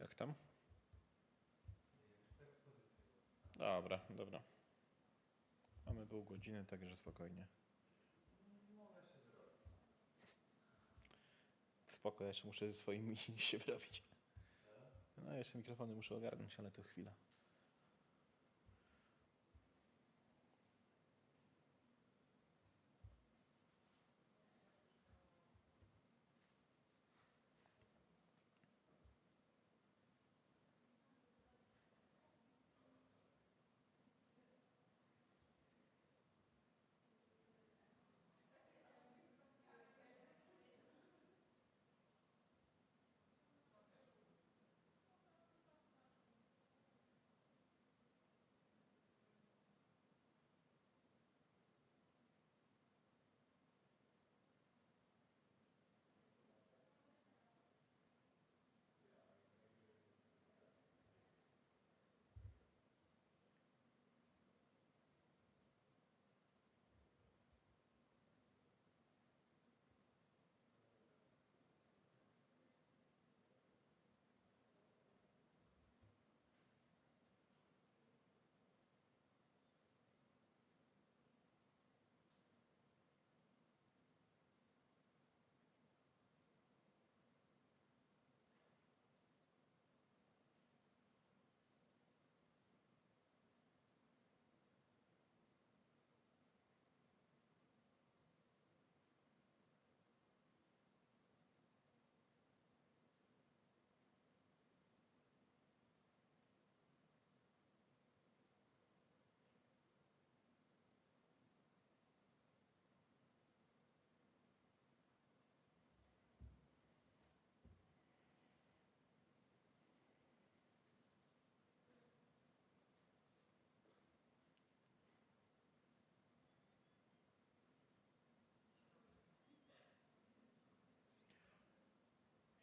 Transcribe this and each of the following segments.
Jak tam? Dobra, dobra. Mamy pół godziny, także spokojnie. Spoko, jeszcze muszę swoimi się wyrobić. No jeszcze mikrofony muszę ogarnąć, ale to chwila.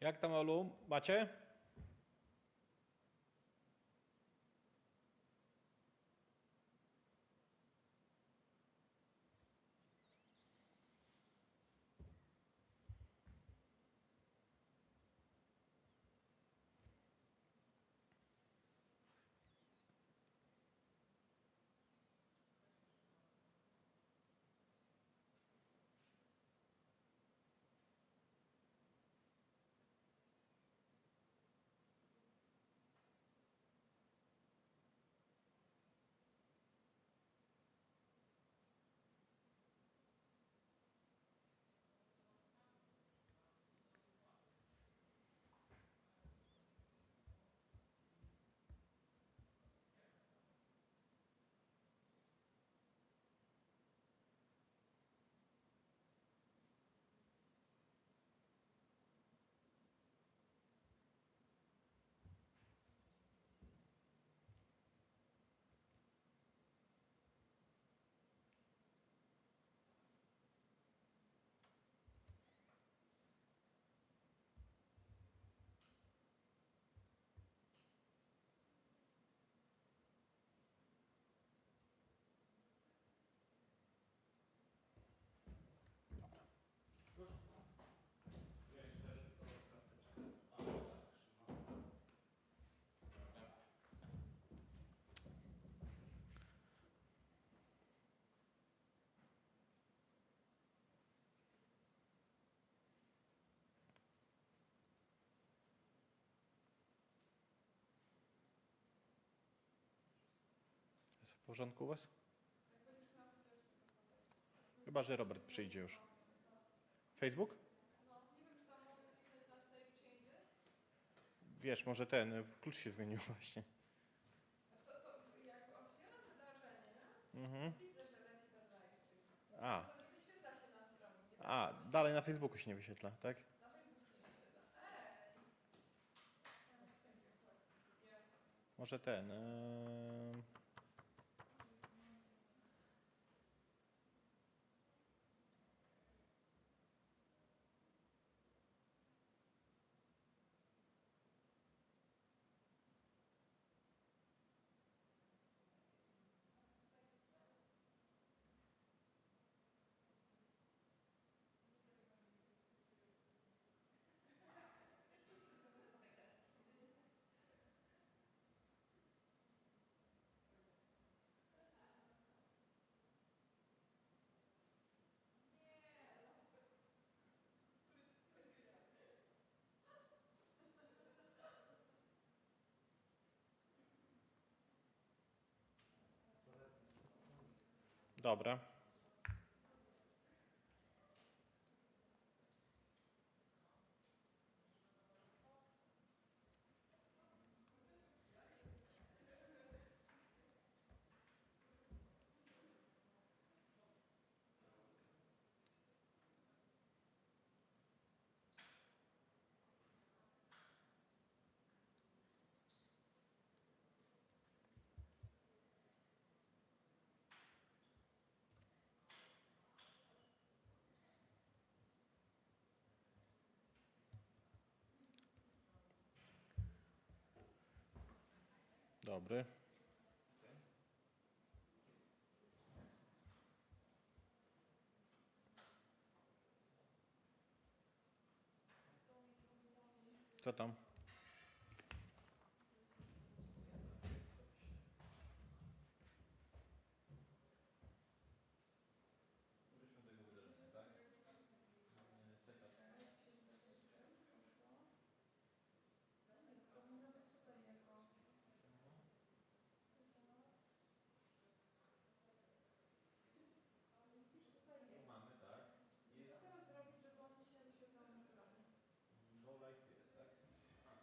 Jak tam, Olu? Macie? Jest w porządku u was? Chyba, że Robert przyjdzie już. Facebook? Wiesz, może klucz się zmienił właśnie. Jak otwieram wydarzenie, Mhm. widzę, że leci ten livestream. A, To nie wyświetla się na stronie. a, dalej na Facebooku się nie wyświetla, tak? Na Facebooku się nie wyświetla. Thank you. Yeah. Może Dobra. Dobry. Co tam? Powinno być tutaj jako... Ale widzisz, tutaj jest. Mamy, tak. I co teraz zrobić, żeby one się wyświetlały na ekranie? Go like this, tak? A,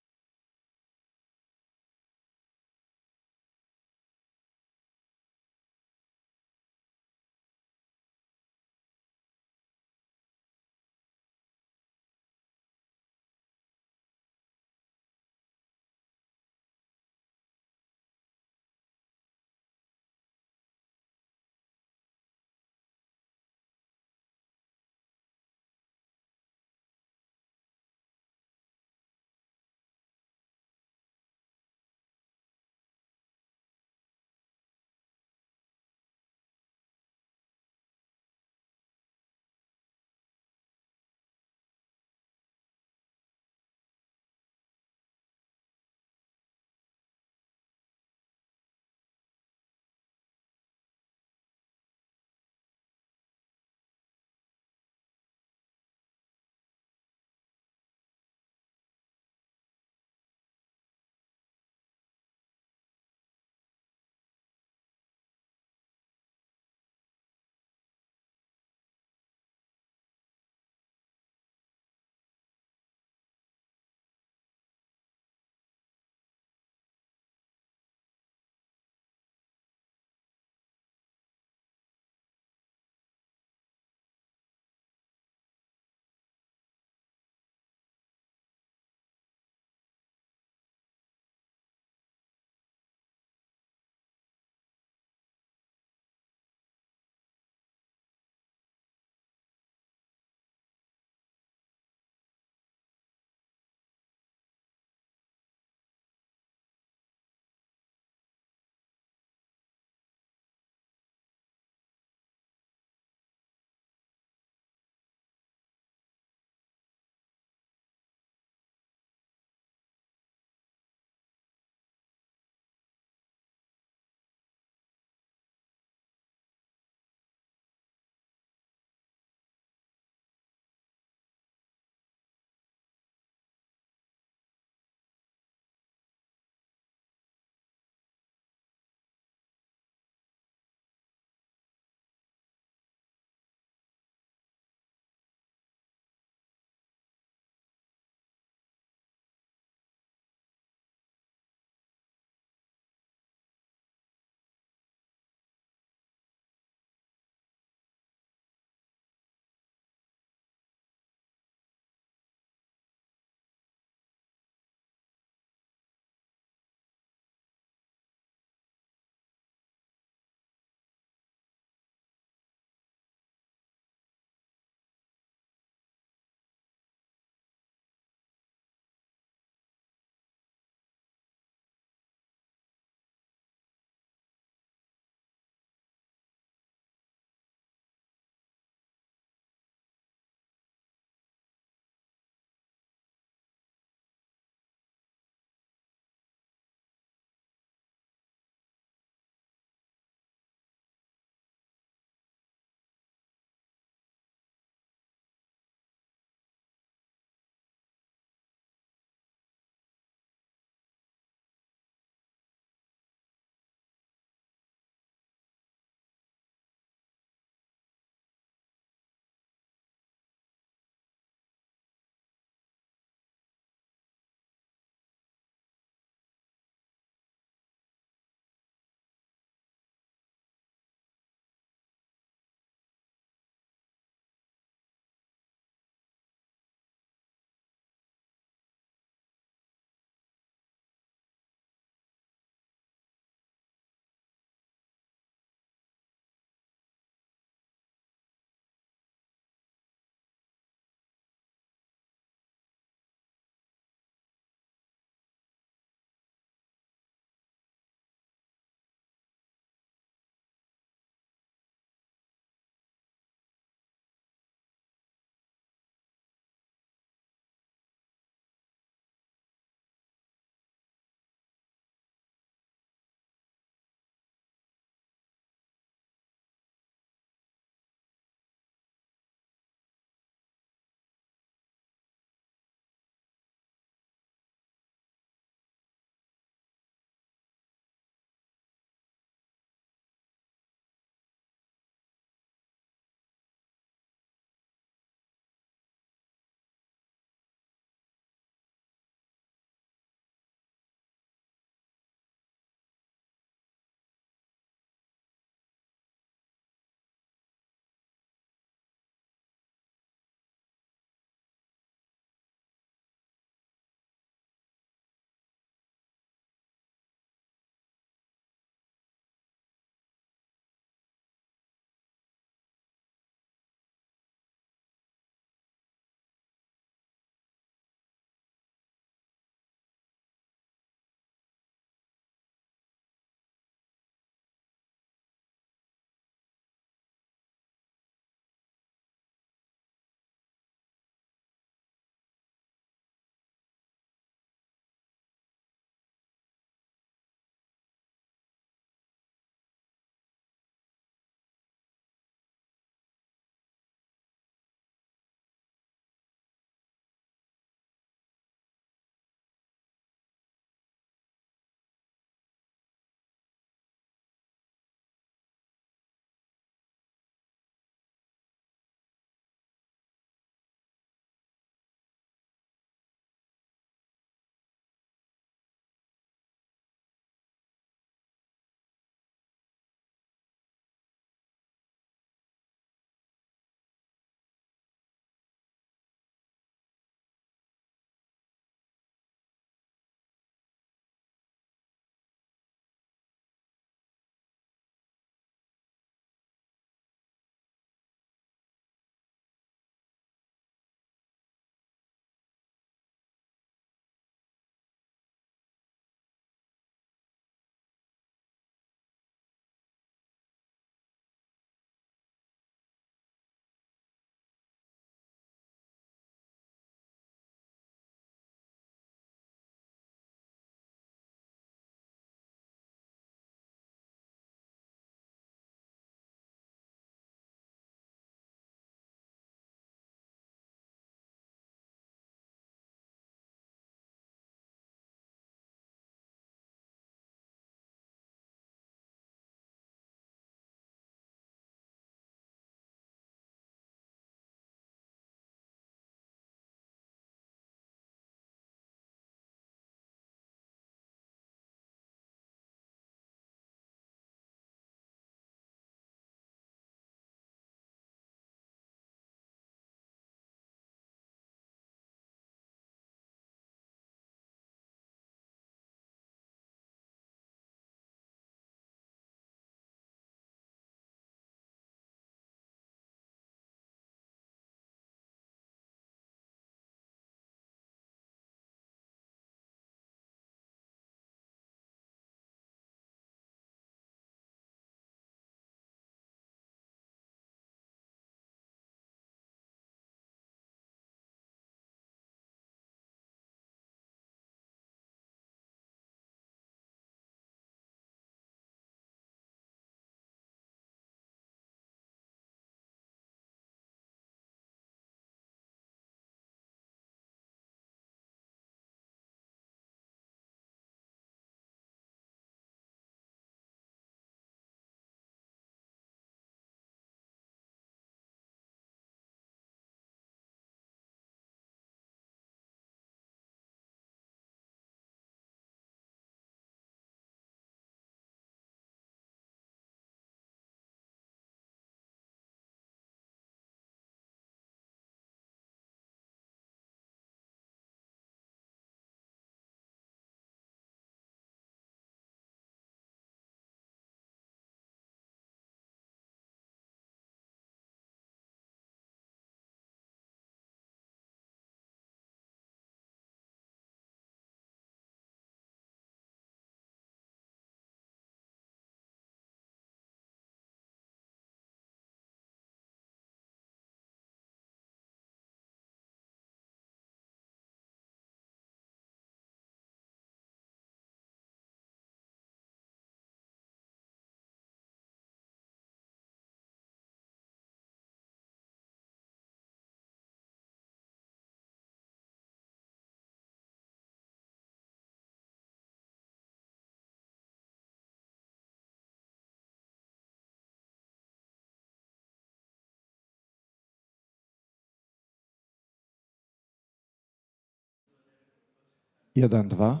1, 2.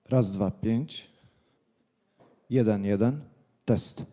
Raz, dwa, 5. 1, 1. Test.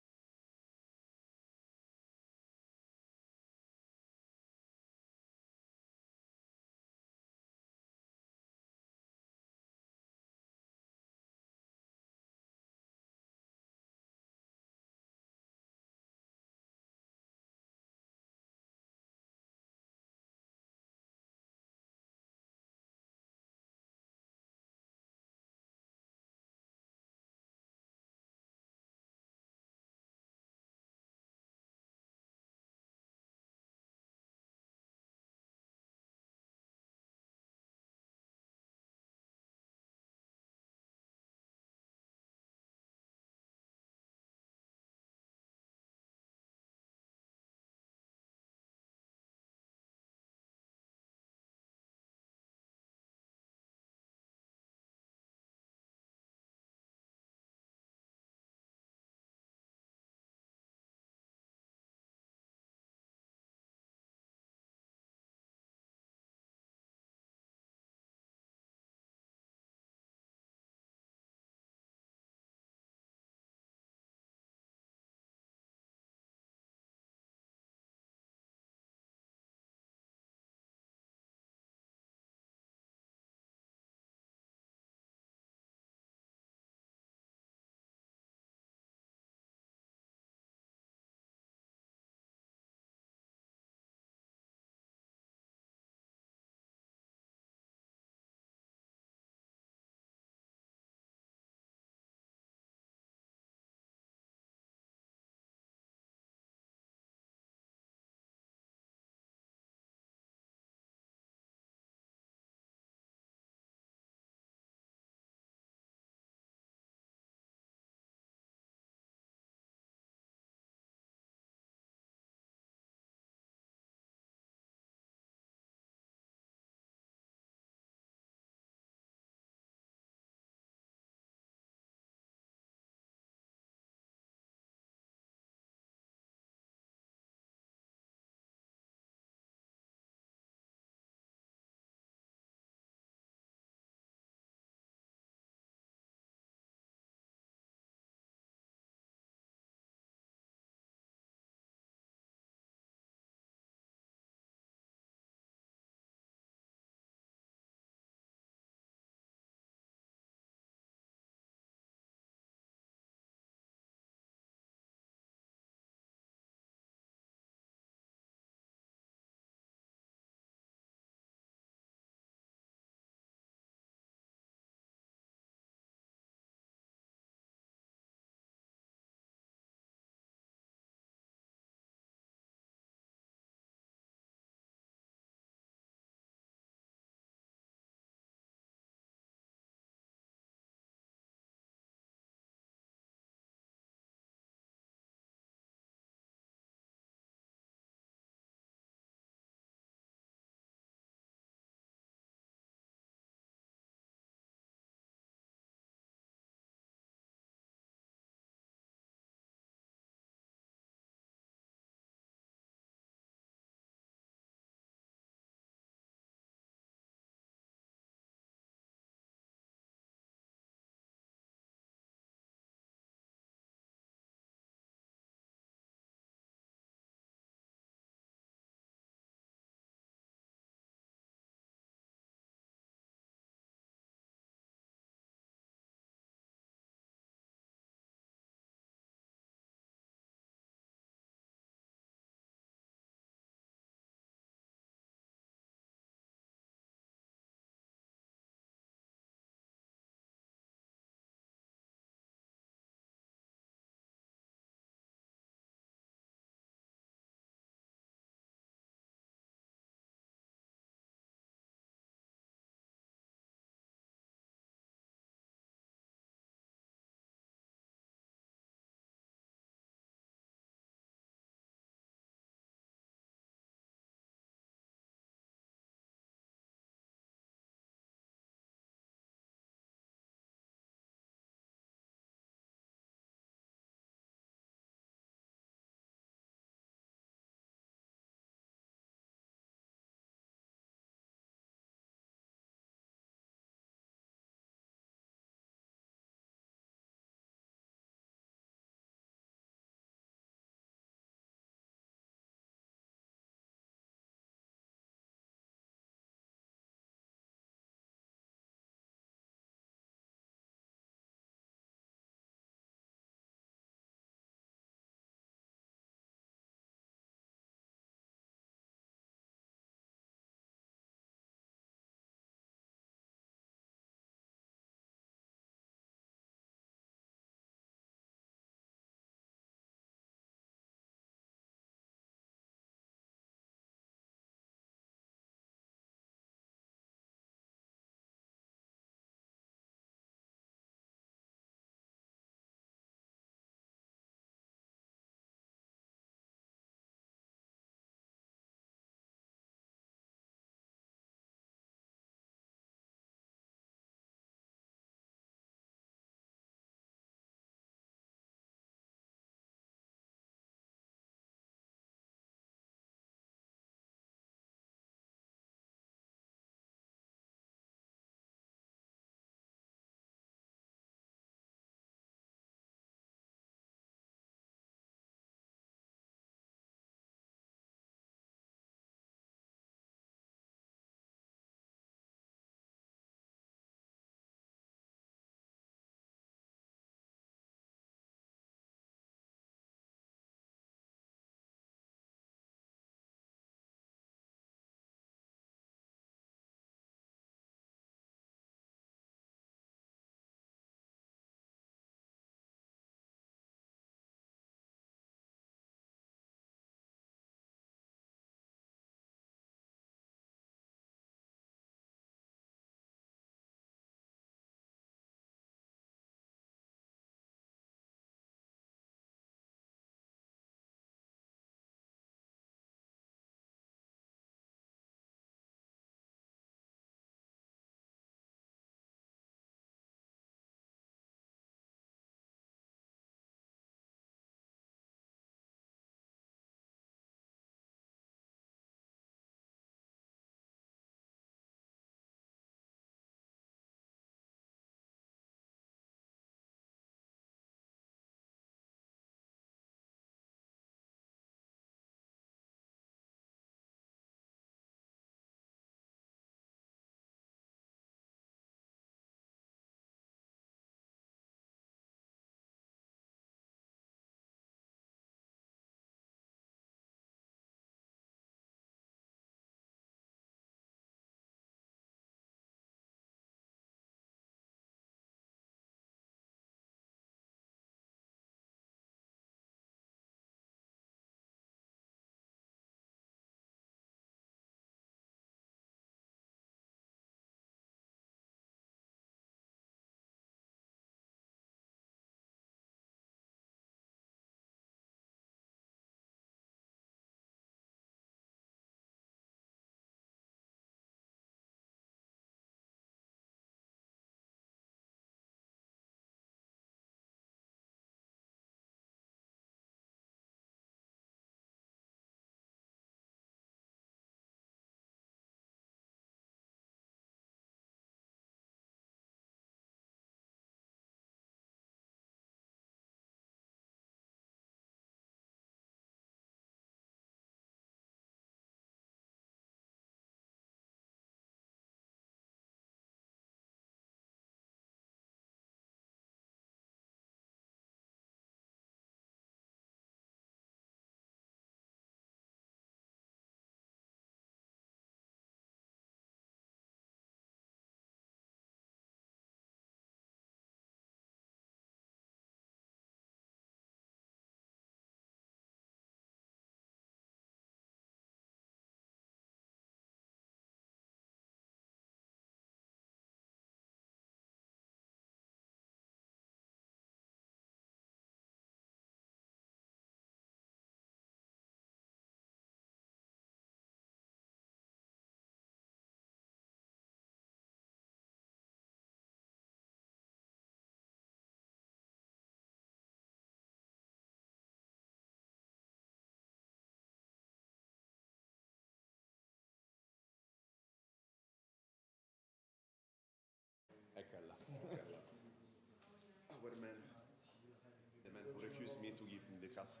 podcast.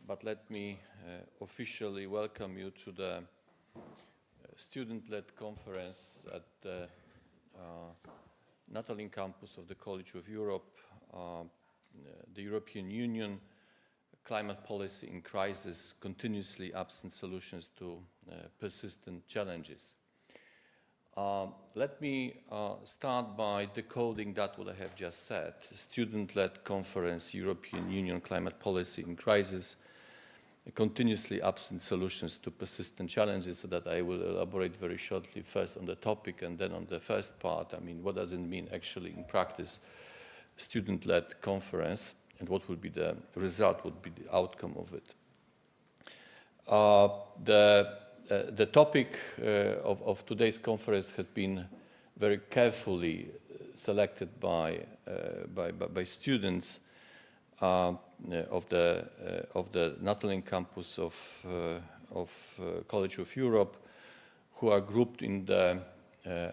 But let me officially welcome you to the student-led conference at the Natolin campus of the College of Europe, the European Union, climate policy in crisis, continuously absent solutions to persistent challenges. Let me start by decoding that what I have just said. Student-led conference, European Union, climate policy in crisis, continuously absent solutions to persistent challenges, so that I will elaborate very shortly first on the topic and then on the first part. I mean, what does it mean actually in practice, student-led conference, and what will be the result, would be the outcome of it. The topic of today's conference has been very carefully selected by students of the Natolin campus of College of Europe, who are grouped in the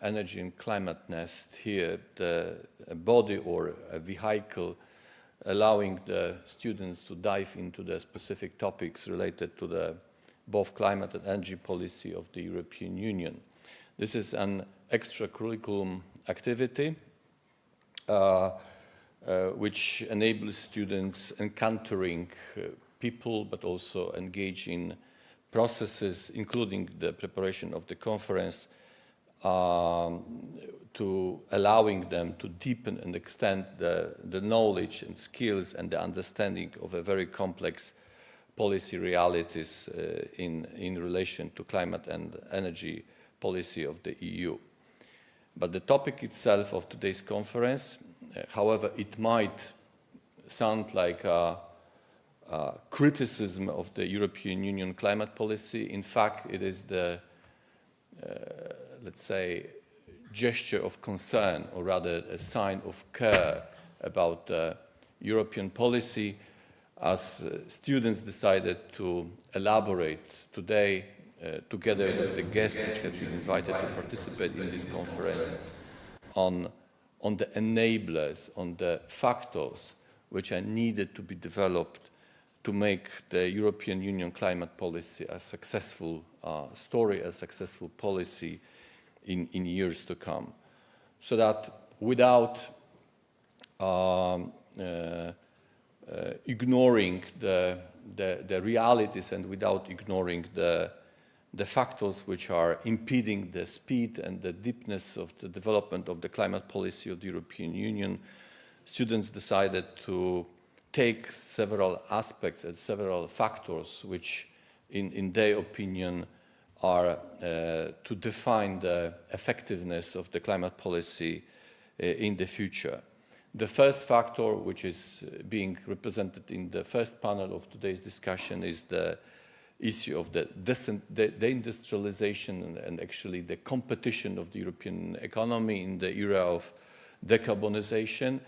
energy and climate nest here, the body or a vehicle allowing the students to dive into the specific topics related to the both climate and energy policy of the European Union. This is an extracurriculum activity which enables students encountering people, but also engage in processes, including the preparation of the conference, to allowing them to deepen and extend the knowledge and skills and the understanding of a very complex policy realities in relation to climate and energy policy of the EU. But the topic itself of today's conference, however, it might sound like a criticism of the European Union climate policy. In fact, it is the, let's say, gesture of concern, or rather a sign of care about European policy, as students decided to elaborate today, together with the guests which have been invited to participate in this conference, on the enablers, on the factors which are needed to be developed to make the European Union climate policy a successful story, a successful policy in years to come. So that without ignoring the realities and without ignoring the factors which are impeding the speed and the deepness of the development of the climate policy of the European Union, students decided to take several aspects and several factors which, in their opinion, are to define the effectiveness of the climate policy in the future. The first factor, which is being represented in the first panel of today's discussion, is the issue of the industrialization and actually the competition of the European economy in the era of decarbonisation,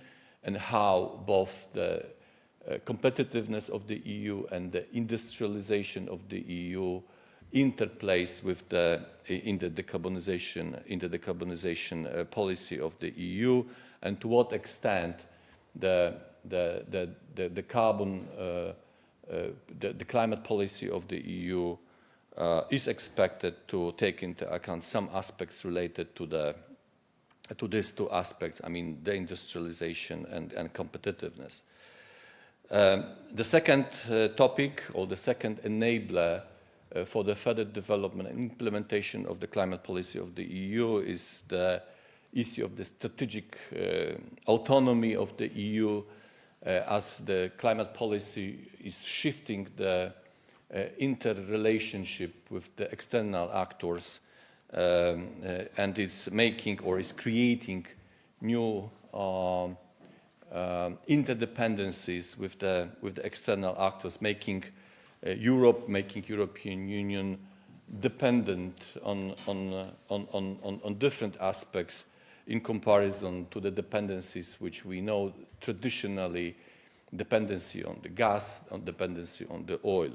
and how both the competitiveness of the EU and the industrialization of the EU interplace with in the decarbonization policy of the EU, and to what extent the climate policy of the EU is expected to take into account some aspects related to these two aspects, I mean, the industrialization and competitiveness. The second topic, or the second enabler for the further development and implementation of the climate policy of the EU, is the issue of the strategic autonomy of the EU, as the climate policy is shifting the interrelationship with the external actors and is making or is creating new interdependencies with the external actors, making European Union dependent on different aspects in comparison to the dependencies which we know traditionally, dependency on the gas, dependency on the oil.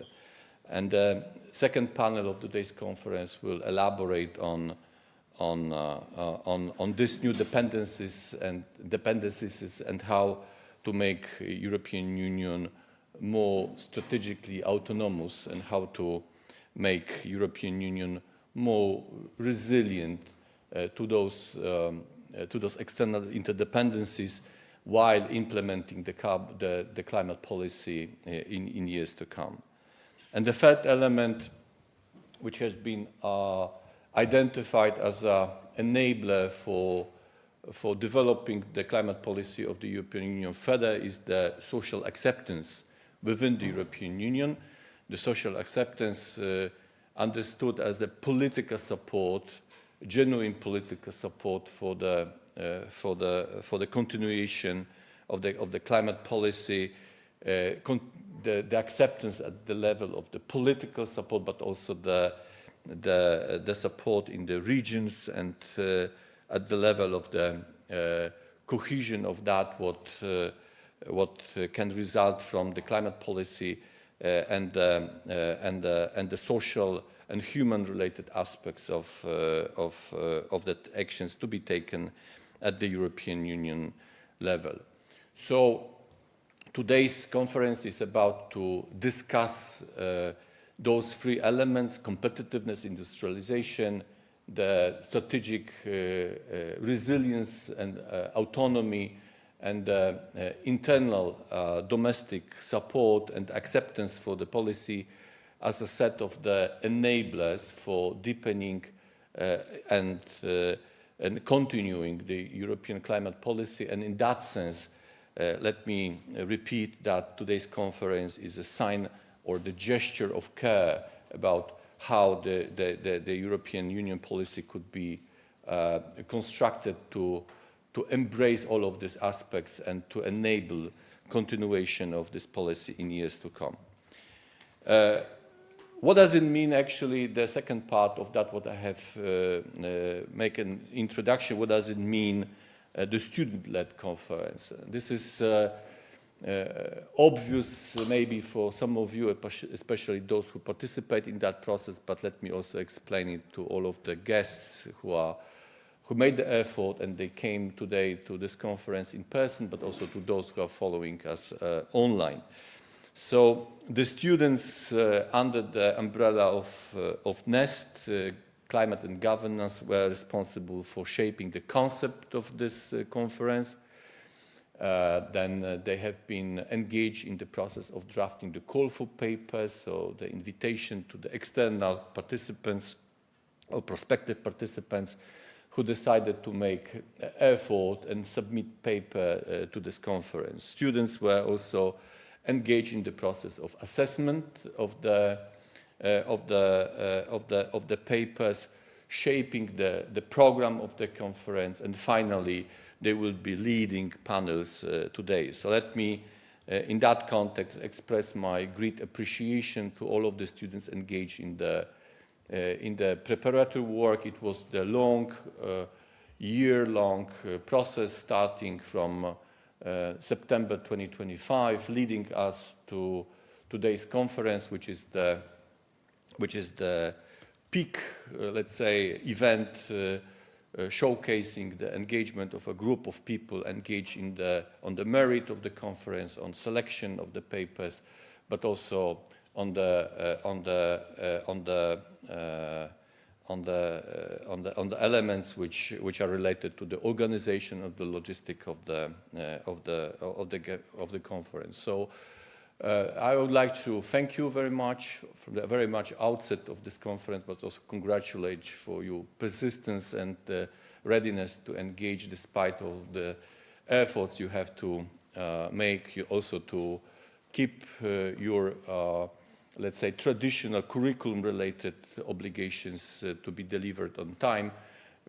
And the second panel of today's conference will elaborate on these new dependencies and how to make European Union more strategically autonomous, and how to make European Union more resilient to those external interdependencies, while implementing the climate policy in years to come. And the third element, which has been identified as an enabler for developing the climate policy of the European Union further, is the social acceptance within the European Union. The social acceptance understood as the political support, genuine political support for the continuation of the climate policy, the acceptance at the level of the political support, but also the support in the regions, and at the level of the cohesion of that what can result from the climate policy and the social and human-related aspects of the actions to be taken at the European Union level. So today's conference is about to discuss those three elements: competitiveness, industrialization, the strategic resilience and autonomy, and internal domestic support and acceptance for the policy as a set of the enablers for deepening and continuing the European climate policy. And in that sense, let me repeat that today's conference is a sign or the gesture of care about how the European Union policy could be constructed to embrace all of these aspects and to enable continuation of this policy in years to come. What does it mean, actually, the second part of that, what I have make an introduction, what does it mean, the student-led conference? This is obvious maybe for some of you, especially those who participate in that process, but let me also explain it to all of the guests who made the effort and they came today to this conference in person, but also to those who are following us online. So the students under the umbrella of NEST, Climate and Governance, were responsible for shaping the concept of this conference. Then they have been engaged in the process of drafting the call for papers, so the invitation to the external participants or prospective participants who decided to make an effort and submit paper to this conference. Students were also engaged in the process of assessment of the papers, shaping the program of the conference, and finally they will be leading panels today. So let me, in that context, express my great appreciation to all of the students engaged in the preparatory work. It was the long, year-long process starting from September 2025, leading us to today's conference, which is the peak, let's say, event showcasing the engagement of a group of people engaged on the merit of the conference, on selection of the papers, but also on the elements which are related to the organization of the logistic of the conference. So I would like to thank you very much from the very much outset of this conference, but also congratulate for your persistence and readiness to engage despite of the efforts you have to make, you also to keep your let's say, traditional curriculum-related obligations to be delivered on time,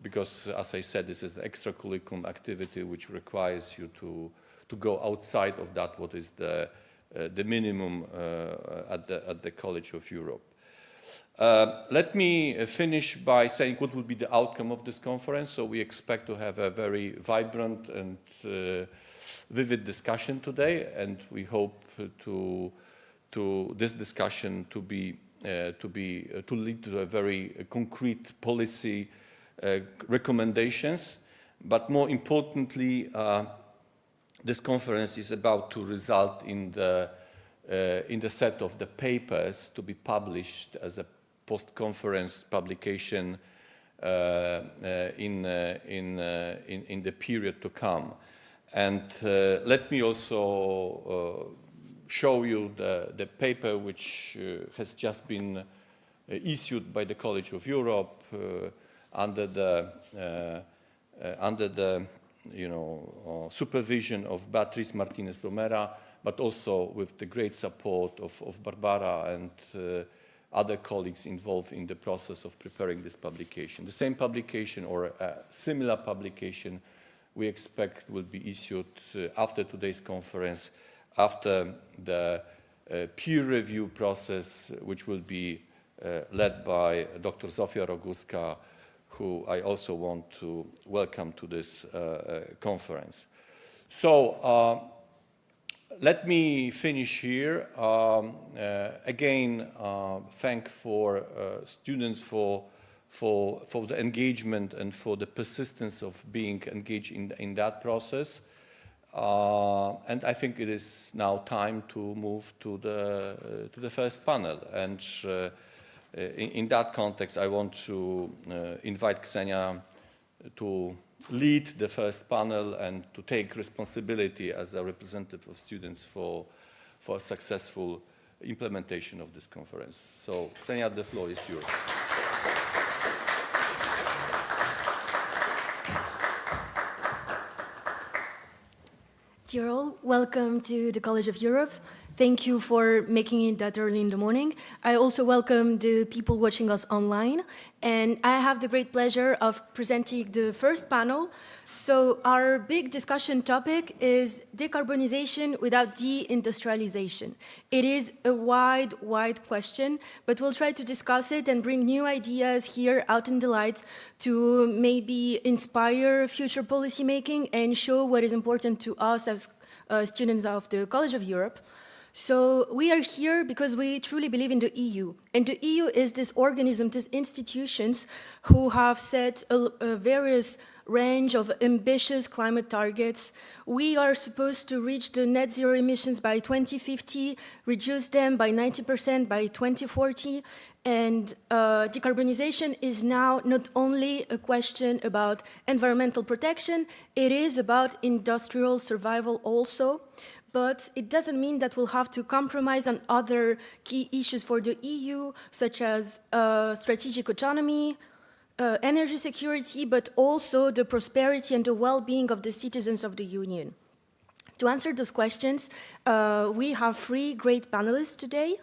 because, as I said, this is the extracurriculum activity which requires you to go outside of that, what is the minimum at the College of Europe. Let me finish by saying what will be the outcome of this conference. So we expect to have a very vibrant and vivid discussion today, and we hope to this discussion to lead to a very concrete policy recommendations. But more importantly, this conference is about to result in the set of the papers to be published as a post-conference publication in the period to come. And let me also show you the paper which has just been issued by the College of Europe under the supervision of Beatriz Martinez Romera, but also with the great support of Barbara and other colleagues involved in the process of preparing this publication. The same publication or a similar publication we expect will be issued after today's conference, after the peer review process, which will be led by Dr. Zofia Roguska, who I also want to welcome to this conference. So let me finish here. Again, thank for students for the engagement and for the persistence of being engaged in that process. And I think it is now time to move to the first panel. And in that context, I want to invite Ksenia to lead the first panel and to take responsibility as a representative of students for a successful implementation of this conference. So, Xenia, the floor is yours. Dear all, welcome to the College of Europe. Thank you for making it that early in the morning. I also welcome the people watching us online. And I have the great pleasure of presenting the first panel. So our big discussion topic is decarbonization without deindustrialization. It is a wide question, but we'll try to discuss it and bring new ideas here out in the light to maybe inspire future policymaking and show what is important to us as students of the College of Europe. So we are here because we truly believe in the EU. And the EU is this organism, these institutions who have set a various range of ambitious climate targets. We are supposed to reach the net zero emissions by 2050, reduce them by 90% by 2040. And decarbonization is now not only a question about environmental protection, it is about industrial survival also. But it doesn't mean that we'll have to compromise on other key issues for the EU, such as strategic autonomy, energy security, but also the prosperity and the well-being of the citizens of the Union. To answer those questions, we have three great panelists today.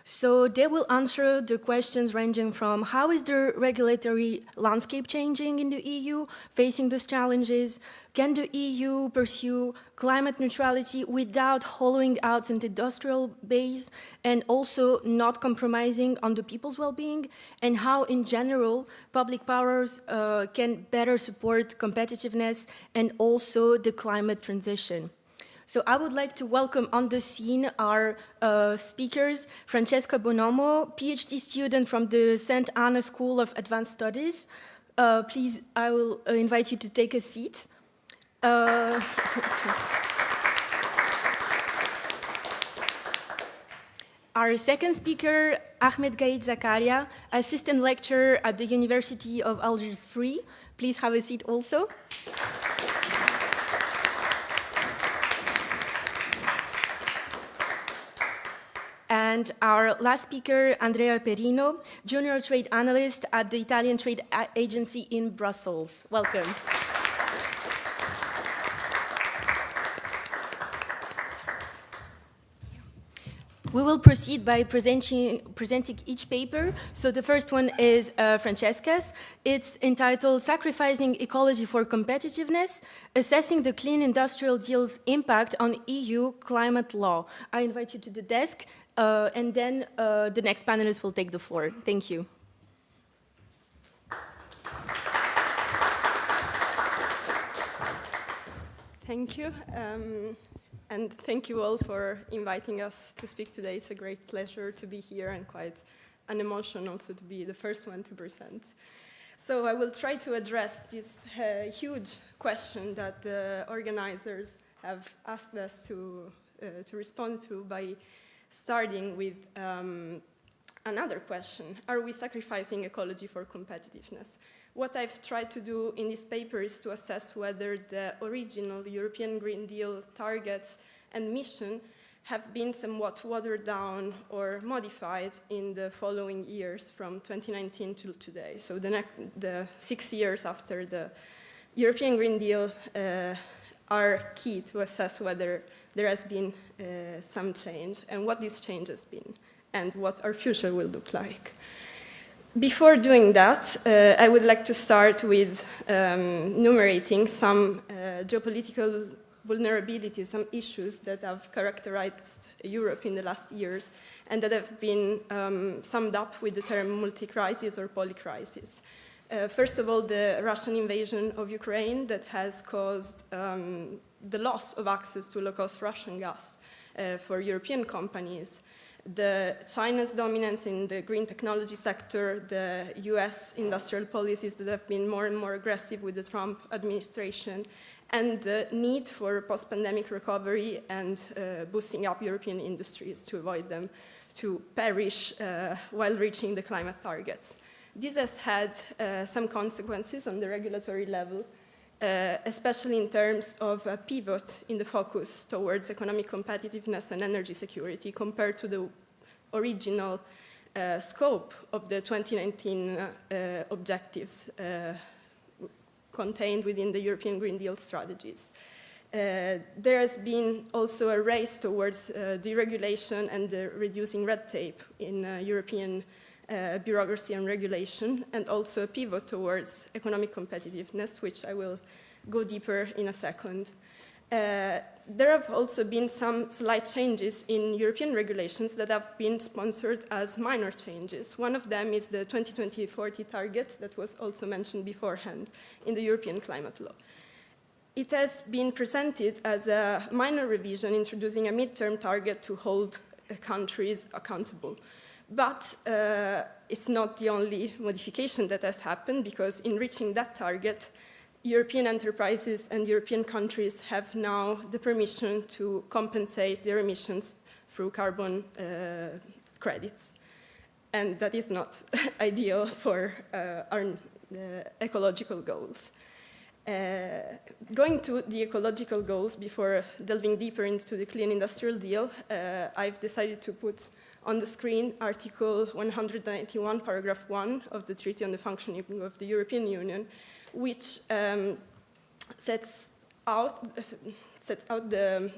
So they will answer the questions ranging from how is the regulatory landscape changing in the EU, facing those challenges? Can the EU pursue climate neutrality without hollowing out an industrial base and also not compromising on the people's well-being? And how, in general, public powers can better support competitiveness and also the climate transition? So I would like to welcome on the scene our speakers, Francesca Bonomo, PhD student from the St. Anna School of Advanced Studies. Please, I will invite you to take a seat. Our second speaker, Ahmed Gaid Zakaria, assistant lecturer at the University of Algiers III. Please have a seat also. And our last speaker, Andrea Perino, junior trade analyst at the Italian Trade Agency in Brussels. Welcome. We will proceed by presenting each paper. So the first one is Francesca's. It's entitled Sacrificing Ecology for Competitiveness, Assessing the Clean Industrial Deal's Impact on EU Climate Law. I invite you to the desk, and then the next panelist will take the floor. Thank you. Thank you. And thank you all for inviting us to speak today. It's a great pleasure to be here and quite an emotion also to be the first one to present. So I will try to address this huge question that the organizers have asked us to respond to by starting with another question. Are we sacrificing ecology for competitiveness? What I've tried to do in this paper is to assess whether the original European Green Deal targets and mission have been somewhat watered down or modified in the following years from 2019 till today. So the 6 years after the European Green Deal are key to assess whether there has been some change and what this change has been and what our future will look like. Before doing that, I would like to start with enumerating some geopolitical vulnerabilities, some issues that have characterized Europe in the last years and that have been summed up with the term multi-crisis or polycrisis. First of all, the Russian invasion of Ukraine that has caused the loss of access to low-cost Russian gas for European companies. China's dominance in the green technology sector, the US industrial policies that have been more and more aggressive with the Trump administration, and the need for post-pandemic recovery and boosting up European industries to avoid them to perish while reaching the climate targets. This has had some consequences on the regulatory level, especially in terms of a pivot in the focus towards economic competitiveness and energy security compared to the original scope of the 2019 objectives contained within the European Green Deal strategies. There has been also a race towards deregulation and reducing red tape in European bureaucracy and regulation, and also a pivot towards economic competitiveness, which I will go deeper in a second. There have also been some slight changes in European regulations that have been sponsored as minor changes. One of them is the 2020-40 target that was also mentioned beforehand in the European climate law. It has been presented as a minor revision introducing a midterm target to hold countries accountable. But it's not the only modification that has happened, because in reaching that target, European enterprises and European countries have now the permission to compensate their emissions through carbon credits. And that is not ideal for our ecological goals. Going to the ecological goals before delving deeper into the Clean Industrial Deal, I've decided to put on the screen Article 191, Paragraph 1 of the Treaty on the Functioning of the European Union, which sets out the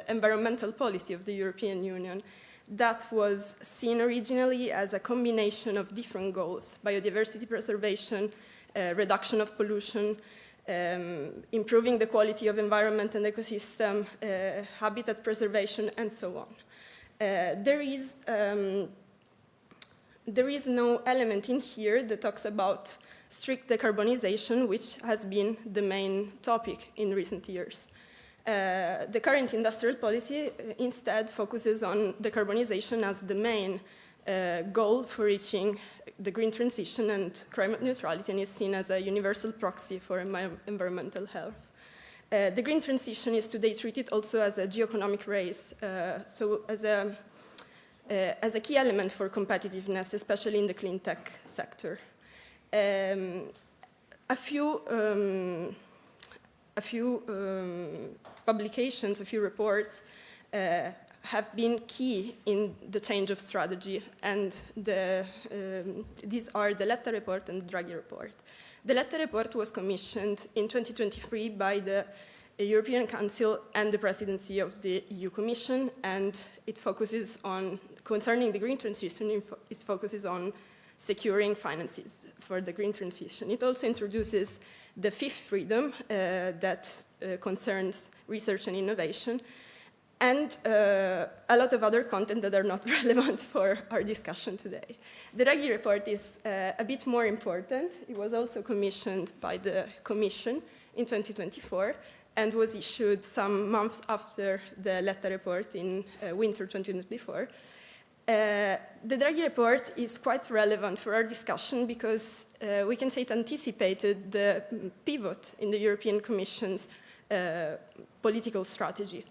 environmental policy of the European Union that was seen originally as a combination of different goals: biodiversity preservation, reduction of pollution, improving the quality of environment and ecosystem, habitat preservation, and so on. There is no element in here that talks about strict decarbonization, which has been the main topic in recent years. The current industrial policy instead focuses on decarbonization as the main goal for reaching the green transition and climate neutrality, and is seen as a universal proxy for environmental health. The green transition is today treated also as a geoeconomic race, so as a key element for competitiveness, especially in the clean tech sector. A few publications, a few reports have been key in the change of strategy, and these are the Letta report and the Draghi report. The Letta report was commissioned in 2023 by the European Council and the presidency of the EU Commission, and it focuses on, concerning the green transition, it focuses on securing finances for the green transition. It also introduces the fifth freedom that concerns research and innovation, and a lot of other content that are not relevant for our discussion today. The Draghi report is a bit more important. It was also commissioned by the Commission in 2024 and was issued some months after the Letta report in winter 2024. The Draghi report is quite relevant for our discussion because we can say it anticipated the pivot in the European Commission's political strategy.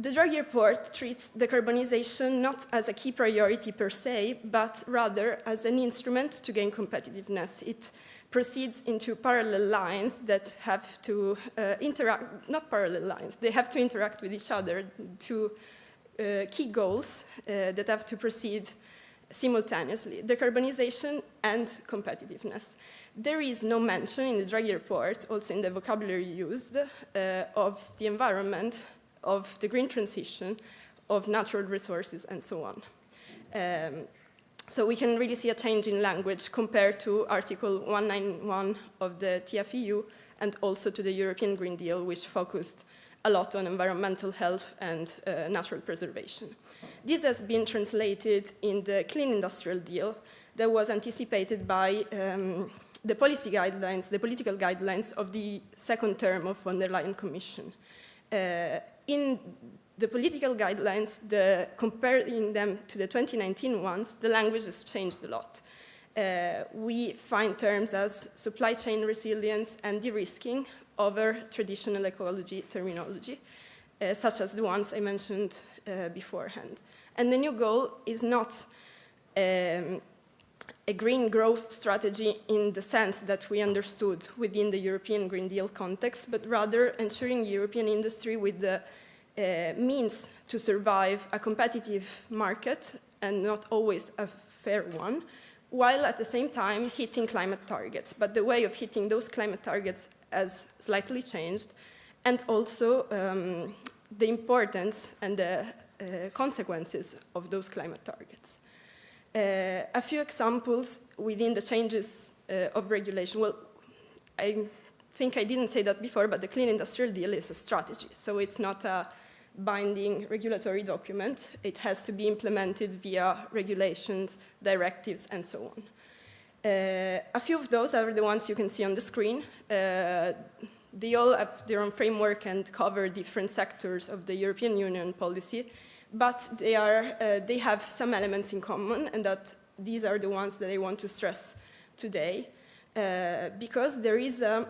The Draghi report treats decarbonization not as a key priority per se, but rather as an instrument to gain competitiveness. It proceeds into parallel lines that have to interact, not parallel lines, they have to interact with each other to key goals that have to proceed simultaneously: decarbonization and competitiveness. There is no mention in the Draghi report, also in the vocabulary used, of the environment, of the green transition, of natural resources, and so on. So we can really see a change in language compared to Article 191 of the TFEU and also to the European Green Deal, which focused a lot on environmental health and natural preservation. This has been translated in the Clean Industrial Deal that was anticipated by the policy guidelines, the political guidelines of the second term of von der Leyen Commission. In the political guidelines, comparing them to the 2019 ones, the language has changed a lot. We find terms as supply chain resilience and de-risking over traditional ecology terminology, such as the ones I mentioned beforehand. And the new goal is not a green growth strategy in the sense that we understood within the European Green Deal context, but rather ensuring European industry with the means to survive a competitive market and not always a fair one, while at the same time hitting climate targets. But the way of hitting those climate targets has slightly changed, and also the importance and the consequences of those climate targets. A few examples within the changes of regulation. Well, I think I didn't say that before, but the Clean Industrial Deal is a strategy. So it's not a binding regulatory document. It has to be implemented via regulations, directives, and so on. A few of those are the ones you can see on the screen. They all have their own framework and cover different sectors of the European Union policy, but they have some elements in common, and that these are the ones that I want to stress today, because there is a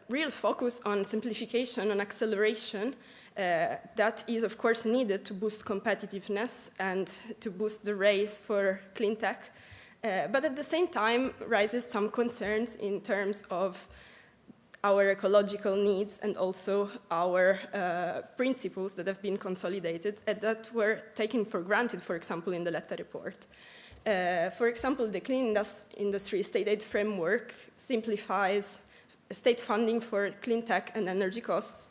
real focus on simplification and acceleration that is, of course, needed to boost competitiveness and to boost the race for clean tech, but at the same time raises some concerns in terms of our ecological needs and also our principles that have been consolidated and that were taken for granted, for example, in the Letta report. For example, the Clean Industry State Aid Framework simplifies state funding for clean tech and energy costs.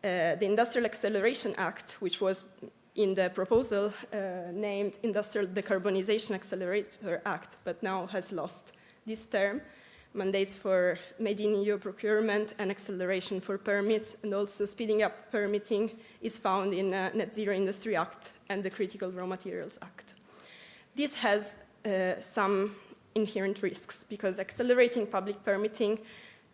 The Industrial Acceleration Act, which was in the proposal named Industrial Decarbonisation Accelerator Act, but now has lost this term, mandates for Made in EU procurement and acceleration for permits, and also speeding up permitting is found in Net Zero Industry Act and the Critical Raw Materials Act. This has some inherent risks, because accelerating public permitting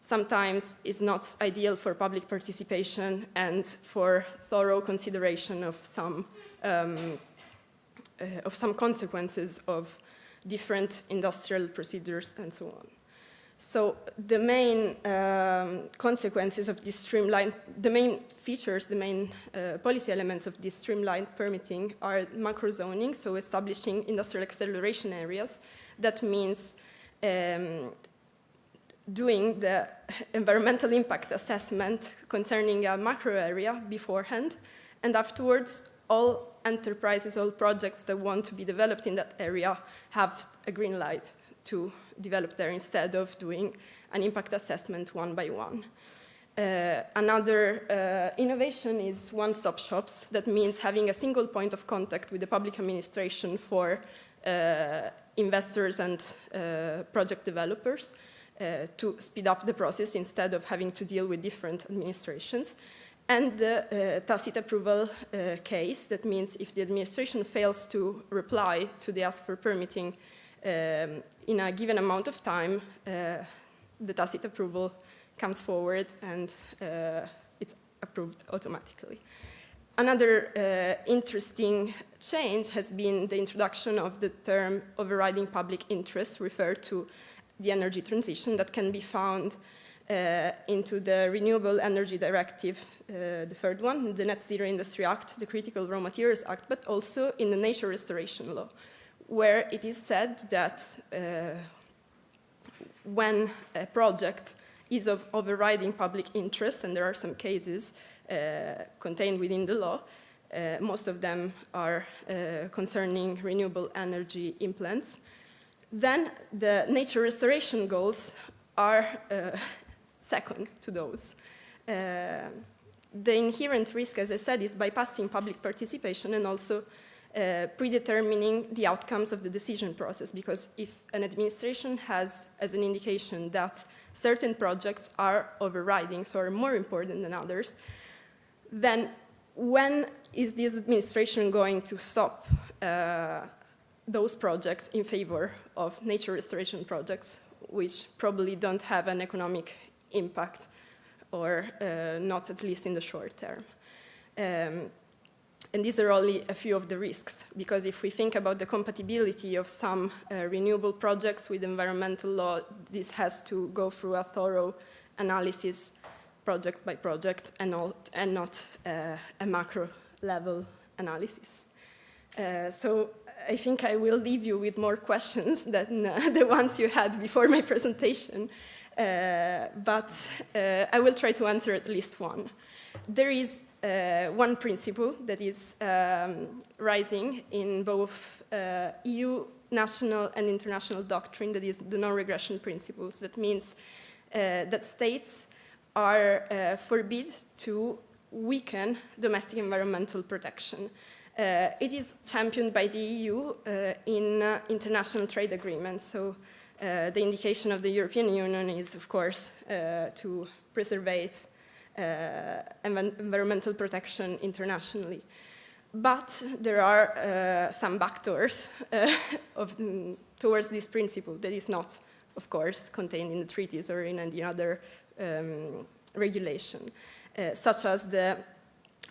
sometimes is not ideal for public participation and for thorough consideration of some consequences of different industrial procedures and so on. So the main consequences of this streamlined, the main features, the main policy elements of this streamlined permitting are macro zoning, so establishing industrial acceleration areas. That means doing the environmental impact assessment concerning a macro area beforehand, and afterwards all enterprises, all projects that want to be developed in that area have a green light to develop there instead of doing an impact assessment one by one. Another innovation is one-stop shops. That means having a single point of contact with the public administration for investors and project developers to speed up the process instead of having to deal with different administrations. And the tacit approval case, that means if the administration fails to reply to the ask for permitting in a given amount of time, the tacit approval comes forward and it's approved automatically. Another interesting change has been the introduction of the term overriding public interest, referred to the energy transition, that can be found into the Renewable Energy Directive, the third one, the Net Zero Industry Act, the Critical Raw Materials Act, but also in the Nature Restoration Law, where it is said that when a project is of overriding public interest, and there are some cases contained within the law, most of them are concerning renewable energy implants, then the nature restoration goals are second to those. The inherent risk, as I said, is bypassing public participation and also predetermining the outcomes of the decision process, because if an administration has as an indication that certain projects are overriding, so are more important than others, then when is this administration going to stop those projects in favor of nature restoration projects, which probably don't have an economic impact, or not at least in the short term. And these are only a few of the risks, because if we think about the compatibility of some renewable projects with environmental law, this has to go through a thorough analysis project by project and not a macro level analysis. So I think I will leave you with more questions than the ones you had before my presentation, but I will try to answer at least one. There is one principle that is rising in both EU national and international doctrine, that is the non-regression principles. That means that states are forbid to weaken domestic environmental protection. It is championed by the EU in international trade agreements. So the indication of the European Union is, of course, to preserve environmental protection internationally. But there are some backdoors towards this principle that is not, of course, contained in the treaties or in any other regulation, such as the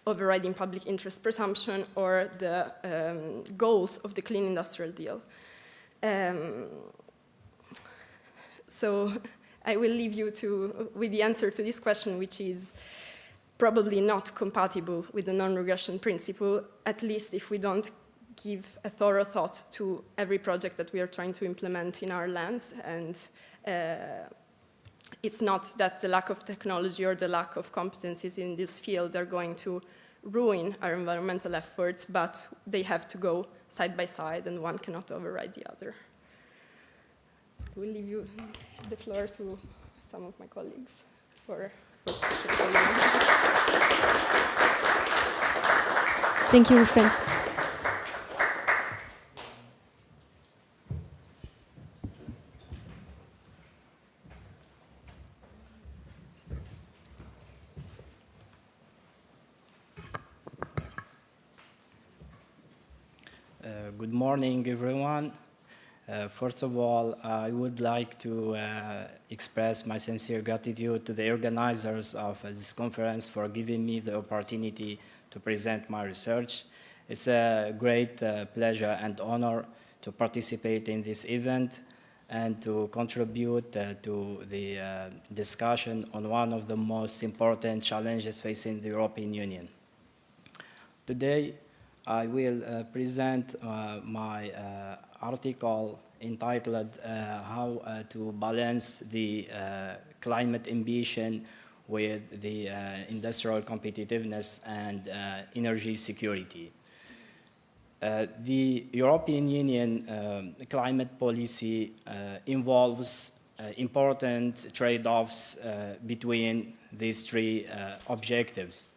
overriding public interest presumption or the goals of the Clean Industrial Deal. So I will leave you with the answer to this question, which is probably not compatible with the non-regression principle, at least if we don't give a thorough thought to every project that we are trying to implement in our lands. And it's not that the lack of technology or the lack of competencies in this field are going to ruin our environmental efforts, but they have to go side by side and one cannot override the other. We'll leave you the floor to some of my colleagues for questions. Thank you, friend. Good morning, everyone. First of all, I would like to express my sincere gratitude to the organizers of this conference for giving me the opportunity to present my research. It's a great pleasure and honor to participate in this event and to contribute to the discussion on one of the most important challenges facing the European Union. Today, I will present my article entitled How to Balance the Climate Ambition with the Industrial Competitiveness and Energy Security. The European Union climate policy involves important trade-offs between these three objectives.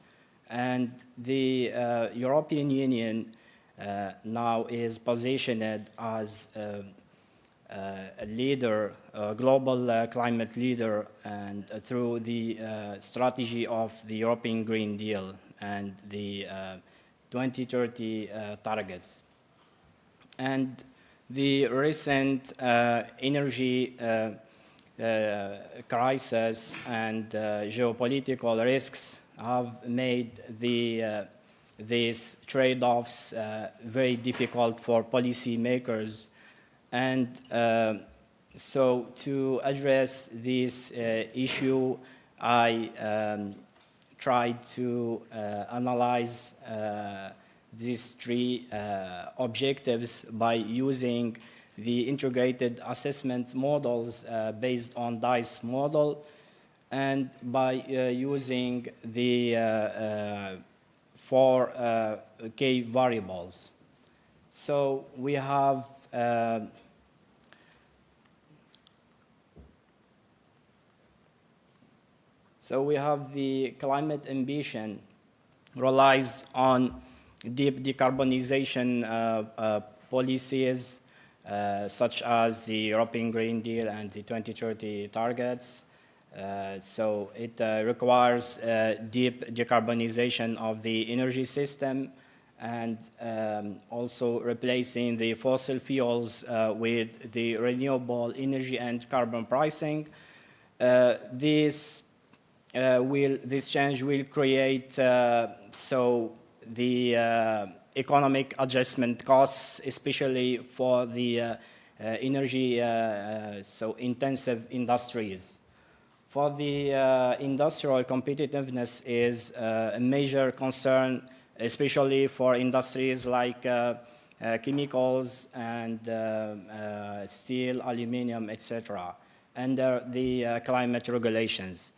And the European Union now is positioned as a leader, a global climate leader, and through the strategy of the European Green Deal and the 2030 targets. And the recent energy crisis and geopolitical risks have made these trade-offs very difficult for policymakers. And so to address this issue, I tried to analyze these three objectives by using the integrated assessment models based on DICE model, and by using the 4 key variables. So we have the climate ambition relies on deep decarbonization policies such as the European Green Deal and the 2030 targets. So it requires deep decarbonization of the energy system and also replacing the fossil fuels with the renewable energy and carbon pricing. This change will create so the economic adjustment costs, especially for the energy so intensive industries. For the industrial competitiveness is a major concern, especially for industries like chemicals and steel, aluminum, etc., under the climate regulations.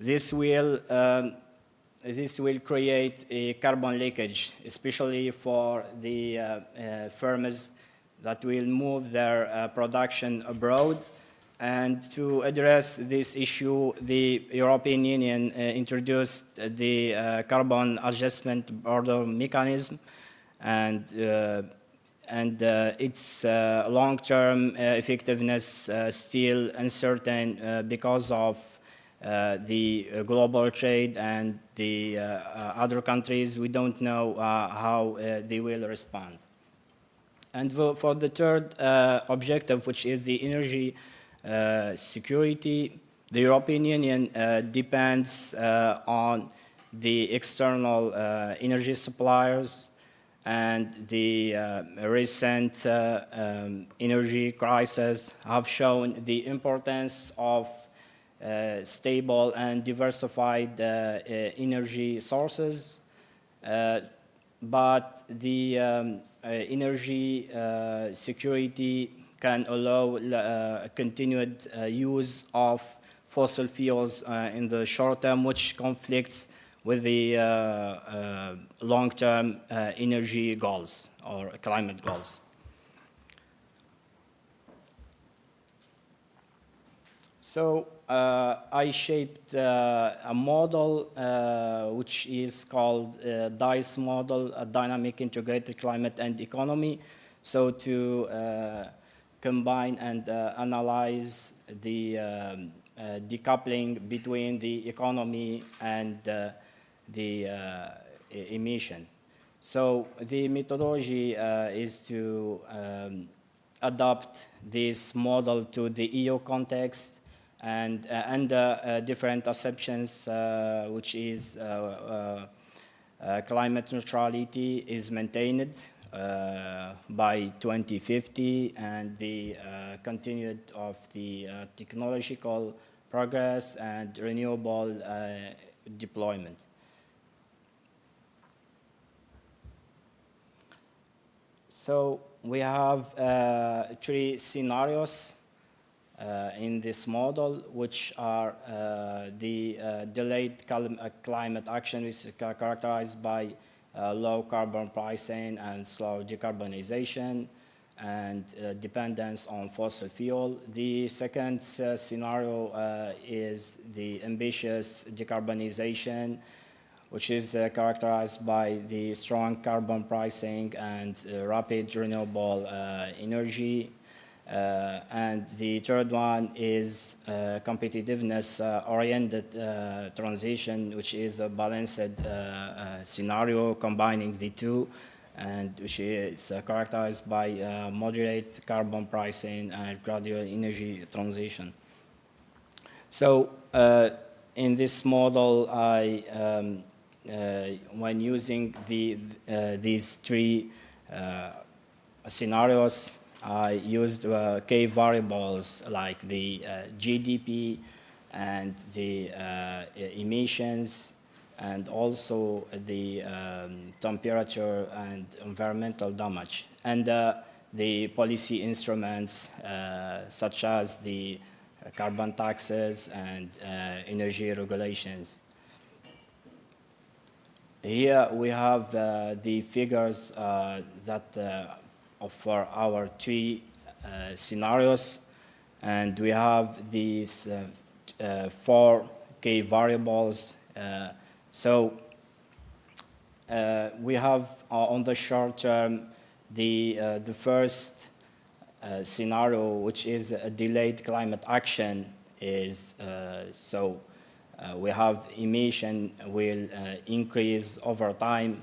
This will this will create a carbon leakage, especially for the firms that will move their production abroad. And to address this issue, the European Union introduced the carbon adjustment border mechanism, and its long-term effectiveness still uncertain because of the global trade and the other countries. We don't know how they will respond. And for the third objective, which is the energy security, the European Union depends on the external energy suppliers, and the recent energy crisis have shown the importance of stable and diversified energy sources, but the energy security can allow continued use of fossil fuels in the short term, which conflicts with the long-term energy goals or climate goals. So I shaped a model which is called DICE model, a dynamic integrated climate and economy. So to combine and analyze the decoupling between the economy and the emission. So the methodology is to adapt this model to the EU context and under different assumptions, which is climate neutrality is maintained by 2050, and the continued of the technological progress and renewable deployment. So we have 3 scenarios in this model, which are the delayed climate action, which is characterized by low carbon pricing and slow decarbonization and dependence on fossil fuel. The second scenario is the ambitious decarbonization, which is characterized by the strong carbon pricing and rapid renewable energy. And the third one is competitiveness-oriented transition, which is a balanced scenario combining the two, and which is characterized by moderate carbon pricing and gradual energy transition. So in this model, when using these 3 scenarios, I used key variables like the GDP and the emissions, and also the temperature and environmental damage, and the policy instruments such as the carbon taxes and energy regulations. Here we have the figures that for our 3 scenarios, and we have these 4 key variables. So we have on the short term the first scenario, which is a delayed climate action, is we have emission will increase over time,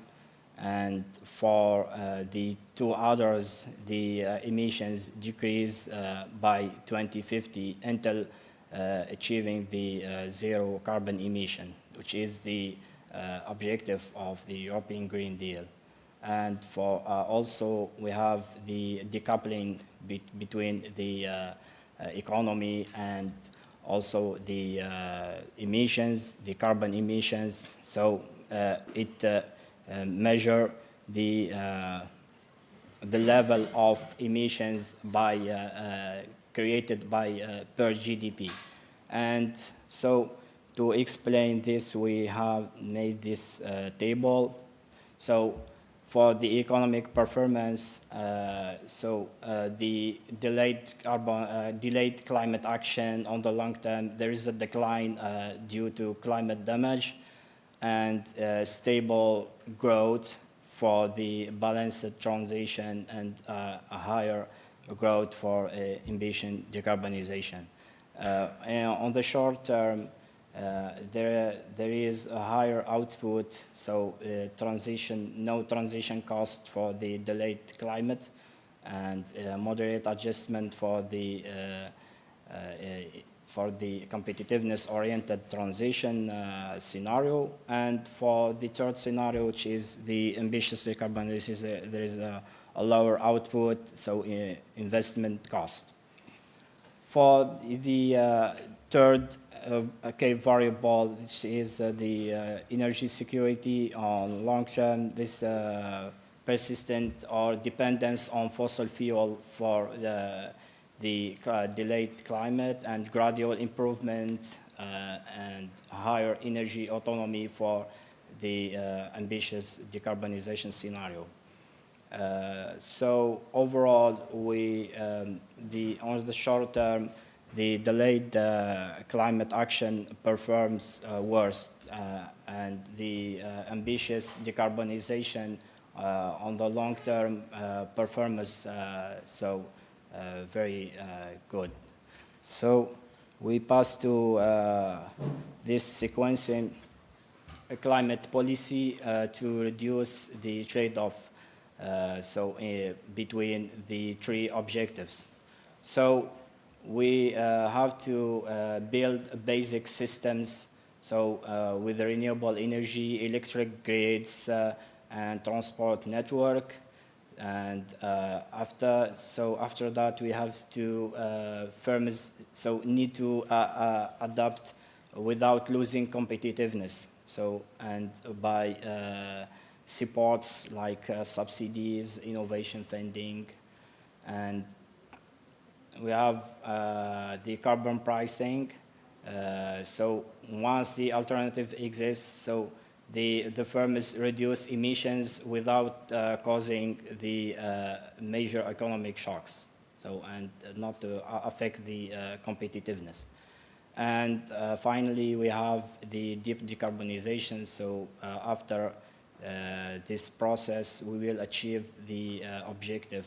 and for the 2 others, the emissions decrease by 2050 until achieving the zero carbon emission, which is the objective of the European Green Deal. And for also we have the decoupling between the economy and also the emissions, the carbon emissions. So it measure the level of emissions by created by per GDP. And so to explain this, we have made this table. So for the economic performance, the delayed climate action on the long term, there is a decline due to climate damage, and stable growth for the balanced transition, and a higher growth for ambitious decarbonization. And on the short term, there is a higher output, so no transition cost for the delayed climate, and moderate adjustment for the competitiveness-oriented transition scenario. And for the third scenario, which is the ambitious decarbonization, there is a lower output, so investment cost. For the third variable, which is the energy security on long term, this persistent or dependence on fossil fuel for the delayed climate, and gradual improvement and higher energy autonomy for the ambitious decarbonization scenario. So overall, on the short term, the delayed climate action performs worse, and the ambitious decarbonization on the long term performs very good. So we pass to this sequencing climate policy to reduce the trade-off between the three objectives. So we have to build basic systems, with renewable energy, electric grids, and transport network. And after that, we have to need to adapt without losing competitiveness. And by supports like subsidies, innovation funding, and we have the carbon pricing. So once the alternative exists, the firms reduce emissions without causing the major economic shocks, and not to affect the competitiveness. And finally, we have the deep decarbonization. After this process, we will achieve the objective,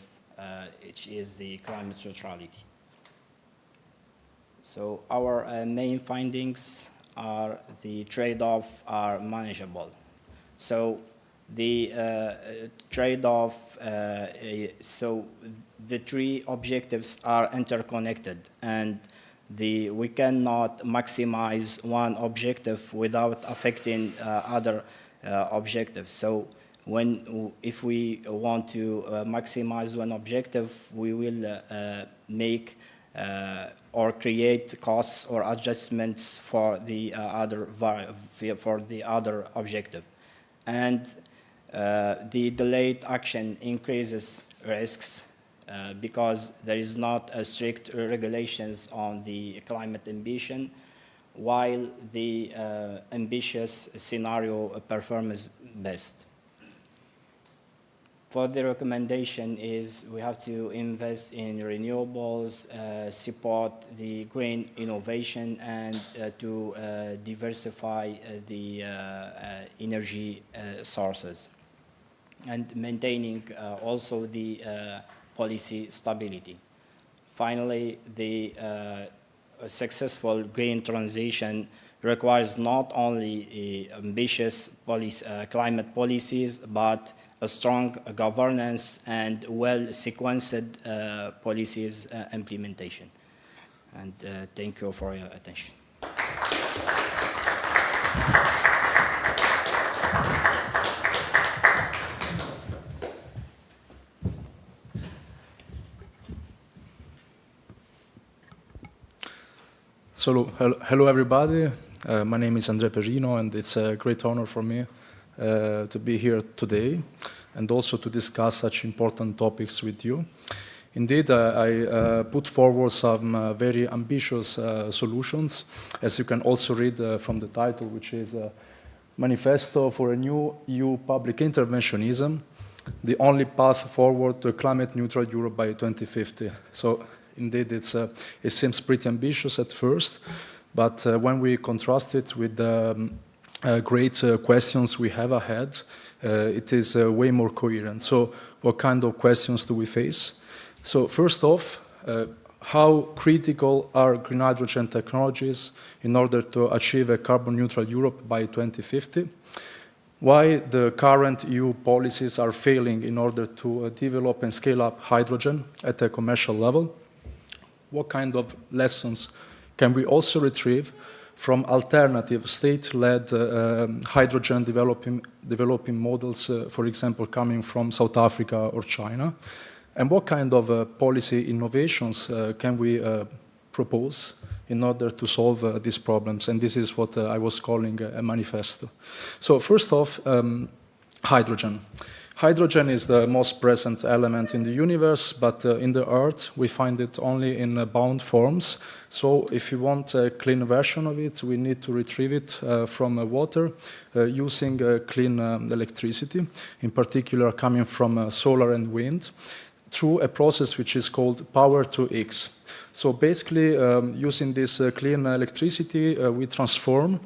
which is the climate neutrality. So our main findings are the trade-off are manageable. So the trade-off, the three objectives are interconnected, and we cannot maximize one objective without affecting other objectives. So if we want to maximize one objective, we will make or create costs or adjustments for the other objective. And the delayed action increases risks because there is not a strict regulations on the climate ambition, while the ambitious scenario performs best. For the recommendation is we have to invest in renewables, support the green innovation, and to diversify the energy sources, and maintaining also the policy stability. Finally, the successful green transition requires not only ambitious climate policies, but a strong governance and well-sequenced policies implementation. And thank you for your attention. So, hello everybody. My name is Andrea Perrino, and it's a great honor for me to be here today and also to discuss such important topics with you. Indeed, I put forward some very ambitious solutions, as you can also read from the title, which is Manifesto for a New EU Public Interventionism, the only path forward to a climate-neutral Europe by 2050. So, indeed, it seems pretty ambitious at first, but when we contrast it with the great questions we have ahead, it is way more coherent. So, what kind of questions do we face? So, first off, how critical are green hydrogen technologies in order to achieve a carbon-neutral Europe by 2050? Why the current EU policies are failing in order to develop and scale up hydrogen at a commercial level? What kind of lessons can we also retrieve from alternative state-led hydrogen developing models, for example, coming from South Africa or China? And what kind of policy innovations can we propose in order to solve these problems? And this is what I was calling a manifesto. So first off, hydrogen. Hydrogen is the most present element in the universe, but in the Earth we find it only in bound forms. So if you want a clean version of it, we need to retrieve it from water using clean electricity, in particular coming from solar and wind, through a process which is called power to X. So basically, using this clean electricity, we transform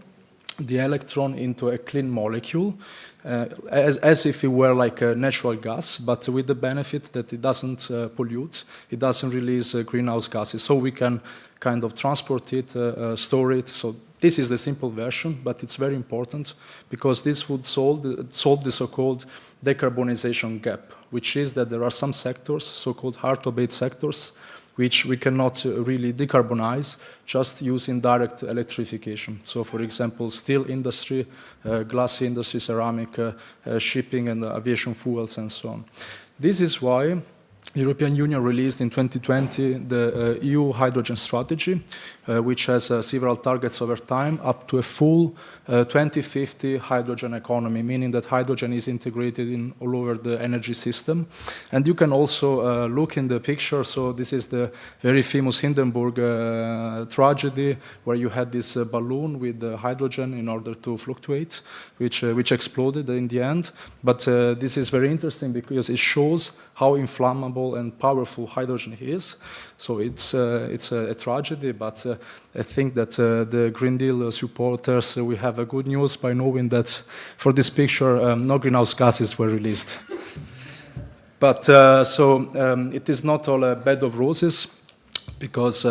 the electron into a clean molecule, as if it were like a natural gas, but with the benefit that it doesn't pollute, it doesn't release greenhouse gases. So we can kind of transport it, store it. So this is the simple version, but it's very important because this would solve the so-called decarbonisation gap, which is that there are some sectors, so-called hard-to-abate sectors, which we cannot really decarbonize just using direct electrification. So, for example, steel industry, glass industry, ceramic, shipping and aviation fuels and so on. This is why the European Union released in 2020 the EU hydrogen strategy, which has several targets over time, up to a full 2050 hydrogen economy, meaning that hydrogen is integrated in all over the energy system. And you can also look in the picture. So this is the very famous Hindenburg tragedy, where you had this balloon with hydrogen in order to fluctuate, which exploded in the end. But this is very interesting because it shows how inflammable and powerful hydrogen is. So it's a tragedy, but I think that the Green Deal supporters, we have a good news by knowing that for this picture, no greenhouse gases were released. But it is not all a bed of roses, because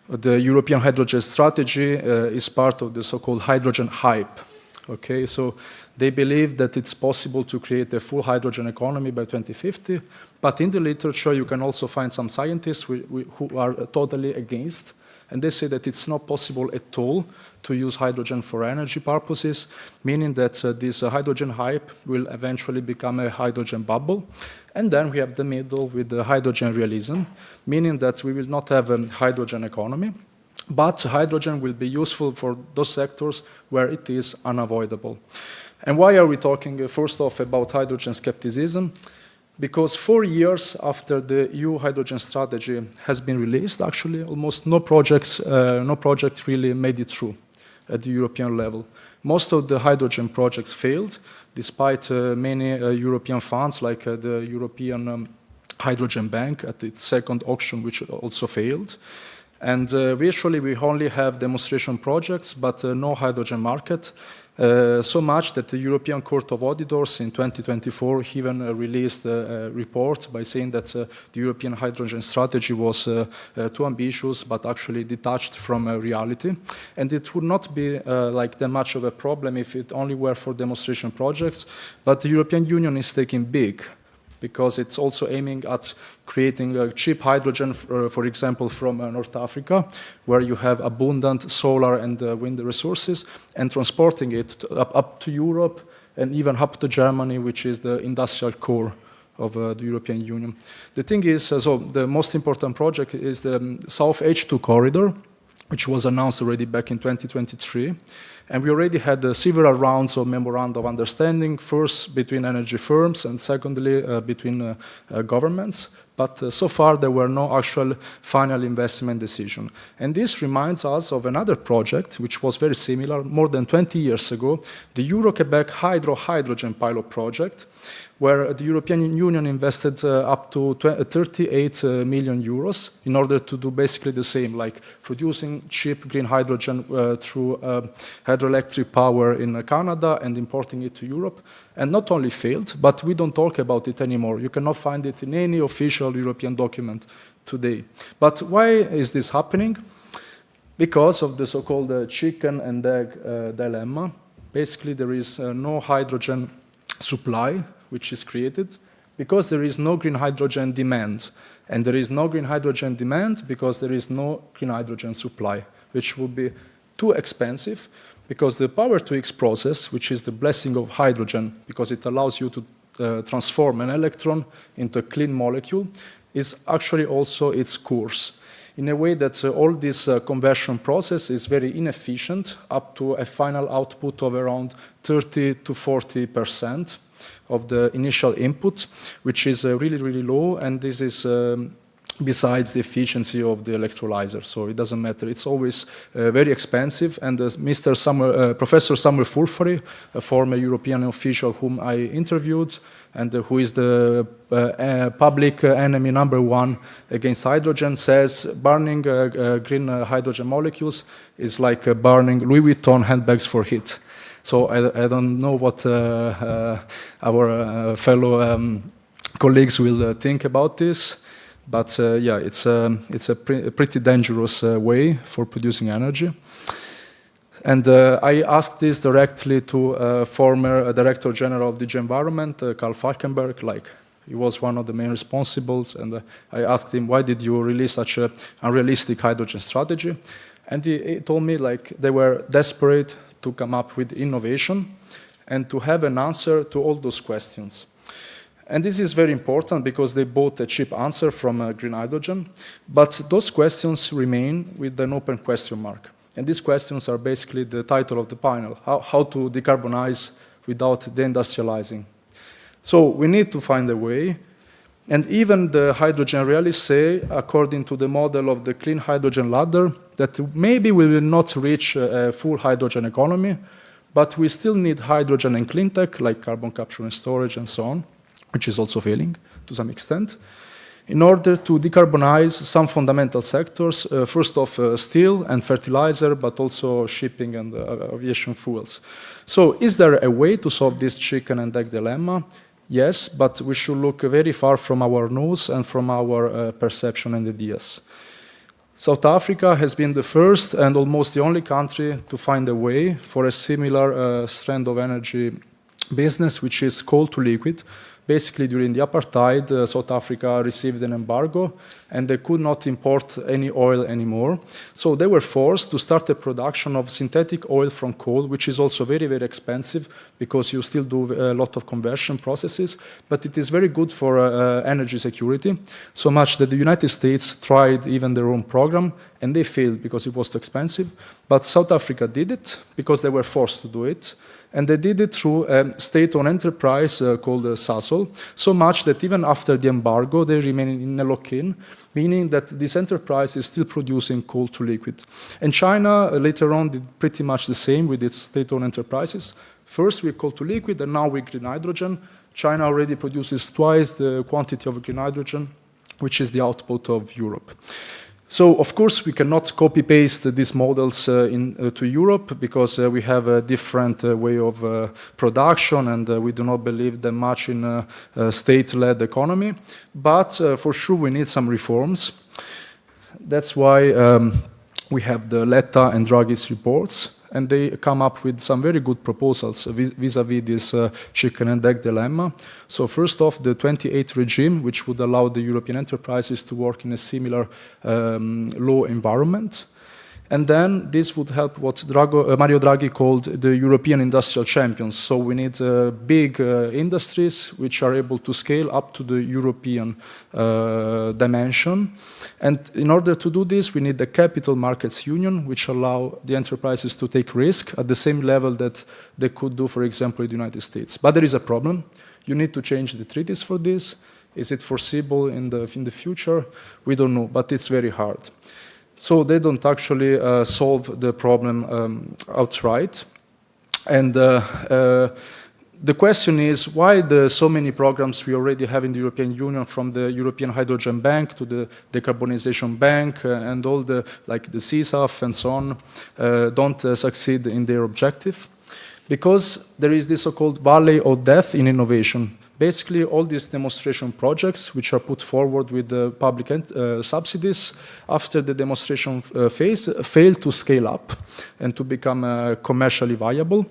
the European hydrogen strategy is part of the so-called hydrogen hype. Okay, so they believe that it's possible to create a full hydrogen economy by 2050, but in the literature you can also find some scientists who are totally against, and they say that it's not possible at all to use hydrogen for energy purposes, meaning that this hydrogen hype will eventually become a hydrogen bubble. And then we have the middle with the hydrogen realism, meaning that we will not have a hydrogen economy, but hydrogen will be useful for those sectors where it is unavoidable. And why are we talking first off about hydrogen skepticism? Because 4 years after the EU hydrogen strategy has been released, actually almost no project really made it through at the European level. Most of the hydrogen projects failed, despite many European funds, like the European Hydrogen Bank at its second auction, which also failed. And virtually we only have demonstration projects, but no hydrogen market. So much that the European Court of Auditors in 2024 even released a report by saying that the European hydrogen strategy was too ambitious, but actually detached from reality. And it would not be like that much of a problem if it only were for demonstration projects, but the European Union is taking big, because it's also aiming at creating cheap hydrogen, for example, from North Africa, where you have abundant solar and wind resources, and transporting it up to Europe and even up to Germany, which is the industrial core of the European Union. The thing is, so the most important project is the South H2 corridor, which was announced already back in 2023. And we already had several rounds of memorandum of understanding, first between energy firms and secondly between governments. but so far there were no actual final investment decision. And this reminds us of another project which was very similar more than 20 years ago, the Euro-Quebec hydrogen pilot project, where the European Union invested up to 38 million euros in order to do basically the same, like producing cheap green hydrogen through hydroelectric power in Canada and importing it to Europe. And not only failed, but we don't talk about it anymore. You cannot find it in any official European document today. But why is this happening? Because of the so-called chicken and egg dilemma. Basically, there is no hydrogen supply which is created because there is no green hydrogen demand. And there is no green hydrogen demand because there is no green hydrogen supply, which would be too expensive because the power-to-X process, which is the blessing of hydrogen because it allows you to transform an electron into a clean molecule, is actually also its course. In a way that all this conversion process is very inefficient, up to a final output of around 30 to 40% of the initial input, which is really, really low, and this is besides the efficiency of the electrolyzer, so it doesn't matter. It's always very expensive, and Professor Samuel Fulfary, a former European official whom I interviewed, and who is the public enemy #1 against hydrogen, says burning green hydrogen molecules is like burning Louis Vuitton handbags for heat. So I don't know what our fellow colleagues will think about this, but yeah, it's a pretty dangerous way for producing energy. And I asked this directly to former Director General of DG Environment, Karl Falkenberg, like he was one of the main responsibles, and I asked him, why did you release such an unrealistic hydrogen strategy? And he told me like they were desperate to come up with innovation and to have an answer to all those questions. And this is very important because they bought a cheap answer from green hydrogen, but those questions remain with an open question mark. And these questions are basically the title of the panel, how to decarbonize without deindustrializing. So we need to find a way, and even the hydrogen realists say, according to the model of the clean hydrogen ladder, that maybe we will not reach a full hydrogen economy, but we still need hydrogen and clean tech, like carbon capture and storage and so on, which is also failing to some extent, in order to decarbonize some fundamental sectors, first off steel and fertilizer, but also shipping and aviation fuels. So is there a way to solve this chicken and egg dilemma? Yes, but we should look very far from our nose and from our perception and ideas. South Africa has been the first and almost the only country to find a way for a similar strand of energy business, which is coal to liquid. Basically, during the apartheid, South Africa received an embargo, and they could not import any oil anymore. So they were forced to start the production of synthetic oil from coal, which is also very, very expensive because you still do a lot of conversion processes, but it is very good for energy security, so much that the United States tried even their own program, and they failed because it was too expensive. But South Africa did it because they were forced to do it. And they did it through a state-owned enterprise called Sasol, so much that even after the embargo, they remain in a lock-in, meaning that this enterprise is still producing coal to liquid. And China later on did pretty much the same with its state-owned enterprises. First with coal to liquid, and now with green hydrogen. China already produces twice the quantity of green hydrogen, which is the output of Europe. So, of course, we cannot copy-paste these models to Europe because we have a different way of production, and we do not believe that much in a state-led economy. But for sure, we need some reforms. That's why we have the Letta and Draghi's reports, and they come up with some very good proposals vis-à-vis this chicken and egg dilemma. So first off, the 28 regime, which would allow the European enterprises to work in a similar law environment. And then this would help what Mario Draghi called the European industrial champions. So we need big industries which are able to scale up to the European dimension. And in order to do this, we need the capital markets union, which allow the enterprises to take risk at the same level that they could do, for example, in the United States. But there is a problem. You need to change the treaties for this. Is it foreseeable in the future? We don't know, but it's very hard. So they don't actually solve the problem outright. And the question is, why so many programs we already have in the European Union, from the European Hydrogen Bank to the Decarbonisation Bank and all the, like the CSAF and so on, don't succeed in their objective? Because there is this so-called valley of death in innovation. Basically, all these demonstration projects, which are put forward with the public subsidies, after the demonstration phase, fail to scale up and to become commercially viable.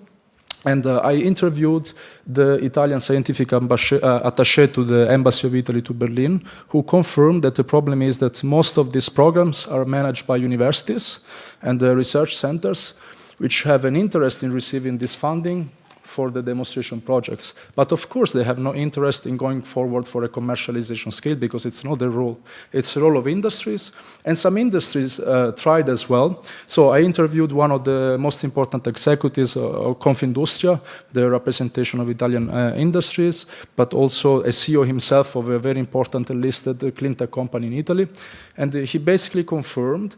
And I interviewed the Italian scientific attaché to the Embassy of Italy to Berlin, who confirmed that the problem is that most of these programs are managed by universities and research centers, which have an interest in receiving this funding for the demonstration projects. But of course, they have no interest in going forward for a commercialization scale, because it's not their role. It's the role of industries, and some industries tried as well. So I interviewed one of the most important executives of Confindustria, the representation of Italian industries, but also a CEO himself of a very important listed clean tech company in Italy. And he basically confirmed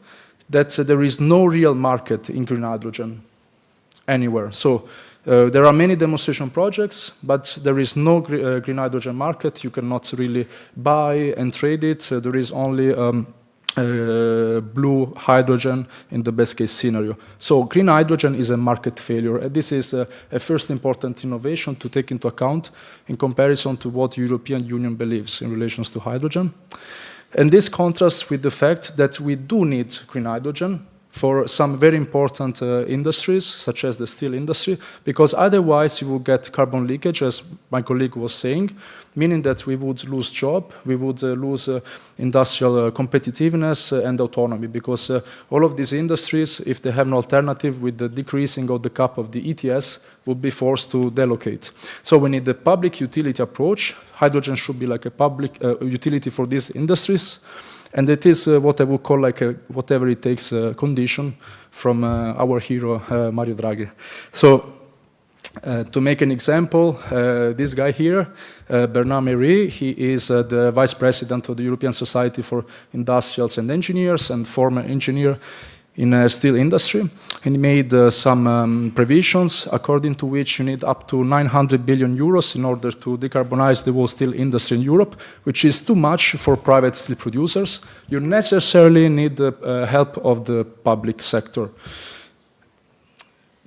that there is no real market in green hydrogen anywhere. So there are many demonstration projects, but there is no green hydrogen market. You cannot really buy and trade it. There is only blue hydrogen in the best case scenario. So green hydrogen is a market failure. And this is a first important innovation to take into account in comparison to what the European Union believes in relation to hydrogen. And this contrasts with the fact that we do need green hydrogen for some very important industries, such as the steel industry, because otherwise you will get carbon leakage, as my colleague was saying, meaning that we would lose job, we would lose industrial competitiveness and autonomy, because all of these industries, if they have no alternative with the decreasing of the cap of the ETS, would be forced to delocate. So we need the public utility approach. Hydrogen should be like a public utility for these industries. And it is what I would call like a whatever it takes condition from our hero, Mario Draghi. So to make an example, this guy here, Bernard Méry, he is the vice president of the European Society for Industrials and Engineers and former engineer in the steel industry. And he made some provisions according to which you need up to 900 billion euros in order to decarbonize the whole steel industry in Europe, which is too much for private steel producers. You necessarily need the help of the public sector.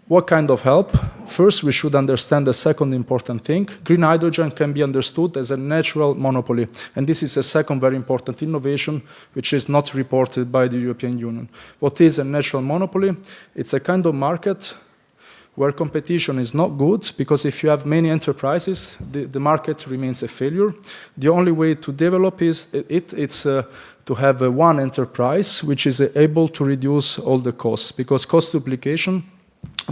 What kind of help? First, we should understand the second important thing. Green hydrogen can be understood as a natural monopoly. And this is a second very important innovation, which is not reported by the European Union. What is a natural monopoly? It's a kind of market where competition is not good, because if you have many enterprises, the market remains a failure. The only way to develop it's to have one enterprise which is able to reduce all the costs, because cost duplication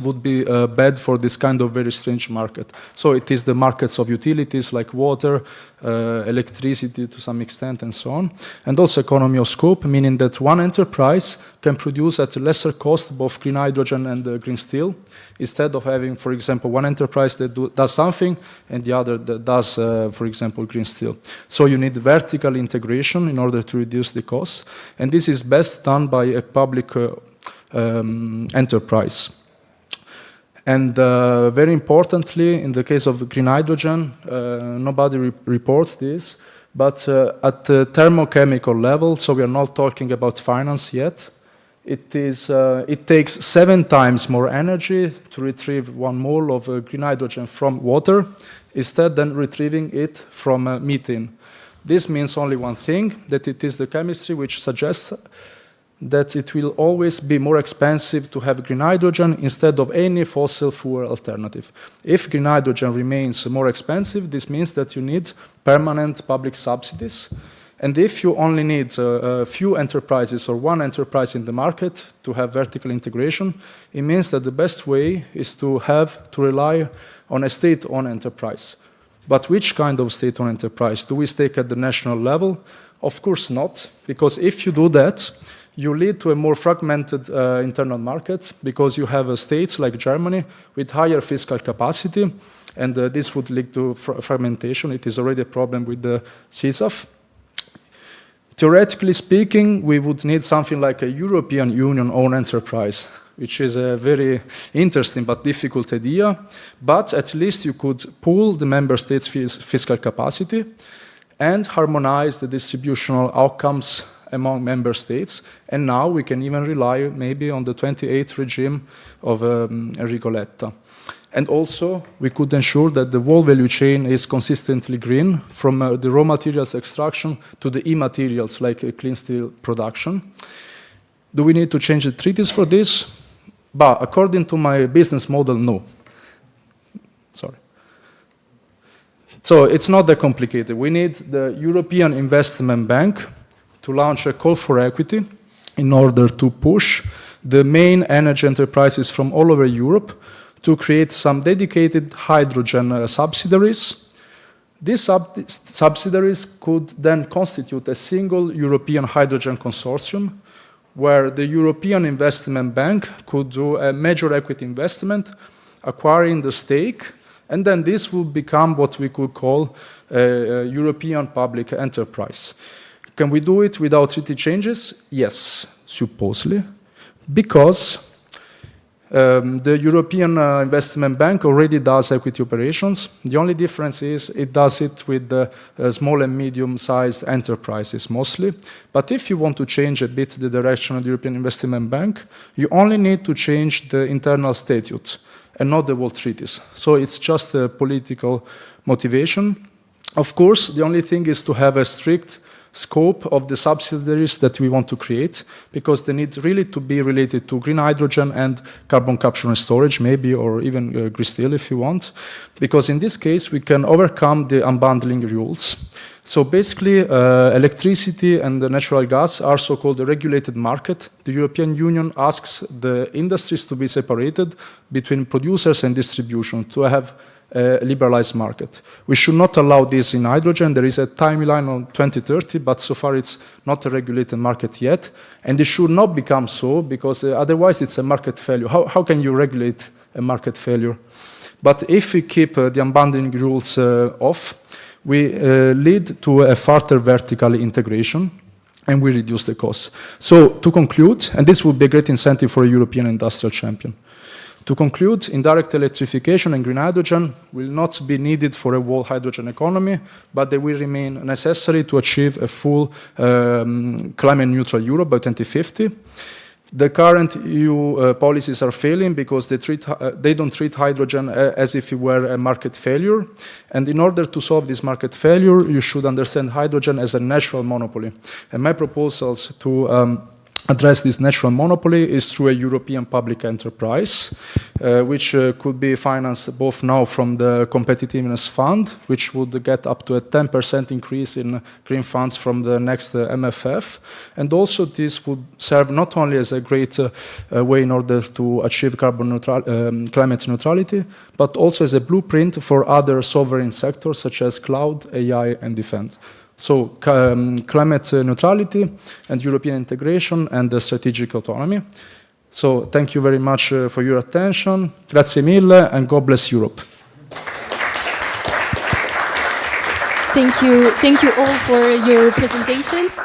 would be bad for this kind of very strange market. So it is the markets of utilities like water, electricity to some extent, and so on. And also economy of scope, meaning that one enterprise can produce at a lesser cost both green hydrogen and green steel, instead of having, for example, one enterprise that does something and the other that does, for example, green steel. So you need vertical integration in order to reduce the costs. And this is best done by a public enterprise. And very importantly, in the case of green hydrogen, nobody reports this, but at the thermochemical level, so we are not talking about finance yet, it takes 7 times more energy to retrieve 1 mole of green hydrogen from water, instead than retrieving it from methane. This means only one thing, that it is the chemistry which suggests that it will always be more expensive to have green hydrogen instead of any fossil fuel alternative. If green hydrogen remains more expensive, this means that you need permanent public subsidies. And if you only need a few enterprises or one enterprise in the market to have vertical integration, it means that the best way is to rely on a state-owned enterprise. But which kind of state-owned enterprise? Do we stake at the national level? Of course not, because if you do that, you lead to a more fragmented internal market, because you have states like Germany with higher fiscal capacity, and this would lead to fragmentation. It is already a problem with the CSAF. Theoretically speaking, we would need something like a European Union-owned enterprise, which is a very interesting but difficult idea, but at least you could pool the member states' fiscal capacity and harmonize the distributional outcomes among member states. And now we can even rely maybe on the 28th regime of Enrico Letta. And also, we could ensure that the whole value chain is consistently green, from the raw materials extraction to the e-materials like clean steel production. Do we need to change the treaties for this? But according to my business model, no. Sorry. So it's not that complicated. We need the European Investment Bank to launch a call for equity in order to push the main energy enterprises from all over Europe to create some dedicated hydrogen subsidiaries. These subsidiaries could then constitute a single European hydrogen consortium where the European Investment Bank could do a major equity investment, acquiring the stake, and then this would become what we could call a European public enterprise. Can we do it without treaty changes? Yes, supposedly, because the European Investment Bank already does equity operations. The only difference is it does it with the small and medium-sized enterprises mostly. But if you want to change a bit the direction of the European Investment Bank, you only need to change the internal statute and not the whole treaties. So it's just a political motivation. Of course, the only thing is to have a strict scope of the subsidiaries that we want to create, because they need really to be related to green hydrogen and carbon capture and storage, maybe, or even green steel if you want. Because in this case, we can overcome the unbundling rules. So basically, electricity and the natural gas are so-called a regulated market. The European Union asks the industries to be separated between producers and distribution to have a liberalized market. We should not allow this in hydrogen. There is a timeline on 2030, but so far it's not a regulated market yet. And it should not become so, because otherwise it's a market failure. How can you regulate a market failure? But if we keep the unbundling rules off, we lead to a further vertical integration, and we reduce the costs. So to conclude, and this would be a great incentive for a European industrial champion. To conclude, indirect electrification and green hydrogen will not be needed for a whole hydrogen economy, but they will remain necessary to achieve a full climate-neutral Europe by 2050. The current EU policies are failing because they don't treat hydrogen as if it were a market failure. And in order to solve this market failure, you should understand hydrogen as a natural monopoly. And my proposals to address this natural monopoly is through a European public enterprise, which could be financed both now from the competitiveness fund, which would get up to a 10% increase in green funds from the next MFF. And also this would serve not only as a great way in order to achieve climate neutrality, but also as a blueprint for other sovereign sectors such as cloud, AI, and defense. So climate neutrality and European integration and strategic autonomy. So thank you very much for your attention. Grazie mille, and God bless Europe. Thank you all for your presentations.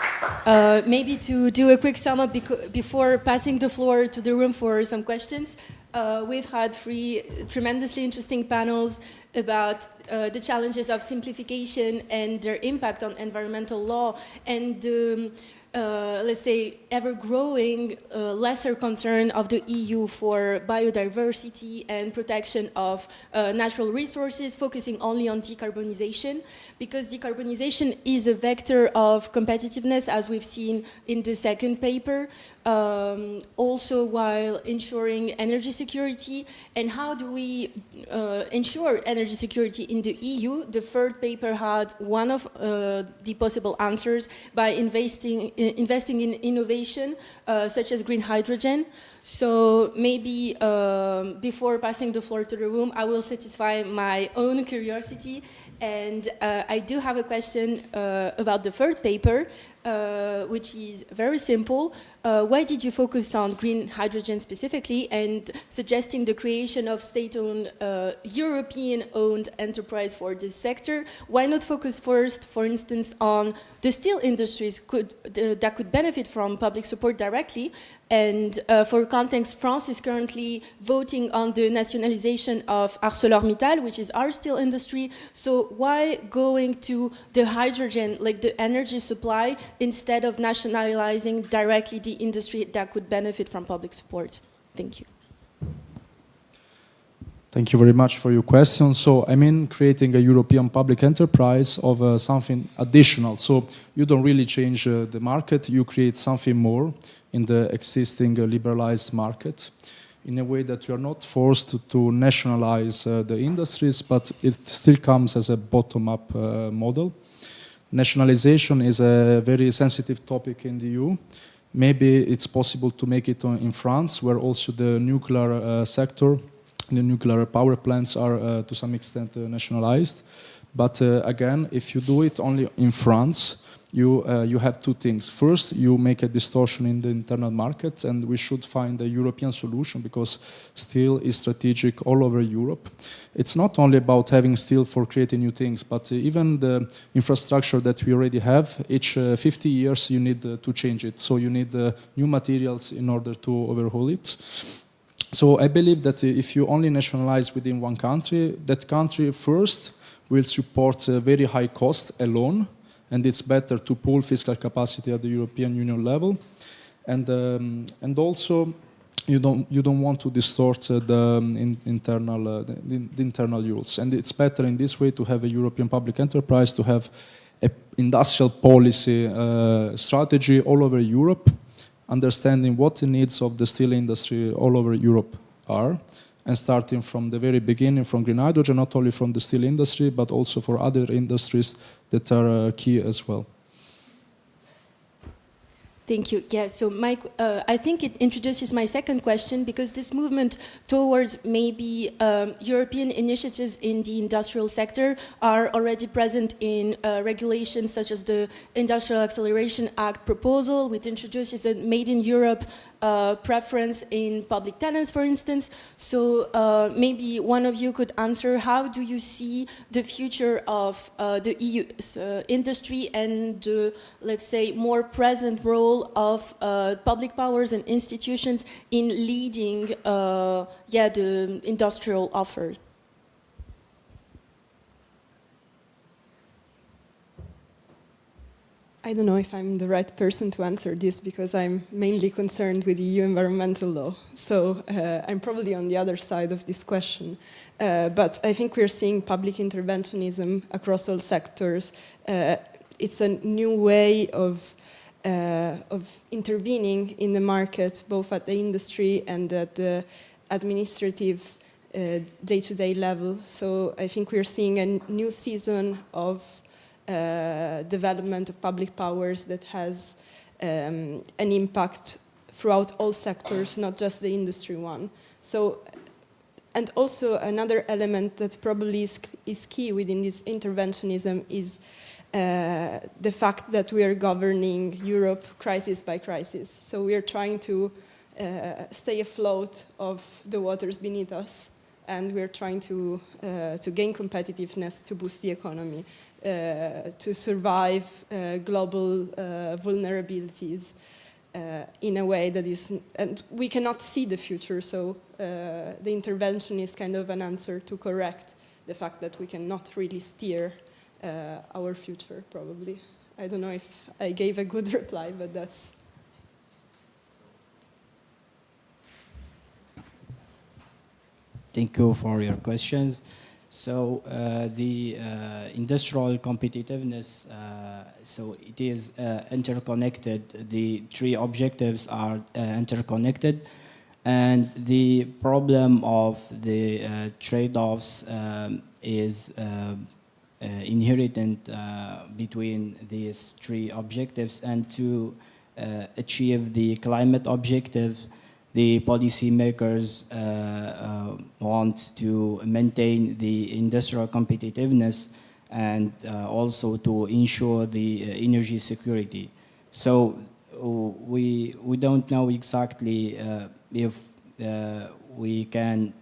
Maybe to do a quick sum up before passing the floor to the room for some questions. We've had 3 tremendously interesting panels about the challenges of simplification and their impact on environmental law, and let's say, ever-growing lesser concern of the EU for biodiversity and protection of natural resources, focusing only on decarbonization, because decarbonization is a vector of competitiveness, as we've seen in the second paper, also while ensuring energy security. And how do we ensure energy security in the EU? The third paper had one of the possible answers by investing in innovation, such as green hydrogen. So maybe before passing the floor to the room, I will satisfy my own curiosity. And I do have a question about the third paper, which is very simple. Why did you focus on green hydrogen specifically and suggesting the creation of state-owned, European-owned enterprise for this sector? Why not focus first, for instance, on the steel industries that could benefit from public support directly? And for context, France is currently voting on the nationalization of ArcelorMittal, which is our steel industry. So why going to the hydrogen, like the energy supply, instead of nationalizing directly the industry that could benefit from public support? Thank you. Thank you very much for your question. So, I mean, creating a European public enterprise of something additional. So, you don't really change the market, you create something more in the existing liberalized market in a way that you are not forced to nationalize the industries, but it still comes as a bottom-up model. Nationalization is a very sensitive topic in the EU. Maybe it's possible to make it in France, where also the nuclear sector, the nuclear power plants are to some extent nationalized. But again, if you do it only in France, you have two things. First, you make a distortion in the internal market, and we should find a European solution because steel is strategic all over Europe. It's not only about having steel for creating new things, but even the infrastructure that we already have, each 50 years you need to change it. So you need new materials in order to overhaul it. So I believe that if you only nationalize within one country, that country first will support a very high cost alone, and it's better to pool fiscal capacity at the European Union level, and also you don't want to distort the internal rules, and it's better in this way to have a European public enterprise, to have an industrial policy strategy all over Europe, understanding what the needs of the steel industry all over Europe are, and starting from the very beginning from green hydrogen, not only from the steel industry, but also for other industries that are key as well. Thank you. Yeah, so Mike, I think it introduces my second question, because this movement towards maybe European initiatives in the industrial sector are already present in regulations such as the Industrial Acceleration Act proposal, which introduces a Made in Europe preference in public tenants, for instance. So maybe one of you could answer, how do you see the future of the EU industry and the, let's say, more present role of public powers and institutions in leading the industrial offer? I don't know if I'm the right person to answer this because I'm mainly concerned with EU environmental law. So I'm probably on the other side of this question. But I think we're seeing public interventionism across all sectors. It's a new way of intervening in the market, both at the industry and at the administrative day-to-day level. So I think we're seeing a new season of development of public powers that has an impact throughout all sectors, not just the industry one. So, and also another element that probably is key within this interventionism is the fact that we are governing Europe crisis by crisis. So we are trying to stay afloat of the waters beneath us, and we are trying to gain competitiveness, to boost the economy, to survive global vulnerabilities in a way that is, and we cannot see the future, so the intervention is kind of an answer to correct the fact that we cannot really steer our future, probably. I don't know if I gave a good reply, but that's... Thank you for your questions. So the industrial competitiveness, so it is interconnected. The three objectives are interconnected, and the problem of the trade-offs is inherent between these three objectives. And to achieve the climate objective, the policymakers want to maintain the industrial competitiveness and also to ensure the energy security. So we don't know exactly if we can,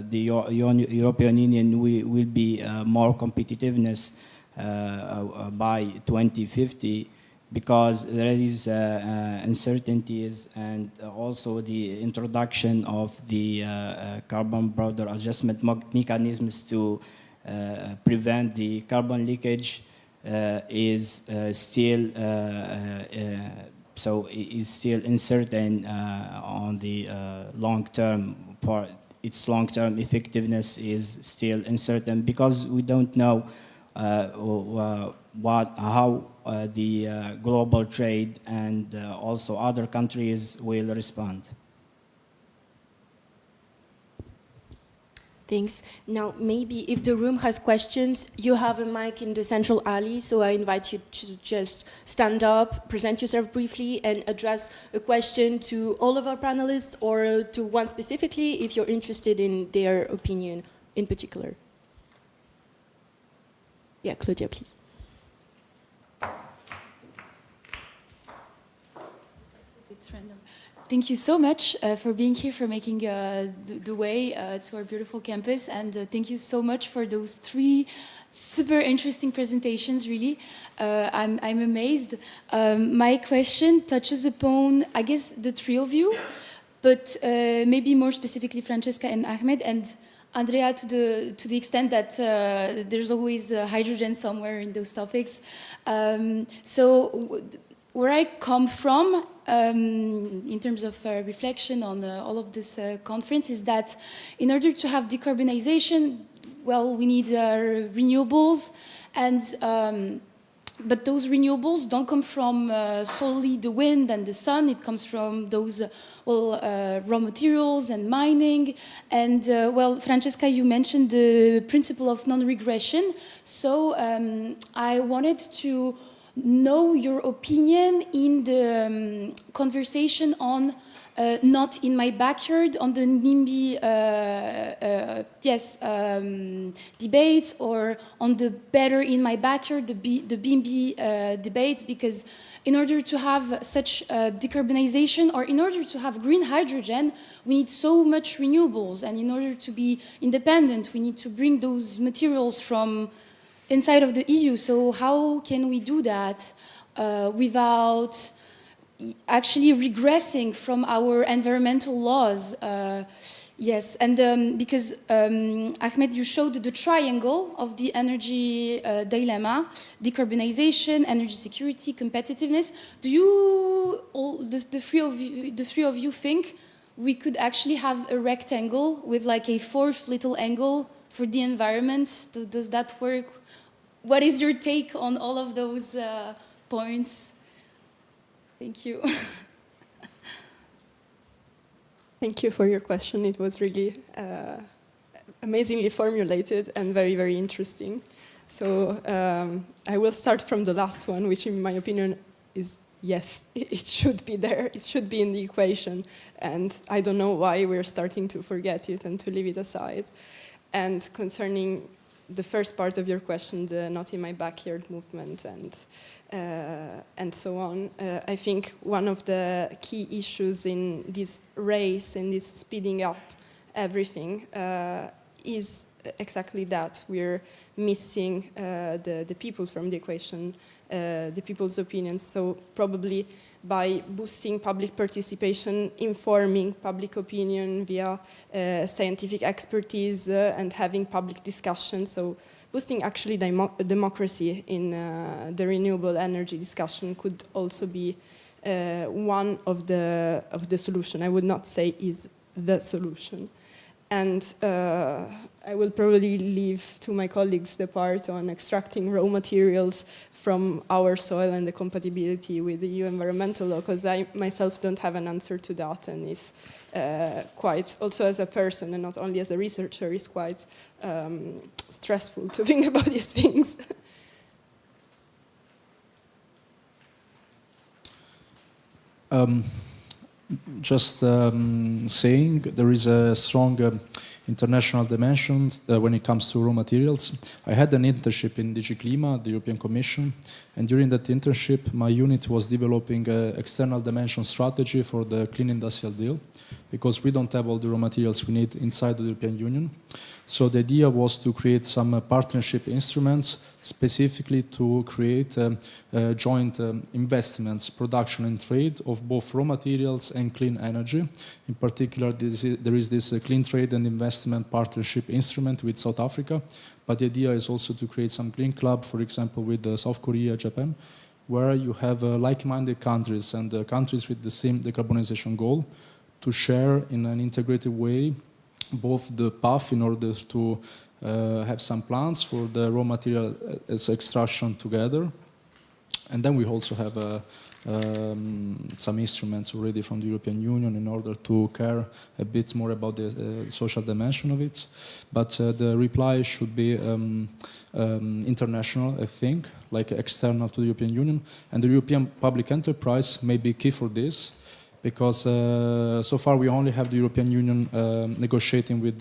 the European Union will be more competitiveness by 2050, because there is uncertainties, and also the introduction of the carbon border adjustment mechanisms to prevent the carbon leakage is still so is still uncertain on the long term. For its long term effectiveness is still uncertain, because we don't know how the global trade and also other countries will respond. Thanks. Now, maybe if the room has questions, you have a mic in the central alley, so I invite you to just stand up, present yourself briefly, and address a question to all of our panelists, or to one specifically if you're interested in their opinion in particular. Yeah, Claudia, please. It's random. Thank you so much for being here, for making the way to our beautiful campus, and thank you so much for those 3 super interesting presentations, really. I'm amazed. My question touches upon, I guess, the 3 of you, but maybe more specifically Francesca and Ahmed, and Andrea, to the extent that there's always hydrogen somewhere in those topics. So where I come from, in terms of reflection on all of this conference, is that in order to have decarbonization, well, we need renewables, and but those renewables don't come from solely the wind and the sun. It comes from those raw materials and mining. And well, Francesca, you mentioned the principle of non-regression. So I wanted to know your opinion in the conversation on not in my backyard, on the NIMBY debates, or on the better in my backyard, the BIMBY debates, because in order to have such decarbonization, or in order to have green hydrogen, we need so much renewables, and in order to be independent, we need to bring those materials from inside of the EU. So how can we do that without actually regressing from our environmental laws? Yes, and because Ahmed, you showed the triangle of the energy dilemma: decarbonization, energy security, competitiveness. Do you, the three of you think we could actually have a rectangle with like a 4th little angle for the environment? Does that work? What is your take on all of those points? Thank you. Thank you for your question. It was really amazingly formulated and very, very interesting. So I will start from the last one, which in my opinion is yes, it should be there. It should be in the equation. And I don't know why we're starting to forget it and to leave it aside. And concerning the first part of your question, the not in my backyard movement and so on, I think one of the key issues in this race, in this speeding up everything, is exactly that. We're missing the people from the equation, the people's opinions. So probably by boosting public participation, informing public opinion via scientific expertise and having public discussion, so boosting actually democracy in the renewable energy discussion could also be one of the solution. I would not say is the solution. And I will probably leave to my colleagues the part on extracting raw materials from our soil and the compatibility with the EU environmental law, because I myself don't have an answer to that, and it's quite, also as a person and not only as a researcher, it's quite stressful to think about these things. just saying there is a strong international dimension when it comes to raw materials. I had an internship in DG Clima, the European Commission, and during that internship my unit was developing an external dimension strategy for the clean industrial deal, because we don't have all the raw materials we need inside the European Union. So the idea was to create some partnership instruments specifically to create joint investments, production and trade of both raw materials and clean energy. In particular, there is this clean trade and investment partnership instrument with South Africa, but the idea is also to create some clean club, for example, with South Korea, Japan, where you have like-minded countries and countries with the same decarbonisation goal to share in an integrated way both the path in order to have some plans for the raw material as extraction together. And then we also have some instruments already from the European Union in order to care a bit more about the social dimension of it. But the reply should be international, I think, like external to the European Union. And the European public enterprise may be key for this, because so far we only have the European Union negotiating with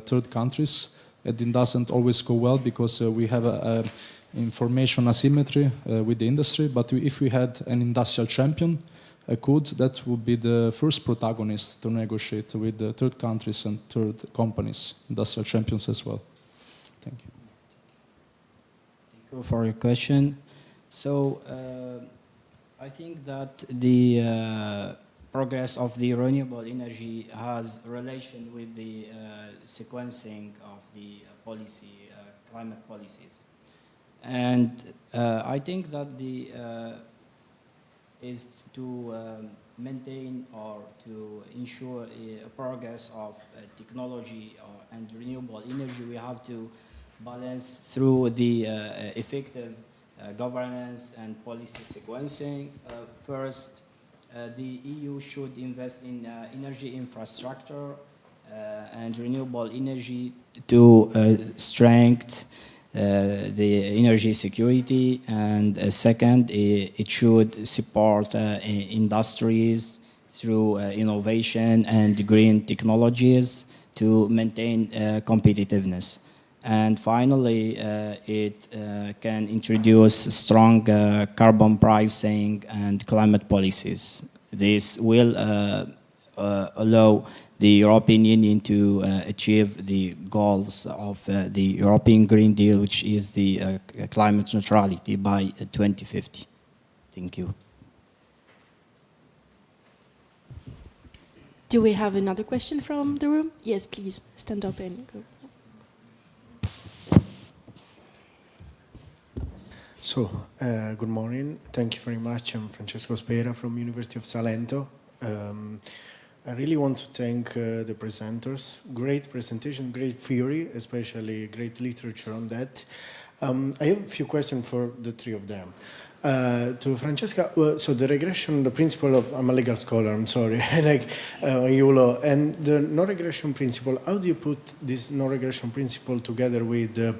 third countries. It doesn't always go well because we have information asymmetry with the industry, but if we had an industrial champion, that would be the first protagonist to negotiate with the third countries and third companies, industrial champions as well. Thank you. Thank you for your question. So I think that the progress of the renewable energy has relation with the sequencing of the policy, climate policies. And I think that the is to maintain or to ensure a progress of technology and renewable energy, we have to balance through the effective governance and policy sequencing. First, the EU should invest in energy infrastructure and renewable energy to strengthen the energy security, and second, it should support industries through innovation and green technologies to maintain competitiveness. And finally, it can introduce strong carbon pricing and climate policies. This will allow the European Union to achieve the goals of the European Green Deal, which is the climate neutrality by 2050. Thank you. Do we have another question from the room? Yes, please, stand up and go. So, good morning. Thank you very much. I'm Francesco Spera from University of Salento. I really want to thank the presenters. Great presentation, great theory, especially great literature on that. I have a few questions for the three of them. To Francesca, so the regression, the principle of, I'm a legal scholar, I'm sorry, like EULO, and the no-regression principle, how do you put this no-regression principle together with the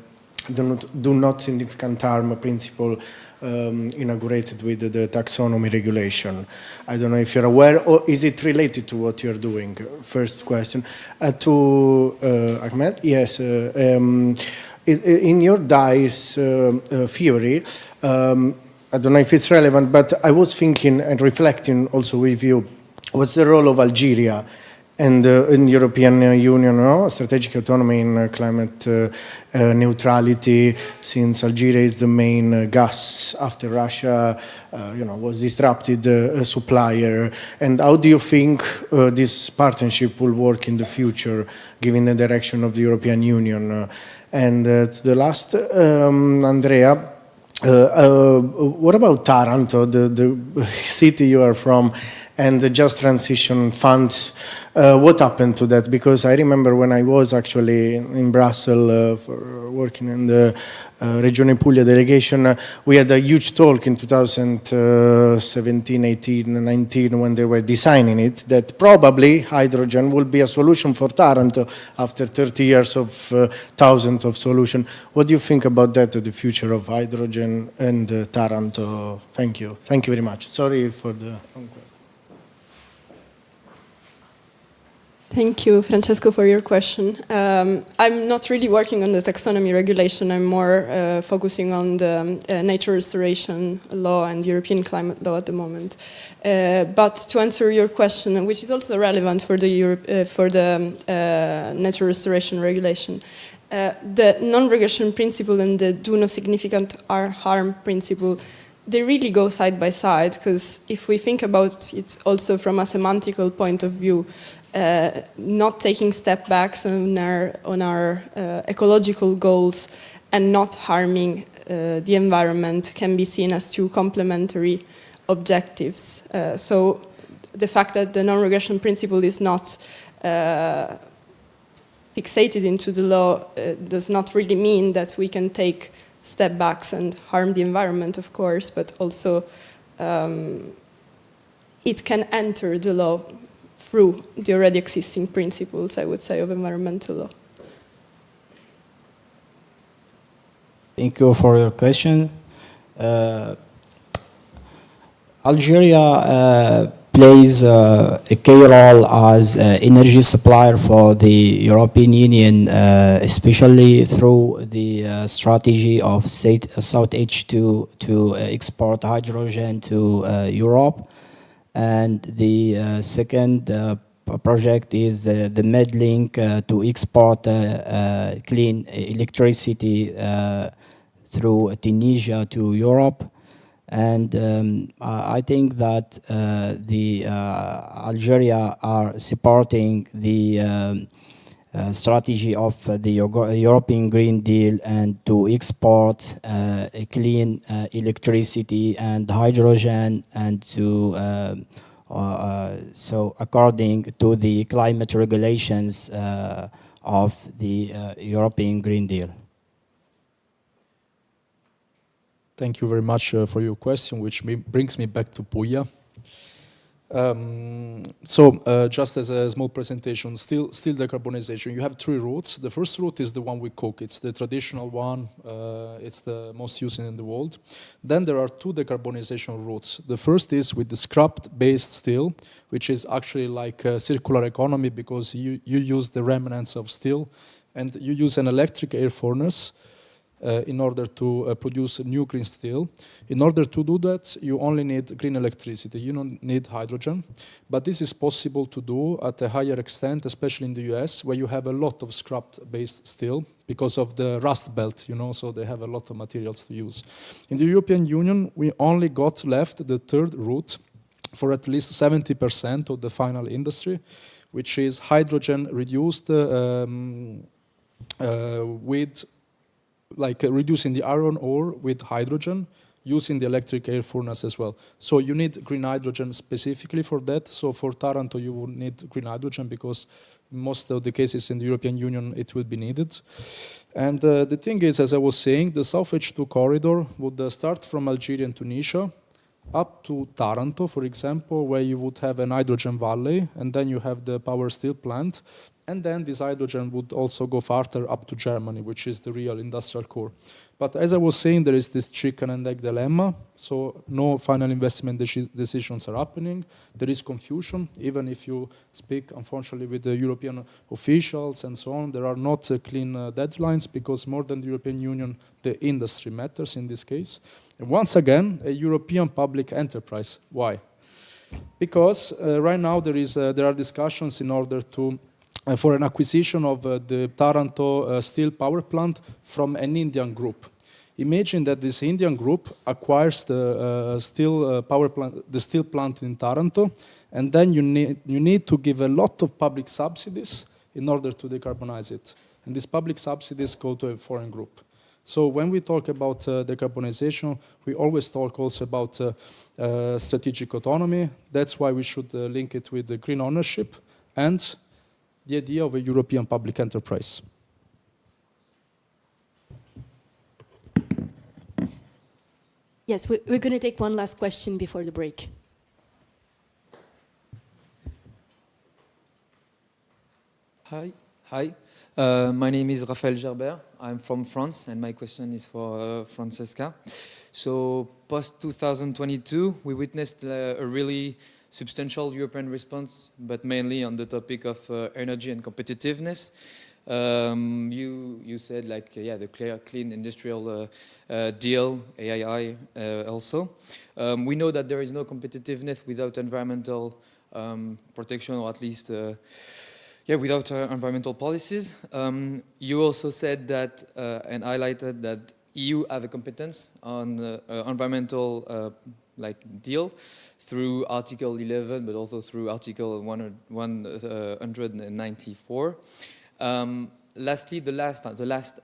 do not significant harm principle inaugurated with the taxonomy regulation? I don't know if you're aware, or is it related to what you're doing? First question. To Ahmed, yes, in your DICE theory, I don't know if it's relevant, but I was thinking and reflecting also with you, what's the role of Algeria and in the European Union, no? Strategic autonomy in climate neutrality, since Algeria is the main gas after Russia, was disrupted supplier. And how do you think this partnership will work in the future, given the direction of the European Union? And the last, Andrea, what about Taranto, the city you are from, and the Just Transition Fund? What happened to that? Because I remember when I was actually in Brussels for working in the Regione Puglia delegation, we had a huge talk in 2017, 18, 19, when they were designing it, that probably hydrogen will be a solution for Taranto after 30 years of thousands of solutions. What do you think about that, the future of hydrogen and Taranto? Thank you. Thank you very much. Sorry for the long question. Thank you, Francesco, for your question. I'm not really working on the taxonomy regulation. I'm more focusing on the nature restoration law and European climate law at the moment. But to answer your question, which is also relevant for the nature restoration regulation, the non-regression principle and the do no significant harm principle, they really go side by side, because if we think about it also from a semantical point of view, not taking step backs on our ecological goals and not harming the environment can be seen as two complementary objectives. So the fact that the non-regression principle is not fixated into the law does not really mean that we can take step backs and harm the environment, of course, but also it can enter the law through the already existing principles, I would say, of environmental law. Thank you for your question. Algeria plays a key role as energy supplier for the European Union, especially through the strategy of South H2 to export hydrogen to Europe. And the second project is the MedLink to export clean electricity through Tunisia to Europe. And I think that Algeria are supporting the strategy of the European Green Deal and to export clean electricity and hydrogen, and to so according to the climate regulations of the European Green Deal. Thank you very much for your question, which brings me back to Puglia. Just as a small presentation, still decarbonization. You have three routes. The first route is the one we cook. It's the traditional one. It's the most used in the world. Then there are two decarbonization routes. The first is with the scrap-based steel, which is actually like a circular economy, because you use the remnants of steel and you use an electric air furnace in order to produce new green steel. In order to do that, you only need green electricity. You don't need hydrogen. But this is possible to do at a higher extent, especially in the US, where you have a lot of scrap-based steel because of the Rust Belt, so they have a lot of materials to use. In the European Union, we only got left the third route for at least 70% of the final industry, which is hydrogen reduced with reducing the iron ore with hydrogen, using the electric air furnace as well. So you need green hydrogen specifically for that. So for Taranto, you would need green hydrogen because in most of the cases in the European Union, it will be needed. And the thing is, as I was saying, the South H2 corridor would start from Algeria and Tunisia up to Taranto, for example, where you would have an hydrogen valley, and then you have the power steel plant. And then this hydrogen would also go farther up to Germany, which is the real industrial core. But as I was saying, there is this chicken and egg dilemma. So no final investment decisions are happening. There is confusion. Even if you speak, unfortunately, with the European officials and so on, there are not clean deadlines, because more than the European Union, the industry matters in this case. And once again, a European public enterprise. Why? Because right now there are discussions in order to for an acquisition of the Taranto steel power plant from an Indian group. Imagine that this Indian group acquires the steel power plant, the steel plant in Taranto, and then you need to give a lot of public subsidies in order to decarbonize it. And these public subsidies go to a foreign group. So when we talk about decarbonization, we always talk also about strategic autonomy. That's why we should link it with the green ownership and the idea of a European public enterprise. Yes, we're going to take one last question before the break. Hi. My name is Raphaël Gerbert. I'm from France, and my question is for Francesca. So post-2022, we witnessed a really substantial European response, but mainly on the topic of energy and competitiveness. You said like, yeah, the clean industrial deal, AII also. We know that there is no competitiveness without environmental protection, or at least without environmental policies. You also said that and highlighted that EU have a competence on environmental deal through Article 11, but also through Article 194. Lastly, the last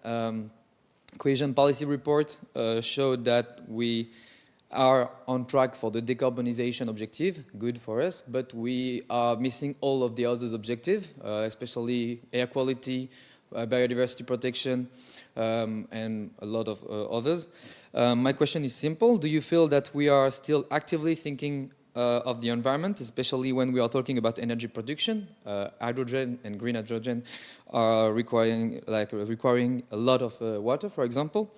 cohesion policy report showed that we are on track for the decarbonisation objective, good for us, but we are missing all of the others objectives, especially air quality, biodiversity protection, and a lot of others. My question is simple. Do you feel that we are still actively thinking of the environment, especially when we are talking about energy production? Hydrogen and green hydrogen are requiring a lot of water, for example.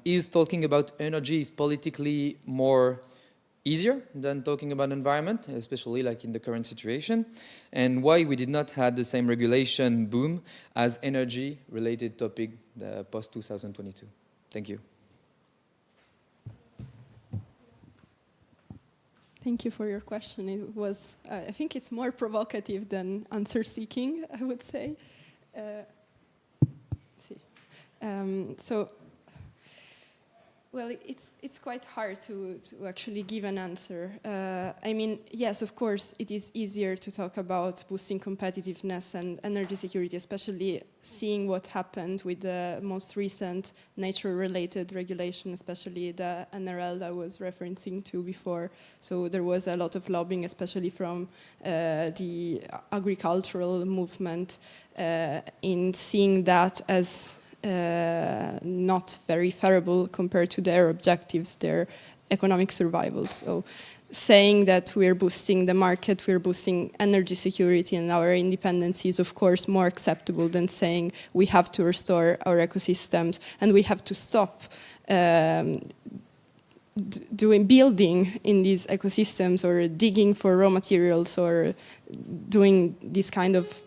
Is talking about energy is politically more easier than talking about environment, especially like in the current situation? And why we did not have the same regulation boom as energy-related topic post-2022? Thank you. Thank you for your question. It was, I think it's more provocative than answer-seeking, I would say. Well, it's quite hard to actually give an answer. I mean, yes, of course, it is easier to talk about boosting competitiveness and energy security, especially seeing what happened with the most recent nature-related regulation, especially the NRL I was referencing to before. So there was a lot of lobbying, especially from the agricultural movement, in seeing that as not very favorable compared to their objectives, their economic survival. So saying that we're boosting the market, we're boosting energy security and our independence is of course more acceptable than saying we have to restore our ecosystems and we have to stop building in these ecosystems or digging for raw materials or doing this kind of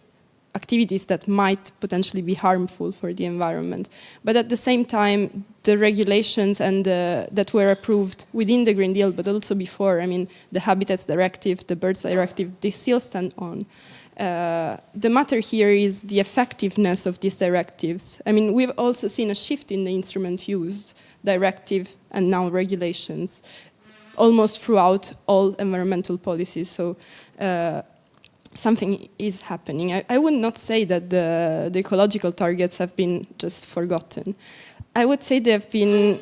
activities that might potentially be harmful for the environment. But at the same time, the regulations and that were approved within the Green Deal, but also before, I mean, the Habitats Directive, the Birds Directive, they still stand on. The matter here is the effectiveness of these directives. I mean, we've also seen a shift in the instrument used, directive and now regulations, almost throughout all environmental policies. So something is happening. I would not say that the ecological targets have been just forgotten. I would say they have been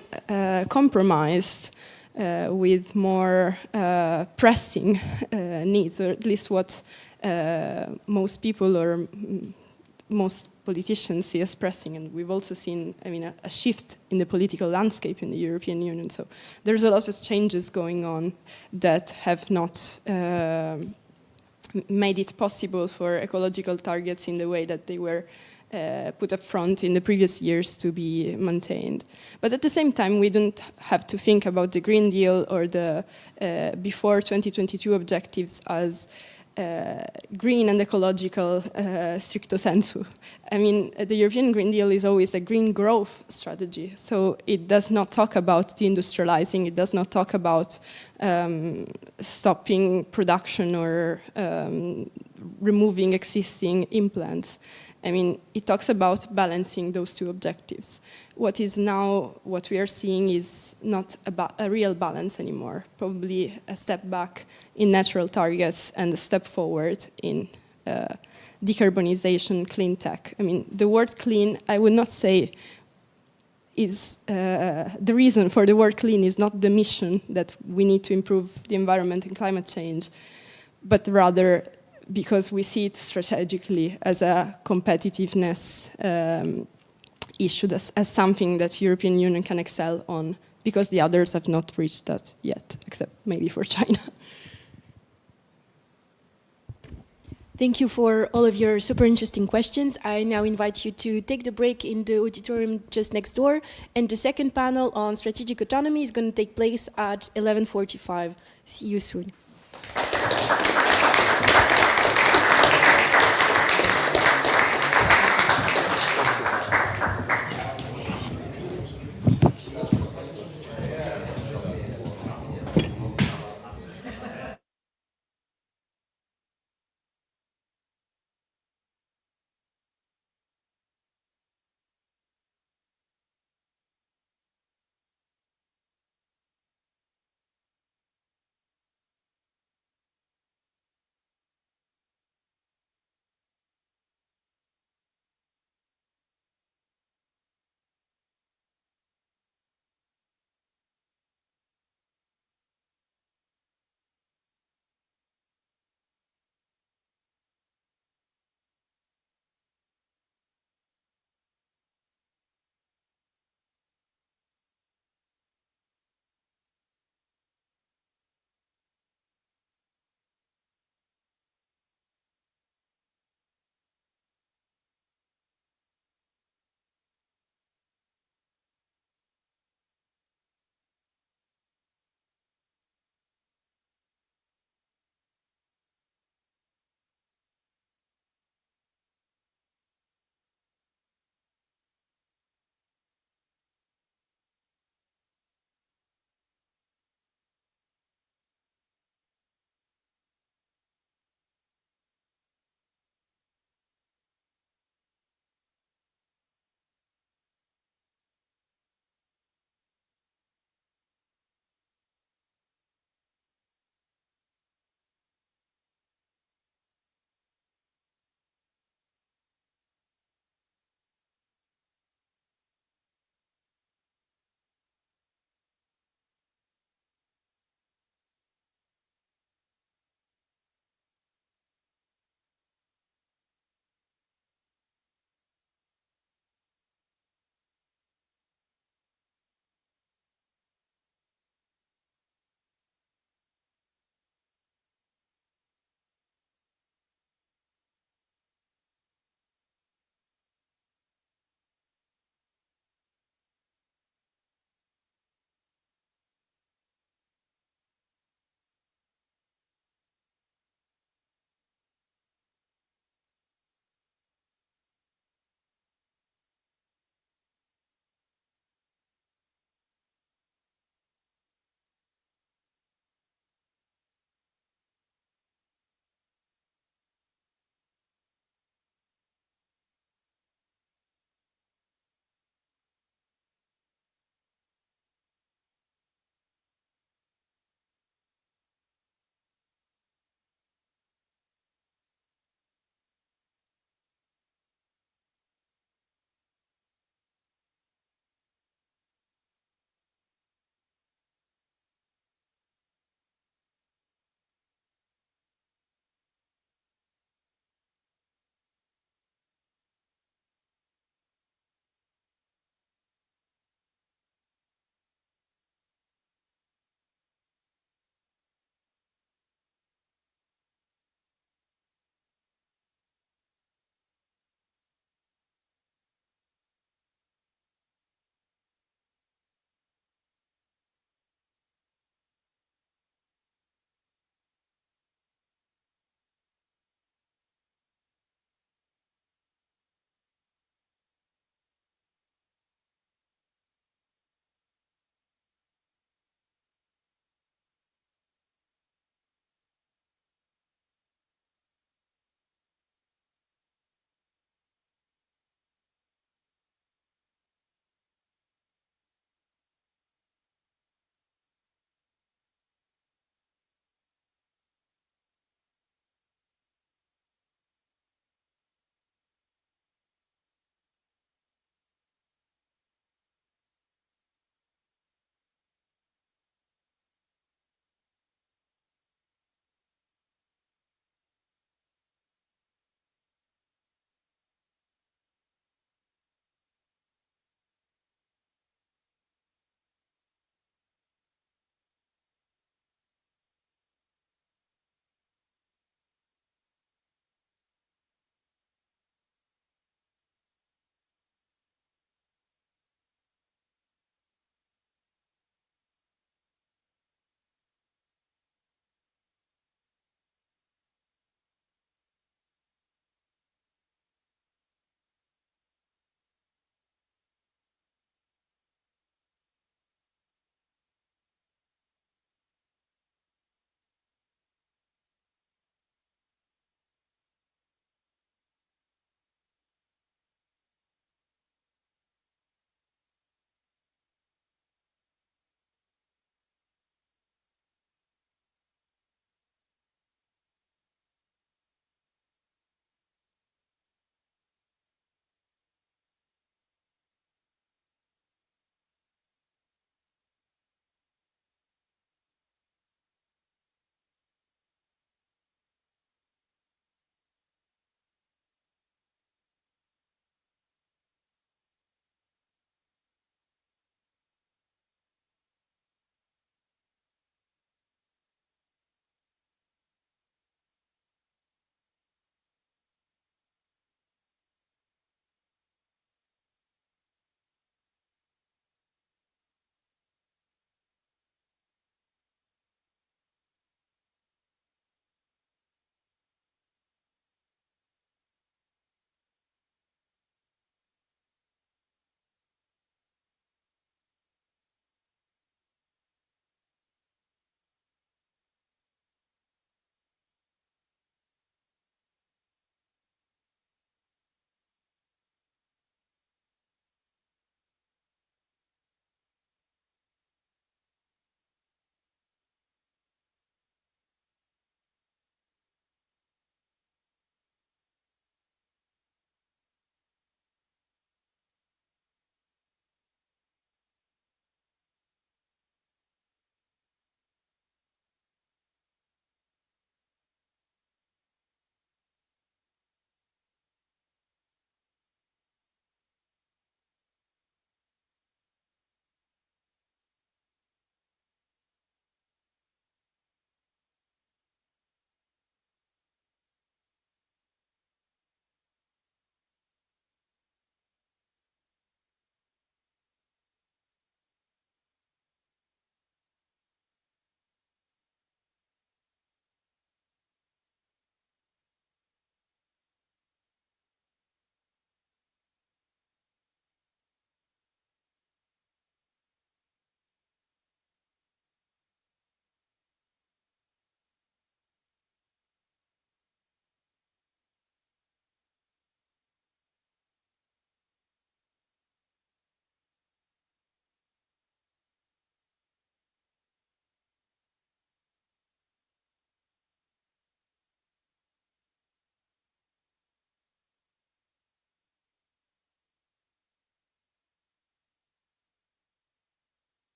compromised with more pressing needs, or at least what most people or most politicians see as pressing. And we've also seen, I mean, a shift in the political landscape in the European Union. So there's a lot of changes going on that have not made it possible for ecological targets in the way that they were put up front in the previous years to be maintained. But at the same time, we don't have to think about the Green Deal or the before 2022 objectives as green and ecological stricto sensu. I mean, the European Green Deal is always a green growth strategy. So it does not talk about deindustrializing, it does not talk about stopping production or removing existing implants. I mean, it talks about balancing those two objectives. What we are seeing is not a real balance anymore, probably a step back in natural targets and a step forward in decarbonization, clean tech. I mean, the word clean, I would not say is the reason for the word clean is not the mission that we need to improve the environment and climate change, but rather because we see it strategically as a competitiveness issue, as something that the European Union can excel on, because the others have not reached that yet, except maybe for China. Thank you for all of your super interesting questions. I now invite you to take the break in the auditorium just next door, and the second panel on strategic autonomy is going to take place at 11:45. See you soon.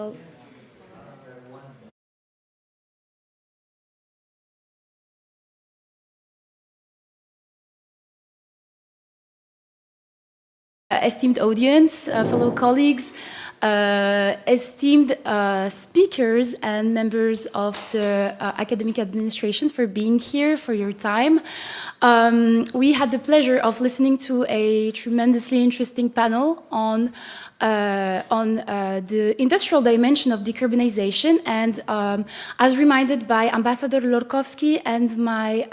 well. Esteemed audience, fellow colleagues, esteemed speakers and members of the academic administration for being here, for your time. We had the pleasure of listening to a tremendously interesting panel on the industrial dimension of decarbonization, and as reminded by Ambassador Lorkowski and my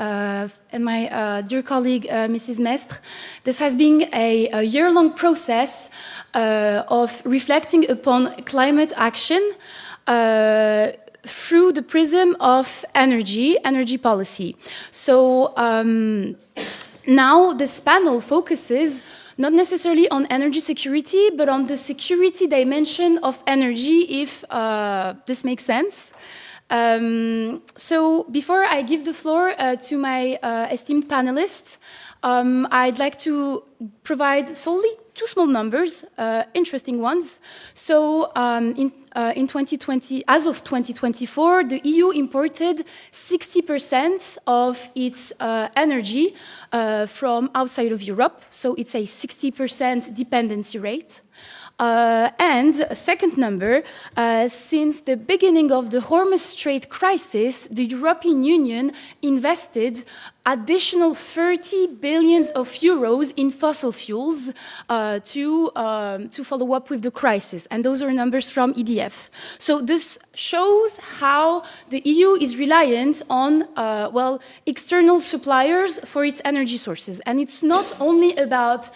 dear colleague Mrs. Mestre, this has been a year-long process of reflecting upon climate action through the prism of energy policy. So now this panel focuses not necessarily on energy security, but on the security dimension of energy, if this makes sense. So before I give the floor to my esteemed panelists, I'd like to provide solely two small numbers, interesting ones. So in 2020, as of 2024, the EU imported 60% of its energy from outside of Europe. So it's a 60% dependency rate. And a second number, since the beginning of the Hormuz Strait crisis, the European Union invested additional 30 billion euros in fossil fuels to follow up with the crisis. And those are numbers from EDF. So this shows how the EU is reliant on, external suppliers for its energy sources. And it's not only about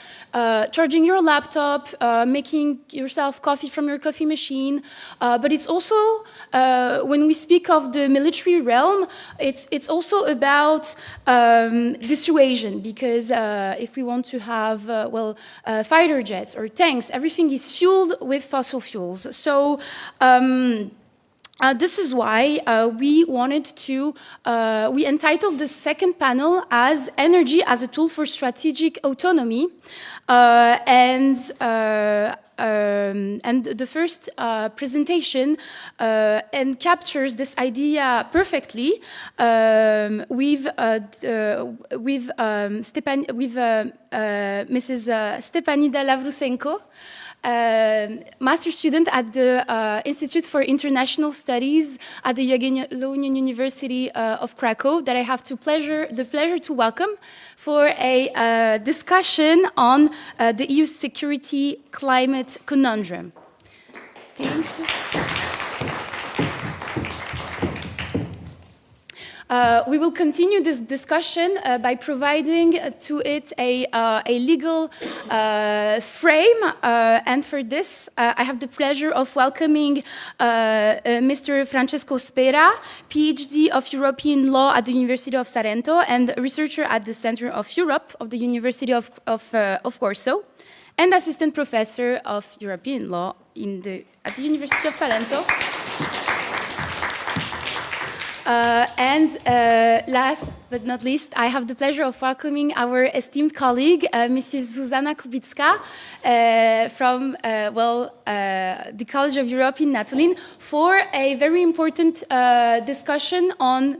charging your laptop, making yourself coffee from your coffee machine, but it's also, when we speak of the military realm, it's also about dissuasion, because if we want to have, fighter jets or tanks, everything is fueled with fossil fuels. So this is why we wanted to, we entitled the second panel as Energy as a Tool for Strategic Autonomy. And the first presentation captures this idea perfectly with Mrs. Stepanida Lavrusenko, master student at the Institute for International Studies at the Jagiellonian University of Krakow, that I have the pleasure to welcome for a discussion on the EU security climate conundrum. Thank you. We will continue this discussion by providing to it a legal frame, and for this I have the pleasure of welcoming Mr. Francesco Spera, PhD of European Law at the University of Salento and researcher at the Center of Europe of the University of Warsaw, and assistant professor of European Law at the University of Salento. Last but not least, I have the pleasure of welcoming our esteemed colleague, Mrs. Zuzana Kubicka, from the College of Europe in Natolin, for a very important discussion on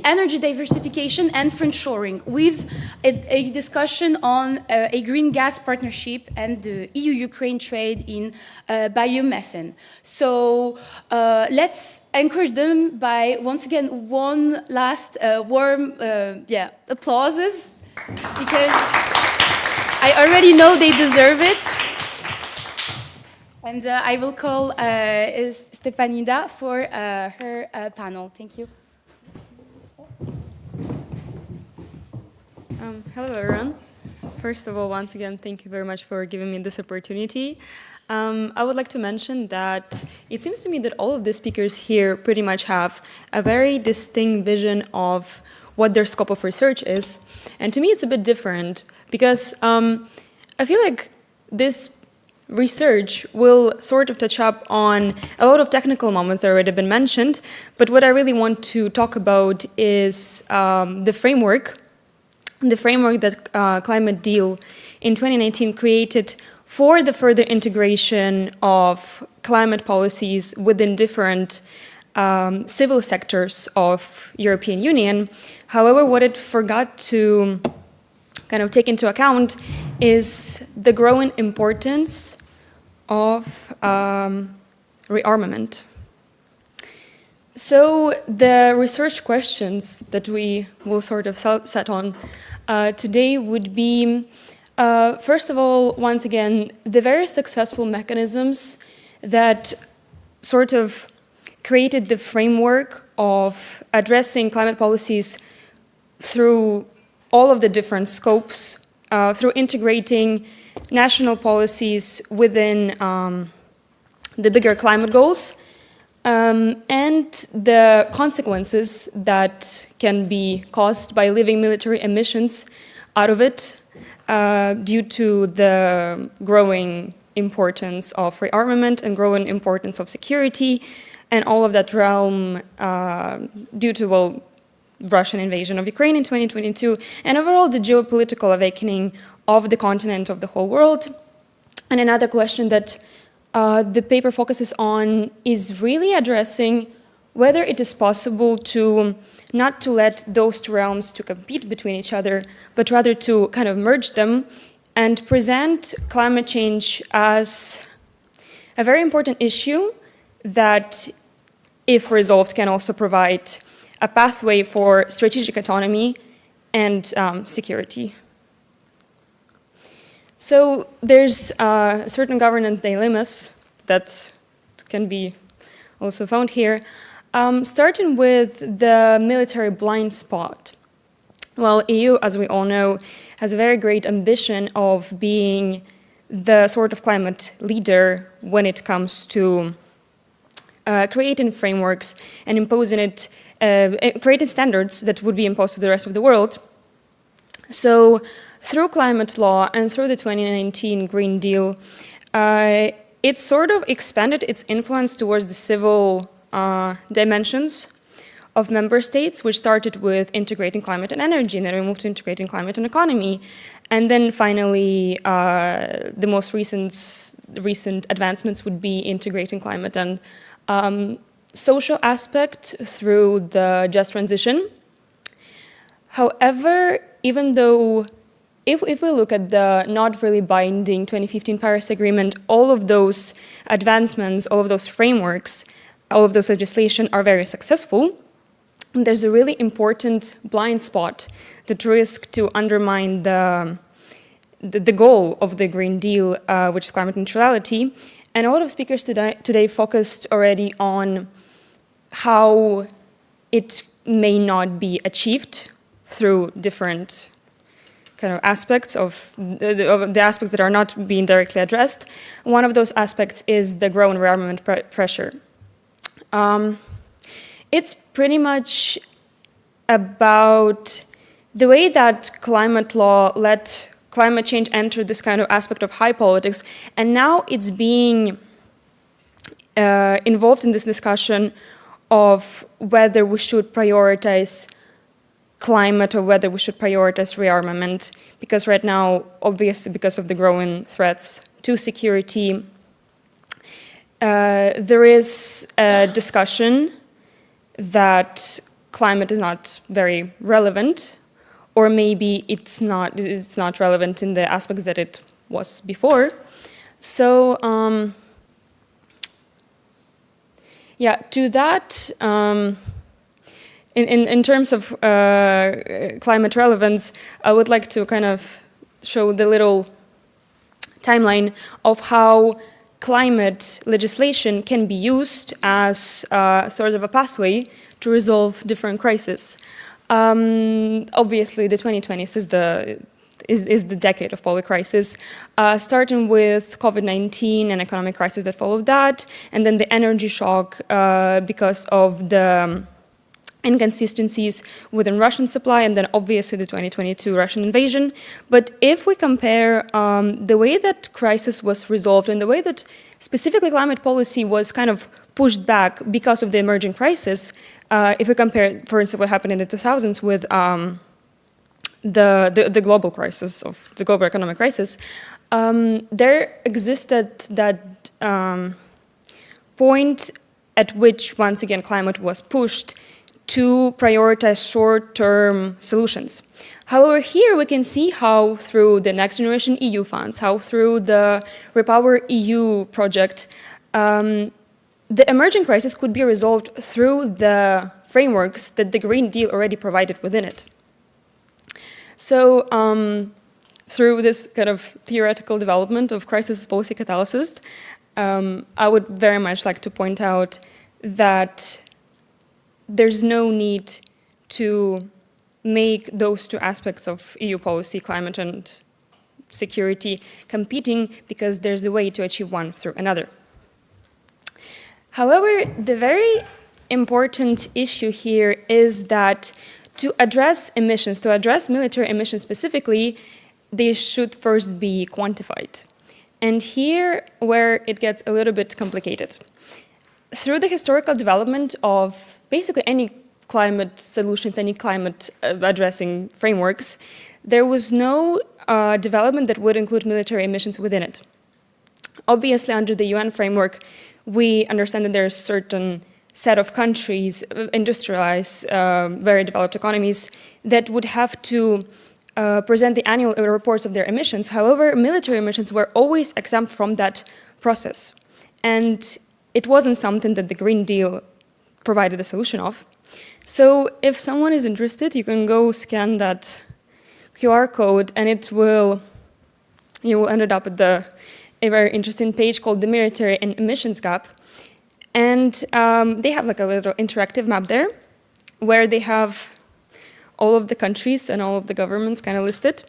energy diversification and friendshoring, with a discussion on a green gas partnership and the EU-Ukraine trade in biomethane. So let's encourage them by, once again, one last warm applauses, because I already know they deserve it. And I will call Stepanida for her panel. Thank you. Hello, everyone. First of all, once again, thank you very much for giving me this opportunity. I would like to mention that it seems to me that all of the speakers here pretty much have a very distinct vision of what their scope of research is. And to me, it's a bit different, because I feel like this research will sort of touch up on a lot of technical moments that already been mentioned, but what I really want to talk about is the framework that Climate Deal in 2019 created for the further integration of climate policies within different civil sectors of European Union. However, what it forgot to kind of take into account is the growing importance of rearmament. So the research questions that we will sort of set on today would be, first of all, once again, the very successful mechanisms that sort of created the framework of addressing climate policies through all of the different scopes, through integrating national policies within the bigger climate goals, and the consequences that can be caused by leaving military emissions out of it due to the growing importance of rearmament and growing importance of security, and all of that realm due to, well, Russian invasion of Ukraine in 2022, and overall the geopolitical awakening of the continent, of the whole world. And another question that the paper focuses on is really addressing whether it is possible to not to let those two realms to compete between each other, but rather to kind of merge them and present climate change as a very important issue that, if resolved, can also provide a pathway for strategic autonomy and security. So there's certain governance dilemmas that can be also found here, starting with the military blind spot. Well, EU, as we all know, has a very great ambition of being the sort of climate leader when it comes to creating frameworks and imposing it, creating standards that would be imposed to the rest of the world. So through climate law and through the 2019 Green Deal, it sort of expanded its influence towards the civil dimensions of member states, which started with integrating climate and energy, and then we moved to integrating climate and economy. And then finally, the most recent advancements would be integrating climate and social aspect through the just transition. However, even though if we look at the not really binding 2015 Paris Agreement, all of those advancements, all of those frameworks, all of those legislation are very successful, there's a really important blind spot that risks to undermine the goal of the Green Deal, which is climate neutrality. And a lot of speakers today focused already on how it may not be achieved through different kind of aspects of the aspects that are not being directly addressed. One of those aspects is the growing rearmament pressure. It's pretty much about the way that climate law let climate change enter this kind of aspect of high politics, and now it's being involved in this discussion of whether we should prioritize climate or whether we should prioritize rearmament, because right now, obviously because of the growing threats to security, there is a discussion that climate is not very relevant, or maybe it's not relevant in the aspects that it was before. So yeah, to that, in terms of climate relevance, I would like to kind of show the little timeline of how climate legislation can be used as sort of a pathway to resolve different crises. Obviously, the 2020s is the decade of public crisis, starting with COVID-19 and economic crisis that followed that, and then the energy shock because of the inconsistencies within Russian supply, and then obviously the 2022 Russian invasion. But if we compare the way that crisis was resolved and the way that specifically climate policy was kind of pushed back because of the emerging crisis, if we compare, for instance, what happened in the 2000s with the global crisis, of the global economic crisis, there existed that point at which, once again, climate was pushed to prioritize short-term solutions. However, here we can see how through the Next Generation EU funds, how through the Repower EU project, the emerging crisis could be resolved through the frameworks that the Green Deal already provided within it. So through this kind of theoretical development of crisis policy catalysis, I would very much like to point out that there's no need to make those two aspects of EU policy, climate and security, competing, because there's a way to achieve one through another. However, the very important issue here is that to address emissions, to address military emissions specifically, they should first be quantified. And here where it gets a little bit complicated. Through the historical development of basically any climate solutions, any climate addressing frameworks, there was no development that would include military emissions within it. Obviously, under the UN framework, we understand that there's a certain set of countries, industrialized, very developed economies, that would have to present the annual reports of their emissions. However, military emissions were always exempt from that process. And it wasn't something that the Green Deal provided a solution of. So if someone is interested, you can go scan that QR code and you will end up at a very interesting page called the Military and Emissions Gap. And they have like a little interactive map there where they have all of the countries and all of the governments kind of listed.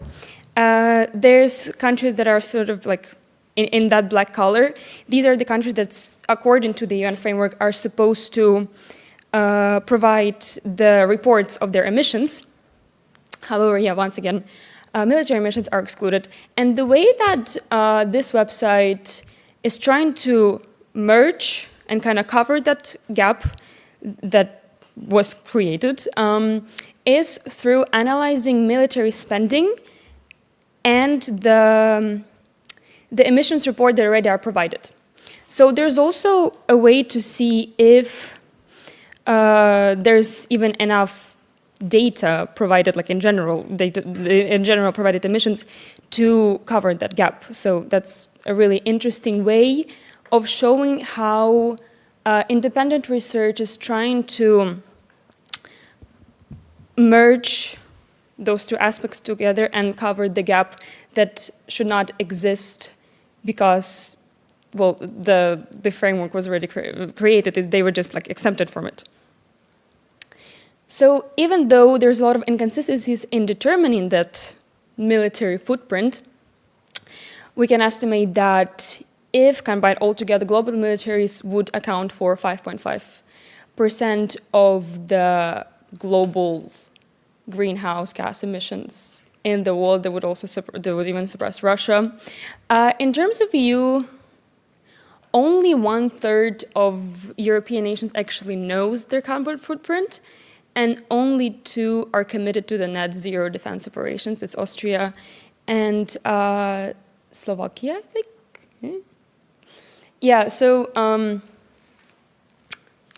There's countries that are sort of like in that black color. These are the countries that, according to the UN framework, are supposed to provide the reports of their emissions. However, yeah, once again, military emissions are excluded. And the way that this website is trying to merge and kind of cover that gap that was created is through analyzing military spending and the emissions report that already are provided. So there's also a way to see if there's even enough data provided, like in general, provided emissions to cover that gap. So that's a really interesting way of showing how independent research is trying to merge those two aspects together and cover the gap that should not exist because, well, the framework was already created, they were just like exempted from it. So even though there's a lot of inconsistencies in determining that military footprint, we can estimate that if combined altogether, global militaries would account for 5.5% of the global greenhouse gas emissions in the world. They would even surpass Russia. In terms of EU, only 1/3 of European nations actually knows their carbon footprint, and only 2 are committed to the net zero defense operations. It's Austria and Slovakia, I think. Yeah, so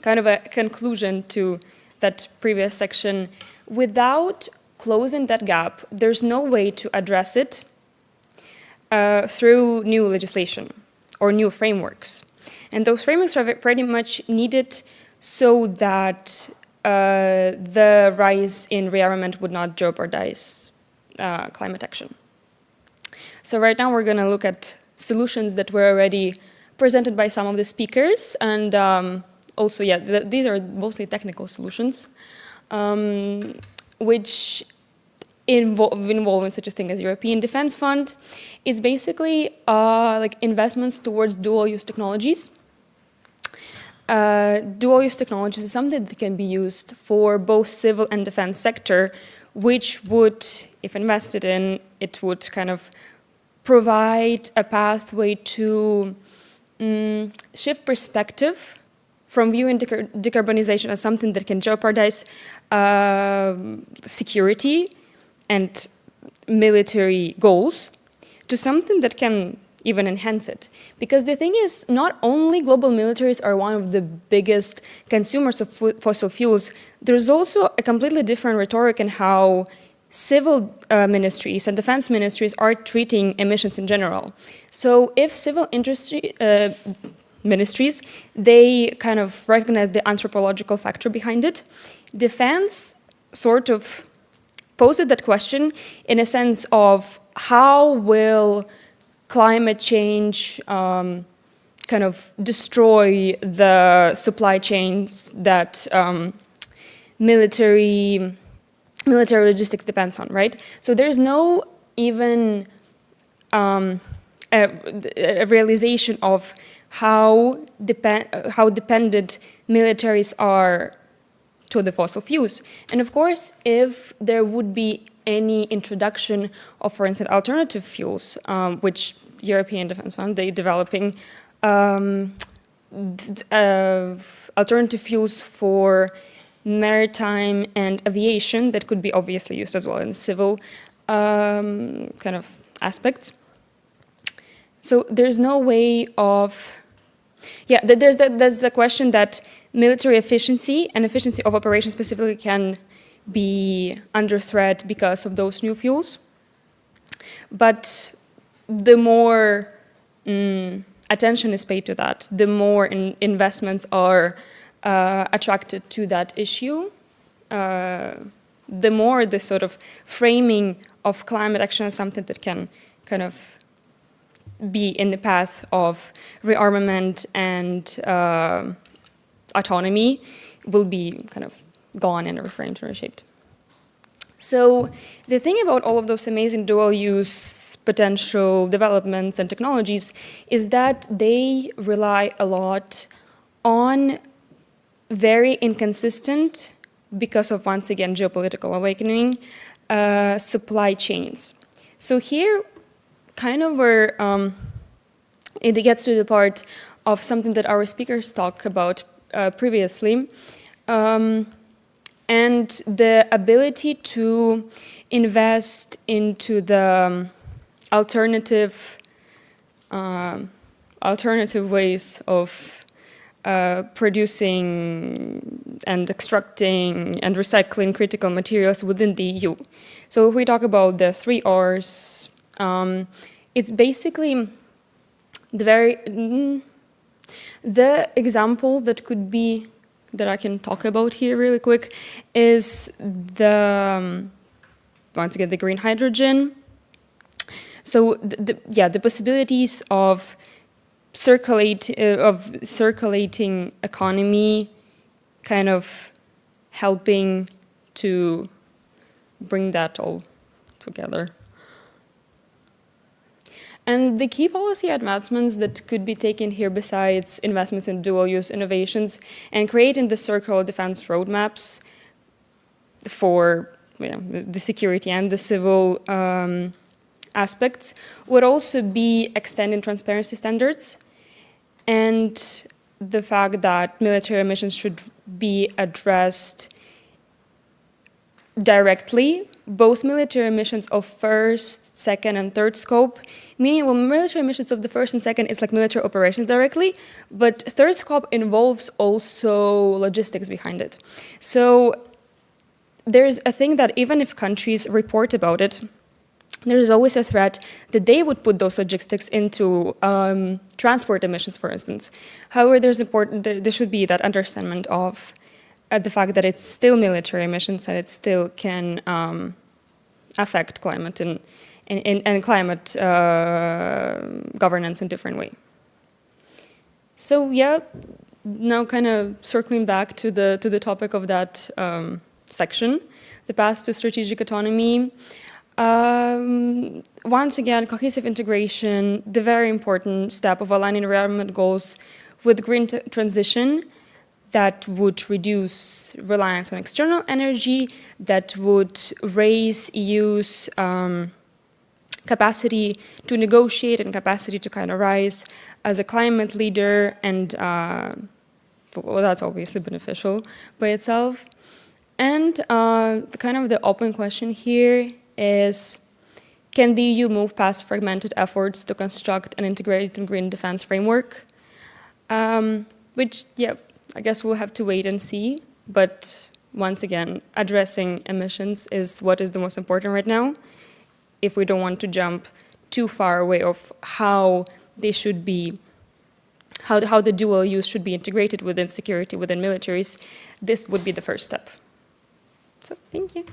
kind of a conclusion to that previous section. Without closing that gap, there's no way to address it through new legislation or new frameworks. And those frameworks are pretty much needed so that the rise in rearmament would not jeopardize climate action. So right now we're going to look at solutions that were already presented by some of the speakers, and also, yeah, these are mostly technical solutions, which involve such a thing as European Defence Fund. It's basically like investments towards dual-use technologies. Dual-use technologies is something that can be used for both civil and defense sector, which would, if invested in, it would kind of provide a pathway to shift perspective from viewing decarbonization as something that can jeopardize security and military goals to something that can even enhance it. Because the thing is, not only global militaries are one of the biggest consumers of fossil fuels, there's also a completely different rhetoric in how civil ministries and defense ministries are treating emissions in general. So if civil industry ministries, they kind of recognize the anthropological factor behind it, defense sort of posed that question in a sense of how will climate change kind of destroy the supply chains that military logistics depends on, right? So there's no even a realization of how dependent militaries are to the fossil fuels. And of course, if there would be any introduction of, for instance, alternative fuels, which European Defence Fund, they developing alternative fuels for maritime and aviation that could be obviously used as well in civil kind of aspects. So there's no way of, there's the question that military efficiency and efficiency of operations specifically can be under threat because of those new fuels. But the more attention is paid to that, the more investments are attracted to that issue, the more the sort of framing of climate action as something that can kind of be in the path of rearmament and autonomy will be kind of gone and reframed and reshaped. So the thing about all of those amazing dual-use potential developments and technologies is that they rely a lot on very inconsistent, because of, once again, geopolitical awakening, supply chains. So here, kind of where it gets to the part of something that our speakers talked about previously, and the ability to invest into the alternative ways of producing and extracting and recycling critical materials within the EU. So if we talk about the 3 Rs, it's basically the example that could be, that I can talk about here really quick, is the, once again, the green hydrogen. So the possibilities of circulating economy kind of helping to bring that all together. And the key policy advancements that could be taken here, besides investments in dual-use innovations and creating the circular defense roadmaps for the security and the civil aspects, would also be extending transparency standards and the fact that military emissions should be addressed directly, both military emissions of first, second, and third scope, meaning well, military emissions of the first and second is like military operations directly, but third scope involves also logistics behind it. So there's a thing that even if countries report about it, there is always a threat that they would put those logistics into transport emissions, for instance. However, there should be that understanding of the fact that it's still military emissions and it still can affect climate and climate governance in different way. So yeah, now kind of circling back to the topic of that section, the path to strategic autonomy. Once again, cohesive integration, the very important step of aligning environment goals with green transition that would reduce reliance on external energy, that would raise EU's capacity to negotiate and capacity to kind of rise as a climate leader, and well, that's obviously beneficial by itself. And kind of the open question here is, Can the EU move past fragmented efforts to construct an integrated green defense framework? Which, yeah, I guess we'll have to wait and see. But once again, addressing emissions is what is the most important right now. If we don't want to jump too far away of how they should be, how the dual use should be integrated within security, within militaries, this would be the first step. So, thank you.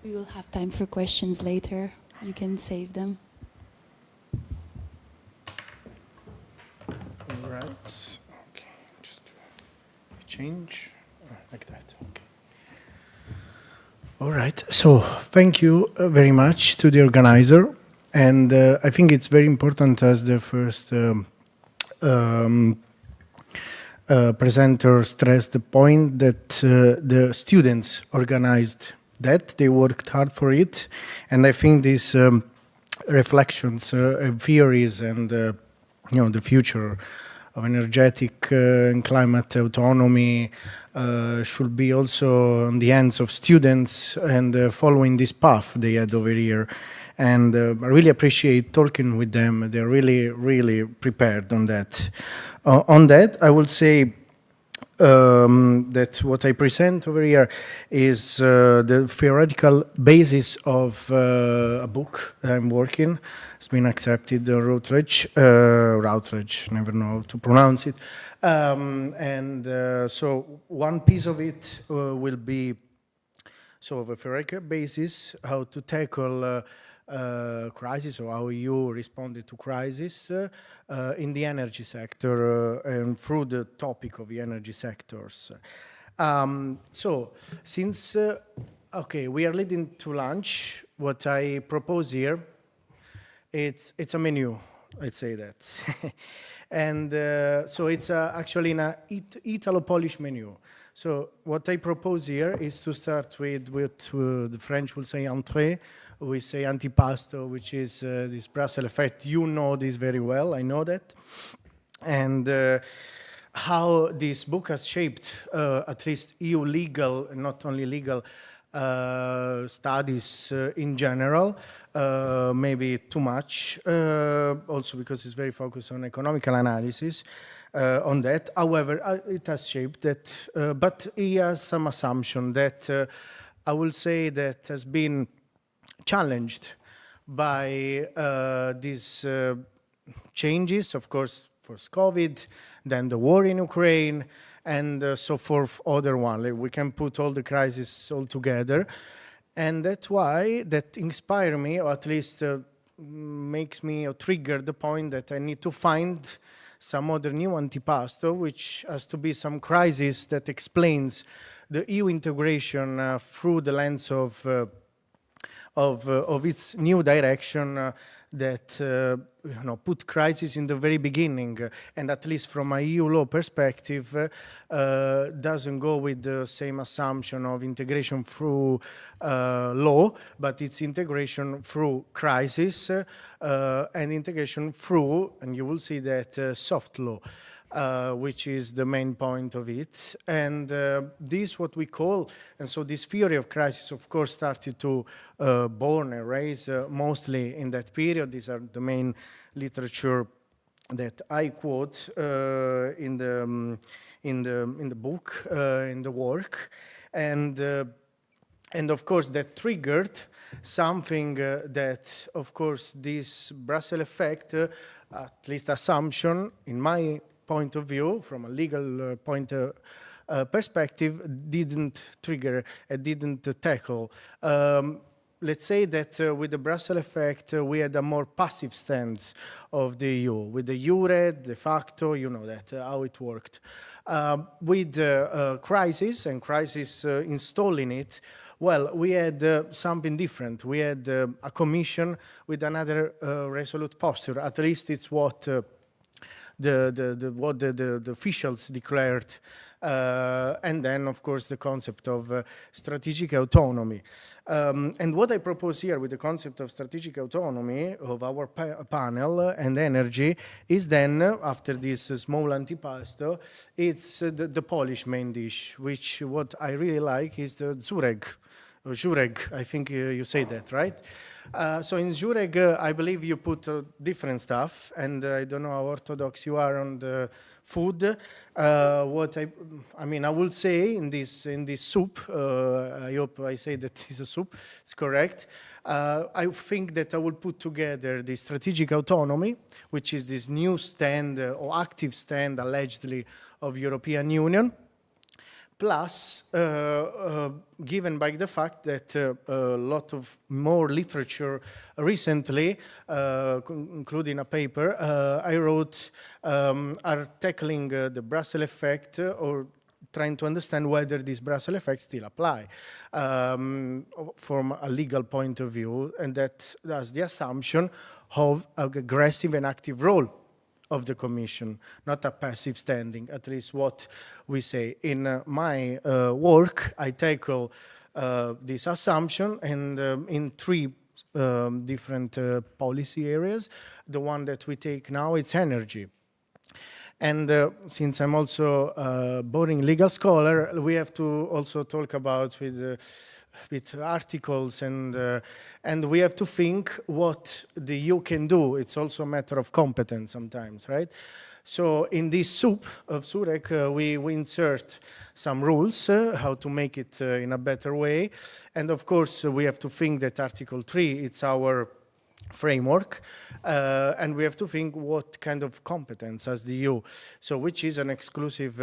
We will have time for questions later. You can save them. All right. Okay. Just change like that. Okay. All right. So thank you very much to the organizer, and I think it's very important as the first presenter stressed the point that the students organized that. They worked hard for it, and I think these reflections, theories, and the future of energetic and climate autonomy should be also in the hands of students and following this path they had over here. And I really appreciate talking with them. They're really, really prepared on that. On that, I will say that what I present over here is the theoretical basis of a book I'm working. It's been accepted, Routledge, never know how to pronounce it. So one piece of it will be sort of a theoretical basis, how to tackle crisis, or how you responded to crisis in the energy sector and through the topic of the energy sectors. So since, okay, we are leading to lunch, what I propose here, it's a menu, let's say that. And so it's actually an Italo-Polish menu. So what I propose here is to start with the French will say entrée, we say antipasto, which is this Brussels effect. You know this very well, I know that. And how this book has shaped at least EU legal, not only legal, studies in general, maybe too much, also because it's very focused on economical analysis on that. However, it has shaped that, but he has some assumption that I will say that has been challenged by these changes, of course, first COVID, then the war in Ukraine, and so forth, other one. Like we can put all the crises all together. And that's why that inspires me, or at least makes me trigger the point that I need to find some other new antipasto, which has to be some crisis that explains the EU integration through the lens of its new direction that put crisis in the very beginning, and at least from a EU law perspective, doesn't go with the same assumption of integration through law, but it's integration through crisis and integration through, and you will see that, soft law. Which is the main point of it. And this what we call, and so this theory of crisis, of course, started to born and raise mostly in that period. These are the main literature that I quote in the book, in the work. And of course, that triggered something that, of course, this Brussels effect, at least assumption, in my point of view, from a legal point perspective, didn't trigger, didn't tackle. Let's say that with the Brussels effect, we had a more passive stance of the EU. With the EURED, de facto, you know that, how it worked. With crisis and crisis installing it, well, we had something different. We had a commission with another resolute posture. At least it's what what the officials declared. And then, of course, the concept of strategic autonomy. And what I propose here with the concept of strategic autonomy of our panel and energy is then, after this small antipasto, it's the Polish main dish, which what I really like is the Żurek, I think you say that, right? So in Żurek, I believe you put different stuff, and I don't know how orthodox you are on the food. What I mean, I will say in this soup, I hope I say that it's a soup, it's correct. I think that I will put together the strategic autonomy, which is this new stand or active stand allegedly of European Union, plus given by the fact that a lot of more literature recently, including a paper I wrote, are tackling the Brussels effect or trying to understand whether this Brussels effect still apply from a legal point of view, and that has the assumption of an aggressive and active role of the Commission, not a passive standing, at least what we say. In my work, I tackle this assumption and in three different policy areas. The one that we take now, it's energy. And since I'm also a boring legal scholar, we have to also talk about with articles, and we have to think what the EU can do. It's also a matter of competence sometimes, right? So in this soup of Żurek, we insert some rules, how to make it in a better way. And of course, we have to think that Article 3, it's our framework, and we have to think what kind of competence has the EU. So which is an exclusive,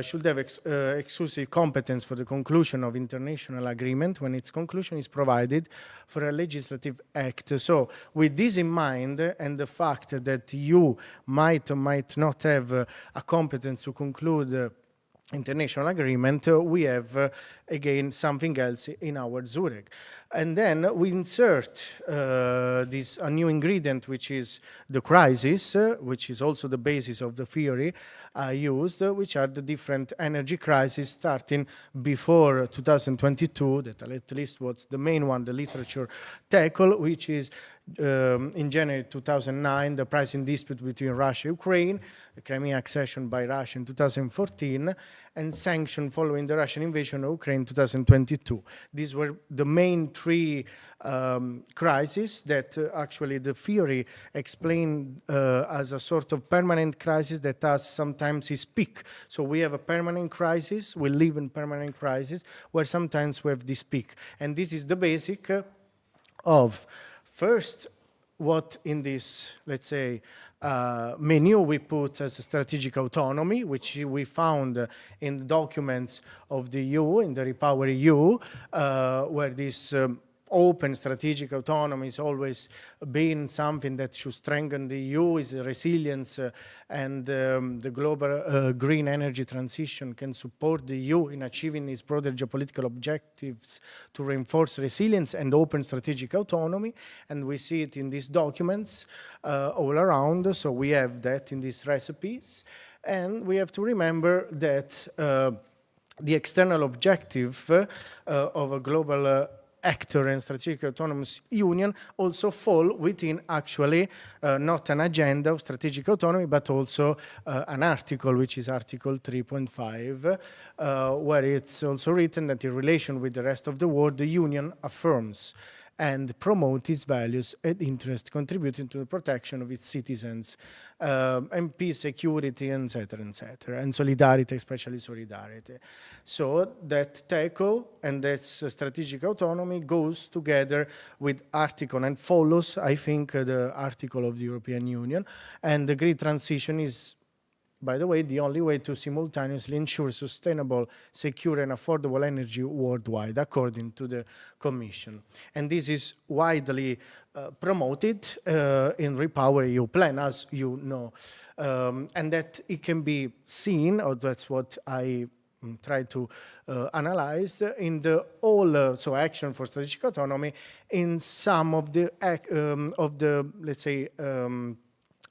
should have exclusive competence for the conclusion of international agreement when its conclusion is provided for a legislative act. So with this in mind, and the fact that the EU might or might not have a competence to conclude international agreement, we have again something else in our Żurek. And then we insert a new ingredient, which is the crisis, which is also the basis of the theory I used, which are the different energy crises starting before 2022, that at least what's the main one the literature tackle, which is in January 2009, the pricing dispute between Russia and Ukraine, the Crimea accession by Russia in 2014, and sanction following the Russian invasion of Ukraine in 2022. These were the main three crises that actually the theory explained as a sort of permanent crisis that has sometimes its peak. So we have a permanent crisis, we live in permanent crisis, where sometimes we have this peak. And this is the basic of first, what in this, let's say, menu we put as a strategic autonomy, which we found in the documents of the EU, in the Repower EU, where this open strategic autonomy has always been something that should strengthen the EU, is resilience, and the global green energy transition can support the EU in achieving its broader geopolitical objectives to reinforce resilience and open strategic autonomy. And we see it in these documents all around. So we have that in these recipes. And we have to remember that the external objective of a global actor and strategic autonomous union also fall within actually not an agenda of strategic autonomy, but also an article, which is Article 3.5, where it's also written that in relation with the rest of the world, the union affirms and promote its values and interests, contributing to the protection of its citizens, and peace, security, etc., and solidarity, especially solidarity. So that tackle and that strategic autonomy goes together with article and follows, I think, the article of the European Union. And the green transition is, by the way, the only way to simultaneously ensure sustainable, secure, and affordable energy worldwide, according to the Commission. And this is widely promoted in Repower EU plan, as you know, and that it can be seen, or that's what I try to analyze in the all so action for strategic autonomy in some of the let's say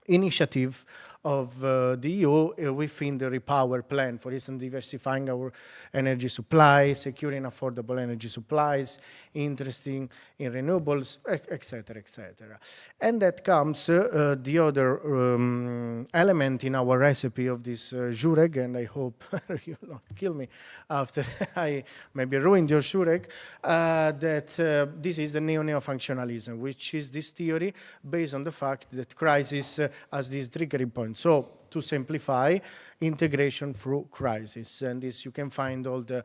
initiative of the EU within the Repower plan, for instance, diversifying our energy supply, securing affordable energy supplies, interesting in renewables, etc., etc. And that comes the other element in our recipe of this Jurek, and I hope you will not kill me after I maybe ruined your Jurek, that this is the neo-functionalism, which is this theory based on the fact that crisis has this triggering point. So, to simplify, integration through crisis. And this, you can find all the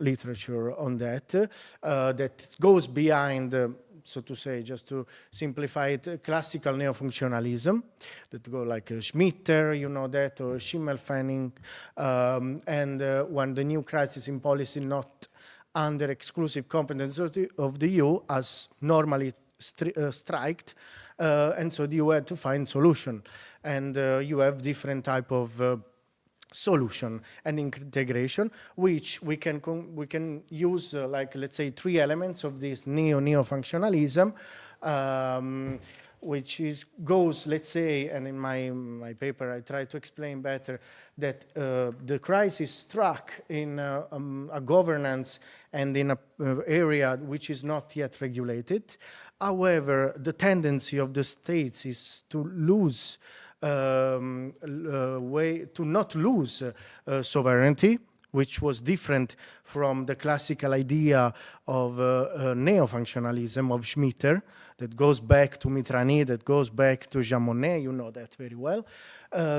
literature on that. That goes behind, so to say, just to simplify it, classical neo-functionalism, that go like Schmitter, you know that, or Schimmelfenning, and when the new crisis in policy not under exclusive competence of the EU, as normally striked, and so you had to find solution, and you have different type of solution and integration, which we can use like, let's say, 3 elements of this neo-functionalism, which goes, let's say, and in my paper I try to explain better that the crisis struck in a governance and in an area which is not yet regulated. However, the tendency of the states is to lose to not lose sovereignty, which was different from the classical idea of neo-functionalism of Schmitter, that goes back to Mitrany, that goes back to Jean Monnet, you know that very well.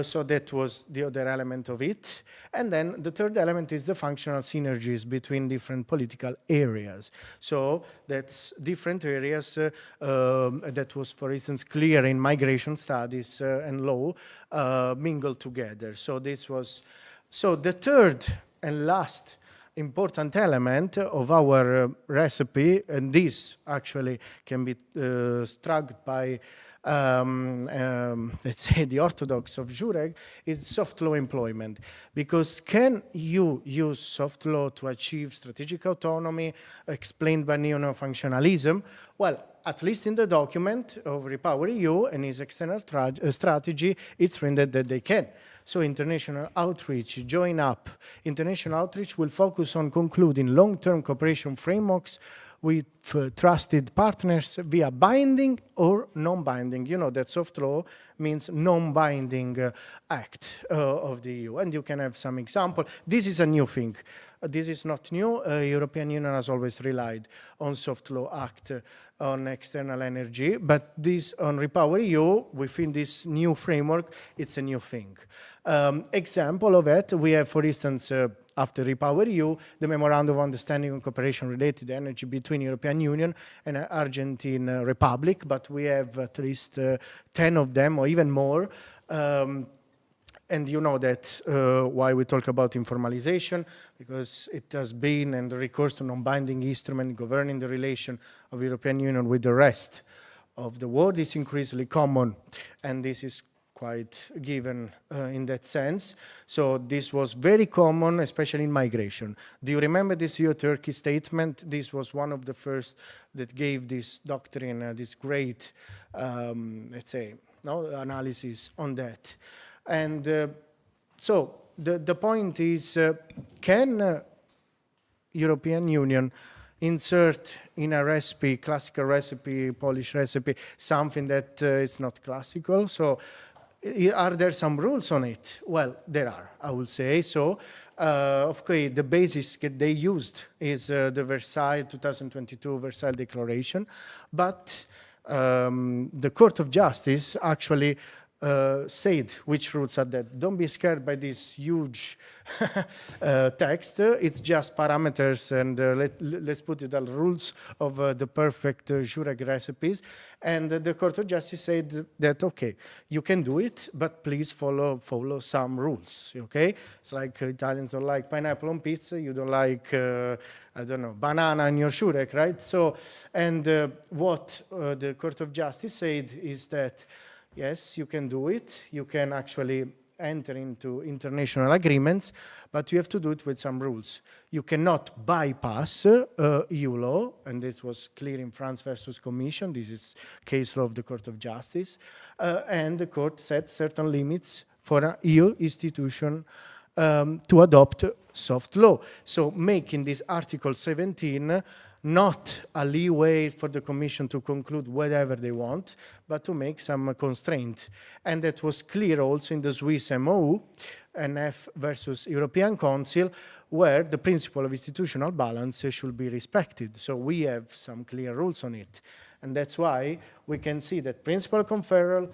So that was the other element of it. And then the third element is the functional synergies between different political areas. So that's different areas that was, for instance, clear in migration studies and law mingled together. So this was, so the third and last important element of our recipe, and this actually can be struck by let's say the orthodox of Jurek, is soft law employment. Because can you use soft law to achieve strategic autonomy explained by neo-functionalism? Well, at least in the document of Repower EU and its external strategy, it's written that they can. So international outreach, join up. International outreach will focus on concluding long-term cooperation frameworks with trusted partners via binding or non-binding. You know that soft law means non-binding act of the EU. And you can have some example. This is a new thing. This is not new. European Union has always relied on soft law act on external energy. But this on Repower EU, within this new framework, it's a new thing. Example of it, we have, for instance, after Repower EU, the Memorandum of Understanding on Cooperation Related to Energy between European Union and Argentine Republic, but we have at least 10 of them or even more. And you know that why we talk about informalization, because it has been and the recourse to non-binding instrument governing the relation of European Union with the rest of the world is increasingly common, and this is quite given in that sense. So this was very common, especially in migration. Do you remember this EU-Turkey statement? This was one of the first that gave this doctrine, this great, let's say, analysis on that. And so the point is, can European Union insert in a recipe, classical recipe, Polish recipe, something that is not classical? So are there some rules on it? Well, there are, I will say. So, okay, the basis that they used is the Versailles 2022 Versailles Declaration, but the Court of Justice actually said which rules are that. Don't be scared by this huge text. It's just parameters and let's put it as rules of the perfect Jurek recipes. And the Court of Justice said that, okay, you can do it, but please follow some rules, okay? It's like Italians don't like pineapple on pizza, you don't like, I don't know, banana in your Jurek, right? So, and what the Court of Justice said is that yes, you can do it. You can actually enter into international agreements, but you have to do it with some rules. You cannot bypass EU law, and this was clear in France versus Commission. This is case law of the Court of Justice, and the court set certain limits for an EU institution to adopt soft law. So making this Article 17 not a leeway for the Commission to conclude whatever they want, but to make some constraint. And that was clear also in the Swiss MOU, NF versus European Council, where the principle of institutional balance should be respected. So we have some clear rules on it. And that's why we can see that principle of conferral,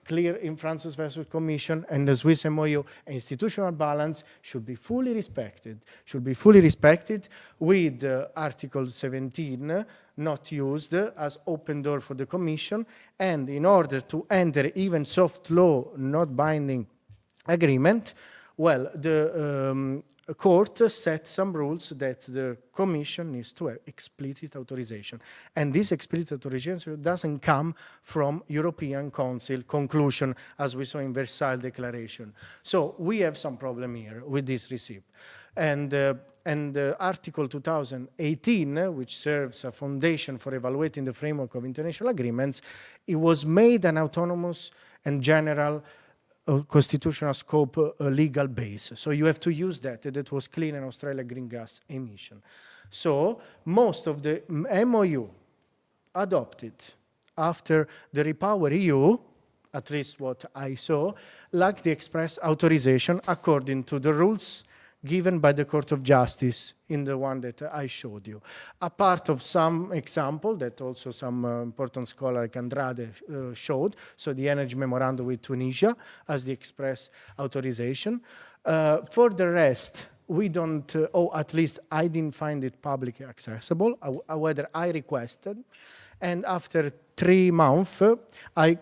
clear in Francis versus Commission, and the Swiss MOU, institutional balance should be fully respected. Should be fully respected with Article 17 not used as open door for the Commission, and in order to enter even soft law, not binding agreement, well, the court set some rules that the Commission needs to have explicit authorization. And this explicit authorization doesn't come from European Council conclusion, as we saw in Versailles Declaration. So we have some problem here with this receipt. And Article 2018, which serves a foundation for evaluating the framework of international agreements, it was made an autonomous and general constitutional scope legal base. So you have to use that. That was clean in Australia green gas emission. So most of the MOU adopted after the Repower EU, at least what I saw, lacked the express authorization according to the rules given by the Court of Justice in the one that I showed you. A part of some example that also some important scholar like Andrade showed, so the energy memorandum with Tunisia as the express authorization. For the rest, we don't, or at least I didn't find it publicly accessible, whether I requested, and after 3 months, I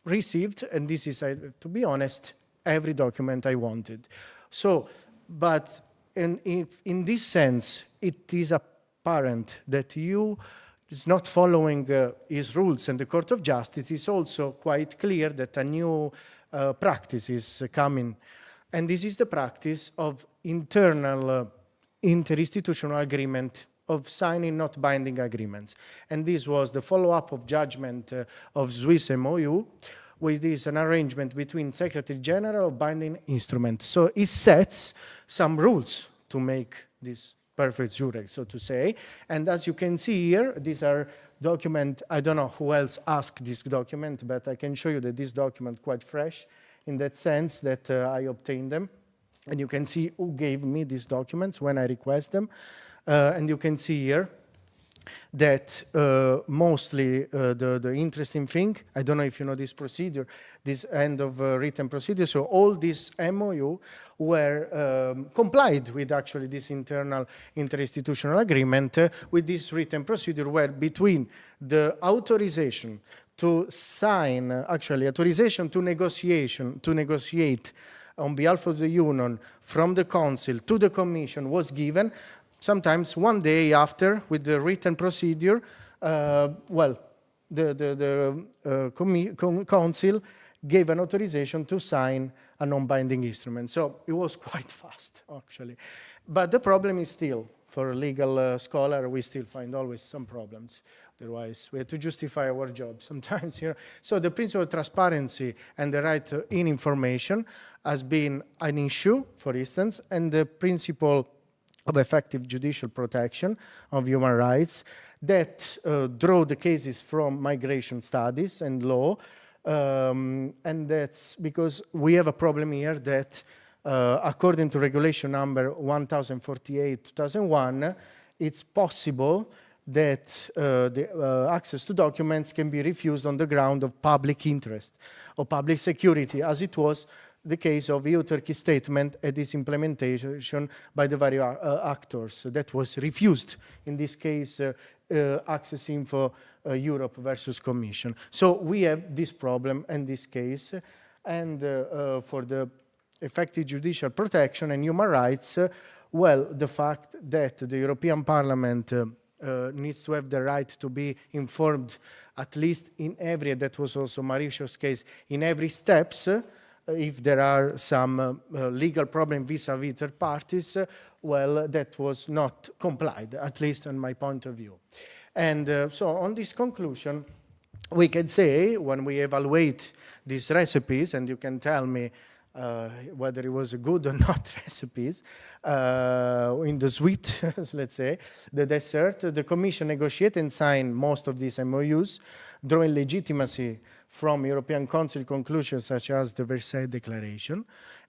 received, and this is, to be honest, every document I wanted. So, but in this sense, it is apparent that you is not following his rules, and the Court of Justice is also quite clear that a new practice is coming, and this is the practice of internal interinstitutional agreement of signing not binding agreements. And this was the follow-up of judgment of Swiss MOU, which is an arrangement between Secretary General of binding instruments. So it sets some rules to make this perfect jure, so to say. And as you can see here, these are documents, I don't know who else asked this document, but I can show you that this document quite fresh in that sense that I obtained them. And you can see who gave me these documents when I request them. And you can see here that mostly the interesting thing, I don't know if you know this procedure, this end of written procedure, so all these MOU were complied with actually this internal interinstitutional agreement with this written procedure where between the authorization to sign, actually authorization to negotiate on behalf of the Union from the Council to the Commission was given, sometimes one day after, with the written procedure, well, the Council gave an authorization to sign a non-binding instrument. So it was quite fast, actually. But the problem is still, for a legal scholar, we still find always some problems. Otherwise, we have to justify our job sometimes, you know. So the principle of transparency and the right in information has been an issue, for instance, and the principle of effective judicial protection of human rights that draw the cases from migration studies and law. And that's because we have a problem here that according to regulation number 1048/2001, it's possible that the access to documents can be refused on the ground of public interest or public security, as it was the case of EU-Turkey statement and its implementation by the various actors. That was refused, in this case, Access Info Europe versus Commission. So we have this problem in this case, and for the effective judicial protection and human rights, well, the fact that the European Parliament needs to have the right to be informed, at least in every, that was also Mauricio's case, in every steps, if there are some legal problem vis-à-vis third parties, well, that was not complied, at least on my point of view. And so on this conclusion, we can say, when we evaluate these recipes, and you can tell me whether it was a good or not recipes, in the sweet, let's say, the dessert, the Commission negotiated and signed most of these MOUs, drawing legitimacy from European Council conclusions such as the Versailles Declaration.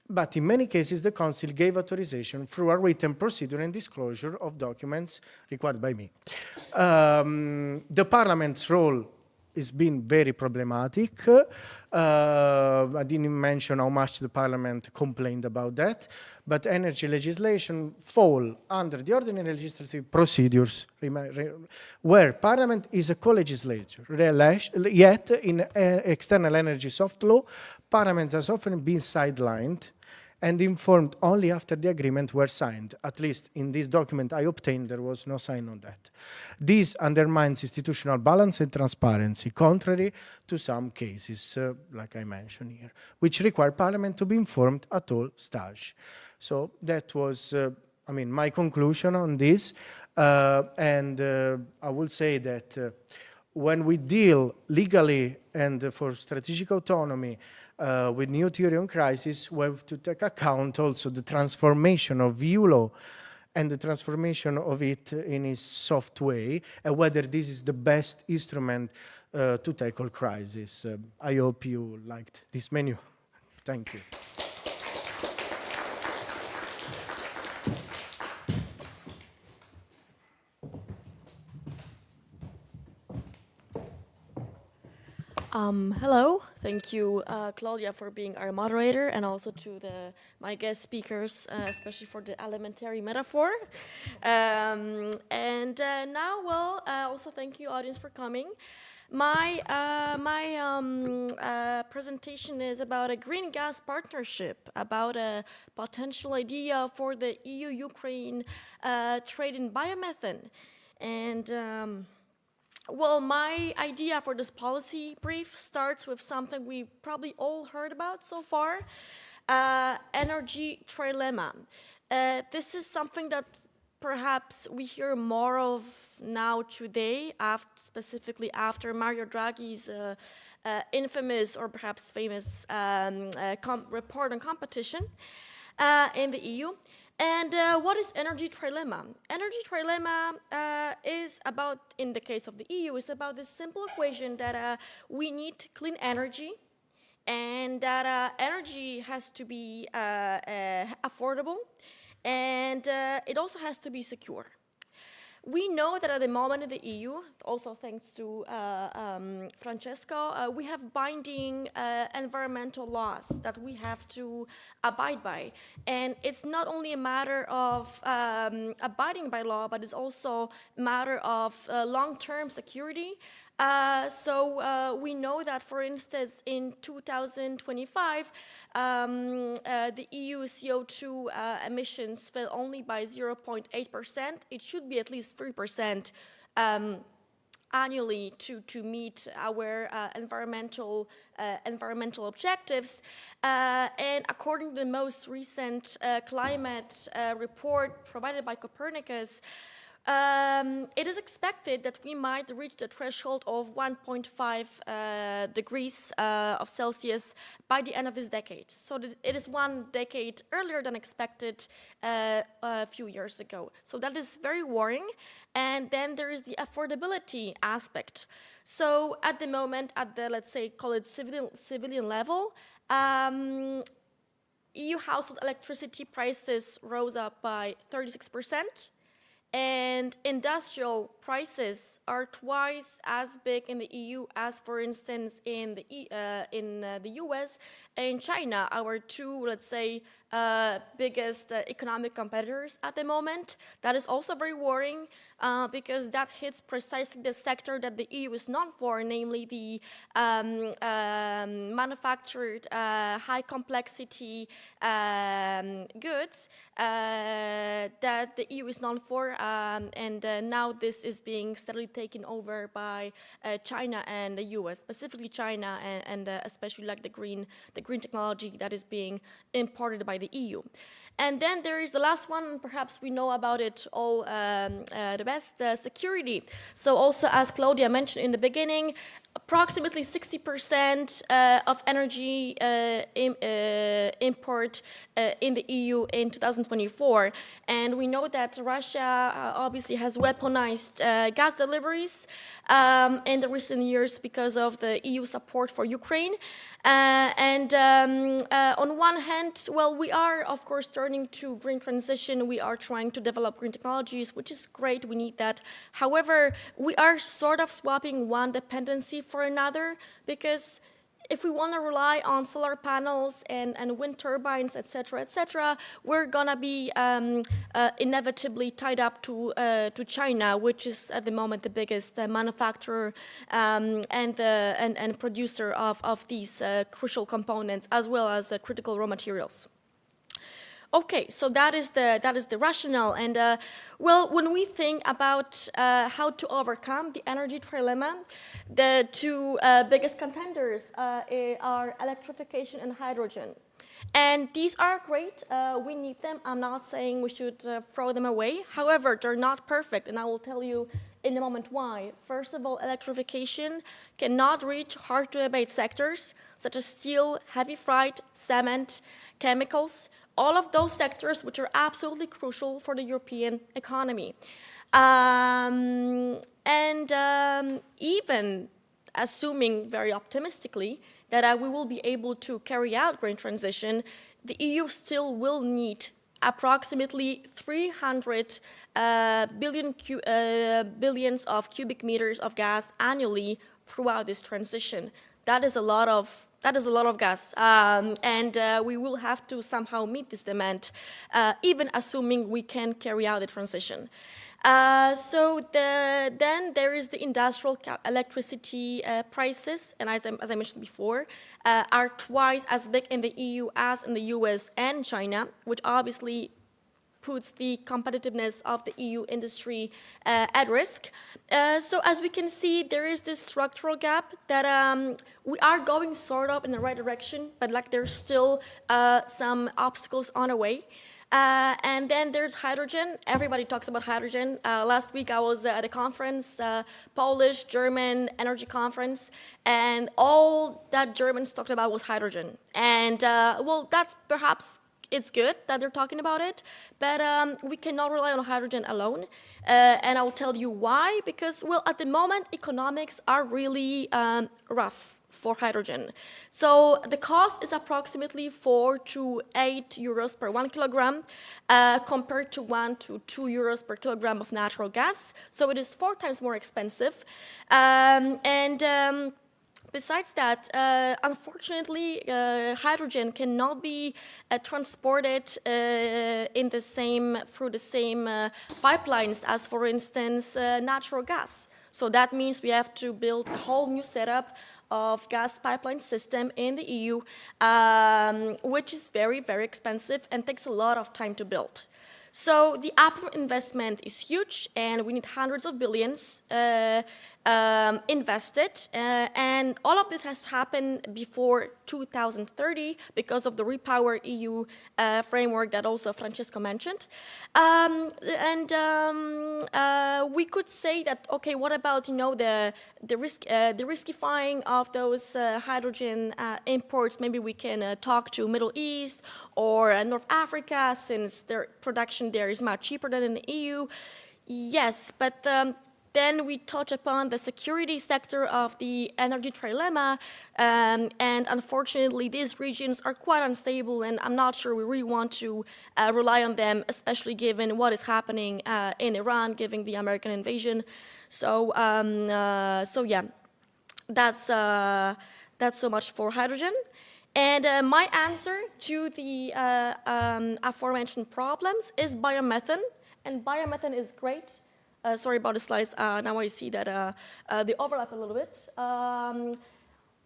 But in many cases, the Council gave authorization through a written procedure and disclosure of documents required by me. The Parliament's role has been very problematic. I didn't mention how much the Parliament complained about that, but energy legislation fall under the ordinary legislative procedures where Parliament is a co-legislature. Yet in external energy soft law, Parliament has often been sidelined and informed only after the agreement were signed. At least in this document I obtained, there was no sign on that. This undermines institutional balance and transparency, contrary to some cases, like I mentioned here, which require Parliament to be informed at all stages. So that was, my conclusion on this. And I will say that when we deal legally and for strategic autonomy with new theory on crisis, we have to take account also the transformation of EU law and the transformation of it in its soft way, and whether this is the best instrument to tackle crisis. I hope you liked this menu. Thank you. Hello, thank you, Claudia, for being our moderator, and also to my guest speakers, especially for the elementary metaphor. Now, also thank you, audience, for coming. My presentation is about a green gas partnership, about a potential idea for the EU-Ukraine trade in biomethane. And well, my idea for this policy brief starts with something we've probably all heard about so far, energy trilemma. This is something that perhaps we hear more of now today, specifically after Mario Draghi's infamous or perhaps famous report on competition in the EU. And what is energy trilemma? Energy trilemma is about, in the case of the EU, is about this simple equation that we need clean energy, and that energy has to be affordable, and it also has to be secure. We know that at the moment in the EU, also thanks to Francesco, we have binding environmental laws that we have to abide by. And it's not only a matter of abiding by law, but it's also a matter of long-term security. So we know that, for instance, in 2025, the EU CO2 emissions fell only by 0.8%. It should be at least 3% annually to meet our environmental objectives. And according to the most recent climate report provided by Copernicus, it is expected that we might reach the threshold of 1.5 degrees of Celsius by the end of this decade. So it is 1 decade earlier than expected a few years ago. So that is very worrying. And then there is the affordability aspect. So at the moment, at the, let's say, call it civilian level, EU household electricity prices rose up by 36%. And industrial prices are twice as big in the EU as, for instance, in the US and China, our two, let's say, biggest economic competitors at the moment. That is also very worrying because that hits precisely the sector that the EU is known for, namely the manufactured high complexity goods that the EU is known for, and now this is being steadily taken over by China and the US, specifically China and especially like the the green technology that is being imported by the EU. And then there is the last one, perhaps we know about it all the best, security. So also, as Claudia mentioned in the beginning, approximately 60% of energy import in the EU in 2024. And we know that Russia obviously has weaponized gas deliveries in the recent years because of the EU support for Ukraine. On one hand, well, we are, of course, turning to green transition. We are trying to develop green technologies, which is great. We need that. However, we are sort of swapping one dependency for another, because if we want to rely on solar panels and wind turbines, et cetera, we're going to be inevitably tied up to China, which is at the moment the biggest manufacturer and producer of these crucial components, as well as critical raw materials. Okay, so that is the rationale, and well, when we think about how to overcome the energy trilemma, the two biggest contenders are electrification and hydrogen. And these are great, we need them. I'm not saying we should throw them away. However, they're not perfect, and I will tell you in a moment why. First of all, electrification cannot reach hard-to-abate sectors, such as steel, heavy freight, cement, chemicals, all of those sectors which are absolutely crucial for the European economy. Even assuming very optimistically that we will be able to carry out green transition, the EU still will need approximately 300 billions of cubic meters of gas annually throughout this transition. That is a lot of gas, and we will have to somehow meet this demand, even assuming we can carry out the transition. Then there is the industrial electricity prices, and as I mentioned before, are twice as big in the EU as in the US and China, which obviously puts the competitiveness of the EU industry at risk. So as we can see, there is this structural gap that we are going sort of in the right direction, but like there's still some obstacles on the way. And then there's hydrogen. Everybody talks about hydrogen. Last week I was at a conference, Polish, German energy conference, and all that Germans talked about was hydrogen. And well, that's perhaps it's good that they're talking about it, but we cannot rely on hydrogen alone. And I'll tell you why, because, well, at the moment, economics are really rough for hydrogen. So the cost is approximately 4 to 8 euros per 1 kilogram, compared to 1 to 2 euros per kilogram of natural gas. So it is 4 times more expensive. Besides that, unfortunately, hydrogen cannot be transported through the same pipelines as, for instance, natural gas. So that means we have to build a whole new setup of gas pipeline system in the EU, which is very, very expensive and takes a lot of time to build. So the upfront investment is huge, and we need hundreds of billions invested, and all of this has to happen before 2030 because of the Repower EU framework that also Francesco mentioned. We could say that, okay, what about the riskifying of those hydrogen imports? Maybe we can talk to Middle East or North Africa, since their production there is much cheaper than in the EU. Yes, but then we touch upon the security sector of the energy trilemma, and unfortunately these regions are quite unstable, and I'm not sure we really want to rely on them, especially given what is happening in Iran, given the American invasion. So yeah, that's so much for hydrogen. And my answer to the aforementioned problems is biomethane, and biomethane is great. Sorry about the slides. Now I see that they overlap a little bit.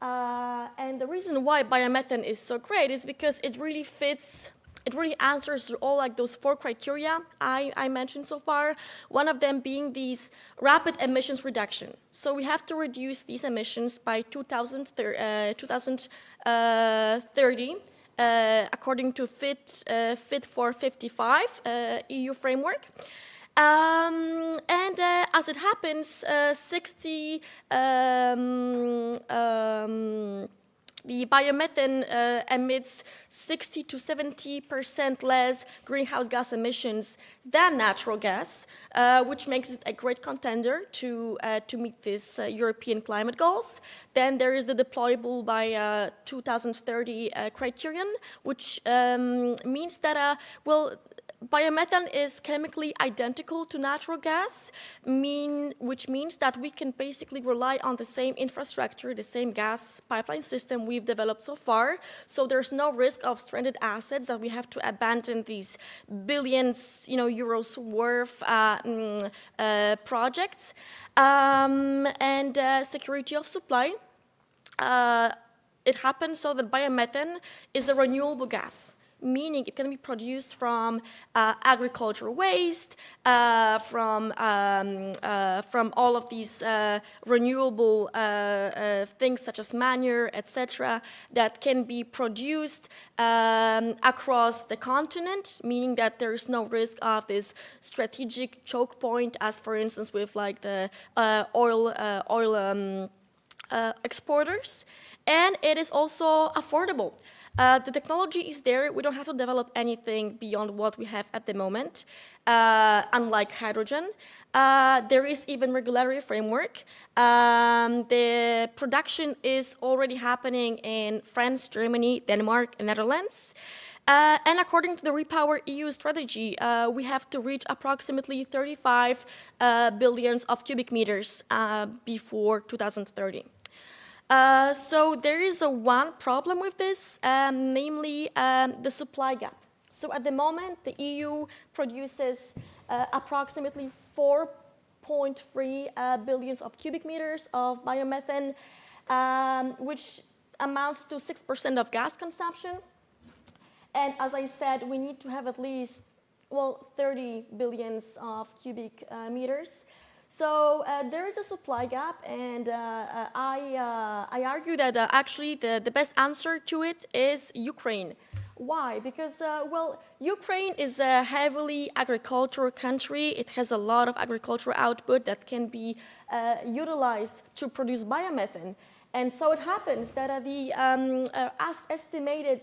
And the reason why biomethane is so great is because it really fits it really answers to all like those 4 criteria I mentioned so far, one of them being these rapid emissions reduction. So we have to reduce these emissions by 2030 according to Fit for 55 EU framework. As it happens, the biomethane emits 60 to 70% less greenhouse gas emissions than natural gas, which makes it a great contender to meet these European climate goals. Then there is the deployable by 2030 criterion, which means that, biomethane is chemically identical to natural gas, which means that we can basically rely on the same infrastructure, the same gas pipeline system we've developed so far. So there's no risk of stranded assets that we have to abandon these billions, euros worth projects. And security of supply. It happens so that biomethane is a renewable gas, meaning it can be produced from agricultural waste, from all of these renewable things such as manure, etc., that can be produced across the continent, meaning that there is no risk of this strategic choke point, as for instance with like the oil exporters, and it is also affordable. The technology is there. We don't have to develop anything beyond what we have at the moment, unlike hydrogen. There is even regulatory framework. The production is already happening in France, Germany, Denmark, and Netherlands. And according to the Repower EU strategy, we have to reach approximately 35 billions of cubic meters before 2030. So there is one problem with this, namely the supply gap. So at the moment, the EU produces approximately 4.3 billions of cubic meters of biomethane, which amounts to 6% of gas consumption. And as I said, we need to have at least, 30 billions of cubic meters. So there is a supply gap, and I argue that actually the best answer to it is Ukraine. Why? Because, Ukraine is a heavily agricultural country. It has a lot of agricultural output that can be utilized to produce biomethane. And so it happens that the estimated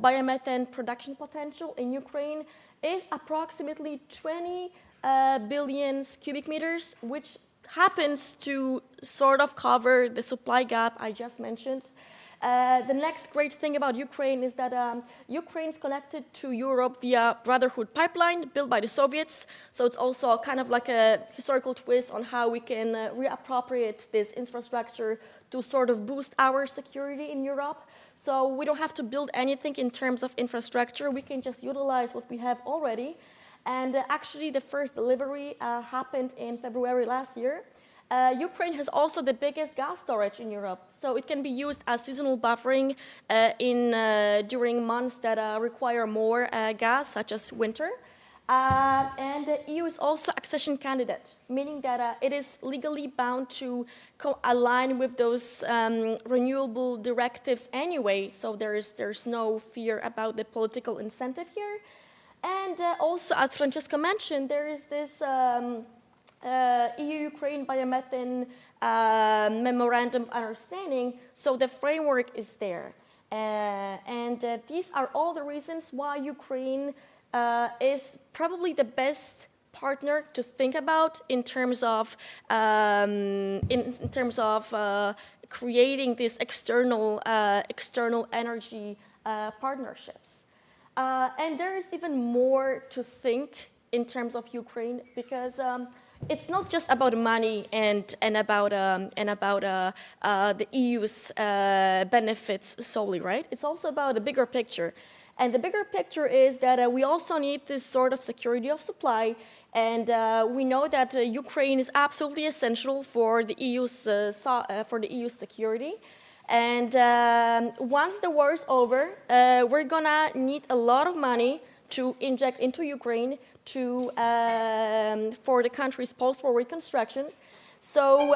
biomethane production potential in Ukraine is approximately 20 billions cubic meters, which happens to sort of cover the supply gap I just mentioned. The next great thing about Ukraine is that Ukraine is connected to Europe via Brotherhood pipeline built by the Soviets. So it's also kind of like a historical twist on how we can reappropriate this infrastructure to sort of boost our security in Europe. So we don't have to build anything in terms of infrastructure. We can just utilize what we have already. And actually, the first delivery happened in February last year. Ukraine has also the biggest gas storage in Europe, so it can be used as seasonal buffering during months that require more gas, such as winter. And the EU is also accession candidate, meaning that it is legally bound to align with those renewable directives anyway, so there's no fear about the political incentive here. And also, as Francesca mentioned, there is this EU-Ukraine biomethane memorandum of understanding, so the framework is there. And these are all the reasons why Ukraine is probably the best partner to think about in terms of creating these external energy partnerships. And there is even more to think in terms of Ukraine, because it's not just about money and about the EU's benefits solely, right? It's also about a bigger picture. And the bigger picture is that we also need this sort of security of supply. And we know that Ukraine is absolutely essential for the EU's security. And once the war is over, we're gonna need a lot of money to inject into Ukraine for the country's post-war reconstruction. So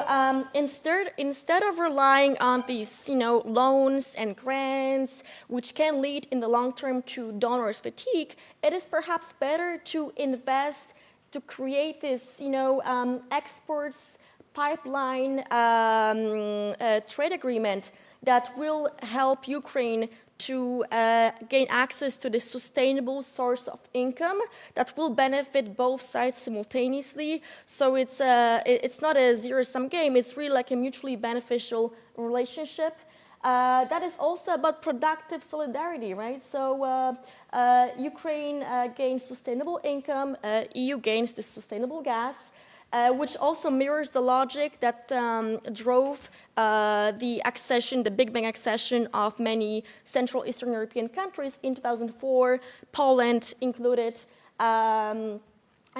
instead of relying on these, loans and grants, which can lead in the long term to donors' fatigue, it is perhaps better to invest to create this, exports pipeline trade agreement that will help Ukraine to gain access to this sustainable source of income that will benefit both sides simultaneously. So it's not a zero-sum game. It's really like a mutually beneficial relationship. That is also about productive solidarity, right? So Ukraine gains sustainable income, EU gains this sustainable gas, which also mirrors the logic that drove the Big Bang accession of many Central Eastern European countries in 2004, Poland included. And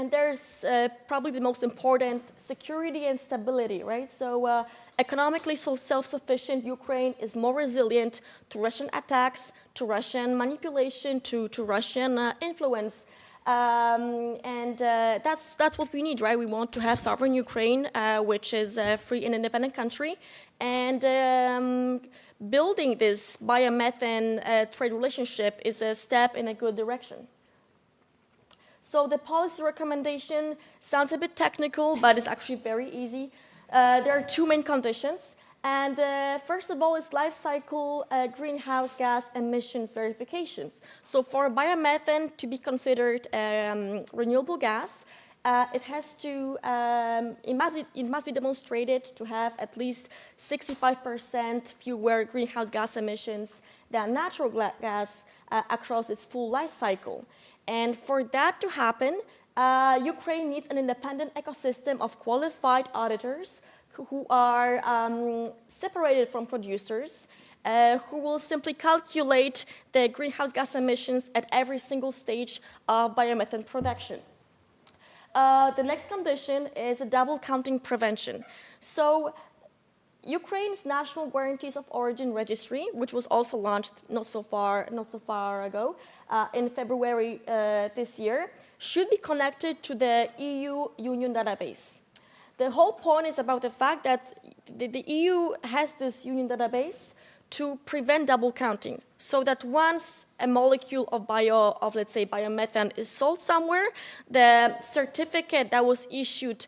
there's probably the most important, security and stability, right? So economically self-sufficient Ukraine is more resilient to Russian attacks, to Russian manipulation, to Russian influence. That's what we need, right? We want to have sovereign Ukraine, which is a free and independent country. And building this biomethane trade relationship is a step in a good direction. So the policy recommendation sounds a bit technical, but it's actually very easy. There are two main conditions. And first of all, it's life cycle greenhouse gas emissions verifications. So for biomethane to be considered renewable gas, it must be demonstrated to have at least 65% fewer greenhouse gas emissions than natural gas across its full life cycle. And for that to happen, Ukraine needs an independent ecosystem of qualified auditors who are separated from producers, who will simply calculate the greenhouse gas emissions at every single stage of biomethane production. The next condition is a double counting prevention. So Ukraine's National Guarantees of Origin Registry, which was also launched not so far ago, in February this year, should be connected to the EU Union database. The whole point is about the fact that the EU has this union database to prevent double counting, so that once a molecule of let's say biomethane is sold somewhere, the certificate that was issued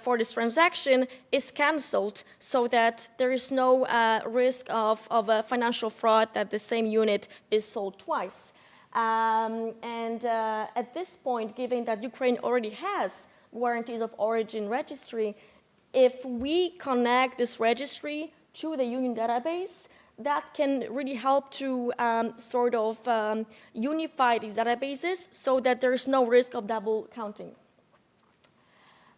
for this transaction is cancelled, so that there is no risk of a financial fraud that the same unit is sold twice. At this point, given that Ukraine already has guarantees of origin registry, if we connect this registry to the union database, that can really help to unify these databases so that there's no risk of double counting.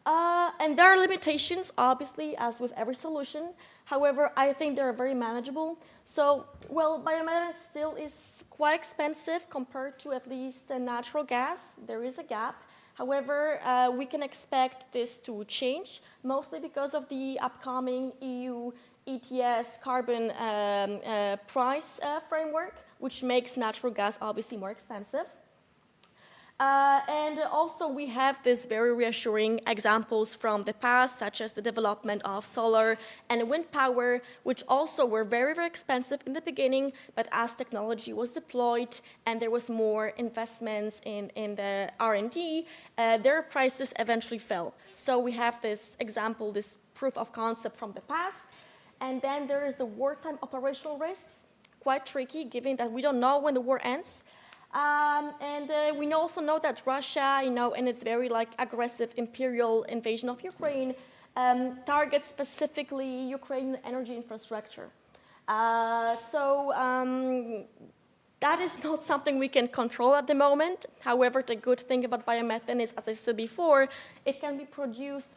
And there are limitations, obviously, as with every solution. However, I think they're very manageable. So, well, biomethane still is quite expensive compared to at least natural gas. There is a gap. However, we can expect this to change, mostly because of the upcoming EU ETS carbon price framework, which makes natural gas obviously more expensive. And also we have these very reassuring examples from the past, such as the development of solar and wind power, which also were very, very expensive in the beginning, but as technology was deployed and there was more investments in the R&D, their prices eventually fell. So we have this example, this proof of concept from the past. And then there is the wartime operational risks, quite tricky, given that we don't know when the war ends. We also know that Russia, in its very aggressive imperial invasion of Ukraine, targets specifically Ukrainian energy infrastructure. That is not something we can control at the moment. However, the good thing about biomethane is, as I said before, it can be produced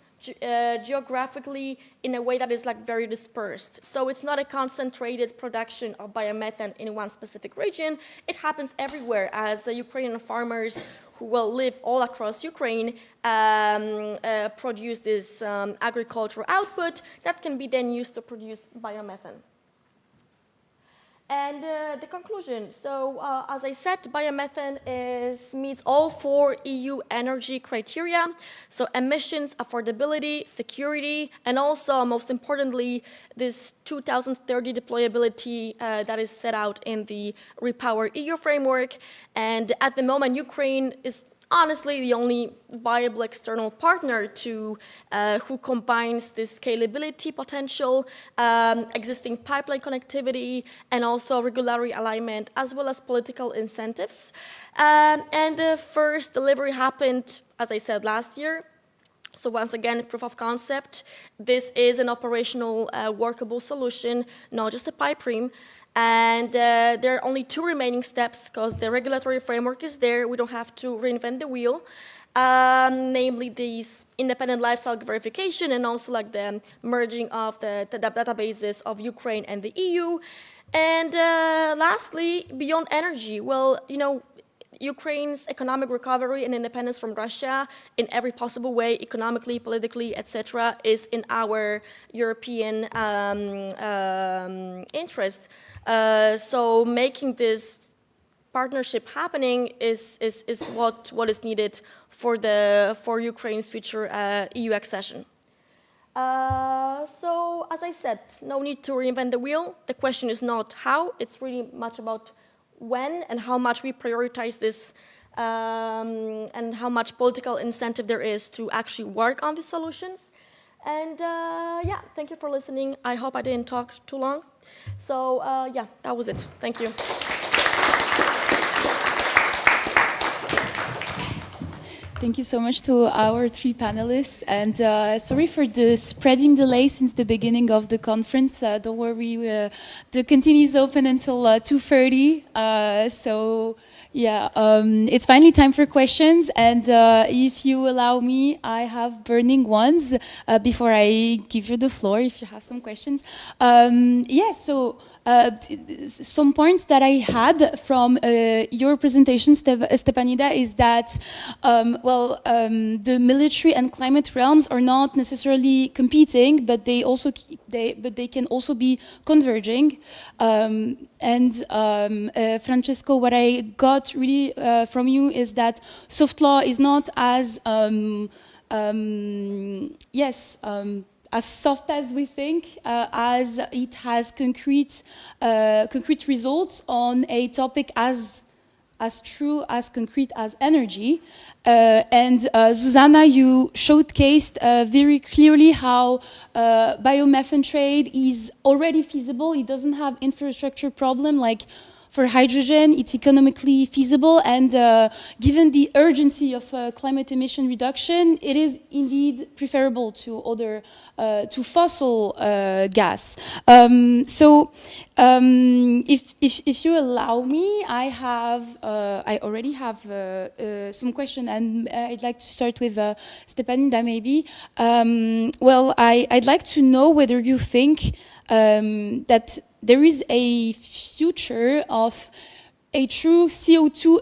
geographically in a way that is very dispersed. So it's not a concentrated production of biomethane in one specific region. It happens everywhere as Ukrainian farmers who will live all across Ukraine produce this agricultural output that can be then used to produce biomethane. And the conclusion. So, as I said, biomethane meets all 4 EU energy criteria. So, emissions, affordability, security, and also, most importantly, this 2030 deployability that is set out in the Repower EU framework. And at the moment, Ukraine is honestly the only viable external partner to who combines this scalability potential, existing pipeline connectivity, and also regulatory alignment, as well as political incentives. And the first delivery happened, as I said, last year. So once again, proof of concept. This is an operational, workable solution, not just a pipe dream. And there are only 2 remaining steps because the regulatory framework is there. We don't have to reinvent the wheel, namely these independent lifecycle verification and also like the merging of the databases of Ukraine and the EU. And lastly, beyond energy, well, you know, Ukraine's economic recovery and independence from Russia in every possible way, economically, politically, etc., is in our European interest. So making this partnership happening is what is needed for Ukraine's future EU accession. So as I said, no need to reinvent the wheel. The question is not how; it's really much about when and how much we prioritize this and how much political incentive there is to actually work on these solutions. And yeah, thank you for listening. I hope I didn't talk too long. So yeah, that was it. Thank you. Thank you so much to our 3 panelists, and sorry for the spreading delay since the beginning of the conference. Don't worry, the canteen is open until 2:30. So yeah, it's finally time for questions, and if you allow me, I have burning ones before I give you the floor if you have some questions. Yeah, so some points that I had from your presentation, Stepanida, is that the military and climate realms are not necessarily competing, but they can also be converging. Francesco, what I got really from you is that soft law is not as as soft as we think, as it has concrete results on a topic as true, as concrete as energy. Zuzana, you showcased very clearly how biomethane trade is already feasible. It doesn't have infrastructure problem like for hydrogen. It's economically feasible, and given the urgency of climate emission reduction, it is indeed preferable to other to fossil gas. If you allow me, I already have some question, and I'd like to start with Stepanida maybe. I'd like to know whether you think that there is a future of a true CO2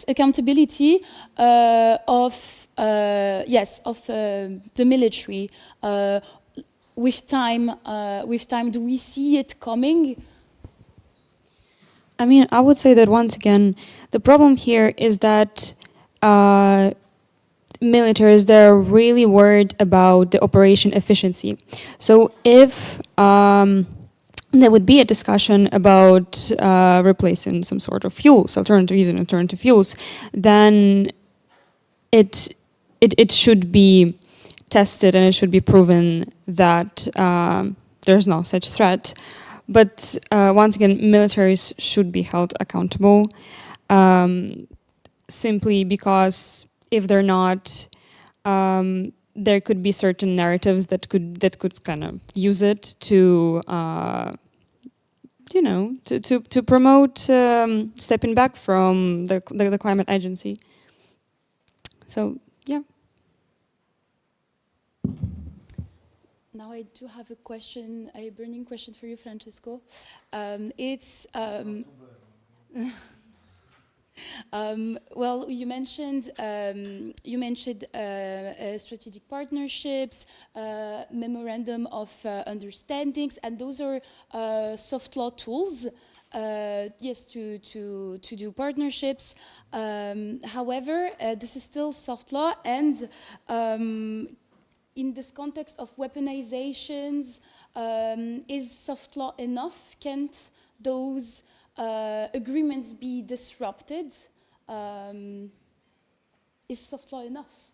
accountability of the military. With time, do we see it coming? I mean, I would say that once again, the problem here is that militaries, they're really worried about the operation efficiency. So if there would be a discussion about replacing some sort of fuels, using alternative fuels, then it should be tested and it should be proven that there's no such threat. But once again, militaries should be held accountable simply because if they're not, there could be certain narratives that could kind of use it to to promote stepping back from the climate agency. So yeah. Now I do have a question, a burning question for you, Francesco. Well, you mentioned strategic partnerships, memorandum of understandings, and those are soft law tools. yes, to do partnerships. However, this is still soft law, and in this context of weaponizations, is soft law enough? Can't those agreements be disrupted? Is soft law enough?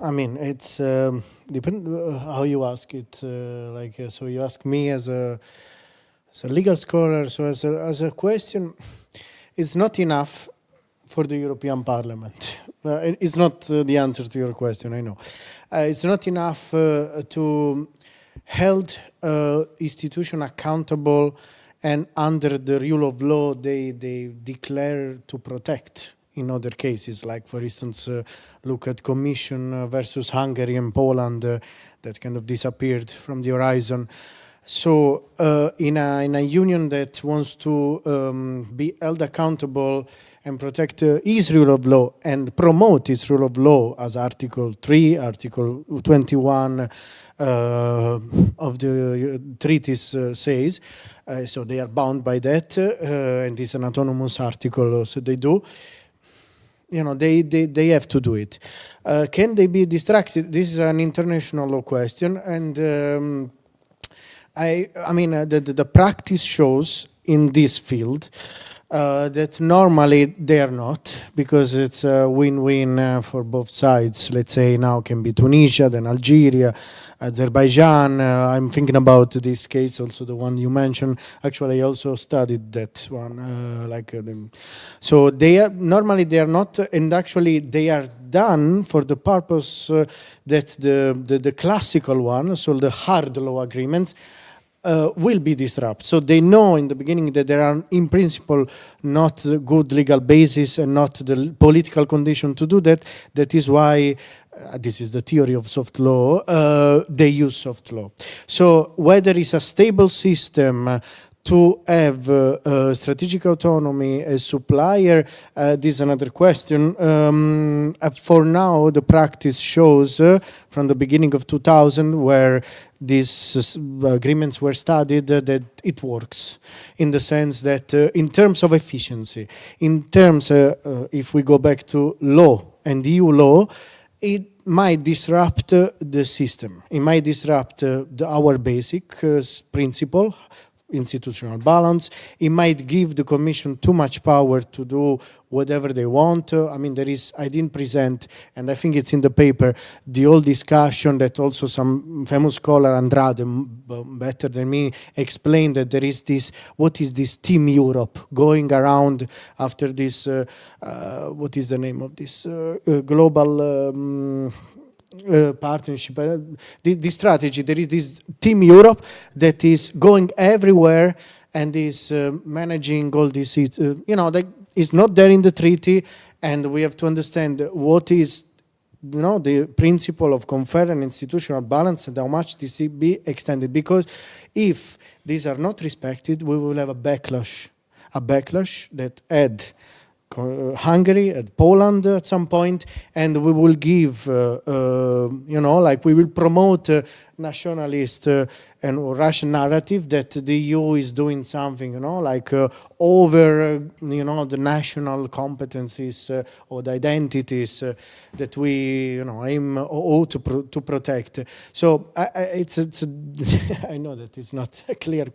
I mean, it's depend how you ask it. So you ask me as a legal scholar. So as a question, it's not enough for the European Parliament. It's not the answer to your question. I know. It's not enough to hold institution accountable and under the rule of law they declare to protect. In other cases, like for instance, look at Commission versus Hungary and Poland that kind of disappeared from the horizon. So in a union that wants to be held accountable and protect its rule of law and promote its rule of law, as Article 3, Article 21 of the treaties says, so they are bound by that, and it's an autonomous article, so they do. You know, they have to do it. Can they be distracted? This is an international law question, and I mean, the practice shows in this field that normally they are not, because it's a win-win for both sides. Let's say now can be Tunisia, then Algeria, Azerbaijan. I'm thinking about this case, also the one you mentioned. Actually, I also studied that one. So they are normally they are not, and actually they are done for the purpose that the classical one, so the hard law agreements, will be disrupted. So they know in the beginning that there are, in principle, not good legal basis and not the political condition to do that. That is why, this is the theory of soft law, they use soft law. So whether it's a stable system to have strategic autonomy as supplier, this is another question. For now, the practice shows from the beginning of 2000, where these agreements were studied, that it works in the sense that in terms of efficiency, in terms, if we go back to law and EU law, it might disrupt the system. It might disrupt our basic principle, institutional balance. It might give the Commission too much power to do whatever they want. I mean, I didn't present, and I think it's in the paper, the whole discussion that also some famous scholar, Andrade, better than me, explained that there is this, what is this Team Europe going around after this, what is the name of this, global partnership, this strategy. There is this Team Europe that is going everywhere and is managing all this. You know, that is not there in the treaty, and we have to understand what is, you know, the principle of confer and institutional balance and how much this will be extended. Because if these are not respected, we will have a backlash that had Hungary, at Poland at some point, and we will give, you know, like we will promote nationalist and Russian narrative that the EU is doing something, you know, like over, you know, the national competencies or the identities that we, you know, aim to protect. So it's I know that it's not a clear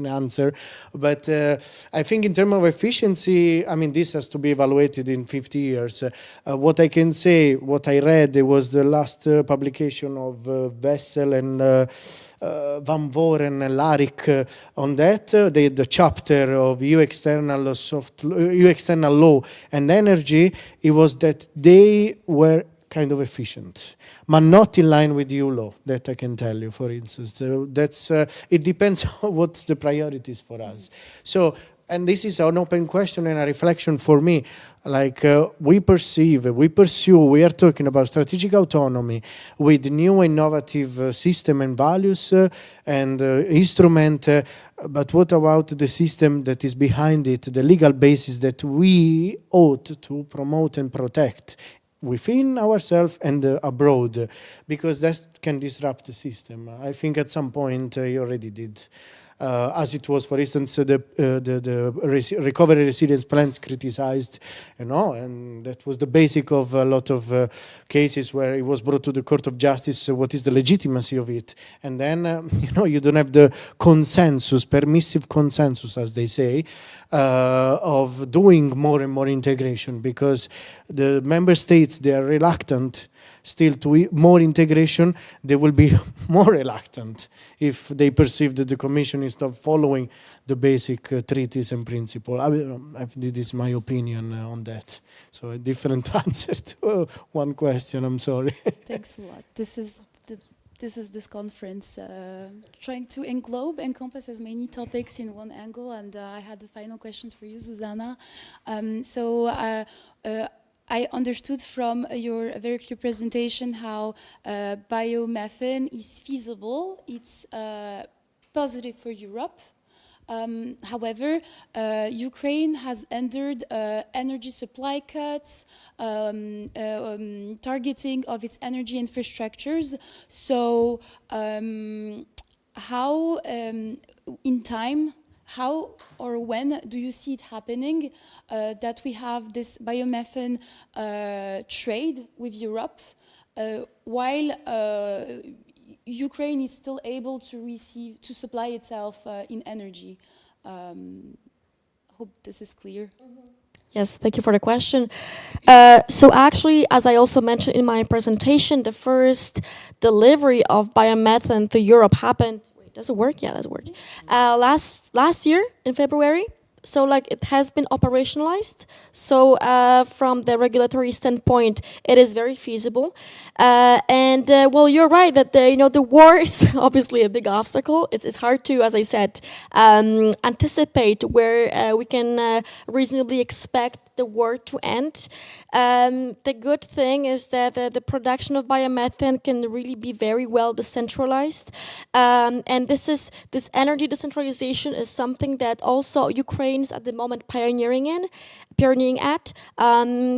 answer, but I think in terms of efficiency, I mean, this has to be evaluated in 50 years. What I can say, what I read, it was the last publication of Wessel and Van Voren and Larik on that. The chapter of EU external law and energy, it was that they were kind of efficient, but not in line with EU law. That I can tell you, for instance. So that's it depends on what's the priorities for us. So. And this is an open question and a reflection for me. Like we pursue, we are talking about strategic autonomy with new innovative system and values and instrument. But what about the system that is behind it, the legal basis that we ought to promote and protect within ourselves and abroad, because that can disrupt the system. I think at some point you already did. As it was, for instance, the recovery resilience plans criticized, and that was the basic of a lot of cases where it was brought to the Court of Justice. What is the legitimacy of it? And then, you don't have the consensus, permissive consensus, as they say, of doing more and more integration, because the member states, they are reluctant still to more integration. They will be more reluctant if they perceive that the Commission is not following the basic treaties and principles. This is my opinion on that. So a different answer to one question, I'm sorry. Thanks a lot. This is this conference trying to encompass as many topics in one angle, and I had the final questions for you, Susanna. I understood from your very clear presentation how biomethane is feasible. It's positive for Europe. However, Ukraine has entered energy supply cuts, targeting of its energy infrastructures. So how, in time, how or when do you see it happening that we have this biomethane trade with Europe while Ukraine is still able to supply itself in energy? Hope this is clear. Yes, thank you for the question. So actually, as I also mentioned in my presentation, the first delivery of biomethane to Europe happened. Does it work? Yeah, that's work. Last year in February. So it has been operationalized. So from the regulatory standpoint, it is very feasible. Well, you're right that the war is obviously a big obstacle. It's hard to, as I said, anticipate where we can reasonably expect the war to end. The good thing is that the production of biomethane can really be very well decentralized. And this energy decentralization is something that also Ukraine is at the moment pioneering at,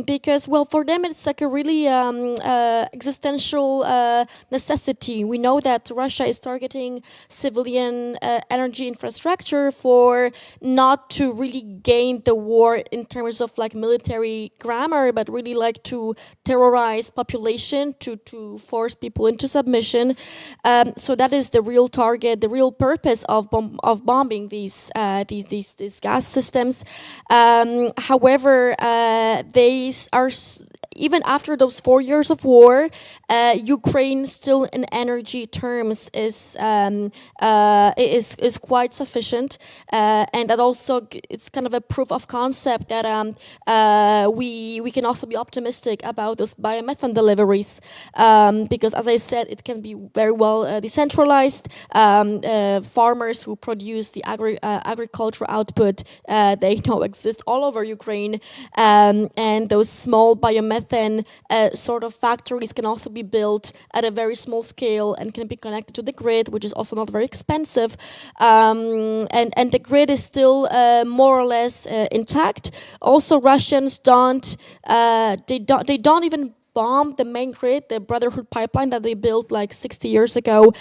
because, well, for them it's like a really existential necessity. We know that Russia is targeting civilian energy infrastructure for not to really gain the war in terms of military grammar, but really to terrorize population, to force people into submission. So that is the real target, the real purpose of bombing these gas systems. However, they are even after those 4 years of war, Ukraine still in energy terms is quite sufficient, and that also it's kind of a proof of concept that we can also be optimistic about those biomethane deliveries, because as I said, it can be very well decentralized. Farmers who produce the agricultural output, they exist all over Ukraine, and those small biomethane sort of factories can also be built at a very small scale and can be connected to the grid, which is also not very expensive. And the grid is still more or less intact. Also, Russians don't even bomb the main grid, the Brotherhood pipeline that they built 60 years ago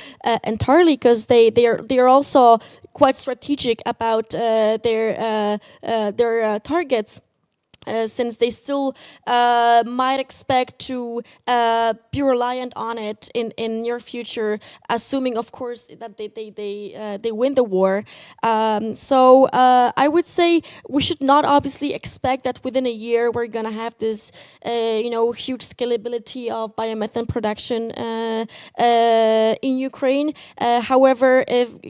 entirely, because they are also quite strategic about their targets. Since they still might expect to be reliant on it in near future, assuming, of course, that they win the war. So I would say we should not obviously expect that within a year we're gonna have this huge scalability of biomethane production in Ukraine. However,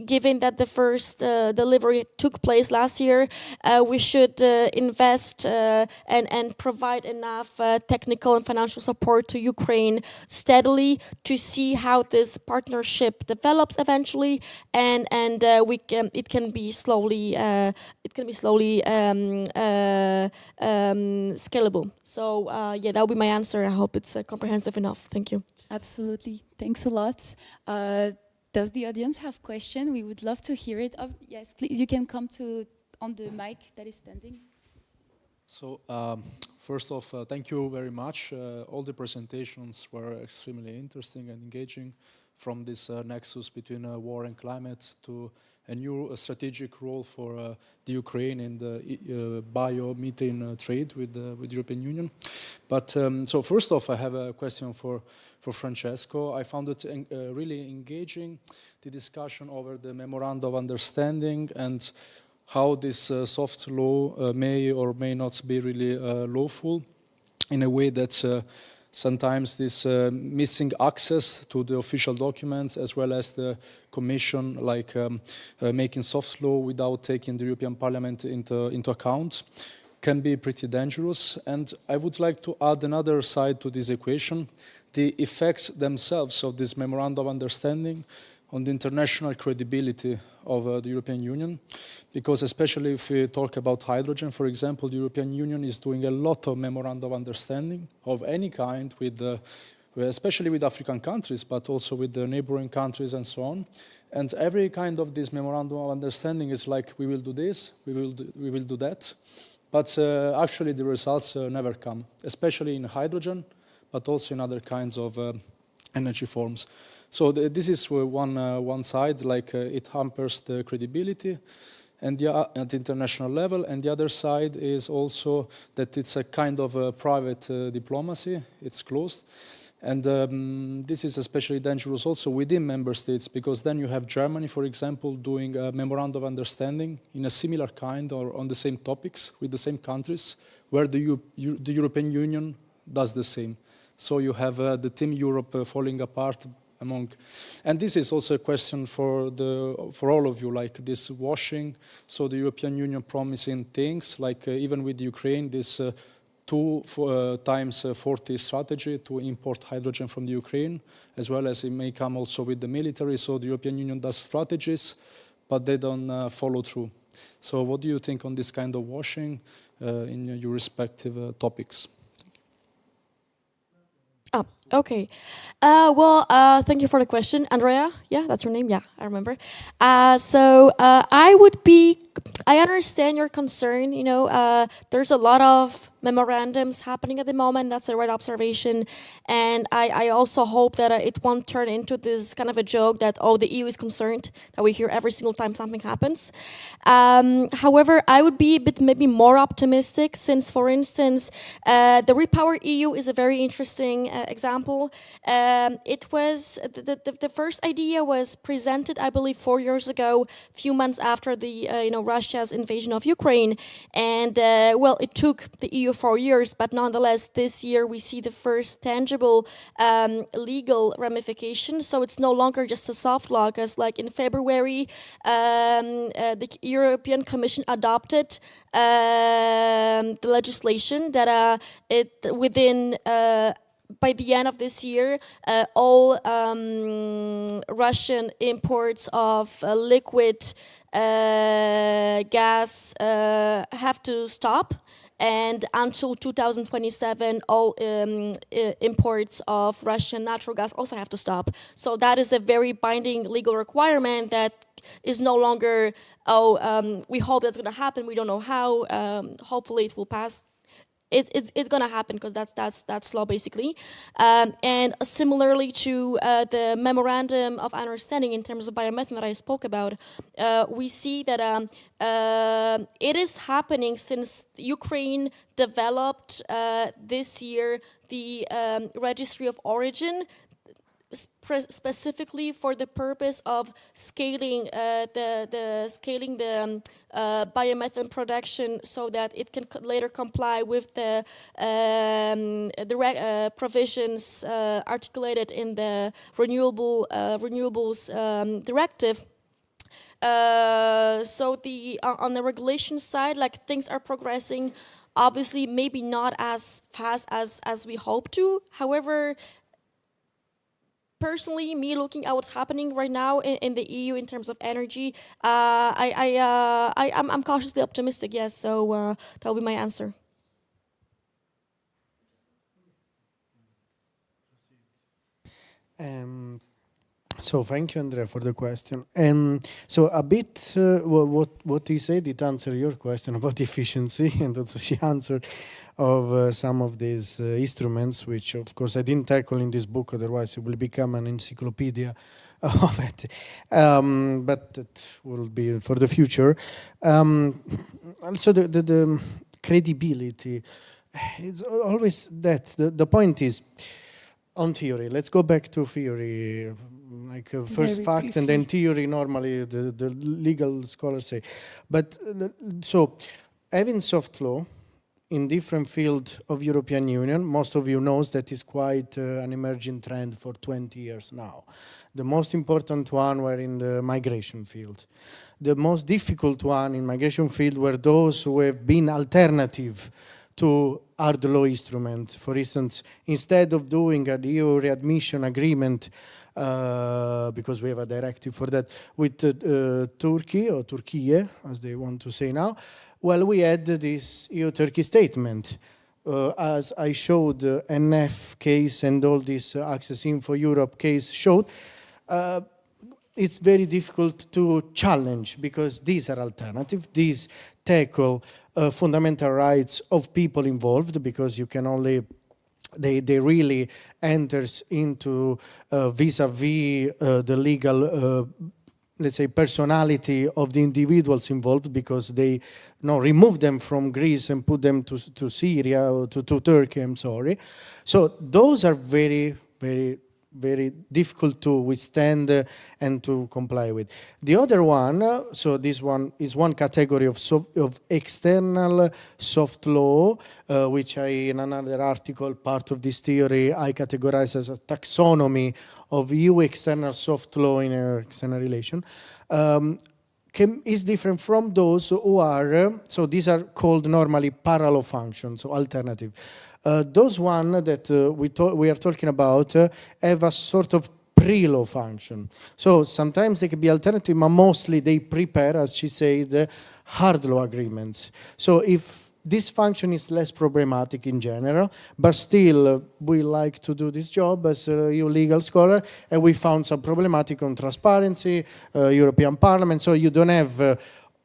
given that the first delivery took place last year, we should invest and provide enough technical and financial support to Ukraine steadily to see how this partnership develops eventually, and it can be slowly scalable. So yeah, that will be my answer. I hope it's comprehensive enough. Thank you. Absolutely. Thanks a lot. Does the audience have questions? We would love to hear it. Yes, please. You can come on the mic that is standing. So, first off, thank you very much. All the presentations were extremely interesting and engaging, from this nexus between war and climate to a new strategic role for the Ukraine in the biomethane trade with the European Union. But so first off, I have a question for Francesco. I found it really engaging, the discussion over the memorandum of understanding and how this soft law may or may not be really lawful, in a way that sometimes this missing access to the official documents, as well as the Commission making soft law without taking the European Parliament into account, can be pretty dangerous. And I would like to add another side to this equation: the effects themselves of this memorandum of understanding on the international credibility of the European Union. Because especially if we talk about hydrogen, for example, the European Union is doing a lot of memorandum of understanding of any kind, especially with African countries, but also with the neighboring countries and so on. And every kind of this memorandum of understanding is like, we will do this, we will do that. But actually the results never come, especially in hydrogen, but also in other kinds of energy forms. So this is one side, it hampers the credibility and at the international level, and the other side is also that it's a kind of a private diplomacy. It's closed, and this is especially dangerous also within member states, because then you have Germany, for example, doing a memorandum of understanding in a similar kind or on the same topics with the same countries, where the European Union does the same. So you have the Team Europe falling apart and this is also a question for all of you, like this washing. So the European Union promising things, like even with Ukraine, this 2 times 40 strategy to import hydrogen from the Ukraine, as well as it may come also with the military. So the European Union does strategies, but they don't follow through. So what do you think on this kind of washing in your respective topics? Oh, okay. Thank you for the question. Andrea? Yeah, that's your name? Yeah, I remember. I understand your concern. There's a lot of memorandums happening at the moment. That's a right observation. And I also hope that it won't turn into this kind of a joke that, oh, the EU is concerned, that we hear every single time something happens. However, I would be a bit maybe more optimistic, since, for instance, the Repower EU is a very interesting example. It was, the first idea was presented, I believe, 4 years ago, a few months after the, Russia's invasion of Ukraine. And, it took the EU 4 years, but nonetheless, this year we see the first tangible legal ramifications. So it's no longer just a soft law, because like in February, the European Commission adopted the legislation that by the end of this year, all Russian imports of liquid gas have to stop. And until 2027, all imports of Russian natural gas also have to stop. So that is a very binding legal requirement that is no longer, we hope that's going to happen. We don't know how. Hopefully it will pass. It's going to happen, because that's law, basically. And similarly to the memorandum of understanding in terms of biomethane that I spoke about, we see that it is happening since Ukraine developed this year the registry of origin, specifically for the purpose of scaling the biomethane production, so that it can later comply with the provisions articulated in the renewables directive. So on the regulation side, like, things are progressing. Obviously, maybe not as fast as we hope to. However, personally, me looking at what's happening right now in the EU in terms of energy, I'm cautiously optimistic. Yes, so that'll be my answer. So thank you, Andrea, for the question. And so a bit what he said, it answered your question about efficiency, and also she answered of some of these instruments, which of course I didn't tackle in this book, otherwise it will become an encyclopedia of it. But that will be for the future. Also the credibility, it's always that. The point is, on theory, let's go back to theory, like first fact and then theory normally the legal scholars say. But so having soft law in different fields of European Union, most of you knows that is quite an emerging trend for 20 years now. The most important one were in the migration field. The most difficult one in migration field were those who have been alternative to hard law instrument. For instance, instead of doing an EU readmission agreement, because we have a directive for that, with Turkey, or Turkey, as they want to say now, well, we had this EU-Turkey statement. As I showed, the NF case and all this Access Info Europe case showed, it's very difficult to challenge because these are alternatives. These tackle fundamental rights of people involved, because you can only, they really enters into vis-a-vis the legal, let's say, personality of the individuals involved, because they remove them from Greece and put them to Syria or to Turkey, I'm sorry. So those are very, very, very difficult to withstand and to comply with. The other one, so this one is one category of external soft law, which I, in another article, part of this theory, I categorize as a taxonomy of EU external soft law in our external relation. Is different from those who are, so these are called normally parallel functions, so alternative. Those one that we are talking about have a sort of pre-law function. So sometimes they can be alternative, but mostly they prepare, as she said, hard law agreements. So if this function is less problematic in general, but still we like to do this job as a legal scholar, and we found some problematic on transparency, European Parliament, so you don't have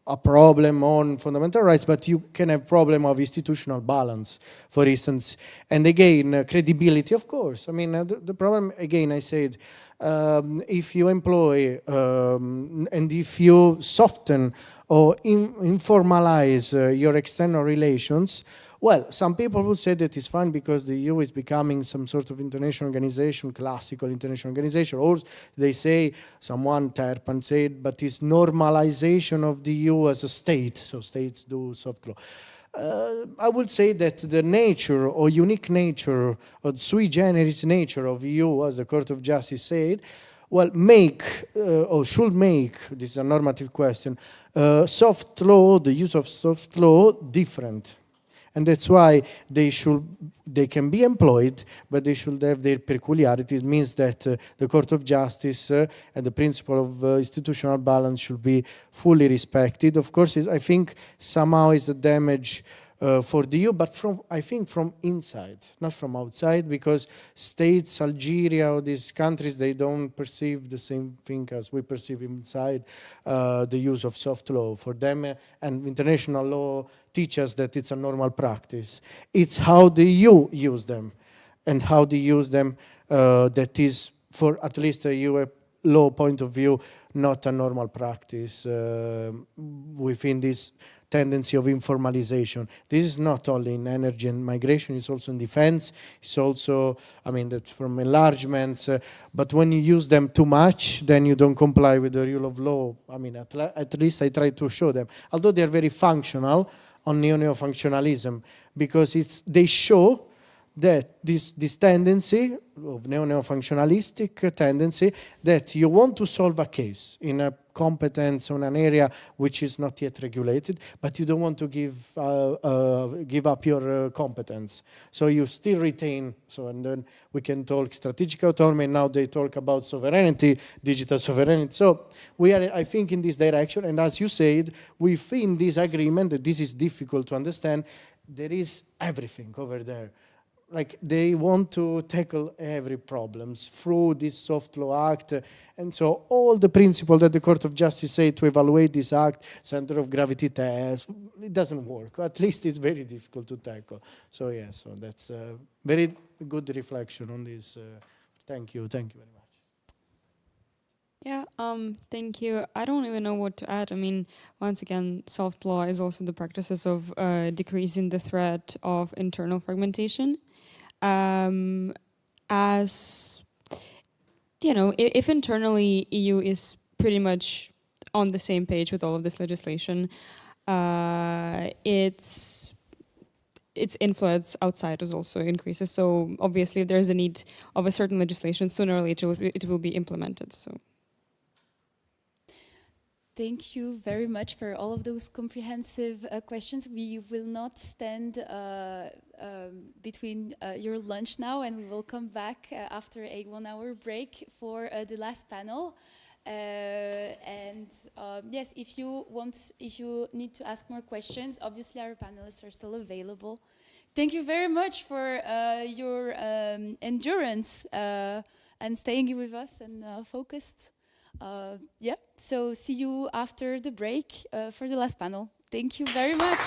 a problem on fundamental rights, but you can have problem of institutional balance, for instance. And again, credibility, of course. I mean, the problem, again, I said, if you employ and if you soften or informalize your external relations, well, some people would say that it's fine because the EU is becoming some sort of international organization, classical international organization, or they say, someone, Terpan said, but it's normalization of the EU as a state, so states do soft law. I would say that the nature or unique nature or sui generis nature of EU, as the Court of Justice said, well, make or should make, this is a normative question, soft law, the use of soft law different. And that's why they can be employed, but they should have their peculiarities. It means that the Court of Justice and the principle of institutional balance should be fully respected. Of course, I think somehow it's a damage for the EU, but I think from inside, not from outside, because states, Algeria, or these countries, they don't perceive the same thing as we perceive inside the use of soft law. For them, and international law teaches that it's a normal practice. It's how the EU use them, and how they use them that is, for at least a EU law point of view, not a normal practice within this tendency of informalization. This is not only in energy and migration, it's also in defense, it's also, I mean, that's from enlargements, but when you use them too much, then you don't comply with the rule of law. I mean, at least I try to show them, although they're very functional on neo-functionalism, because they show that this tendency of neo-functionalistic tendency, that you want to solve a case in a competence on an area which is not yet regulated, but you don't want to give up your competence. So you still retain, and then we can talk strategic autonomy, and now they talk about sovereignty, digital sovereignty. So we are, I think, in this direction, and as you said, within this agreement, that this is difficult to understand, there is everything over there. like they want to tackle every problems through this soft law act. And so all the principle that the Court of Justice say to evaluate this act, center of gravity test, it doesn't work. At least it's very difficult to tackle. So yeah, so that's a very good reflection on this. Thank you very much. Yeah, thank you. I don't even know what to add. I mean, once again, soft law is also the practices of decreasing the threat of internal fragmentation. As you know, if internally EU is pretty much on the same page with all of this legislation, its influence outside is also increases. So obviously, if there's a need of a certain legislation, sooner or later it will be implemented. So. Thank you very much for all of those comprehensive questions. We will not stand between your lunch now, and we will come back after a 1-hour break for the last panel. Yes, if you need to ask more questions, obviously our panelists are still available. Thank you very much for your endurance and staying here with us and focused. Yeah, so see you after the break for the last panel. Thank you very much.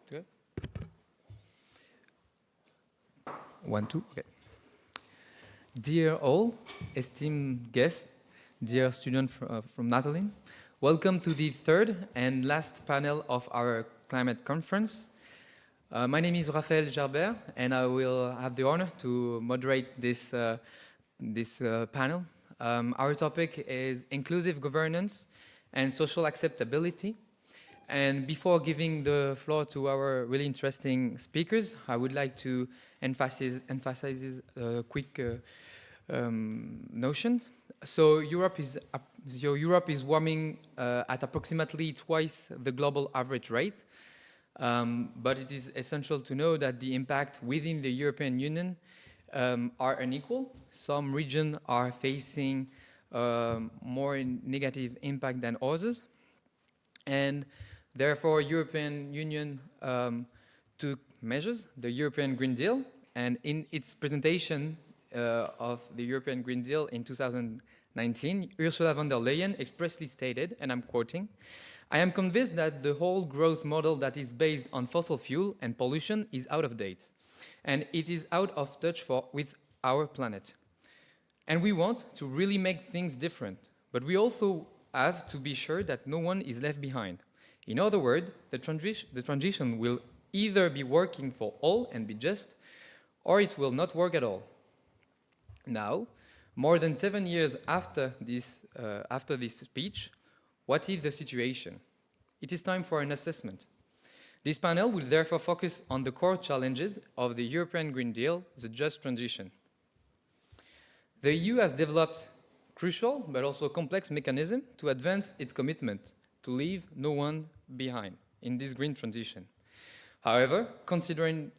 Good. 1, 2, okay. Dear all, esteemed guests, dear students from Natolin, welcome to the third and last panel of our climate conference. My name is Raphaël Gerbert, and I will have the honor to moderate this panel. Our topic is inclusive governance and social acceptability. And before giving the floor to our really interesting speakers, I would like to emphasize quick notions. So Europe is warming at approximately twice the global average rate. But it is essential to know that the impact within the European Union are unequal. Some regions are facing more negative impact than others. And therefore, European Union took measures, the European Green Deal, and in its presentation of the European Green Deal in 2019, Ursula von der Leyen expressly stated, and I'm quoting, "I am convinced that the whole growth model that is based on fossil fuel and pollution is out of date, and it is out of touch with our planet. And we want to really make things different, but we also have to be sure that no one is left behind. In other words, the transition will either be working for all and be just, or it will not work at all." Now, more than 7 years after this speech, what is the situation? It is time for an assessment. This panel will therefore focus on the core challenges of the European Green Deal, the just transition. The EU has developed crucial but also complex mechanism to advance its commitment to leave no one behind in this green transition. However, considering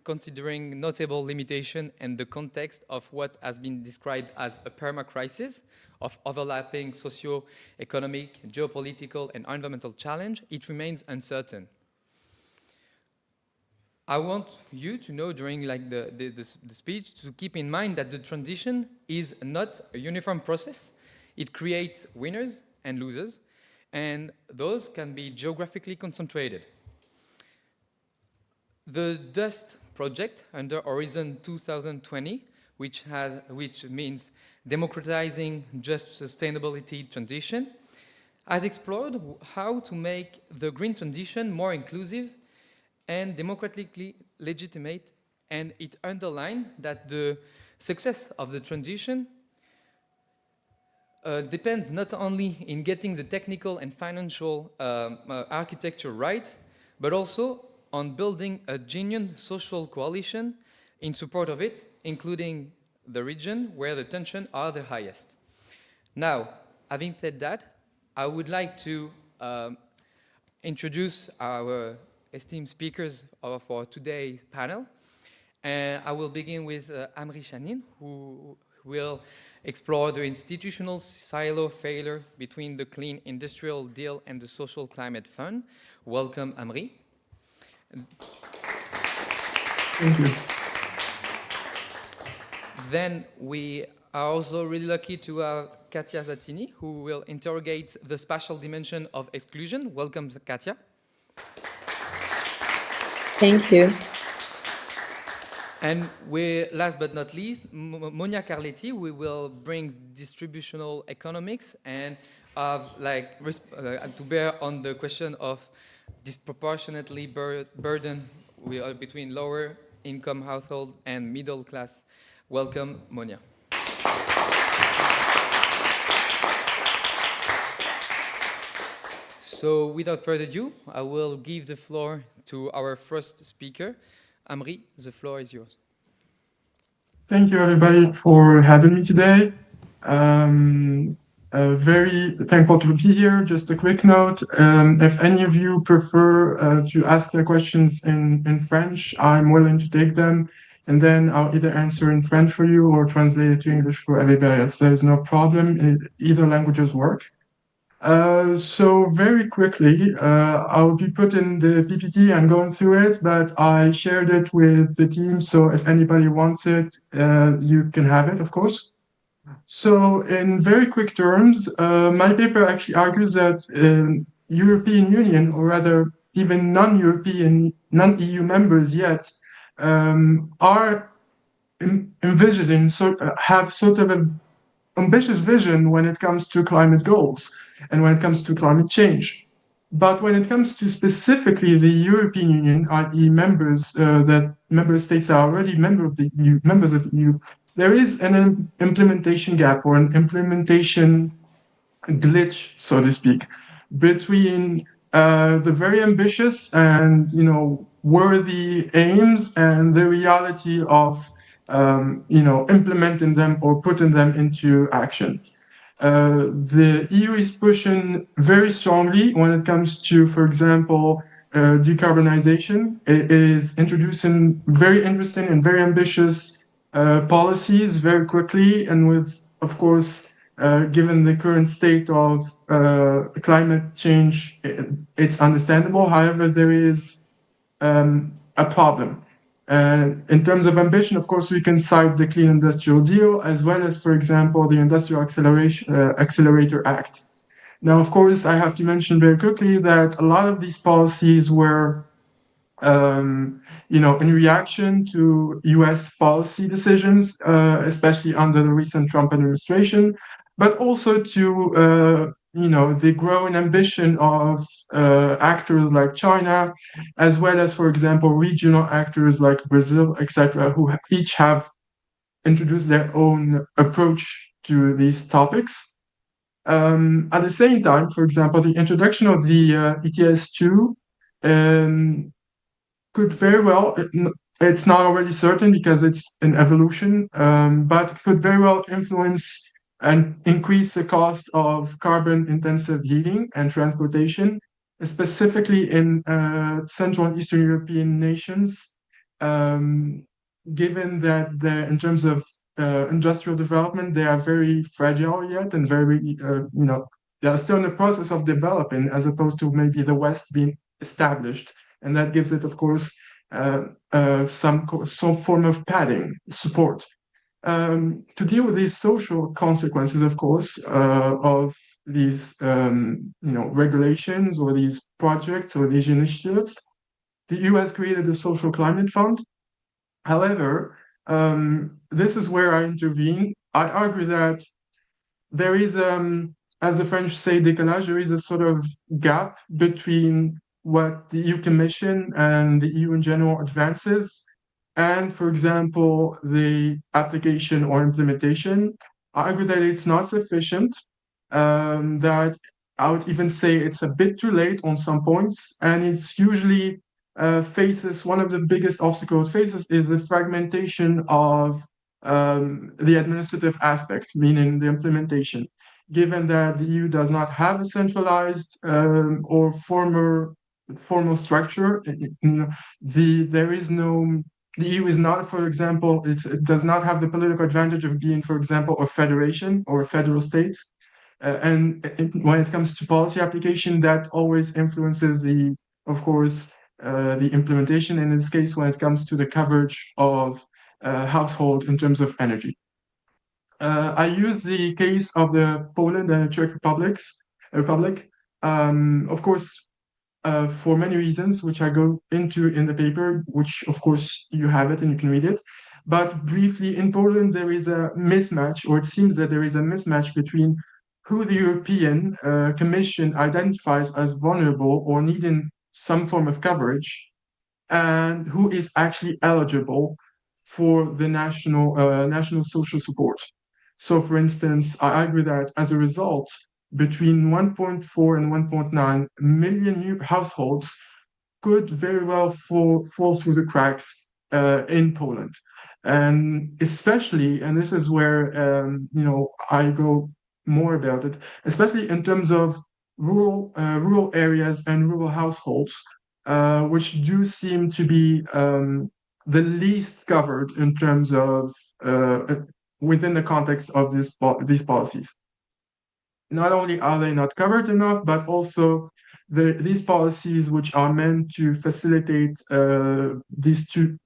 notable limitation and the context of what has been described as a perma-crisis of overlapping socio-economic, geopolitical, and environmental challenge, it remains uncertain. I want you to know during the speech to keep in mind that the transition is not a uniform process. It creates winners and losers, and those can be geographically concentrated. The DUST project under Horizon 2020, which means democratizing just sustainability transition, has explored how to make the green transition more inclusive and democratically legitimate, and it underlined that the success of the transition depends not only in getting the technical and financial architecture right, but also on building a genuine social coalition in support of it, including the region where the tensions are the highest. Now, having said that, I would like to introduce our esteemed speakers for today's panel. And I will begin with Amri Shanin, who will explore the institutional silo failure between the Clean Industrial Deal and the Social Climate Fund. Welcome, Amri. Thank you. Then we are also really lucky to have Katia Zattini, who will interrogate the spatial dimension of exclusion. Welcome, Katia. Thank you. And last but not least, Monia Carletti, we will bring distributional economics and to bear on the question of disproportionately burden between lower income households and middle class. Welcome, Monia. So without further ado, I will give the floor to our first speaker. Amri, the floor is yours. Thank you, everybody, for having me today. Very thankful to be here. Just a quick note, if any of you prefer to ask their questions in French, I'm willing to take them, and then I'll either answer in French for you or translate it to English for everybody else. There's no problem. Either languages work. So very quickly, I'll be putting the PPT, I'm going through it, but I shared it with the team, so if anybody wants it, you can have it, of course. So in very quick terms, my paper actually argues that European Union, or rather even non-European, non-EU members yet are envisioning, have sort of an ambitious vision when it comes to climate goals and when it comes to climate change. But when it comes to specifically the European Union, i.e. members, that member states are already members of the EU, there is an implementation gap or an implementation glitch, so to speak, between the very ambitious and worthy aims and the reality of implementing them or putting them into action. The EU is pushing very strongly when it comes to, for example, decarbonisation. It is introducing very interesting and very ambitious policies very quickly, and with, of course, given the current state of climate change, it's understandable. However, there is a problem. In terms of ambition, of course, we can cite the Clean Industrial Deal, as well as, for example, the Industrial Accelerator Act. Now, of course, I have to mention very quickly that a lot of these policies were, in reaction to US policy decisions, especially under the recent Trump administration, but also to the growing ambition of actors like China, as well as, for example, regional actors like Brazil, etc., who each have introduced their own approach to these topics. At the same time, for example, the introduction of the ETS2 could very well, it's not already certain because it's an evolution, but could very well influence and increase the cost of carbon-intensive heating and transportation, specifically in Central and Eastern European nations, given that in terms of industrial development, they are very fragile yet and very, they are still in the process of developing, as opposed to maybe the West being established. And that gives it, of course, some form of padding, support. To deal with these social consequences, of course, of these regulations or these projects or these initiatives, the EU has created a social climate fund. However, this is where I intervene. I argue that there is, as the French say, décalage, there is a sort of gap between what the EU Commission and the EU in general advances and, for example, the application or implementation. I argue that it's not sufficient, that I would even say it's a bit too late on some points, and it's usually faces, one of the biggest obstacles it faces is the fragmentation of the administrative aspect, meaning the implementation. Given that the EU does not have a centralized or formal structure, the EU is not, for example, it does not have the political advantage of being, for example, a federation or a federal state. When it comes to policy application, that always influences of course, the implementation, in this case, when it comes to the coverage of household in terms of energy. I use the case of the Poland and the Czech Republic, of course, for many reasons, which I go into in the paper, which of course you have it and you can read it. But briefly, in Poland, there is a mismatch, or it seems that there is a mismatch between who the European Commission identifies as vulnerable or needing some form of coverage, and who is actually eligible for the national social support. So, for instance, I argue that as a result, between 1.4 and 1.9 million new households could very well fall through the cracks in Poland. And especially, and this is where I go more about it, especially in terms of rural areas and rural households, which do seem to be the least covered in terms of within the context of these policies. Not only are they not covered enough, but also these policies, which are meant to facilitate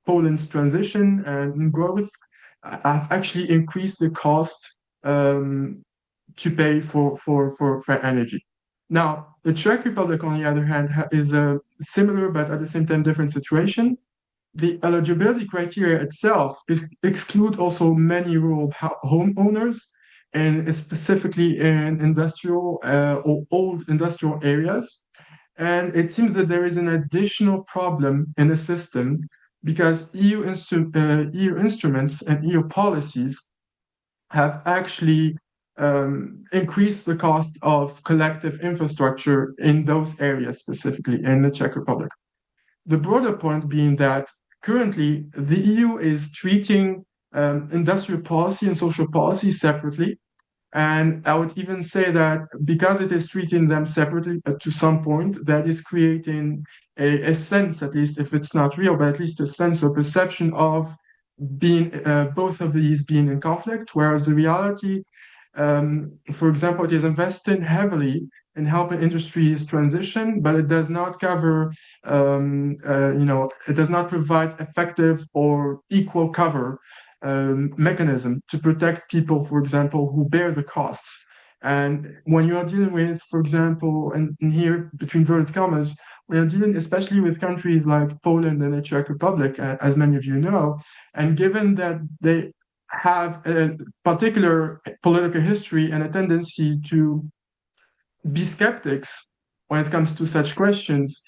Poland's transition and growth, have actually increased the cost to pay for energy. Now, the Czech Republic, on the other hand, is a similar but at the same time different situation. The eligibility criteria itself exclude also many rural homeowners, and specifically in industrial or old industrial areas. And it seems that there is an additional problem in the system because EU instruments and EU policies have actually increased the cost of collective infrastructure in those areas, specifically in the Czech Republic. The broader point being that currently the EU is treating industrial policy and social policy separately. And I would even say that because it is treating them separately to some point, that is creating a sense, at least if it's not real, but at least a sense or perception of being both of these being in conflict, whereas the reality, for example, it is investing heavily in helping industries transition, but it does not cover, it does not provide effective or equal cover mechanism to protect people, for example, who bear the costs. And when you are dealing with, for example, and here between inverted commas, we are dealing especially with countries like Poland and the Czech Republic, as many of you know, and given that they have a particular political history and a tendency to be skeptics when it comes to such questions,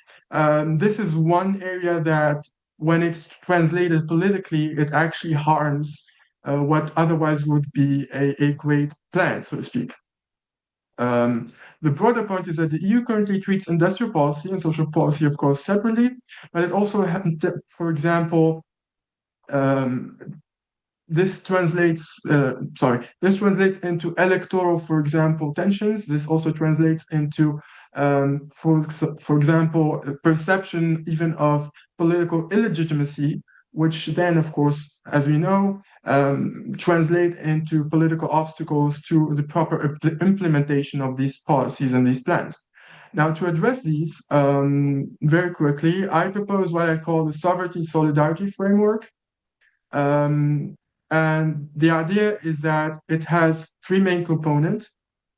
this is one area that when it's translated politically, it actually harms what otherwise would be a great plan, so to speak. The broader point is that the EU currently treats industrial policy and social policy, of course, separately, but it also, for example, this translates into electoral, for example, tensions. This also translates into, for example, perception even of political illegitimacy, which then, of course, as we know, translate into political obstacles to the proper implementation of these policies and these plans. Now, to address these very quickly, I propose what I call the sovereignty solidarity framework. And the idea is that it has three main components.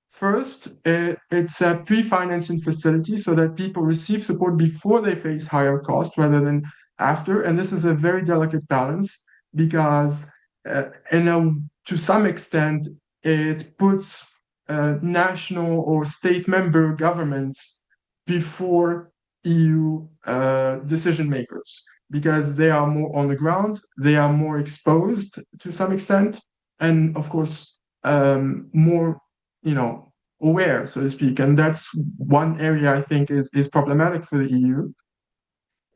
First, it's a pre-financing facility so that people receive support before they face higher costs rather than after. And this is a very delicate balance because to some extent, it puts national or state member governments before EU decision makers, because they are more on the ground, they are more exposed to some extent, and of course, more, aware, so to speak. And that's one area I think is problematic for the EU.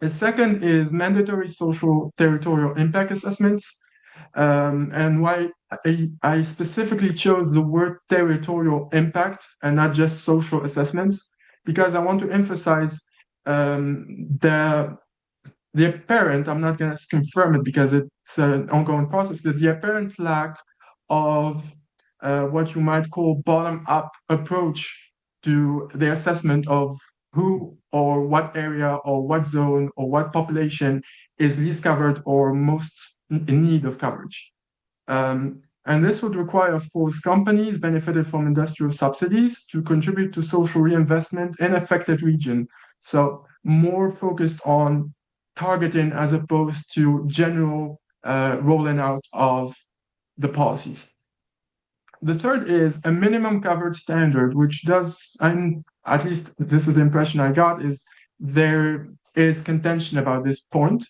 The second is mandatory social territorial impact assessments. And why I specifically chose the word territorial impact and not just social assessments, because I want to emphasize the apparent, I'm not going to confirm it because it's an ongoing process, but the apparent lack of what you might call bottom-up approach to the assessment of who or what area or what zone or what population is least covered or most in need of coverage. And this would require, of course, companies benefited from industrial subsidies to contribute to social reinvestment in affected region. So more focused on targeting as opposed to general rolling out of the policies. The third is a minimum coverage standard, which does, and at least this is the impression I got, is there is contention about this point,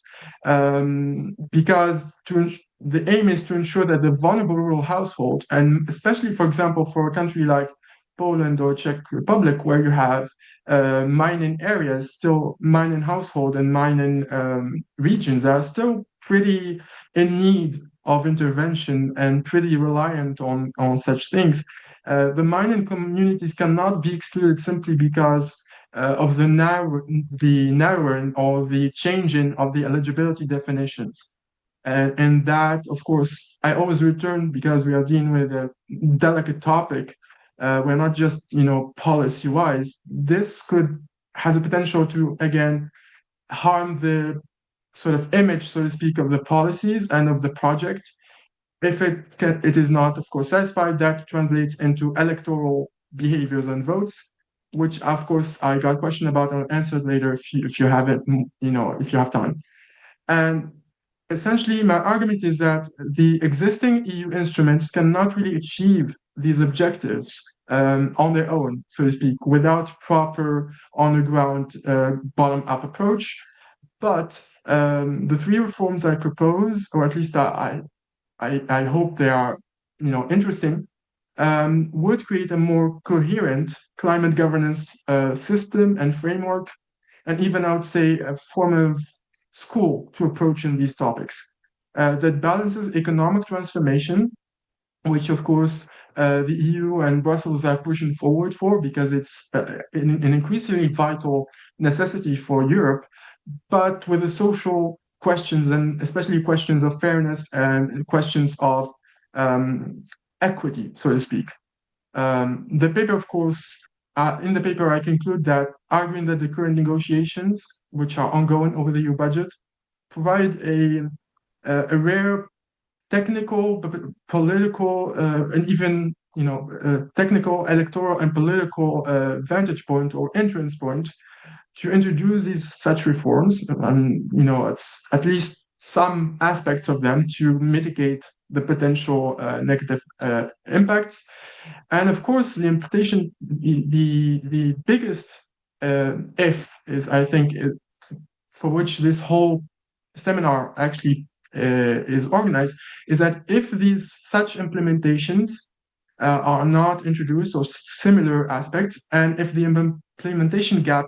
because the aim is to ensure that the vulnerable rural household, and especially, for example, for a country like Poland or Czech Republic, where you have mining areas, still mining household and mining regions are still pretty in need of intervention and pretty reliant on such things. The mining communities cannot be excluded simply because of the narrowing or the changing of the eligibility definitions. And that, of course, I always return because we are dealing with a delicate topic. We're not just, policy-wise. This has a potential to, again, harm the sort of image, so to speak, of the policies and of the project. If it is not, of course, satisfied, that translates into electoral behaviors and votes. which of course I got a question about. I'll answer it later if you have it, if you have time. And essentially, my argument is that the existing EU instruments cannot really achieve these objectives on their own, so to speak, without proper on-the-ground bottom-up approach. But the three reforms I propose, or at least I hope they are, interesting, would create a more coherent climate governance system and framework, and even I would say a form of school to approaching these topics that balances economic transformation, which of course the EU and Brussels are pushing forward for because it's an increasingly vital necessity for Europe, but with the social questions and especially questions of fairness and questions of equity, so to speak. The paper, of course, in the paper, I conclude that arguing that the current negotiations, which are ongoing over the EU budget, provide a rare technical, political, and even technical, electoral, and political vantage point or entrance point to introduce these such reforms, and it's at least some aspects of them to mitigate the potential negative impacts. And of course, the implication, the biggest if is, I think, for which this whole seminar actually is organized, is that if these such implementations are not introduced, or similar aspects, and if the implementation gap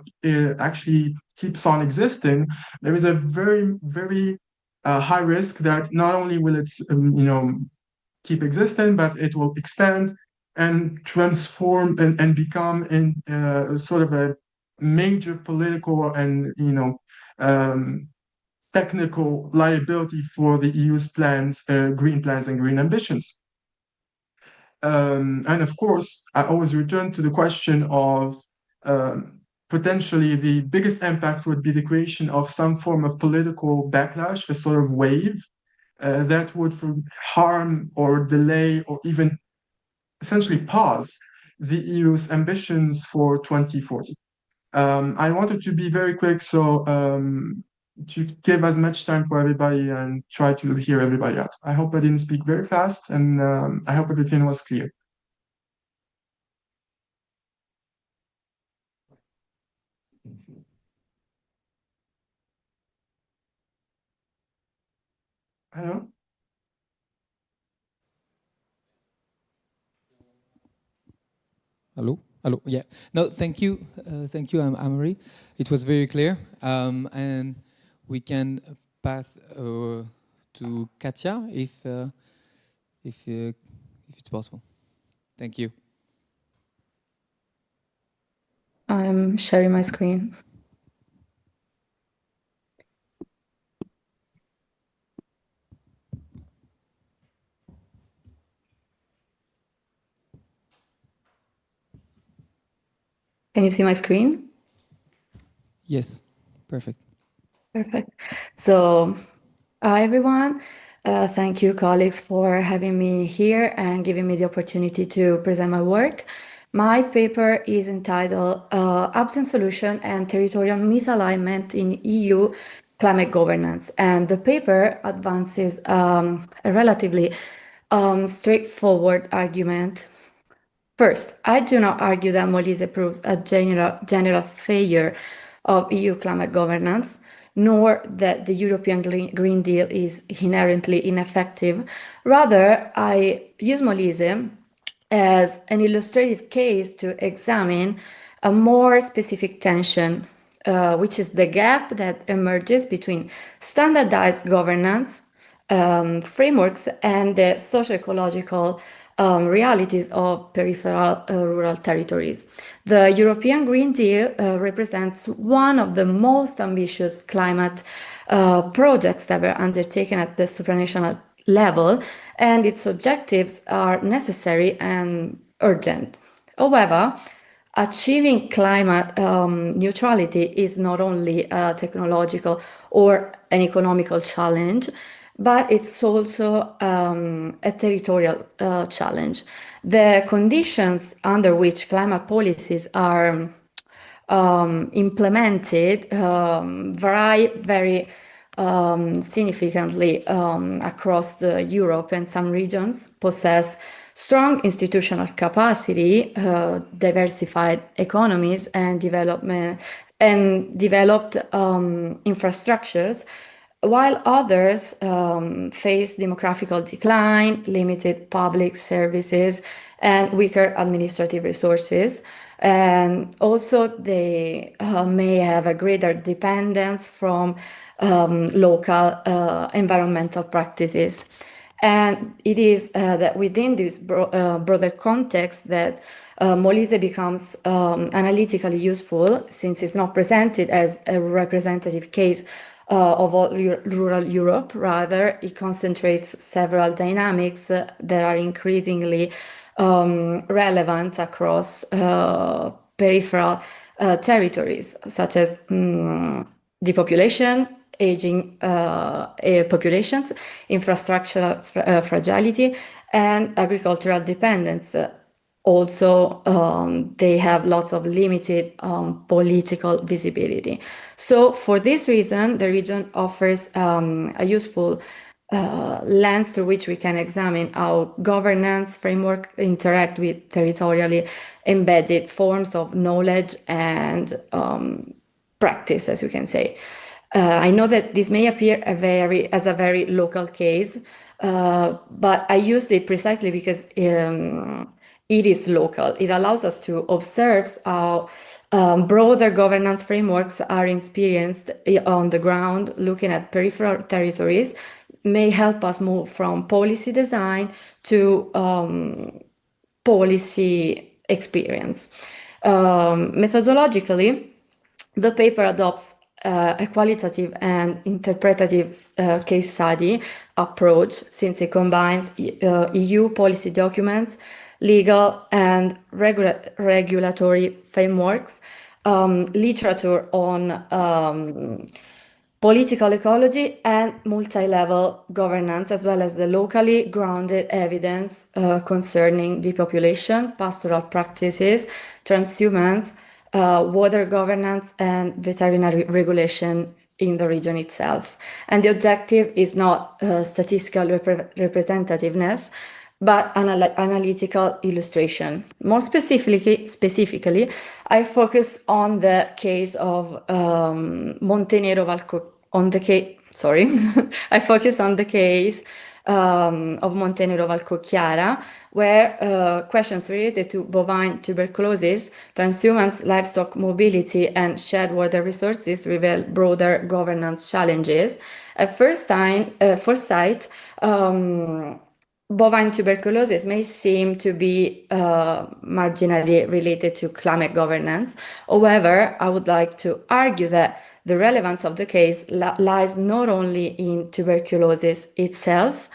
actually keeps on existing, there is a very, very high risk that not only will it keep existing, but it will expand and transform and become in sort of a major political and technical liability for the EU's plans, green plans and green ambitions. And of course, I always return to the question of potentially the biggest impact would be the creation of some form of political backlash, a sort of wave that would harm or delay or even essentially pause the EU's ambitions for 2040. I wanted to be very quick, so to give as much time for everybody and try to hear everybody out. I hope I didn't speak very fast, and I hope everything was clear. Hello? Hello? Hello, yeah. No, thank you, Amory. It was very clear. And we can pass to Katja if it's possible. Thank you. I'm sharing my screen. Can you see my screen? Yes, perfect. Perfect. So, hi everyone. Thank you, colleagues, for having me here and giving me the opportunity to present my work. My paper is entitled Absent Solution and Territorial Misalignment in EU Climate Governance. And the paper advances a relatively straightforward argument. First, I do not argue that Molise proves a general failure of EU climate governance, nor that the European Green Deal is inherently ineffective. Rather, I use Molise as an illustrative case to examine a more specific tension, which is the gap that emerges between standardized governance frameworks and the socio-ecological realities of peripheral rural territories. The European Green Deal represents one of the most ambitious climate projects ever undertaken at the supranational level, and its objectives are necessary and urgent. However, achieving climate neutrality is not only a technological or an economical challenge. but it's also a territorial challenge. The conditions under which climate policies are implemented vary very significantly across the Europe, and some regions possess strong institutional capacity, diversified economies, and developed infrastructures, while others face demographical decline, limited public services, and weaker administrative resources. And also they may have a greater dependence from local environmental practices. And it is that within this broader context that Molise becomes analytically useful, since it's not presented as a representative case of all rural Europe. Rather, it concentrates several dynamics that are increasingly relevant across peripheral territories, such as depopulation, aging populations, infrastructural fragility, and agricultural dependence. Also, they have lots of limited political visibility. So for this reason, the region offers a useful lens through which we can examine how governance framework interact with territorially embedded forms of knowledge and practice, as you can say. I know that this may appear as a very local case, but I used it precisely because it is local. It allows us to observe how broader governance frameworks are experienced on the ground. Looking at peripheral territories may help us move from policy design to policy experience. Methodologically, the paper adopts a qualitative and interpretative case study approach, since it combines EU policy documents, legal and regulatory frameworks, literature on political ecology, and multi-level governance, as well as the locally grounded evidence concerning depopulation, pastoral practices, transhumance, water governance, and veterinary regulation in the region itself. And the objective is not statistical representativeness, but analytical illustration. More specifically, I focus on the case of Montenero I focus on the case of Montenero Valcocchiara, where questions related to bovine tuberculosis, transhumance, livestock mobility, and shared water resources reveal broader governance challenges. At first sight, bovine tuberculosis may seem to be marginally related to climate governance. However, I would like to argue that the relevance of the case lies not only in tuberculosis itself,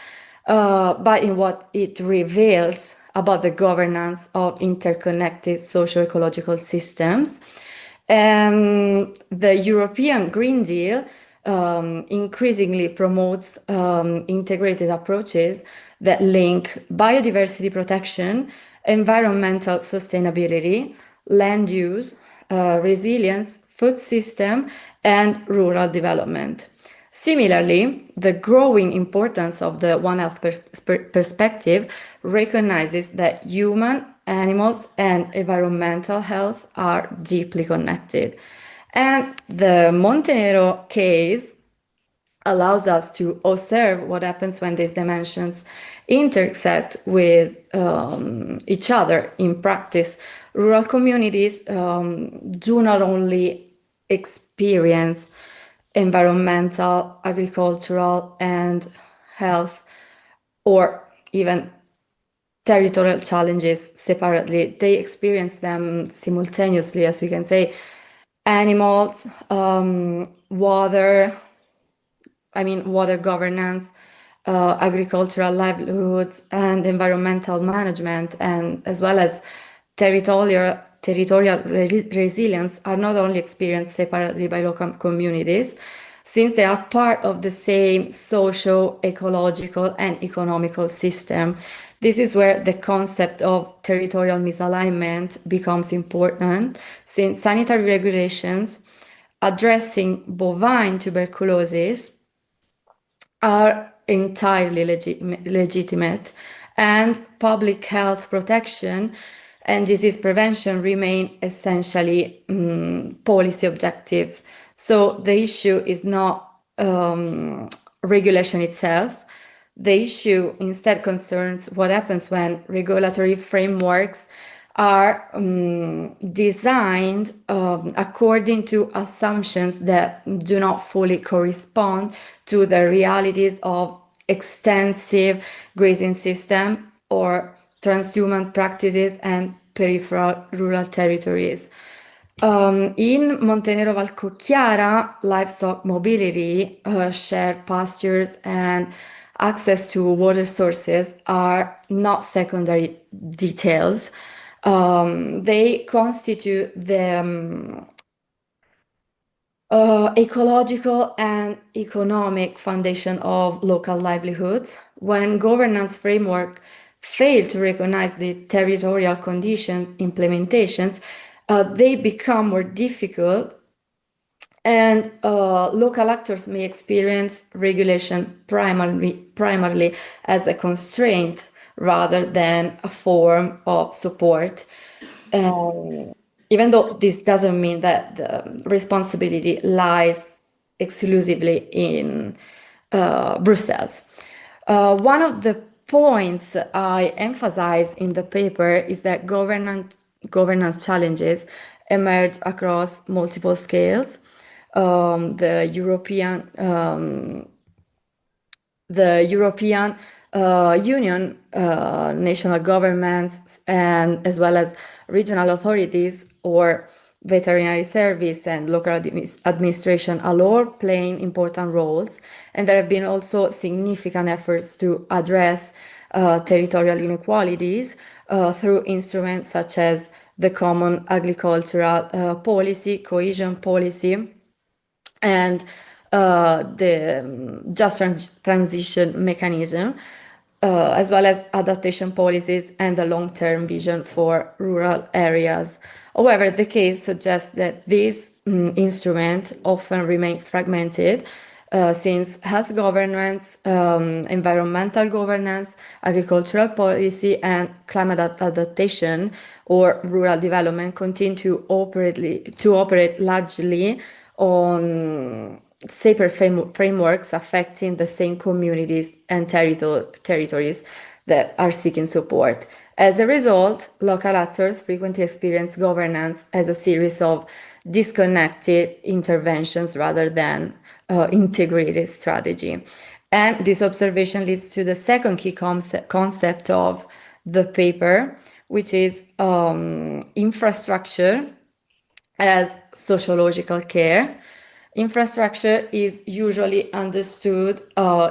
but in what it reveals about the governance of interconnected socio-ecological systems. The European Green Deal increasingly promotes integrated approaches that link biodiversity protection, environmental sustainability, land use, resilience, food system, and rural development. Similarly, the growing importance of the One Health perspective recognizes that human, animals, and environmental health are deeply connected. And the Montenero case allows us to observe what happens when these dimensions intersect with each other in practice. Rural communities do not only experience environmental, agricultural, and health, or even territorial challenges separately. They experience them simultaneously, as we can say. Animals, water governance, agricultural livelihoods, and environmental management, and as well as territorial resilience are not only experienced separately by local communities. since they are part of the same social, ecological, and economical system. This is where the concept of territorial misalignment becomes important, since sanitary regulations addressing bovine tuberculosis are entirely legitimate, and public health protection and disease prevention remain essentially policy objectives. So the issue is not regulation itself. The issue instead concerns what happens when regulatory frameworks are designed according to assumptions that do not fully correspond to the realities of extensive grazing system or transhuman practices and peripheral rural territories. In Montenegro Valcocchiara, livestock mobility, shared pastures, and access to water sources are not secondary details. They constitute the ecological and economic foundation of local livelihoods. When governance framework fail to recognize the territorial condition implementations, they become more difficult, and local actors may experience regulation primarily as a constraint rather than a form of support. Even though this doesn't mean that the responsibility lies exclusively in Brussels. One of the points I emphasize in the paper is that governance challenges emerge across multiple scales. The European Union, national governments, and as well as regional authorities or veterinary service and local administration are all playing important roles. And there have been also significant efforts to address territorial inequalities through instruments such as the Common Agricultural Policy, Cohesion Policy, and the Just Transition Mechanism, as well as adaptation policies and the long-term vision for rural areas. However, the case suggests that these instruments often remain fragmented, since health governance, environmental governance, agricultural policy, and climate adaptation or rural development continue to operate largely on separate frameworks affecting the same communities and territories that are seeking support. As a result, local actors frequently experience governance as a series of disconnected interventions rather than integrated strategy. And this observation leads to the second key concept of the paper, which is infrastructure as sociological care. Infrastructure is usually understood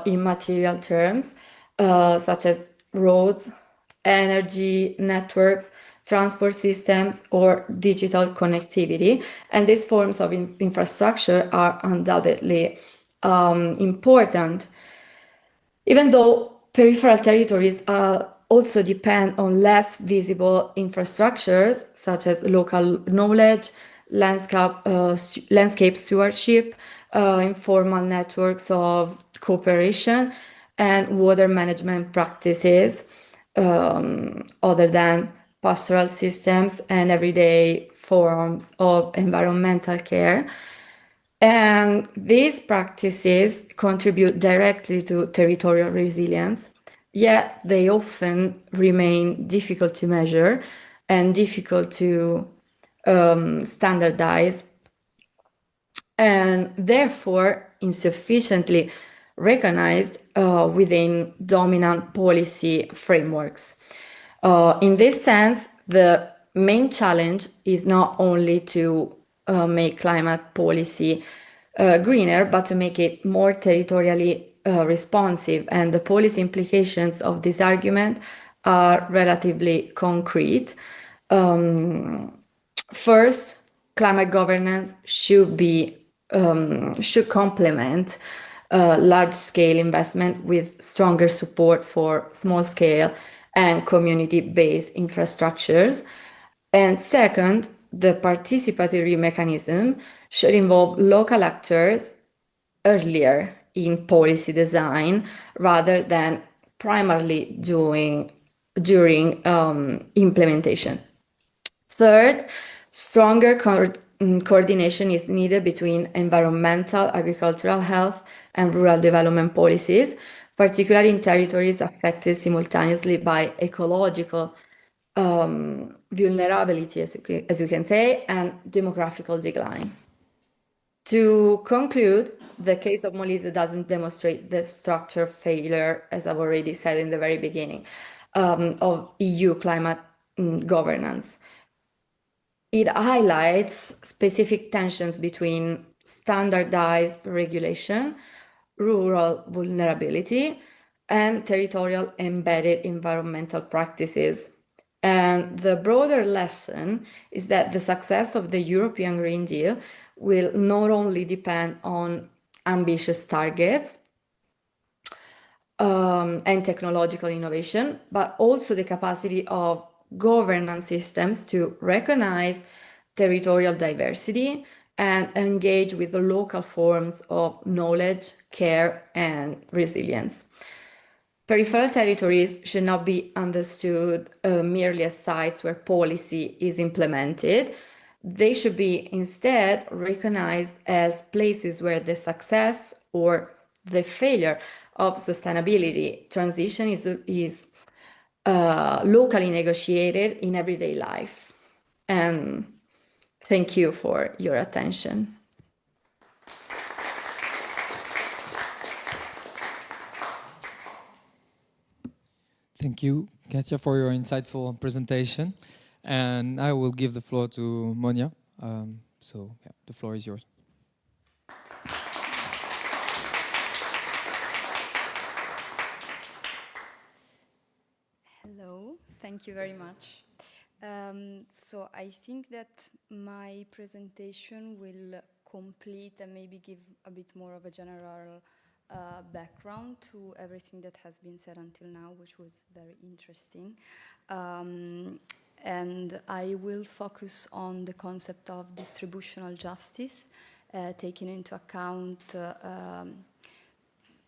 in material terms, such as roads, energy networks, transport systems, or digital connectivity. And these forms of infrastructure are undoubtedly important, even though peripheral territories also depend on less visible infrastructures, such as local knowledge, landscape stewardship, informal networks of cooperation, and water management practices, other than pastoral systems and everyday forms of environmental care. And these practices contribute directly to territorial resilience, yet they often remain difficult to measure and difficult to standardize, and therefore insufficiently recognized within dominant policy frameworks. In this sense, the main challenge is not only to make climate policy greener, but to make it more territorially responsive. And the policy implications of this argument are relatively concrete. First, climate governance should be should complement large-scale investment with stronger support for small-scale and community-based infrastructures. And second, the participatory mechanism should involve local actors earlier in policy design rather than primarily during implementation. Third, stronger coordination is needed between environmental, agricultural health, and rural development policies, particularly in territories affected simultaneously by ecological vulnerability, as you can say, and demographical decline. To conclude, the case of Molise doesn't demonstrate the structural failure, as I've already said in the very beginning, of EU climate governance. It highlights specific tensions between standardized regulation, rural vulnerability, and territorial embedded environmental practices. And the broader lesson is that the success of the European Green Deal will not only depend on ambitious targets and technological innovation, but also the capacity of governance systems to recognize territorial diversity and engage with the local forms of knowledge, care, and resilience. Peripheral territories should not be understood merely as sites where policy is implemented. They should be instead recognized as places where the success or the failure of sustainability transition is locally negotiated in everyday life. And thank you for your attention. Thank you, Katja, for your insightful presentation. And I will give the floor to Monia. So yeah, the floor is yours. Hello, thank you very much. So I think that my presentation will complete and maybe give a bit more of a general background to everything that has been said until now, which was very interesting. And I will focus on the concept of distributional justice, taking into account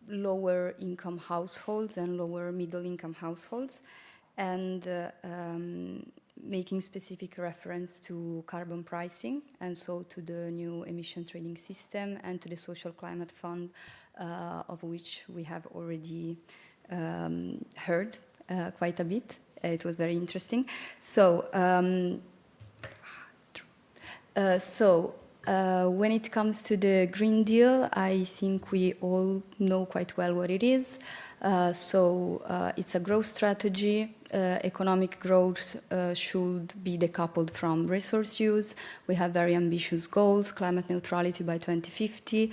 lower income households and lower middle income households, and making specific reference to carbon pricing, and so to the new emission trading system and to the social climate fund, of which we have already heard quite a bit. It was very interesting. So, when it comes to the Green Deal, I think we all know quite well what it is. It's a growth strategy. Economic growth should be decoupled from resource use. We have very ambitious goals, climate neutrality by 2050.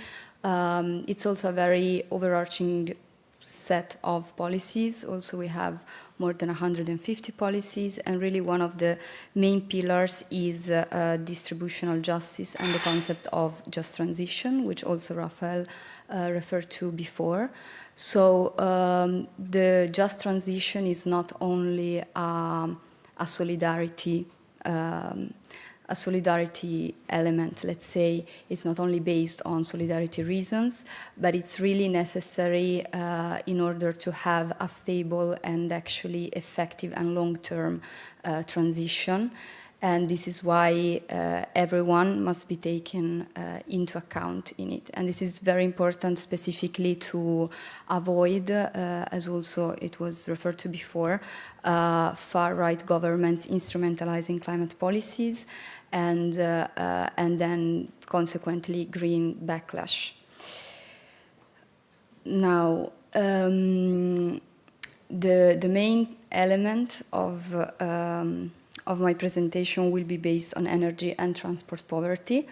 It's also a very overarching set of policies. Also, we have more than 150 policies, and really one of the main pillars is distributional justice and the concept of just transition, which also Raphael referred to before. So the just transition is not only a solidarity element, let's say. It's not only based on solidarity reasons, but it's really necessary in order to have a stable and actually effective and long-term transition. And this is why everyone must be taken into account in it. And this is very important specifically to avoid, as also it was referred to before, far-right governments instrumentalizing climate policies and then consequently green backlash. Now, the main element of my presentation will be based on energy and transport poverty,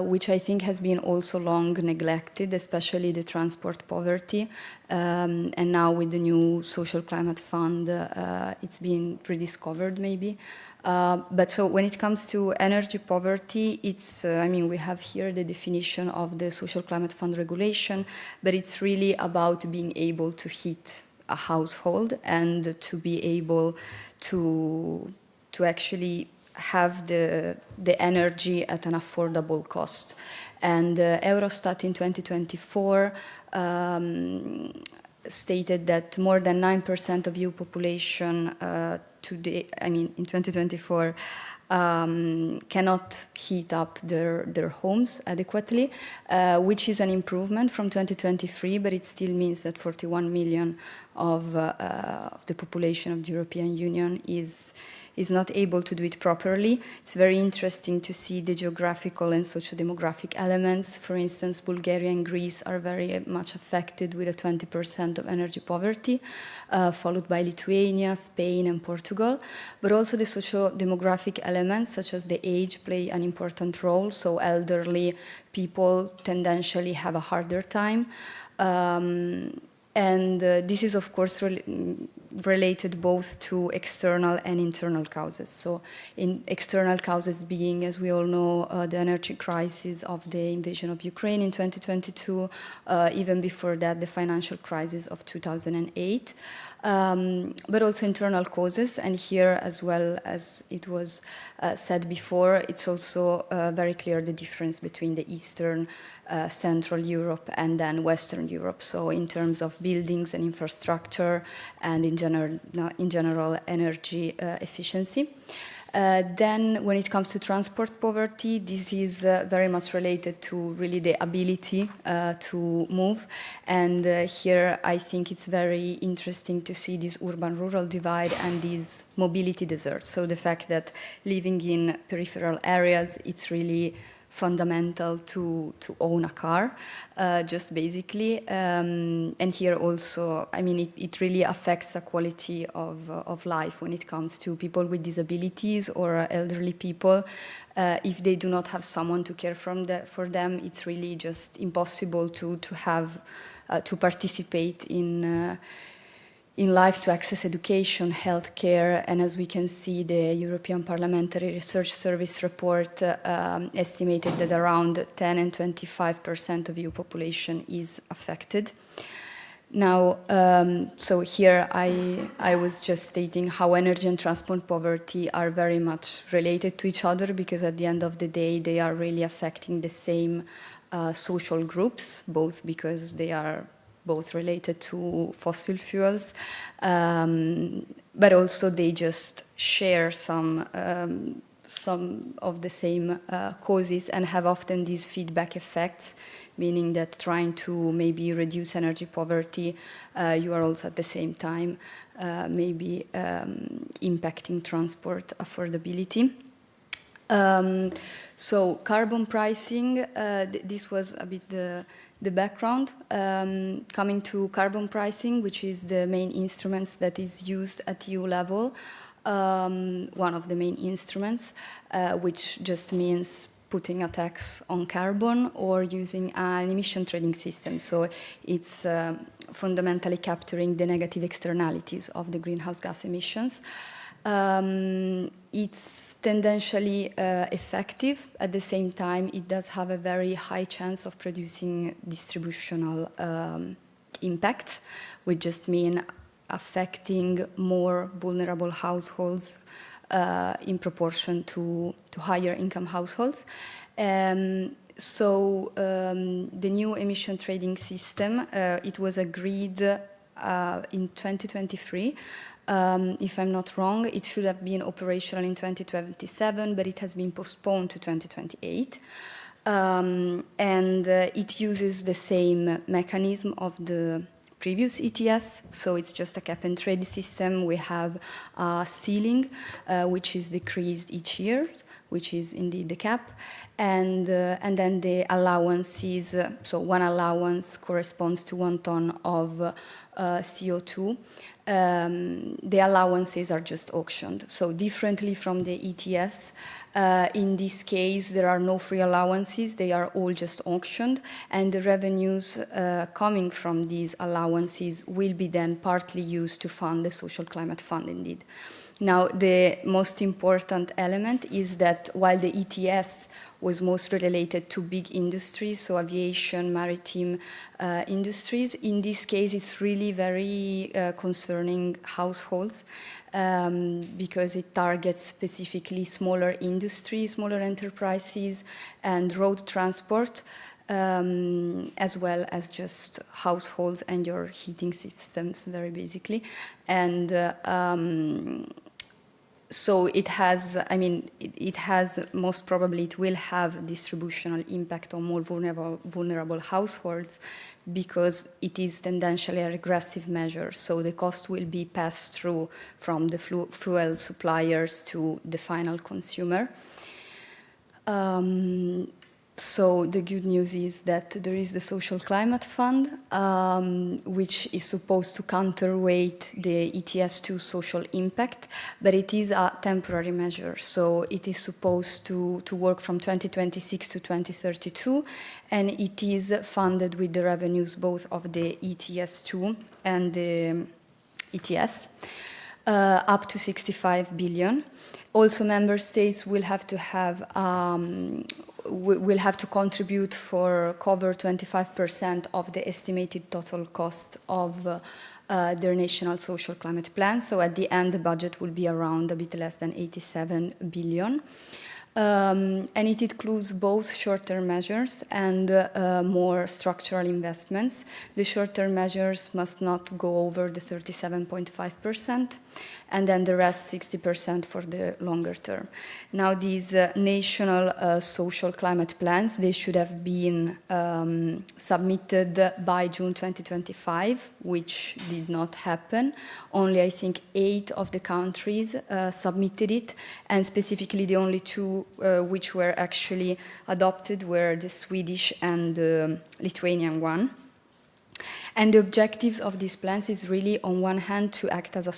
which I think has been also long neglected, especially the transport poverty. And now with the new social climate fund, it's been rediscovered maybe. But so when it comes to energy poverty, it's, I mean, we have here the definition of the Social Climate Fund regulation, but it's really about being able to heat a household and to be able to actually have the energy at an affordable cost. And Eurostat in 2024 stated that more than 9% of EU population today, I mean, in 2024, cannot heat up their homes adequately, which is an improvement from 2023, but it still means that 41 million of the population of the European Union is not able to do it properly. It's very interesting to see the geographical and socio-demographic elements. For instance, Bulgaria and Greece are very much affected with a 20% of energy poverty, followed by Lithuania, Spain, and Portugal. But also the socio-demographic elements, such as the age, play an important role. So elderly people tendentially have a harder time. And this is, of course, related both to external and internal causes. So in external causes being, as we all know, the energy crisis of the invasion of Ukraine in 2022, even before that, the financial crisis of 2008. But also internal causes, and here, as well as it was said before, it's also very clear the difference between the Eastern, Central Europe and then Western Europe. So in terms of buildings and infrastructure and in general energy efficiency. Then when it comes to transport poverty, this is very much related to really the ability to move. And here I think it's very interesting to see this urban-rural divide and these mobility deserts. So the fact that living in peripheral areas, it's really fundamental to own a car, just basically. And here also, I mean, it really affects the quality of life when it comes to people with disabilities or elderly people. If they do not have someone to care for them, it's really just impossible to have, to participate in life, to access education, healthcare, and as we can see, the European Parliamentary Research Service report estimated that around 10 and 25% of EU population is affected. Now, so here I was just stating how energy and transport poverty are very much related to each other, because at the end of the day, they are really affecting the same social groups, both because they are both related to fossil fuels, but also they just share some of the same causes and have often these feedback effects, meaning that trying to maybe reduce energy poverty, you are also at the same time maybe impacting transport affordability. So carbon pricing, this was a bit the background. Coming to carbon pricing, which is the main instruments that is used at EU level, one of the main instruments, which just means putting a tax on carbon or using an emission trading system. So it's fundamentally capturing the negative externalities of the greenhouse gas emissions. It's tendentially effective. At the same time, it does have a very high chance of producing distributional impact, which just means affecting more vulnerable households in proportion to higher income households. So the new emission trading system, it was agreed in 2023. If I'm not wrong, it should have been operational in 2027, but it has been postponed to 2028. And it uses the same mechanism of the previous ETS, so it's just a cap and trade system. We have a ceiling, which is decreased each year, which is indeed the cap, and then the allowances, so one allowance corresponds to 1 ton of CO2. The allowances are just auctioned. So differently from the ETS, In this case, there are no free allowances, they are all just auctioned, and the revenues coming from these allowances will be then partly used to fund the Social Climate Fund indeed. Now, the most important element is that while the ETS was mostly related to big industries, so aviation, maritime industries, in this case it's really very concerning households because it targets specifically smaller industries, smaller enterprises, and road transport, as well as just households and your heating systems, very basically. And so it has, I mean, it has, most probably it will have a distributional impact on more vulnerable households because it is tendentially a regressive measure. So the cost will be passed through from the fuel suppliers to the final consumer. So the good news is that there is the Social Climate Fund, which is supposed to counterweight the ETS2 social impact, but it is a temporary measure. So it is supposed to work from 2026 to 2032, and it is funded with the revenues both of the ETS2 and the ETS, up to 65 billion. Also, member states will have to contribute for cover 25% of the estimated total cost of their national social climate plan. So at the end, the budget will be around a bit less than 87 billion. And it includes both short-term measures and more structural investments. The short-term measures must not go over the 37.5%, and then the rest 60% for the longer term. Now, these national social climate plans, they should have been submitted by June 2025, which did not happen. Only, I think, 8 of the countries submitted it, and specifically the only 2 which were actually adopted were the Swedish and the Lithuanian one. And the objectives of these plans is really, on one hand, to act as a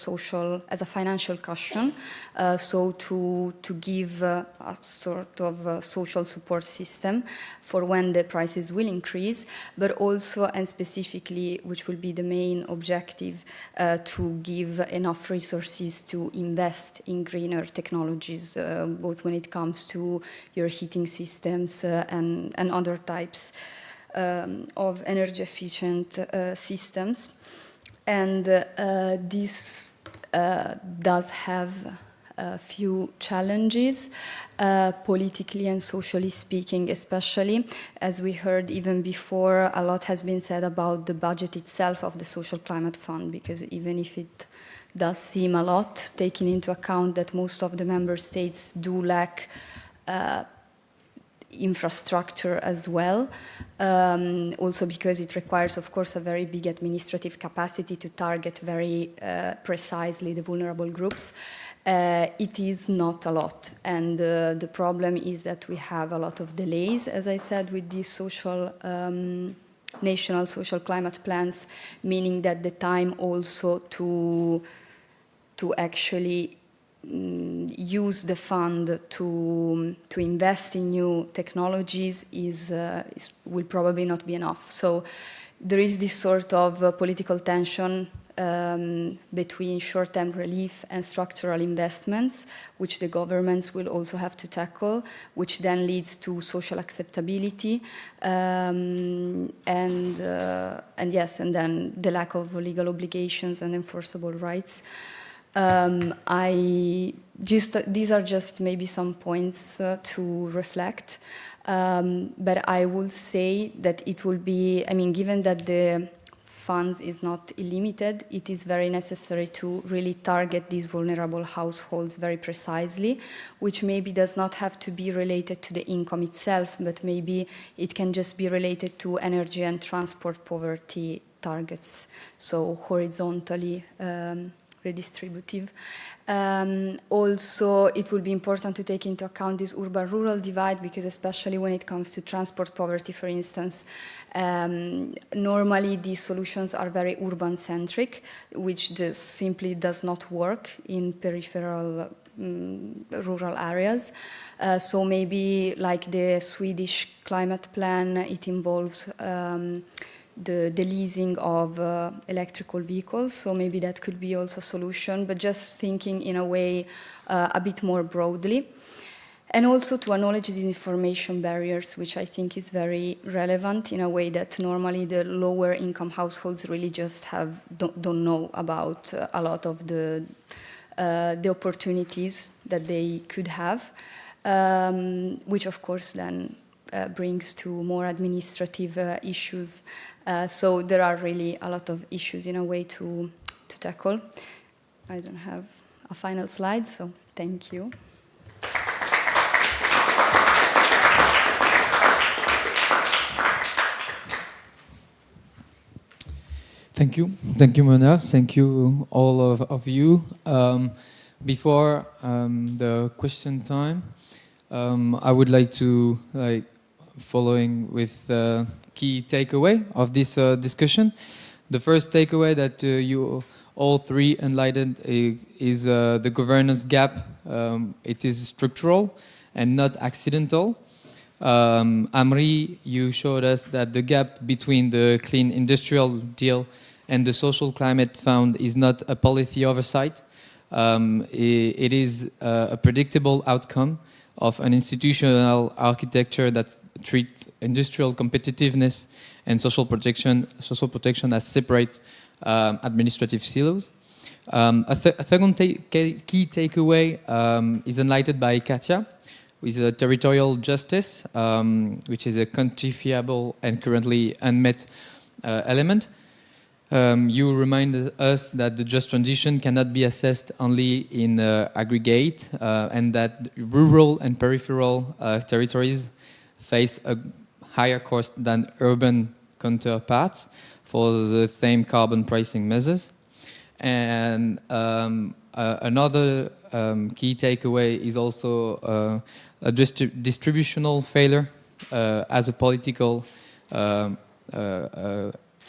financial cushion, so to give a sort of social support system for when the prices will increase, but also, and specifically, which will be the main objective, to give enough resources to invest in greener technologies, both when it comes to your heating systems and other types of energy efficient systems. And this does have a few challenges, politically and socially speaking, especially. As we heard even before, a lot has been said about the budget itself of the Social Climate Fund, because even if it does seem a lot, taking into account that most of the member states do lack infrastructure as well, also because it requires, of course, a very big administrative capacity to target very precisely the vulnerable groups. It is not a lot, and the problem is that we have a lot of delays, as I said, with these national social climate plans, meaning that the time also to actually use the fund to invest in new technologies will probably not be enough. So there is this sort of political tension between short-term relief and structural investments, which the governments will also have to tackle, which then leads to social acceptability, and then the lack of legal obligations and enforceable rights. These are just maybe some points to reflect, but I would say that it will be, I mean, given that the funds is not illimited, it is very necessary to really target these vulnerable households very precisely, which maybe does not have to be related to the income itself, but maybe it can just be related to energy and transport poverty targets, so horizontally redistributive. Also, it will be important to take into account this urban-rural divide, because especially when it comes to transport poverty, for instance, normally these solutions are very urban-centric, which just simply does not work in peripheral rural areas. So maybe like the Swedish climate plan, it involves the leasing of electrical vehicles, so maybe that could be also a solution, but just thinking in a way a bit more broadly. And also to acknowledge the information barriers, which I think is very relevant in a way that normally the lower income households really just don't know about a lot of the opportunities that they could have, which of course then brings to more administrative issues. So there are really a lot of issues in a way to tackle. I don't have a final slide, so thank you. Thank you, Mona. Thank you, all of you. Before the question time, I would like to, following with the key takeaway of this discussion. The first takeaway that you all three enlightened is the governance gap. It is structural and not accidental. Amri, you showed us that the gap between the clean industrial deal and the social climate fund is not a policy oversight. It is a predictable outcome of an institutional architecture that treats industrial competitiveness and social protection as separate administrative silos. A second key takeaway is enlightened by Katja, with territorial justice, which is a quantifiable and currently unmet element. You remind us that the just transition cannot be assessed only in aggregate, and that rural and peripheral territories face a higher cost than urban counterparts for the same carbon pricing measures. And another key takeaway is also a distributional failure as a political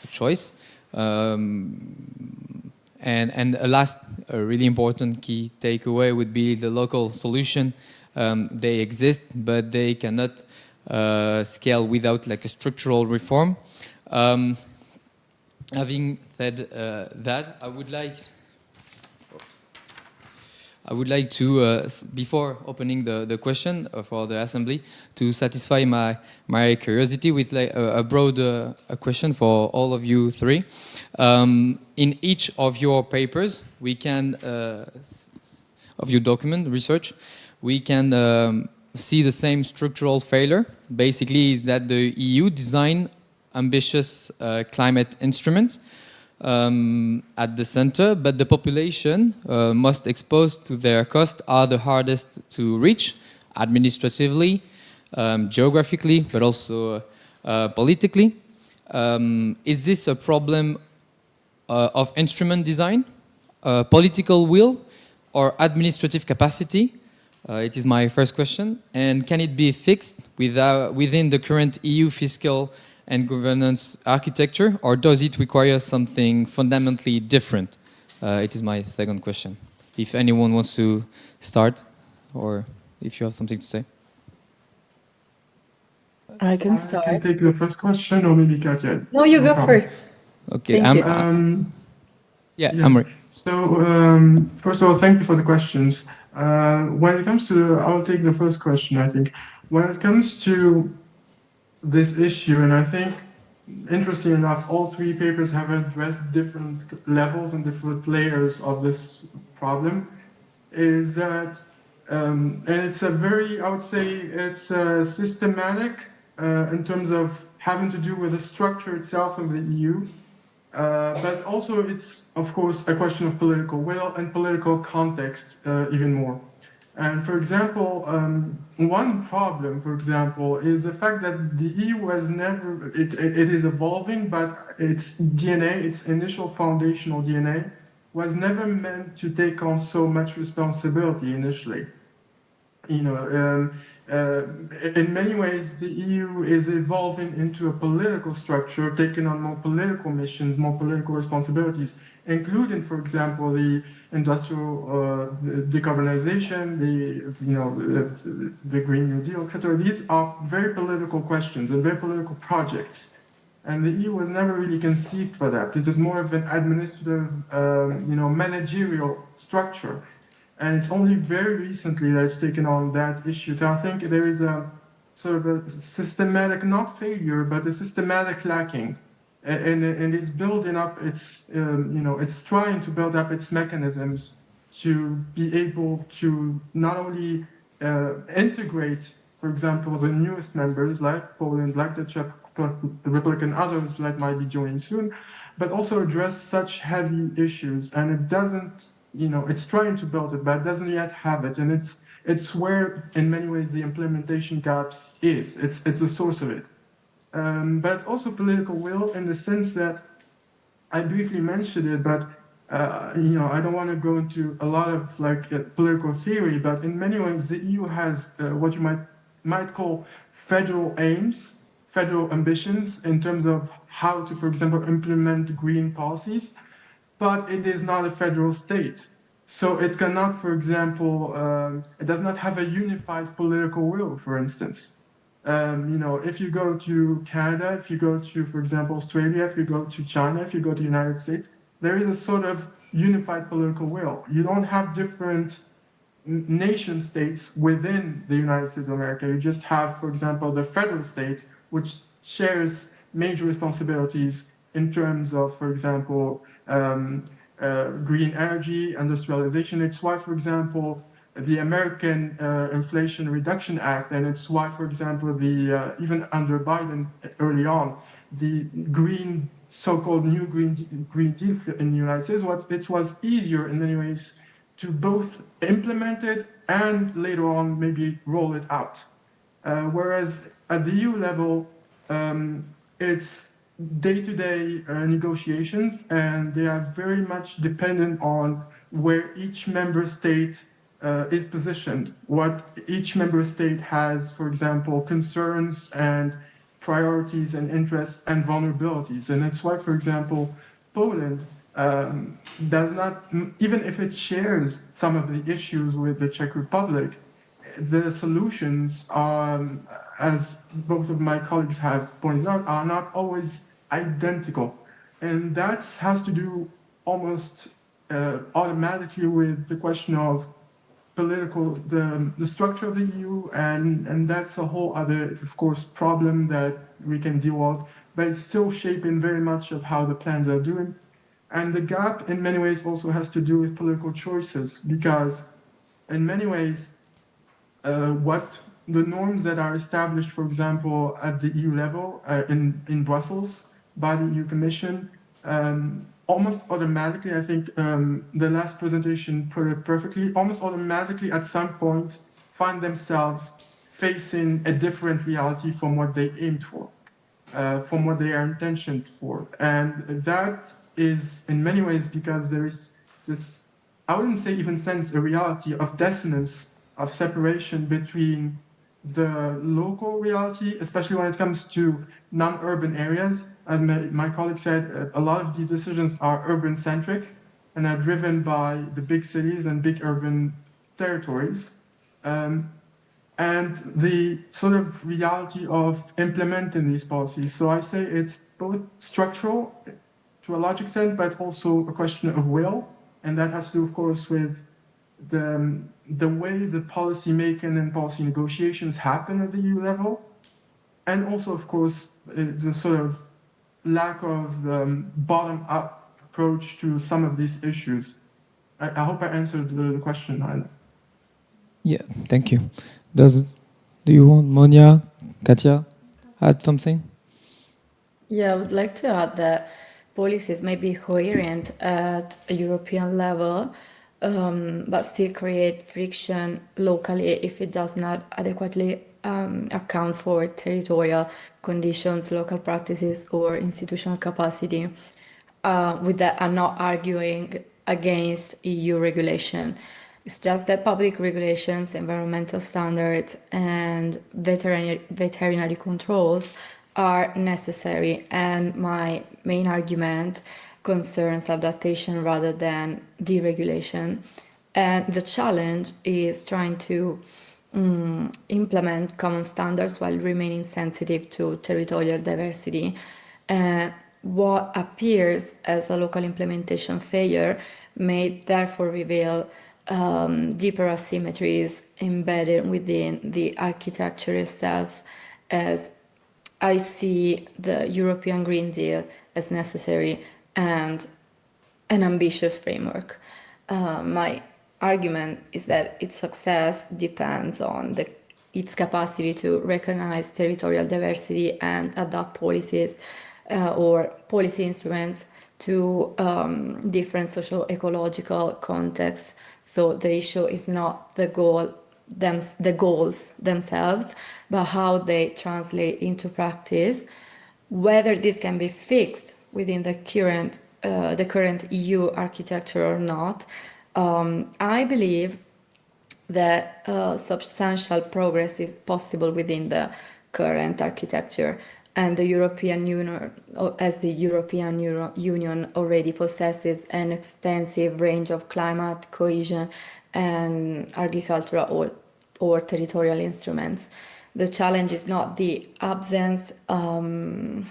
choice. And a last really important key takeaway would be the local solution. They exist, but they cannot scale without like a structural reform. Having said that, I would like to, before opening the question for the assembly, to satisfy my curiosity with like a broad question for all of you three. In each of your papers, we can, of your document research, we can see the same structural failure, basically that the EU designed ambitious climate instruments at the center, but the population most exposed to their cost are the hardest to reach administratively, geographically, but also politically. Is this a problem of instrument design, political will, or administrative capacity? It is my first question. And can it be fixed within the current EU fiscal and governance architecture, or does it require something fundamentally different? It is my second question. If anyone wants to start, or if you have something to say. I can start. I can take the first question, or maybe Katja. No, you go first. Okay. Thank you. Yeah, Amri. So, first of all, thank you for the questions. When it comes to, I'll take the first question, I think. When it comes to this issue, and I think, interestingly enough, all three papers have addressed different levels and different layers of this problem, is that, and it's a very, I would say, it's systematic in terms of having to do with the structure itself of the EU, but also it's, of course, a question of political will and political context even more. And for example, one problem, for example, is the fact that the EU was never, it is evolving, but its DNA, its initial foundational DNA, was never meant to take on so much responsibility initially. You know, in many ways, the EU is evolving into a political structure, taking on more political missions, more political responsibilities, including, for example, the industrial decarbonization, the Green New Deal, etc. These are very political questions and very political projects. And the EU was never really conceived for that. It is more of an administrative, managerial structure. And it's only very recently that it's taken on that issue. So I think there is a sort of a systematic, not failure, but a systematic lacking. And it's building up its, it's trying to build up its mechanisms to be able to not only integrate, for example, the newest members like Poland, like the Czech Republic, and others that might be joining soon, but also address such heavy issues. And it doesn't, it's trying to build it, but it doesn't yet have it. And it's where, in many ways, the implementation gaps is. It's the source of it. But also political will, in the sense that I briefly mentioned it, but I don't want to go into a lot of political theory, but in many ways the EU has what you might call federal aims, federal ambitions in terms of how to, for example, implement green policies, but it is not a federal state. So it cannot, for example, it does not have a unified political will, for instance. If you go to Canada, if you go to, for example, Australia, if you go to China, if you go to the United States, there is a sort of unified political will. You don't have different nation states within the United States of America. You just have, for example, the federal state, which shares major responsibilities in terms of, for example, green energy, industrialization. It's why, for example, the American Inflation Reduction Act, and it's why, for example, the even under Biden early on, the green, so-called new Green Deal in the United States, it was easier in many ways to both implement it and later on maybe roll it out. Whereas at the EU level, it's day-to-day negotiations, and they are very much dependent on where each member state is positioned, what each member state has, for example, concerns and priorities and interests and vulnerabilities. And that's why, for example, Poland does not, even if it shares some of the issues with the Czech Republic, the solutions are, as both of my colleagues have pointed out, are not always identical. And that has to do almost automatically with the question of the structure of the EU, and that's a whole other, of course, problem that we can deal with, but it's still shaping very much of how the plans are doing. And the gap, in many ways, also has to do with political choices, because in many ways, what the norms that are established, for example, at the EU level, in Brussels, by the EU Commission, almost automatically, I think the last presentation put it perfectly, almost automatically at some point find themselves facing a different reality from what they aimed for, from what they are intentioned for. And that is in many ways because there is this, I wouldn't say even sense, a reality of dissonance, of separation between the local reality, especially when it comes to non-urban areas. As my colleague said, a lot of these decisions are urban-centric and are driven by the big cities and big urban territories. And the sort of reality of implementing these policies. So I say it's both structural to a large extent, but also a question of will. And that has to do, of course, with the way the policy making and policy negotiations happen at the EU level. And also, of course, the sort of lack of bottom-up approach to some of these issues. I hope I answered the question, Naila. Yeah, thank you. Do you want Monia, Katia, add something? Yeah, I would like to add that policies may be coherent at a European level, but still create friction locally if it does not adequately account for territorial conditions, local practices, or institutional capacity. With that, I'm not arguing against EU regulation. It's just that public regulations, environmental standards, and veterinary controls are necessary, and my main argument concerns adaptation rather than deregulation. And the challenge is trying to implement common standards while remaining sensitive to territorial diversity. And what appears as a local implementation failure may therefore reveal deeper asymmetries embedded within the architecture itself, as I see the European Green Deal as necessary and an ambitious framework. My argument is that its success depends on its capacity to recognize territorial diversity and adapt policies or policy instruments to different socio-ecological contexts. So the issue is not the goals themselves, but how they translate into practice. Whether this can be fixed within the current EU architecture or not, I believe that substantial progress is possible within the current architecture, and the European Union, as the European Union already possesses an extensive range of climate, cohesion, and agricultural or territorial instruments. The challenge is not the absence of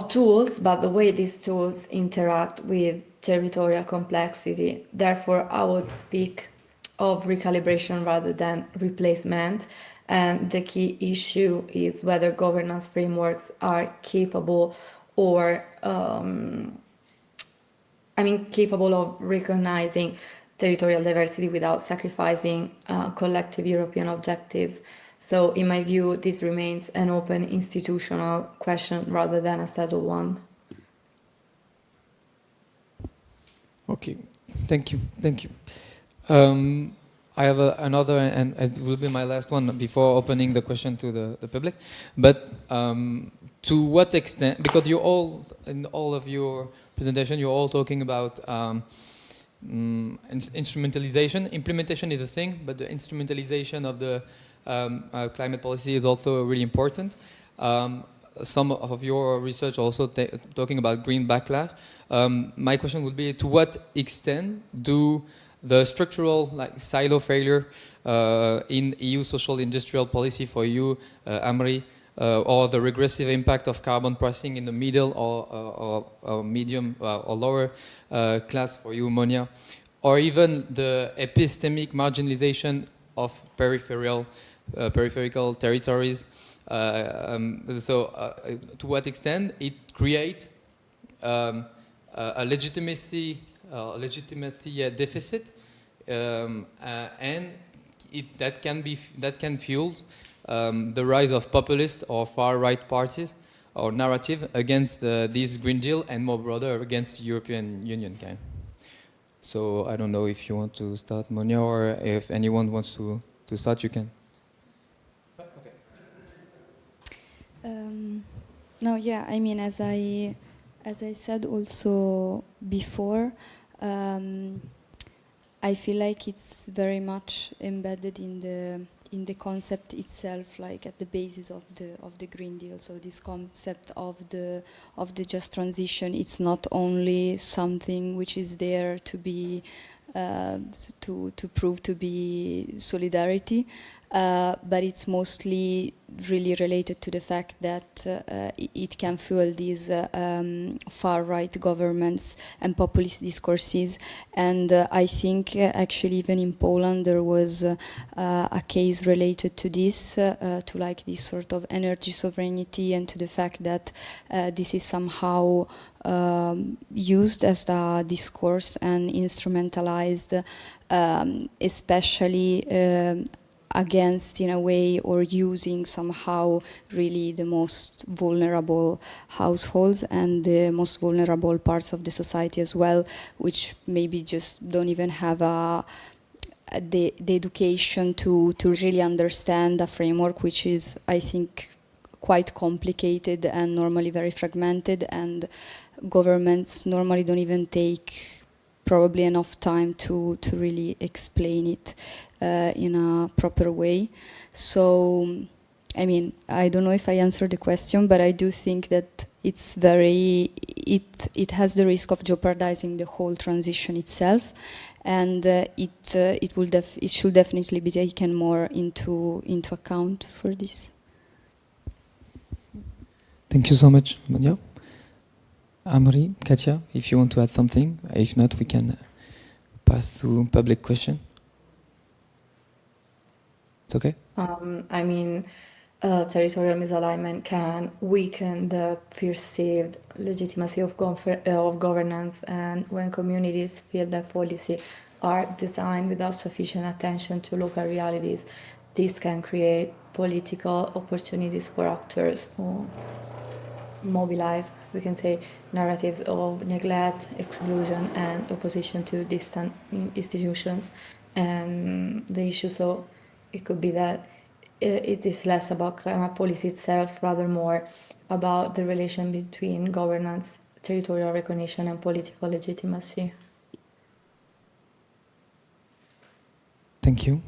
tools, but the way these tools interact with territorial complexity. Therefore, I would speak of recalibration rather than replacement. And the key issue is whether governance frameworks are capable or, capable of recognizing territorial diversity without sacrificing collective European objectives. So in my view, this remains an open institutional question rather than a settled one. Okay, thank you. I have another, and it will be my last one before opening the question to the public. But to what extent, because you all, in all of your presentation, you're all talking about instrumentalization. Implementation is a thing, but the instrumentalization of the climate policy is also really important. Some of your research also talking about green backlash. My question would be, to what extent do the structural silo failure in EU social industrial policy for you, Amri, or the regressive impact of carbon pricing in the middle or medium or lower class for you, Monia, or even the epistemic marginalization of peripheral territories. To what extent it creates a legitimacy deficit, and that can fuel the rise of populist or far-right parties or narrative against this Green Deal and more broader against the European Union. So I don't know if you want to start, Monia, or if anyone wants to start, you can. No, yeah, I mean, as I said also before, I feel like it's very much embedded in the concept itself, like at the basis of the Green Deal. So this concept of the just transition, it's not only something which is there to be to prove to be solidarity, but it's mostly really related to the fact that it can fuel these far-right governments and populist discourses. And I think actually even in Poland there was a case related to this, to like this sort of energy sovereignty, and to the fact that this is somehow used as a discourse and instrumentalized, especially against, in a way, or using somehow really the most vulnerable households and the most vulnerable parts of the society as well, which maybe just don't even have the education to really understand a framework which is, I think, quite complicated and normally very fragmented, and governments normally don't even take probably enough time to really explain it in a proper way. So, I mean, I don't know if I answered the question, but I do think that it's it has the risk of jeopardizing the whole transition itself, and it should definitely be taken more into account for this. Thank you so much, Monia. Amri, Katia, if you want to add something. If not, we can pass to public question. It's okay? I mean, territorial misalignment can weaken the perceived legitimacy of governance, and when communities feel that policy are designed without sufficient attention to local realities, this can create political opportunities for actors who mobilize, as we can say, narratives of neglect, exclusion, and opposition to distant institutions. And the issue, so it could be that it is less about climate policy itself, rather more about the relation between governance, territorial recognition, and political legitimacy. Thank you.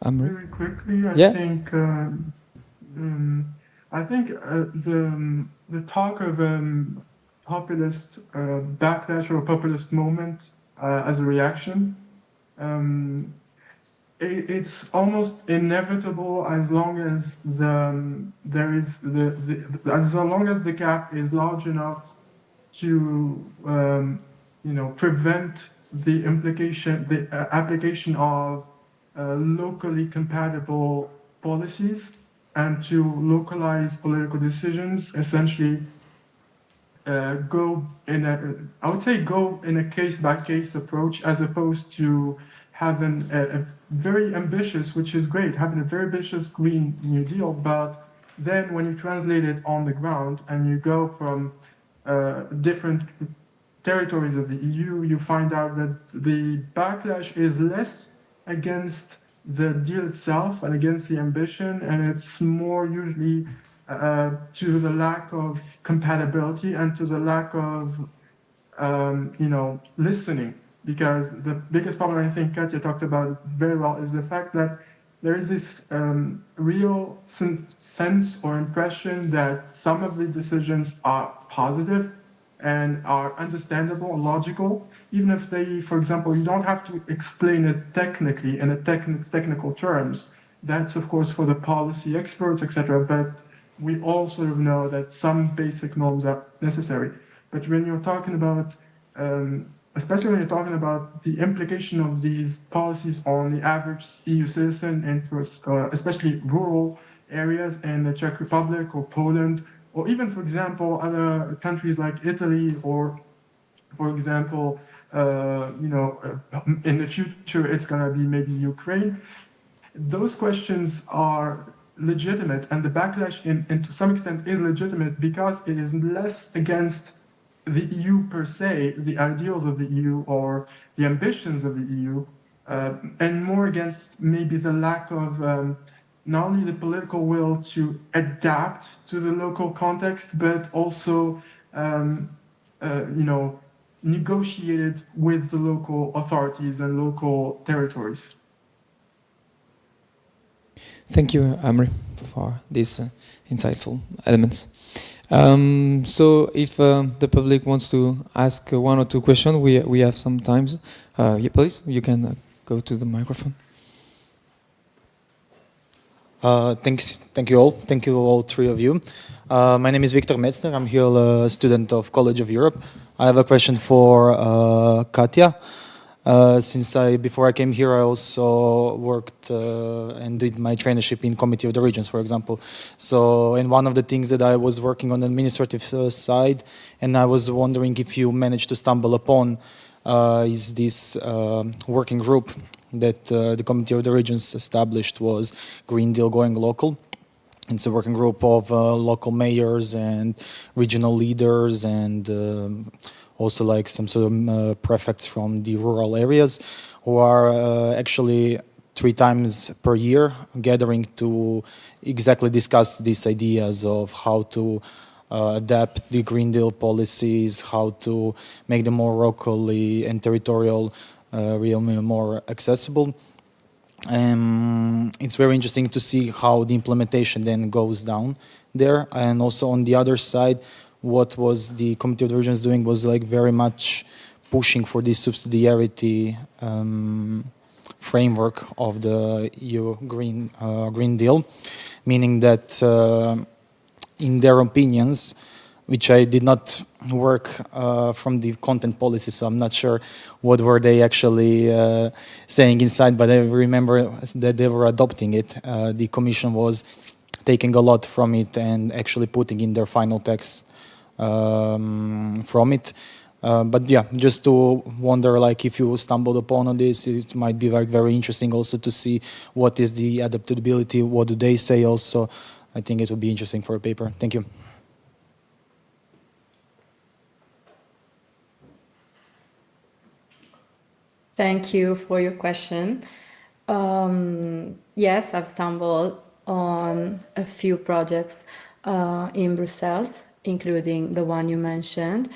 Amri? Very quickly, I think the talk of populist backlash or populist moment as a reaction, it's almost inevitable as long as as long as the gap is large enough to prevent the application of locally compatible policies and to localize political decisions, essentially go in a case-by-case approach, as opposed to having a very ambitious, which is great, having a very ambitious Green New Deal, but then when you translate it on the ground and you go from different territories of the EU, you find out that the backlash is less against the deal itself and against the ambition, and it's more usually to the lack of compatibility and to the lack of listening. Because the biggest problem, I think Katia talked about very well, is the fact that there is this real sense or impression that some of the decisions are positive and are understandable and logical, even if they, for example, you don't have to explain it technically in a technical terms. That's, of course, for the policy experts, etc. But we all sort of know that some basic norms are necessary. But when you're talking about, especially when you're talking about the implication of these policies on the average EU citizen, and for especially rural areas in the Czech Republic or Poland, or even, for example, other countries like Italy, or, for example, in the future, it's going to be maybe Ukraine. Those questions are legitimate, and the backlash, to some extent, is legitimate because it is less against the EU per se, the ideals of the EU or the ambitions of the EU, and more against maybe the lack of not only the political will to adapt to the local context, but also, negotiate it with the local authorities and local territories. Thank you, Amri, for these insightful elements. So if the public wants to ask one or two questions, we have some time. Yeah, please, you can go to the microphone. Thank you all. Thank you all three of you. My name is Victor Metzner. I'm here a student of College of Europe. I have a question for Katia. Before I came here, I also worked and did my traineeship in Committee of the Regions, for example. And one of the things that I was working on the administrative side, and I was wondering if you managed to stumble upon, is this working group that the Committee of the Regions established, was Green Deal Going Local. It's a working group of local mayors and regional leaders and also like some sort of prefects from the rural areas who are actually 3 times per year gathering to exactly discuss these ideas of how to adapt the Green Deal policies, how to make them more locally and territorial, really more accessible. It's very interesting to see how the implementation then goes down there. And also on the other side, what was the Committee of the Regions doing was like very much pushing for this subsidiarity framework of the EU Green Deal, meaning that in their opinions, which I did not work from the content policy, so I'm not sure what were they actually saying inside, but I remember that they were adopting it. The Commission was taking a lot from it and actually putting in their final text from it. But yeah, just to wonder, like, if you stumbled upon this, it might be like very interesting also to see what is the adaptability, what do they say also. I think it would be interesting for a paper. Thank you. Thank you for your question. Yes, I've stumbled on a few projects in Brussels, including the one you mentioned.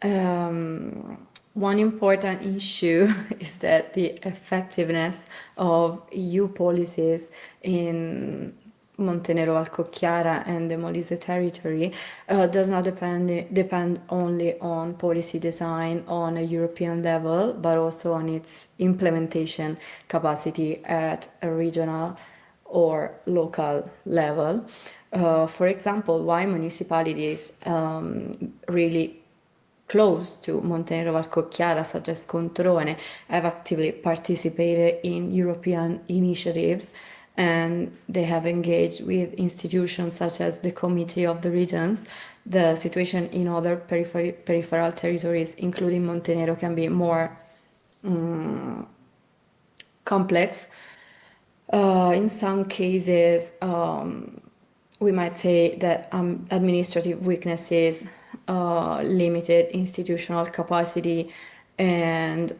One important issue is that the effectiveness of EU policies in Montenegro, Valcocchiara and the Molise territory does not depend only on policy design on a European level, but also on its implementation capacity at a regional or local level. For example, why municipalities really close to Montenegro Valcocchiara, such as Controne, have actively participated in European initiatives, and they have engaged with institutions such as the Committee of the Regions. The situation in other peripheral territories, including Montenegro, can be more complex. In some cases, we might say that administrative weaknesses, limited institutional capacity, and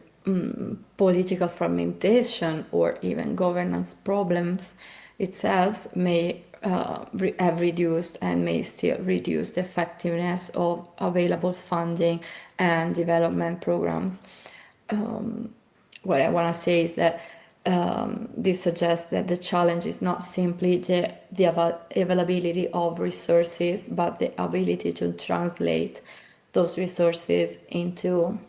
political fragmentation or even governance problems itself may have reduced and may still reduce the effectiveness of available funding and development programs. What I want to say is that this suggests that the challenge is not simply the availability of resources, but the ability to translate those resources into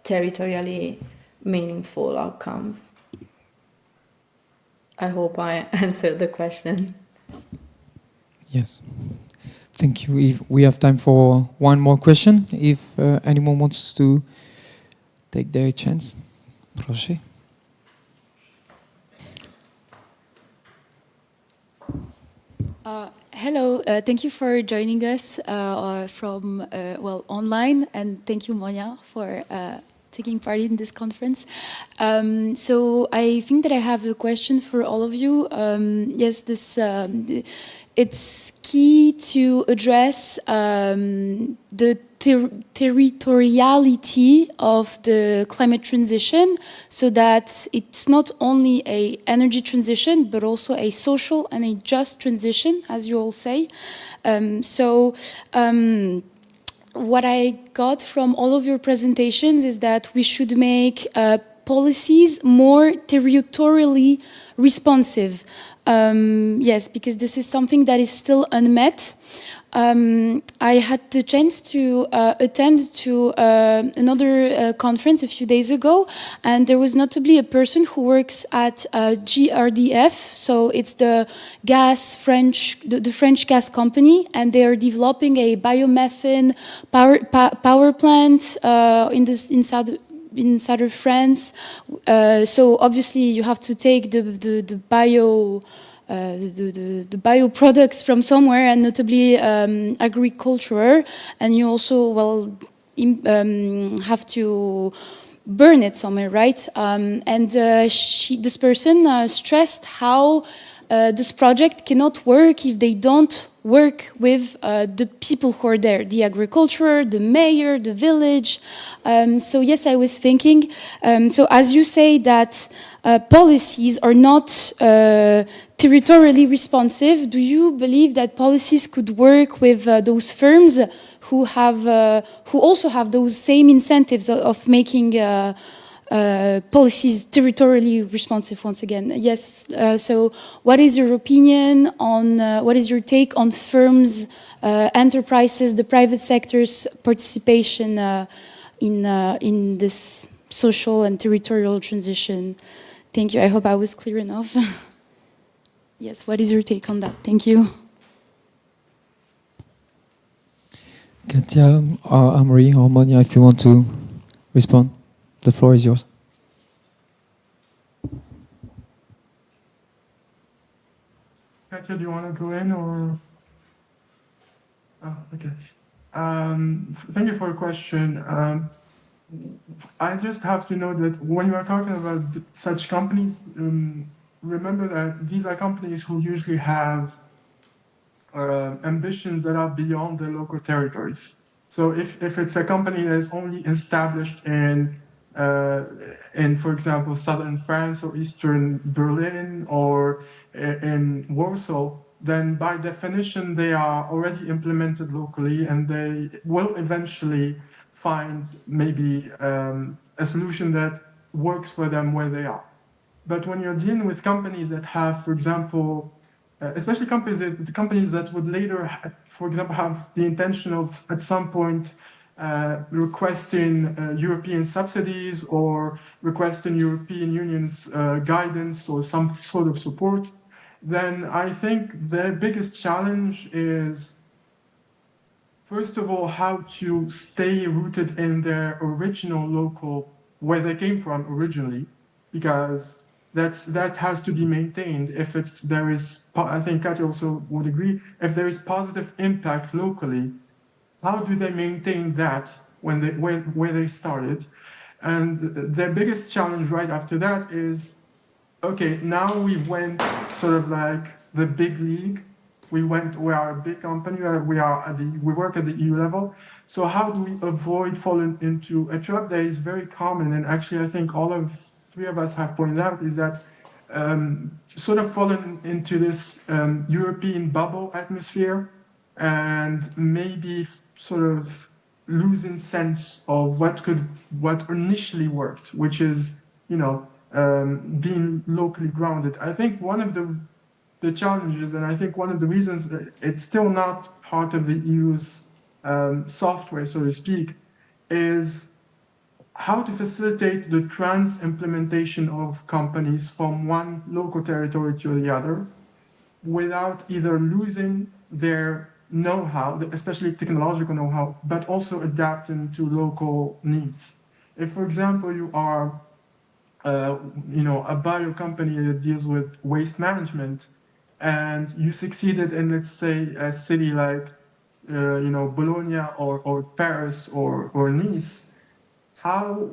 territorially meaningful outcomes. I hope I answered the question. Yes. Thank you. We have time for one more question. If anyone wants to take their chance. Proszę. Hello, thank you for joining us from online, and thank you, Monia, for taking part in this conference. So I think that I have a question for all of you. Yes, it's key to address the territoriality of the climate transition, so that it's not only an energy transition, but also a social and a just transition, as you all say. What I got from all of your presentations is that we should make policies more territorially responsive. Yes, because this is something that is still unmet. I had the chance to attend to another conference a few days ago, and there was notably a person who works at GRDF, so it's the French gas company, and they are developing a biomethane power plant in southern France. So obviously you have to take the bioproducts from somewhere, and notably agriculture, and you also have to burn it somewhere, right? And this person stressed how this project cannot work if they don't work with the people who are there, the agriculture, the mayor, the village. So yes, I was thinking, so as you say that policies are not territorially responsive, do you believe that policies could work with those firms who also have those same incentives of making policies territorially responsive once again? Yes, so what is your opinion on, what is your take on firms, enterprises, the private sector's participation in this social and territorial transition? Thank you, I hope I was clear enough. Yes, what is your take on that? Thank you. Katia, Amri, or Monia, if you want to respond. The floor is yours. Katya, do you want to go in or? Oh, okay. Thank you for your question. I just have to know that when you are talking about such companies, remember that these are companies who usually have ambitions that are beyond their local territories. So if it's a company that is only established in, for example, southern France or eastern Berlin or in Warsaw, then by definition they are already implemented locally and they will eventually find maybe a solution that works for them where they are. But when you're dealing with companies that have, for example, especially companies that would later, for example, have the intention of at some point requesting European subsidies or requesting European Union's guidance or some sort of support, then I think the biggest challenge is, first of all, how to stay rooted in their original local, where they came from originally, because that has to be maintained. If there is, I think Katja also would agree, if there is positive impact locally, how do they maintain that when where they started? And their biggest challenge right after that is, okay, now we went sort of like the big league. We are a big company, we work at the EU level. So how do we avoid falling into a trap that is very common? And actually, I think three of us have pointed out is that sort of falling into this European bubble atmosphere and maybe sort of losing sense of what initially worked, which is, being locally grounded. I think one of the challenges, and I think one of the reasons that it's still not part of the EU's software, so to speak, is how to facilitate the trans-implementation of companies from one local territory to the other without either losing their know-how, especially technological know-how, but also adapting to local needs. If, for example, you are a bio company that deals with waste management, and you succeeded in, let's say, a city like, Bologna or Paris or Nice, how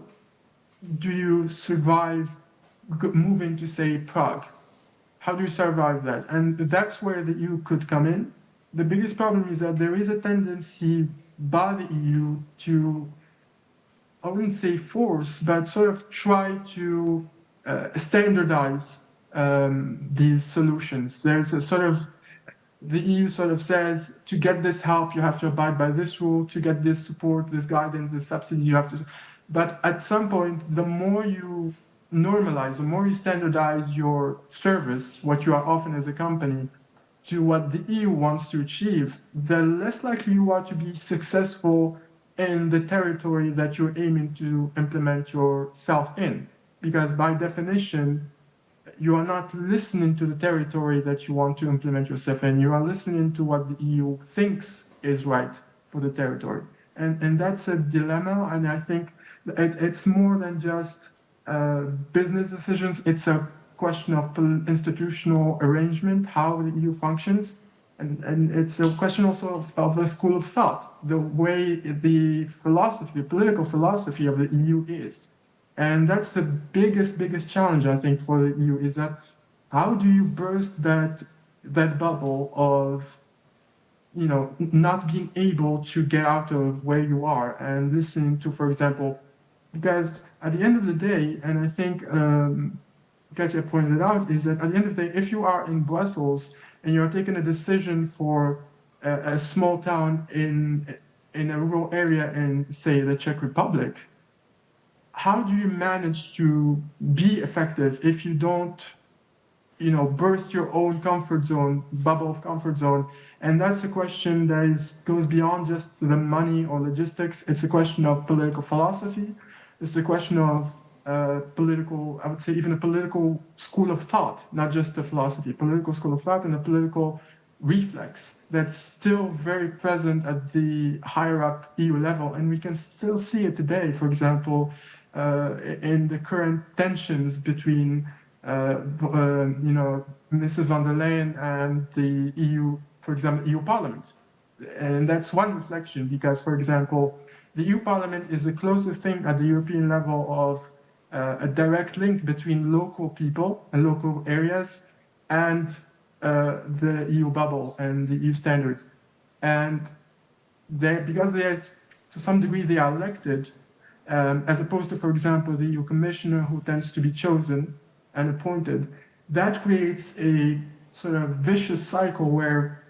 do you survive moving to, say, Prague? How do you survive that? And that's where the EU could come in. The biggest problem is that there is a tendency by the EU to, I wouldn't say force, but sort of try to standardize these solutions. There's a sort of, the EU sort of says, to get this help, you have to abide by this rule, to get this support, this guidance, this subsidy, you have to, but at some point, the more you normalize, the more you standardize your service, what you are offering as a company, to what the EU wants to achieve, the less likely you are to be successful in the territory that you're aiming to implement yourself in. Because by definition, you are not listening to the territory that you want to implement yourself in. You are listening to what the EU thinks is right for the territory. And that's a dilemma, and I think it's more than just business decisions. It's a question of institutional arrangement, how the EU functions, and it's a question also of a school of thought, the way the political philosophy of the EU is. And that's the biggest challenge, I think, for the EU, is that how do you burst that bubble of not being able to get out of where you are and listening to, for example, because at the end of the day, and I think Katja pointed out, is that at the end of the day, if you are in Brussels and you're taking a decision for a small town in a rural area in, say, the Czech Republic, how do you manage to be effective if you don't burst your own comfort zone, bubble of comfort zone? And that's a question that goes beyond just the money or logistics. It's a question of political philosophy. It's a question of political, I would say even a political school of thought, not just a philosophy, political school of thought and a political reflex that's still very present at the higher up EU level. And we can still see it today, for example, in the current tensions between Mrs. von der Leyen and the EU, for example, EU Parliament. And that's one reflection because, for example, the EU Parliament is the closest thing at the European level of a direct link between local people and local areas and the EU bubble and the EU standards. And because they are, to some degree, they are elected, as opposed to, for example, the EU Commissioner who tends to be chosen and appointed, that creates a sort of vicious cycle where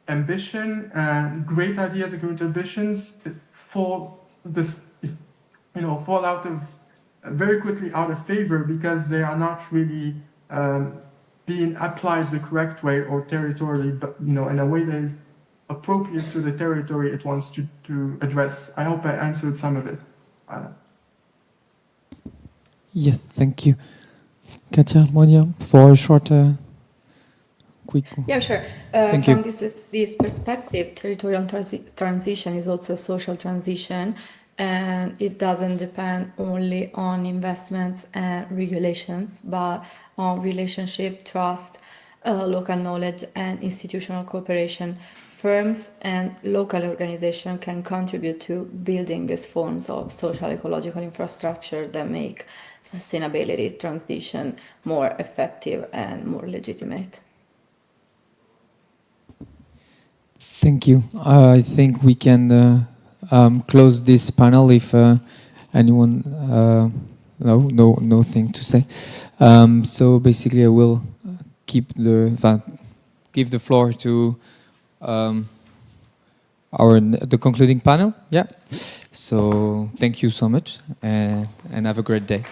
ambition and great ideas and great ambitions fall out of very quickly out of favor because they are not really being applied the correct way or territorially, but in a way that is appropriate to the territory it wants to address. I hope I answered some of it. Yes, thank you. Katja, Monia, for a short, quick. Yeah, sure. Thank From you. this perspective, territorial transition is also a social transition, and it doesn't depend only on investments and regulations, but on relationship, trust, local knowledge, and institutional cooperation. Firms and local organizations can contribute to building these forms of social ecological infrastructure that make sustainability transition more effective and more legitimate. Thank you. I think we can close this panel if anyone no thing to say. So basically, I will give the floor to the concluding panel. Yeah. So thank you so much, and have a great day.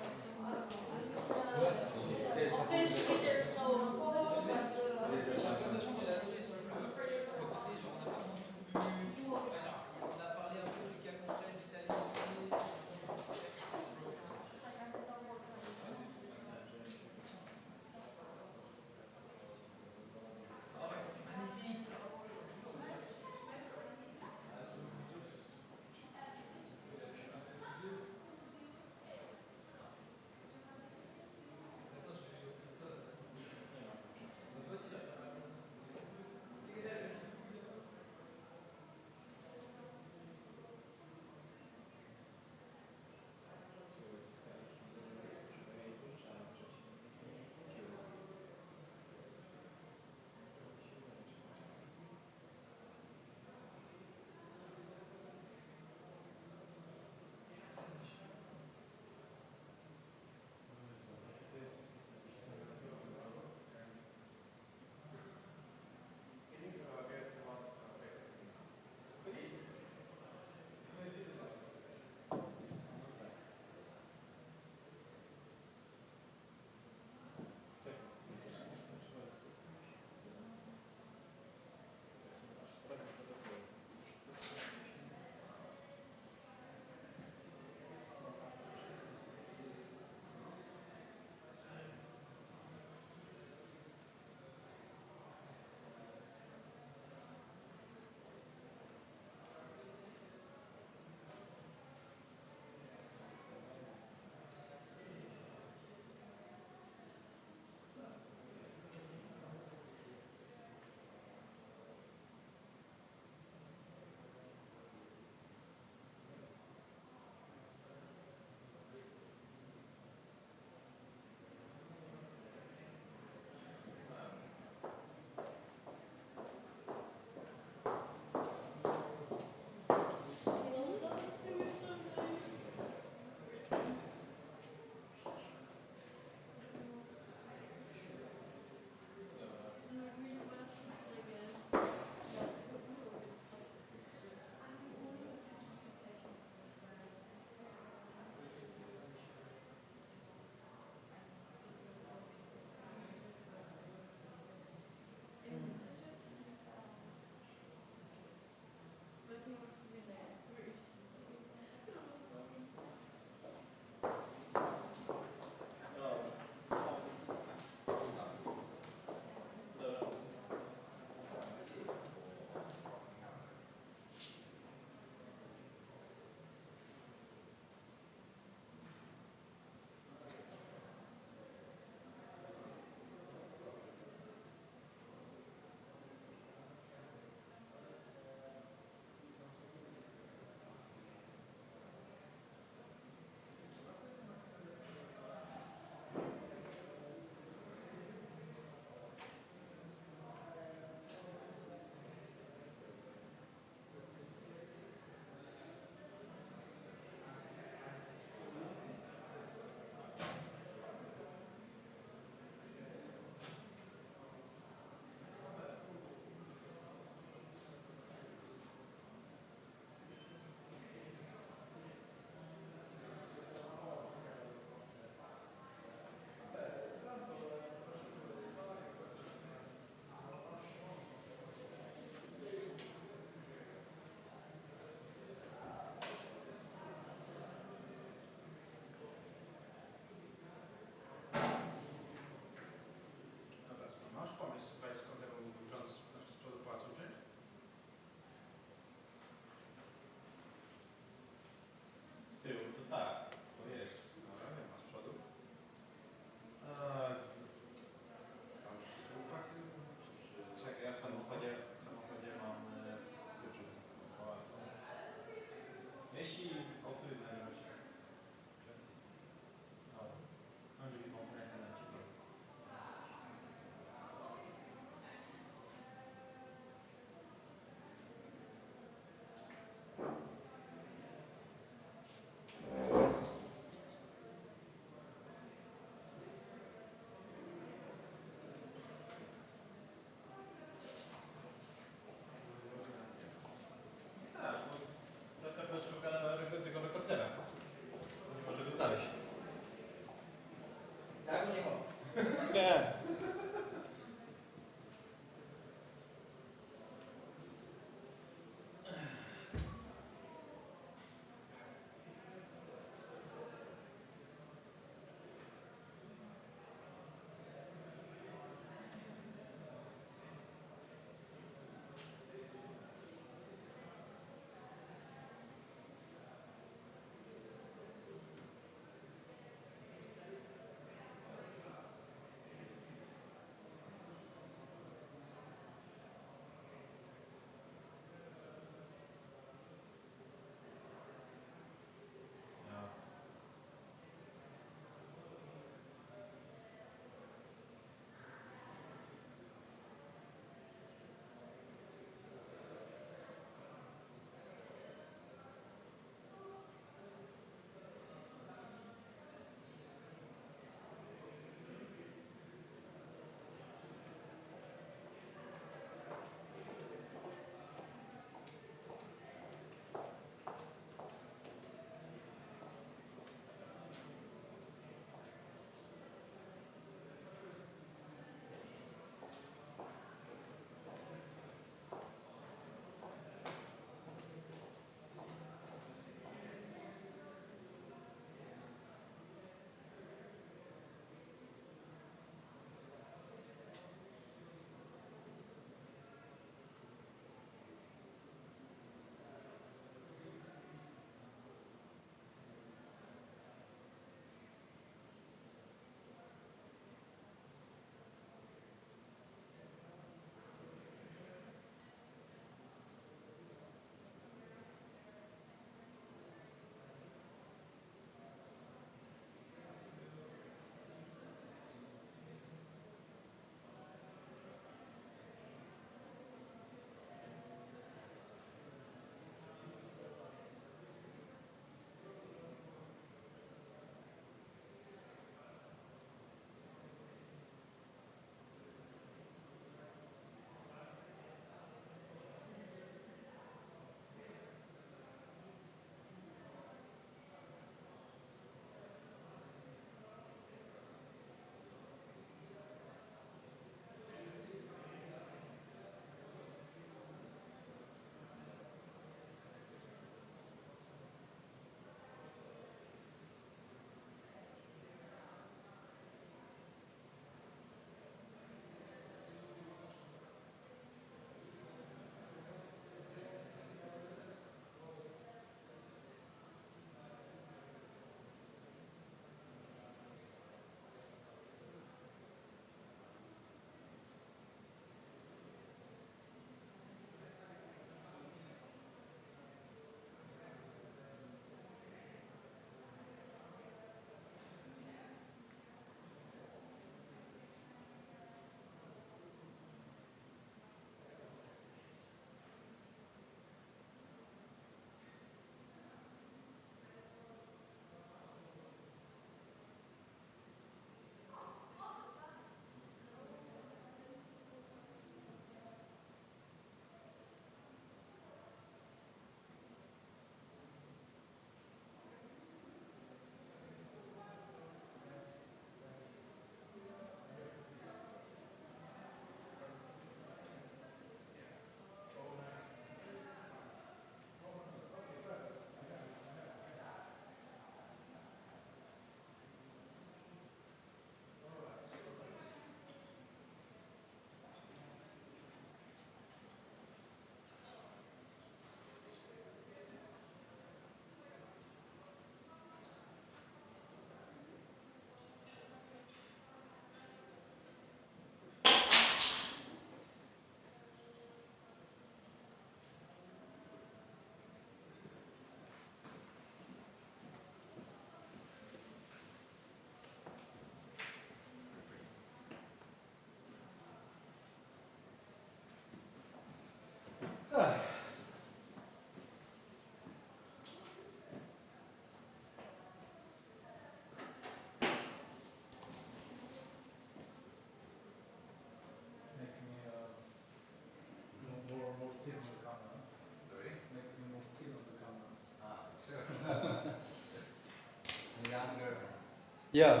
Yeah,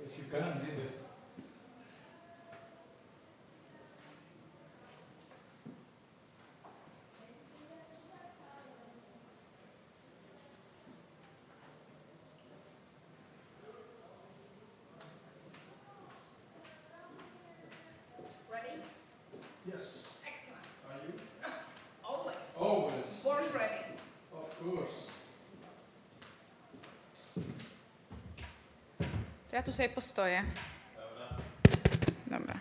if you can, maybe. Ready? Yes. Excellent. Are you? Always. Always. Born ready. Of course. To ja tu sobie postoję. Dobra.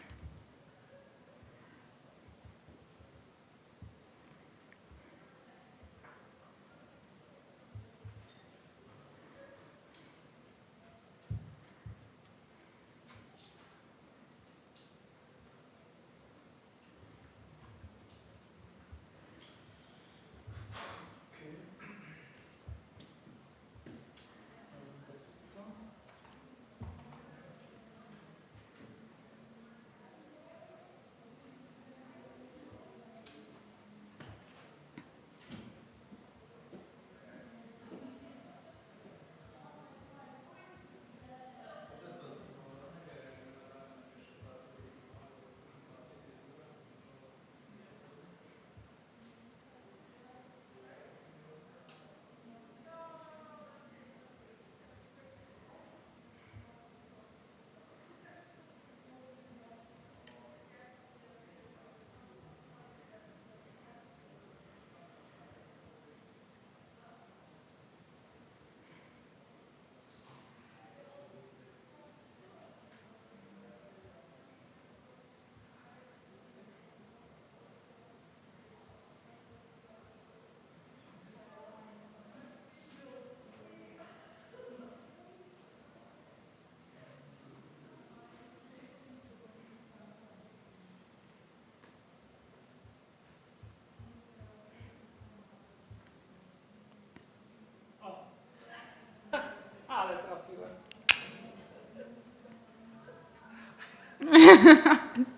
Ale trafiłem.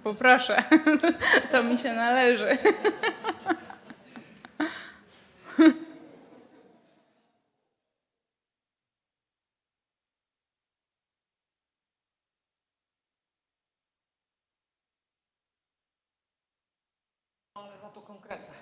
Poproszę, to mi się należy. Ale za to konkretne.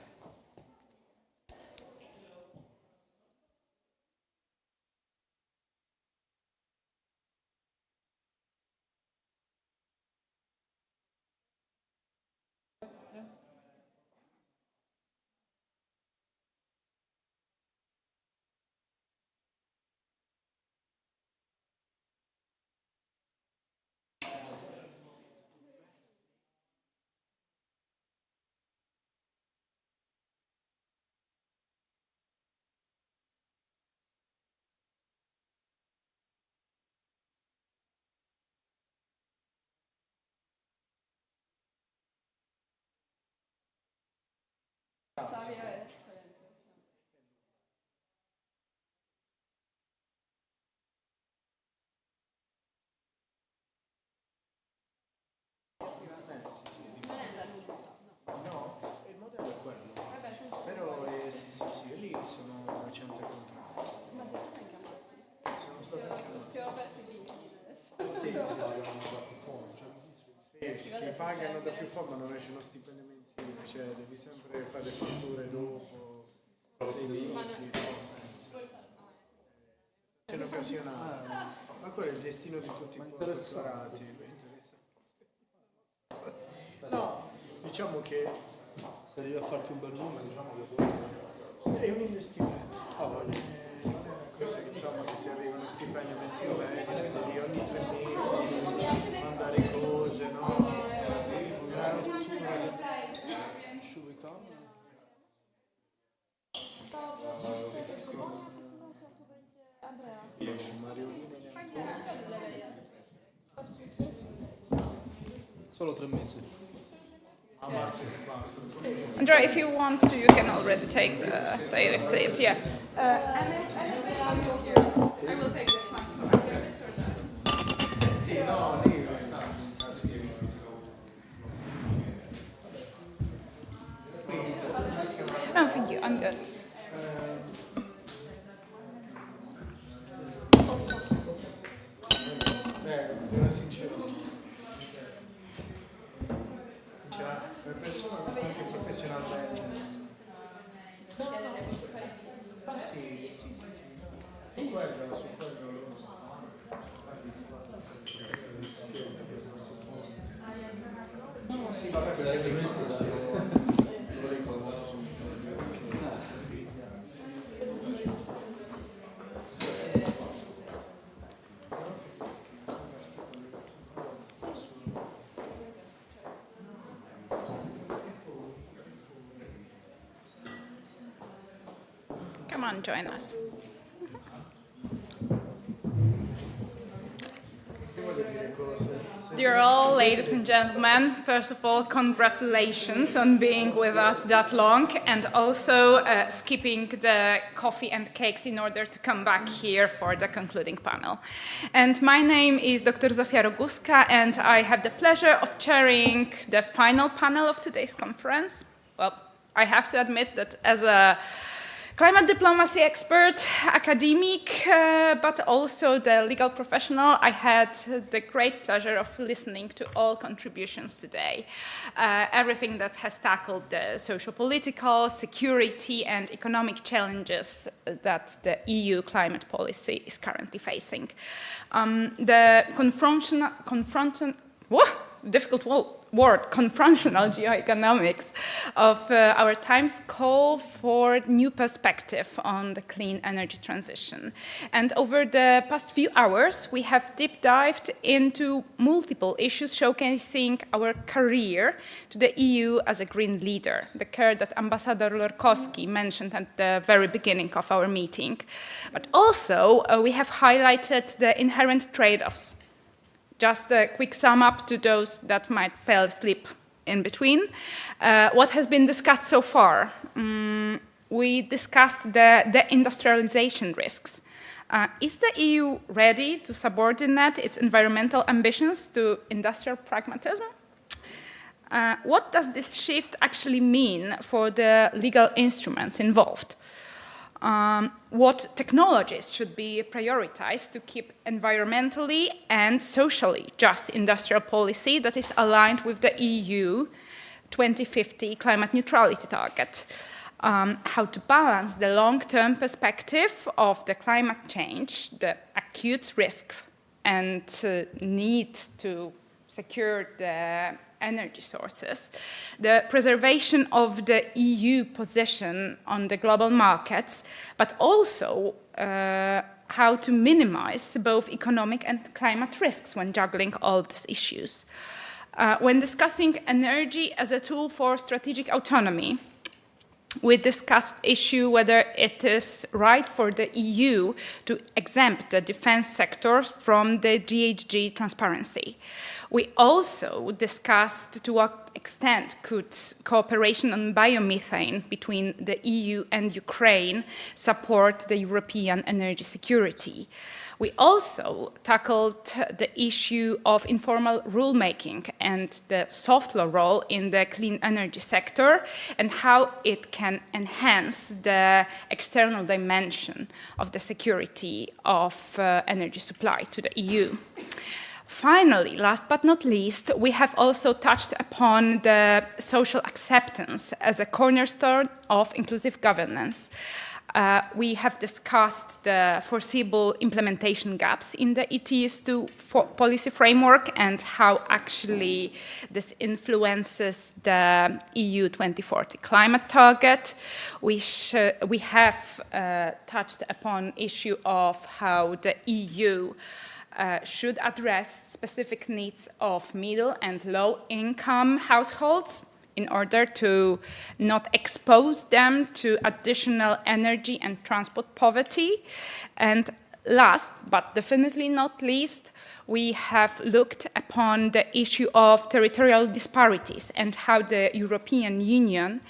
No, il modello è quello. Però sì, sì, sì, lì sono 100 contratti. Ma sei stato anche a Masti? Sono stato anche a Ti ho aperto i vincoli adesso. Sì, ti pagano da più forma, non esce uno stipendio mensile, cioè devi sempre fare le fatture dopo 6 mesi, È occasionale. Ma quello è il destino di tutti i postdottorati. No, diciamo che se devi farti un bel nome, diciamo che è un investimento. Non è una cosa che, insomma, che ti arriva uno stipendio mensile, che devi ogni 3 mesi mandare cose, no? Solo 3 mesi. Andrea, if you want to, you can already take the receipt. Yeah. I will take this one. No, thank you. I'm good. anche professionalmente. No, no. Sì. Su quello. No, sì, vabbè, perché il rischio lo ricordo. Come on, join us. Dear all, ladies and gentlemen, first of all, congratulations on being with us that long and also skipping the coffee and cakes in order to come back here for the concluding panel. And my name is Dr. Zofia Roguska, and I have the pleasure of chairing the final panel of today's conference. Well, I have to admit that as a climate diplomacy expert, academic, but also the legal professional, I had the great pleasure of listening to all contributions today. Everything that has tackled the socio-political, security, and economic challenges that the EU climate policy is currently facing. The confrontational geoeconomics of our times call for new perspective on the clean energy transition. And over the past few hours, we have deep dived into multiple issues showcasing our career to the EU as a green leader, the care that Ambassador Lorkowski mentioned at the very beginning of our meeting. But also, we have highlighted the inherent trade-offs. Just a quick sum up to those that might fall asleep in between. What has been discussed so far? We discussed the industrialization risks. Is the EU ready to subordinate its environmental ambitions to industrial pragmatism? What does this shift actually mean for the legal instruments involved? What technologies should be prioritized to keep environmentally and socially just industrial policy that is aligned with the EU 2050 climate neutrality target? How to balance the long-term perspective of the climate change, the acute risk and need to secure the energy sources, the preservation of the EU position on the global markets, but also how to minimize both economic and climate risks when juggling all these issues. When discussing energy as a tool for strategic autonomy, we discussed the issue whether it is right for the EU to exempt the defense sector from the GHG transparency. We also discussed to what extent could cooperation on biomethane between the EU and Ukraine support the European energy security. We also tackled the issue of informal rulemaking and the soft law role in the clean energy sector and how it can enhance the external dimension of the security of energy supply to the EU. Finally, last but not least, we have also touched upon the social acceptance as a cornerstone of inclusive governance. We have discussed the foreseeable implementation gaps in the ETS2 policy framework and how actually this influences the EU 2040 climate target. We have touched upon issue of how the EU should address specific needs of middle and low-income households in order to not expose them to additional energy and transport poverty. And last, but definitely not least, we have looked upon the issue of territorial disparities and how the European Union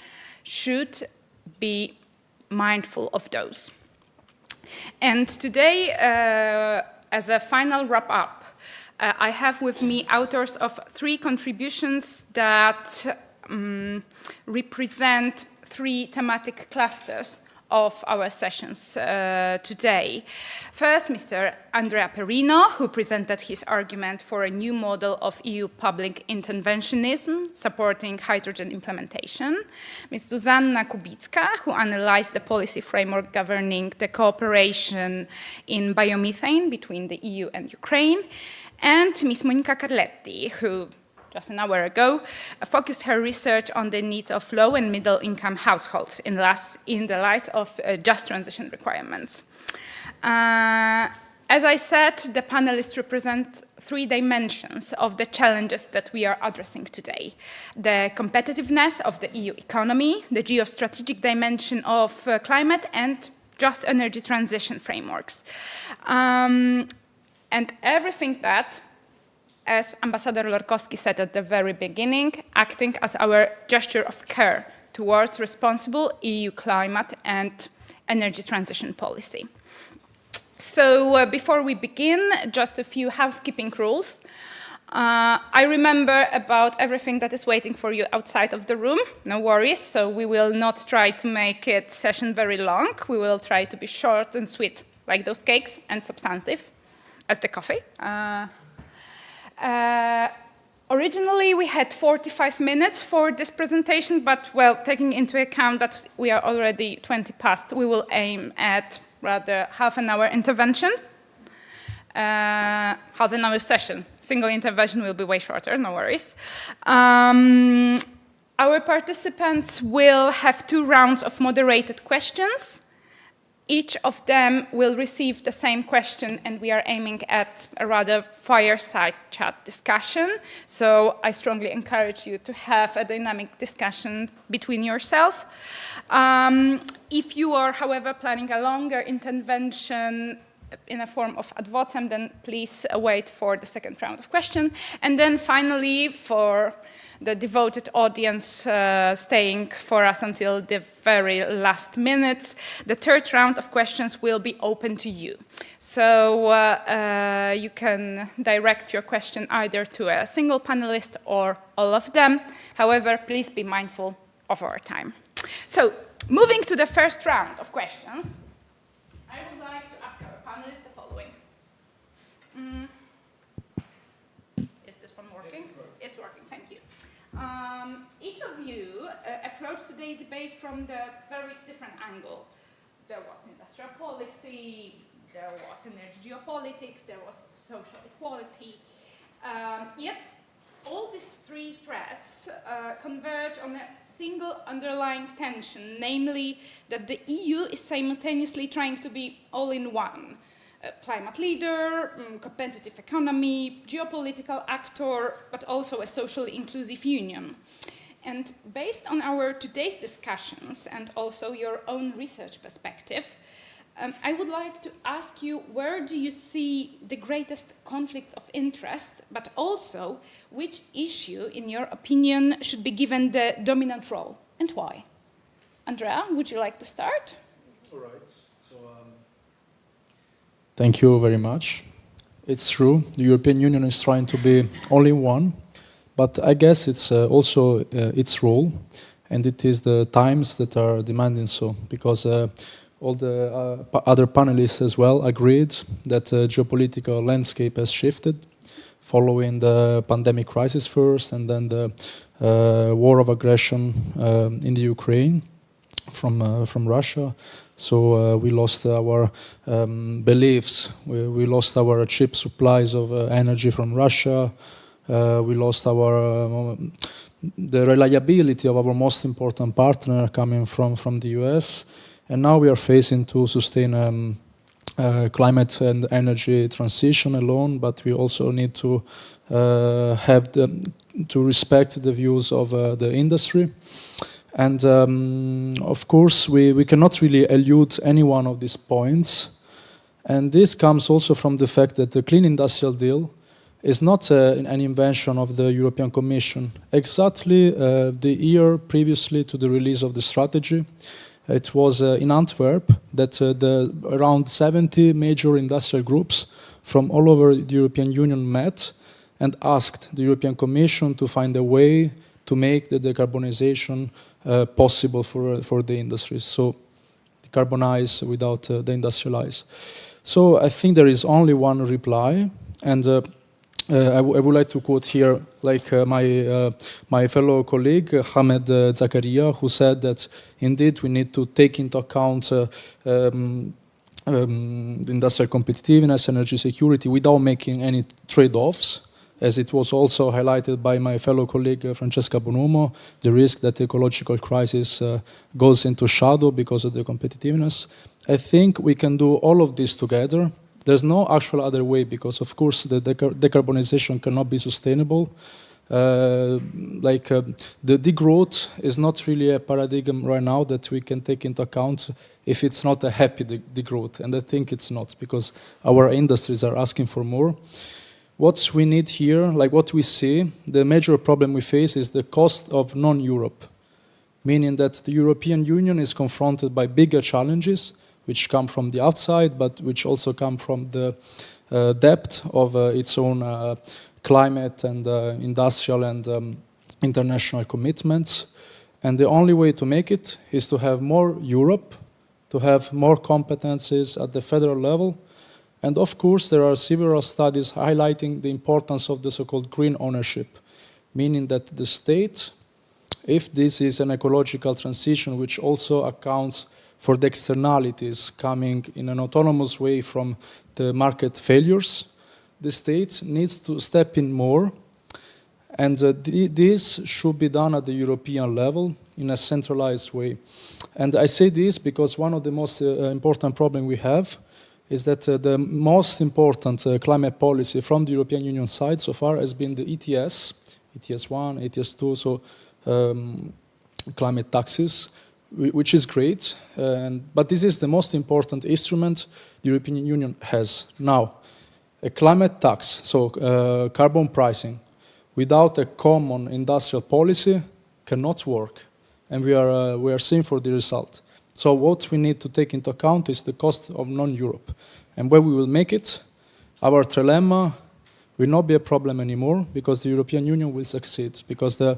should be mindful of those. And today, as a final wrap-up, I have with me authors of 3 contributions that represent 3 thematic clusters of our sessions today. First, Mr. Andrea Perino, who presented his argument for a new model of EU public interventionism supporting hydrogen implementation. Ms. Zuzanna Kubicka, who analyzed the policy framework governing the cooperation in biomethane between the EU and Ukraine. And Ms. Monica Carletti, who just an hour ago, focused her research on the needs of low and middle income households in the light of just transition requirements. As I said, the panelists represent three dimensions of the challenges that we are addressing today. The competitiveness of the EU economy, the geostrategic dimension of climate, and just energy transition frameworks. And everything that, as Ambassador Lorkowski said at the very beginning, acting as our gesture of care towards responsible EU climate and energy transition policy. So before we begin, just a few housekeeping rules. I remember about everything that is waiting for you outside of the room, no worries, so we will not try to make it session very long. We will try to be short and sweet, like those cakes, and substantive, as the coffee. Originally, we had 45 minutes for this presentation, but, well, taking into account that we are already 20 past, we will aim at rather half an hour intervention, half an hour session. Single intervention will be way shorter, no worries. Our participants will have 2 rounds of moderated questions. Each of them will receive the same question, and we are aiming at a rather fireside chat discussion. So I strongly encourage you to have a dynamic discussion between yourself. If you are, however, planning a longer intervention in a form of ad vocem, then please wait for the second round of questions. And then finally, for the devoted audience staying for us until the very last minutes, the third round of questions will be open to you. So you can direct your question either to a single panelist or all of them. However, please be mindful of our time. So moving to the first round of questions, I would like to ask our panelists the following. Is this one working? It's working, thank you. Each of you approached today's debate from the very different angle. There was industrial policy, there was energy geopolitics, there was social equality. Yet, all these 3 threads converge on a single underlying tension, namely that the EU is simultaneously trying to be all-in-one. Climate leader, competitive economy, geopolitical actor, but also a socially inclusive union. And based on our today's discussions and also your own research perspective, I would like to ask you, where do you see the greatest conflict of interest, but also which issue, in your opinion, should be given the dominant role, and why? Andrea, would you like to start? All right. So, thank you very much. It's true, the European Union is trying to be only one, but I guess it's also its role, and it is the times that are demanding so, because all the other panelists as well agreed that the geopolitical landscape has shifted following the pandemic crisis first and then the war of aggression in the Ukraine from Russia. So we lost our beliefs, we lost our cheap supplies of energy from Russia, we lost our the reliability of our most important partner coming from the US. And now we are facing to sustain climate and energy transition alone, but we also need to to respect the views of the industry. And of course, we cannot really elude any one of these points. And this comes also from the fact that the Clean Industrial Deal is not an invention of the European Commission. Exactly the year previously to the release of the strategy, it was in Antwerp that around 70 major industrial groups from all over the European Union met and asked the European Commission to find a way to make the decarbonisation possible for the industries. So the decarbonize, without deindustrialize. So I think there is only one reply, and I would like to quote here, like my fellow colleague Hamed Zakaria, who said that indeed we need to take into account industrial competitiveness, energy security, without making any trade-offs, as it was also highlighted by my fellow colleague Francesca Bonomo, the risk that the ecological crisis goes into shadow because of the competitiveness. I think we can do all of this together. There's no actual other way, because of course the decarbonization cannot be sustainable. The degrowth is not really a paradigm right now that we can take into account if it's not a happy degrowth, and I think it's not, because our industries are asking for more. What we need here, like what we see, the major problem we face is the cost of non-Europe, meaning that the European Union is confronted by bigger challenges, which come from the outside, but which also come from the depth of its own climate and industrial and international commitments. And the only way to make it is to have more Europe, to have more competencies at the federal level. And of course, there are several studies highlighting the importance of the so-called green ownership, meaning that the state, if this is an ecological transition which also accounts for the externalities coming in an autonomous way from the market failures, the state needs to step in more, and this should be done at the European level in a centralized way. And I say this because one of the most important problems we have is that the most important climate policy from the European Union side so far has been the ETS 1, ETS 2, so climate taxes, which is great, but this is the most important instrument the European Union has. Now, a climate tax, so carbon pricing, without a common industrial policy cannot work, and we are seeing for the result. So what we need to take into account is the cost of non-Europe, and where we will make it, our trilemma will not be a problem anymore, because the European Union will succeed, because the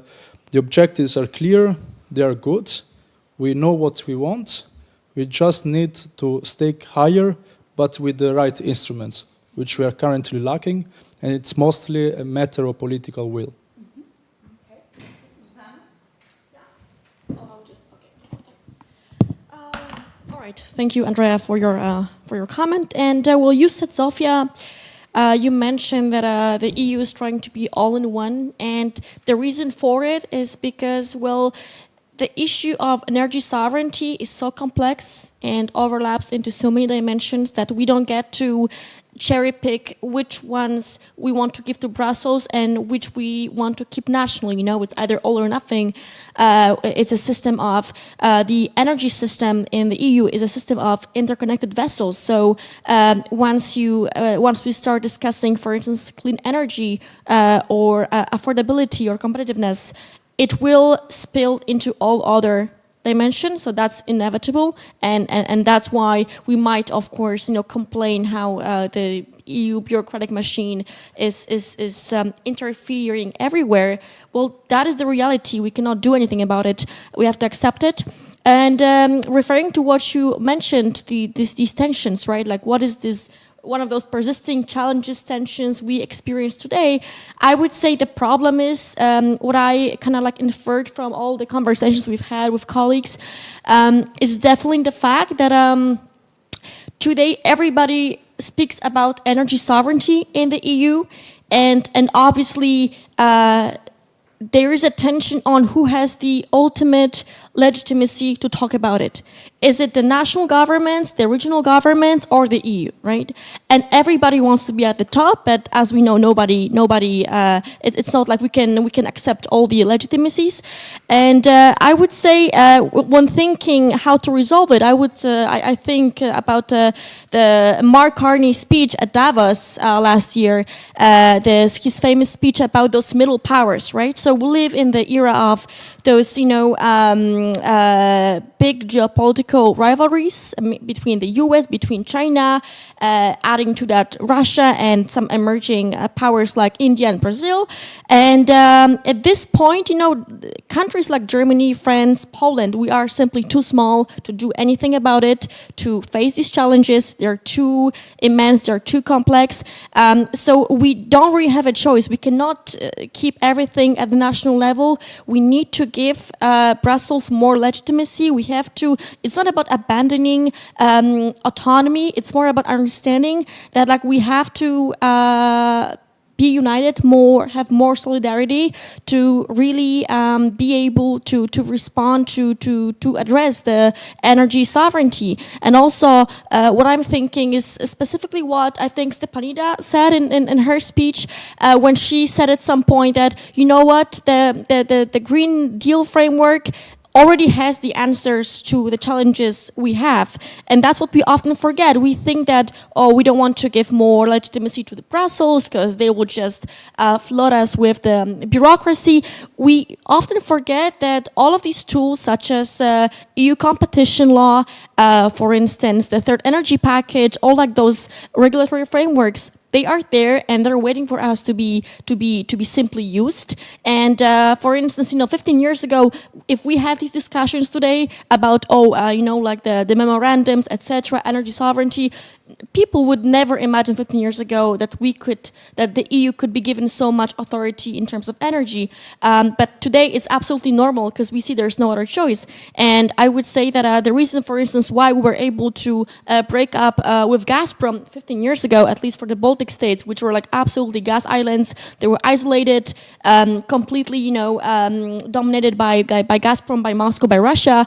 objectives are clear, they are good. We know what we want. We just need to stake higher, but with the right instruments, which we are currently lacking, and it's mostly a matter of political will. All right, thank you, Andrea, for your comment. And well, you said, Sofia, you mentioned that the EU is trying to be all-in-one, and the reason for it is because, well, the issue of energy sovereignty is so complex and overlaps into so many dimensions that we don't get to cherry pick which ones we want to give to Brussels and which we want to keep nationally. You know, it's either all or nothing. It's a system of, the energy system in the EU is a system of interconnected vessels. So once we start discussing, for instance, clean energy or affordability or competitiveness, it will spill into all other dimensions, so that's inevitable, and that's why we might, of course, complain how the EU bureaucratic machine is interfering everywhere. Well, that is the reality. We cannot do anything about it. We have to accept it. And referring to what you mentioned, these tensions, right? Like, what is this? One of those persisting challenges, tensions we experience today, I would say the problem is what I kind of like inferred from all the conversations we've had with colleagues is definitely the fact that today everybody speaks about energy sovereignty in the EU, and obviously there is a tension on who has the ultimate legitimacy to talk about it. Is it the national governments, the regional governments, or the EU, right? And everybody wants to be at the top, but as we know, nobody. It's not like we can accept all the legitimacies. And I would say, when thinking how to resolve it, I think about the Mark Carney speech at Davos last year. His famous speech about those middle powers, right? So we live in the era of those, big geopolitical rivalries between the US, between China, adding to that Russia and some emerging powers like India and Brazil. And at this point, countries like Germany, France, Poland, we are simply too small to do anything about it, to face these challenges. They're too immense, they're too complex. So we don't really have a choice. We cannot keep everything at the national level. We need to give Brussels more legitimacy. We have to, it's not about abandoning autonomy, it's more about understanding that we have to be united more, have more solidarity to really be able to respond to address the energy sovereignty. And also what I'm thinking is specifically what I think Stepanida said in her speech when she said at some point that, the Green Deal framework already has the answers to the challenges we have. And that's what we often forget. We think that, we don't want to give more legitimacy to the Brussels because they will just flood us with the bureaucracy. We often forget that all of these tools, such as EU competition law, for instance, the third energy package, all those regulatory frameworks, they are there and they're waiting for us to be simply used. And for instance, 15 years ago, if we had these discussions today about the memorandums, etc., energy sovereignty, people would never imagine 15 years ago that the EU could be given so much authority in terms of energy. But today it's absolutely normal because we see there's no other choice. And I would say that the reason, for instance, why we were able to break up with Gazprom 15 years ago, at least for the Baltic states, which were absolutely gas islands, they were isolated, completely, dominated by Gazprom, by Moscow, by Russia.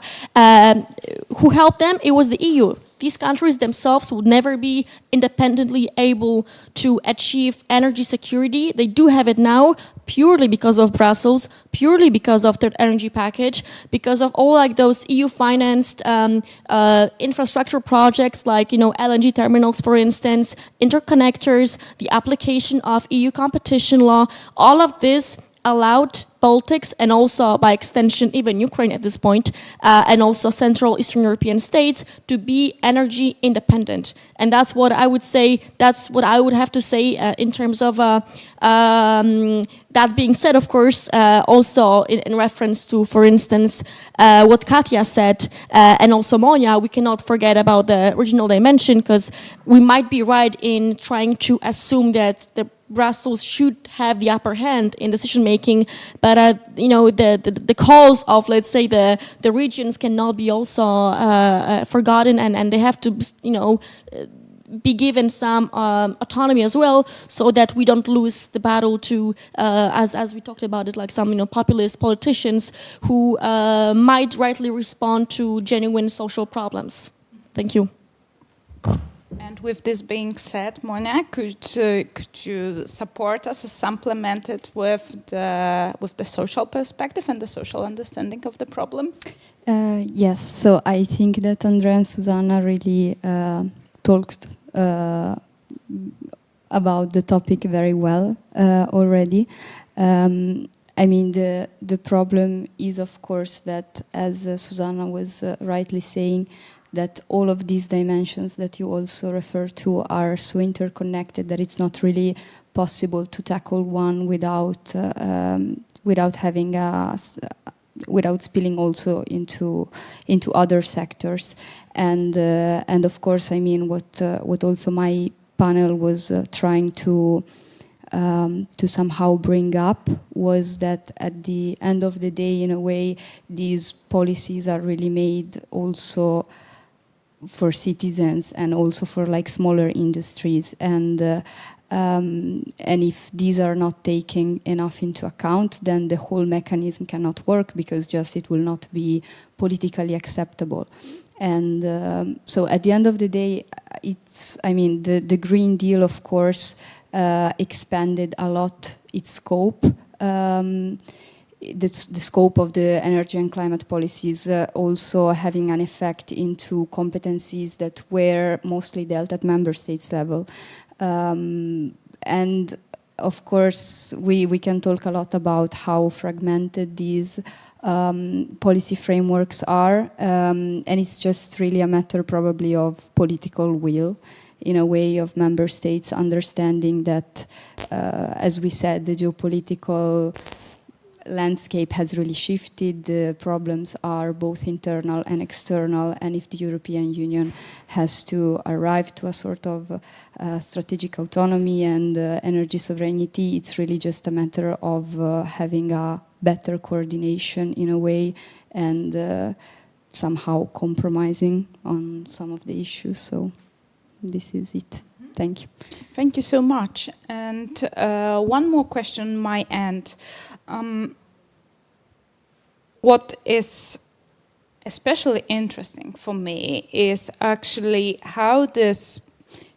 Who helped them? It was the EU. These countries themselves would never be independently able to achieve energy security. They do have it now purely because of Brussels, purely because of third energy package, because of all those EU-financed infrastructure projects like LNG terminals, for instance, interconnectors, the application of EU competition law. All of this allowed Baltics and also by extension even Ukraine at this point and also Central Eastern European states to be energy independent. And that's what I would say, that's what I would have to say in terms of that being said, of course, also in reference to, for instance, what Katja said and also Monia, we cannot forget about the regional dimension because we might be right in trying to assume that the Brussels should have the upper hand in decision making, but the calls of, let's say, the regions cannot be also forgotten, and they have to be given some autonomy as well, so that we don't lose the battle to, as we talked about it, some populist politicians who might rightly respond to genuine social problems. Thank you. And with this being said, Monia, could you support us, supplement it with the social perspective and the social understanding of the problem? Yes, so I think that Andrea and Susanna really talked about the topic very well already. I mean, the problem is, of course, that, as Susanna was rightly saying, that all of these dimensions that you also refer to are so interconnected that it's not really possible to tackle one without having without spilling also into other sectors. And of course, I mean, what also my panel was trying to somehow bring up was that at the end of the day, in a way, these policies are really made also for citizens and also for smaller industries, and if these are not taken enough into account, then the whole mechanism cannot work because just it will not be politically acceptable. And so at the end of the day, it's, I mean, the Green Deal, of course, expanded a lot its scope. The scope of the energy and climate policies also having an effect into competencies that were mostly dealt at member states level. And of course, we can talk a lot about how fragmented these policy frameworks are, and it's just really a matter probably of political will, in a way, of member states understanding that, as we said, the geopolitical landscape has really shifted. The problems are both internal and external, and if the European Union has to arrive to a sort of strategic autonomy and energy sovereignty, it's really just a matter of having a better coordination in a way, and somehow compromising on some of the issues. So this is it. Thank you. Thank you so much. And one more question on my end. What is especially interesting for me is actually how this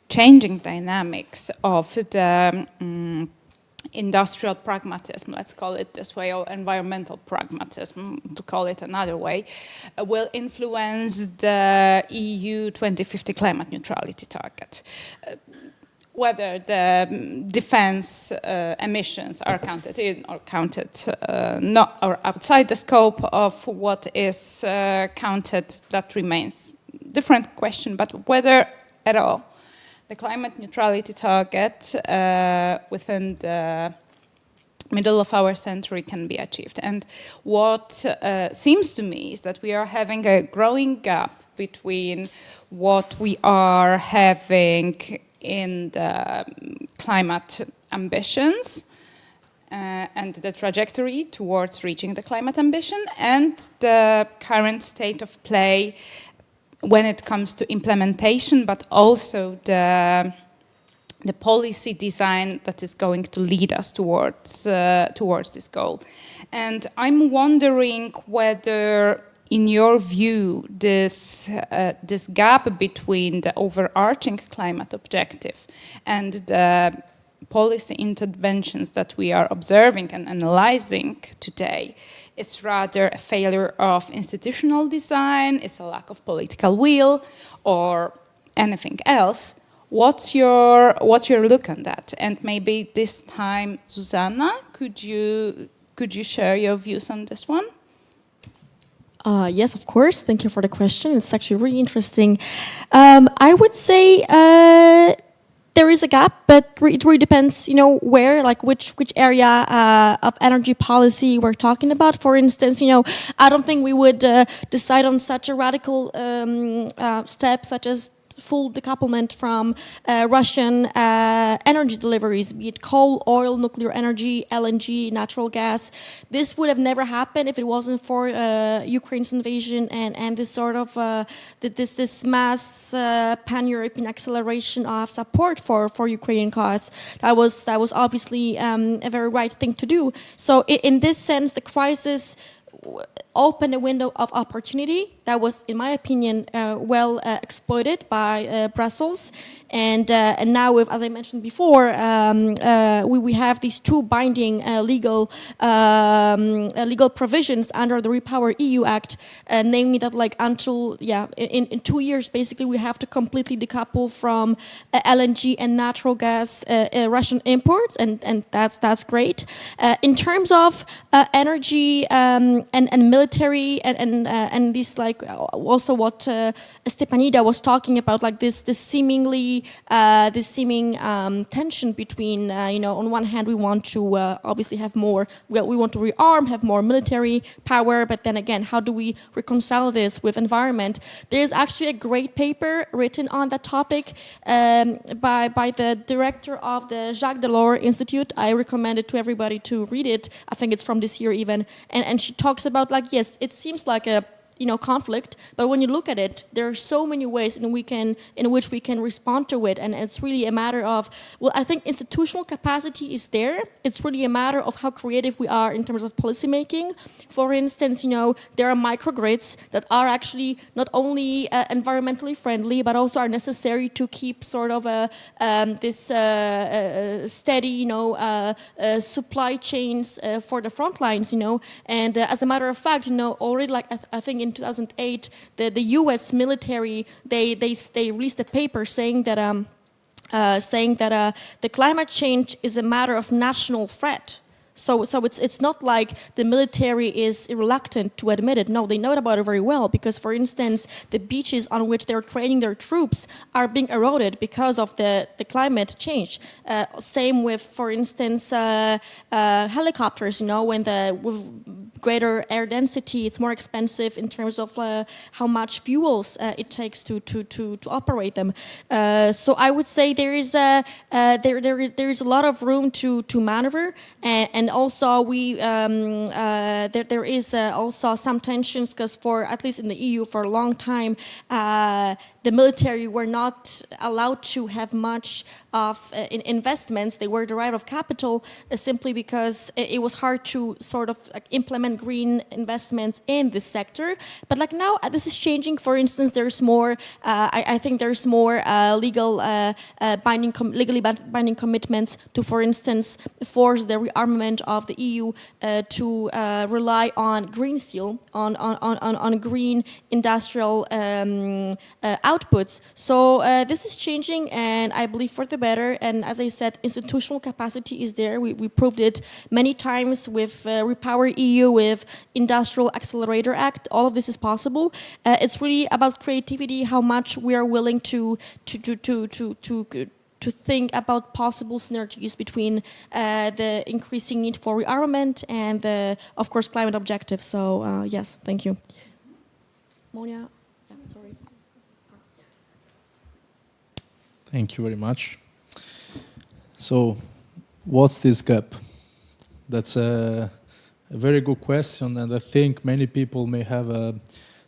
changing dynamics of the industrial pragmatism, let's call it this way, or environmental pragmatism, to call it another way, will influence the EU 2050 climate neutrality target. Whether the defense emissions are counted in or counted not, or outside the scope of what is counted, that remains a different question, but whether at all the climate neutrality target within the middle of our century can be achieved. And what seems to me is that we are having a growing gap between what we are having in the climate ambitions and the trajectory towards reaching the climate ambition, and the current state of play when it comes to implementation, but also the policy design that is going to lead us towards this goal. And I'm wondering whether, in your view, this gap between the overarching climate objective and the policy interventions that we are observing and analyzing today is rather a failure of institutional design, it's a lack of political will, or anything else. What's your look on that? And maybe this time, Susanna, could you share your views on this one? Yes, of course. Thank you for the question. It's actually really interesting. I would say there is a gap, but it really depends, where, like which area of energy policy we're talking about. For instance, I don't think we would decide on such a radical step, such as full decouplement from Russian energy deliveries, be it coal, oil, nuclear energy, LNG, natural gas. This would have never happened if it wasn't for Ukraine's invasion and this sort of this mass pan-European acceleration of support for Ukrainian cause. That was obviously a very right thing to do. So in this sense, the crisis opened a window of opportunity that was, in my opinion, well exploited by Brussels. And now, as I mentioned before, we have these two binding legal provisions under the Repower EU Act, namely that, like, until in 2 years, basically, we have to completely decouple from LNG and natural gas Russian imports, and that's great. In terms of energy and military and this, like, also what Stepanida was talking about, like this seeming tension between on one hand we want to obviously have more, we want to rearm, have more military power, but then again, how do we reconcile this with environment? There's actually a great paper written on that topic by the director of the Jacques Delors Institute. I recommend it to everybody to read it. I think it's from this year even, and she talks about, like, yes, it seems like a conflict, but when you look at it, there are so many ways in which we can respond to it, and it's really a matter of, well, I think institutional capacity is there. It's really a matter of how creative we are in terms of policymaking. For instance, there are microgrids that are actually not only environmentally friendly, but also are necessary to keep sort of this steady, supply chains for the front lines, and as a matter of fact, already, like, I think in 2008, the U.S. military, they released a paper saying that saying that the climate change is a matter of national threat. So it's not like the military is reluctant to admit it. No, they know about it very well because, for instance, the beaches on which they're training their troops are being eroded because of the climate change. Same with, for instance, helicopters. You know, with greater air density, it's more expensive in terms of how much fuels it takes to operate them. So I would say there is a lot of room to maneuver, and also there is also some tensions because at least in the EU for a long time the military were not allowed to have much of investments. They were derived of capital simply because it was hard to sort of implement green investments in this sector. But like now, this is changing. For instance, there's more. I think there's more legally binding commitments to, for instance, force the rearmament of the EU to rely on green steel, on green industrial outputs. So this is changing, and I believe for the better. And as I said, institutional capacity is there. We proved it many times with Repower EU, with Industrial Accelerator Act. All of this is possible. It's really about creativity, how much we are willing to think about possible synergies between the increasing need for rearmament and the, of course, climate objectives. So yes, thank you. Monia, yeah, sorry. Thank you very much. So, what's this gap? That's a very good question, and I think many people may have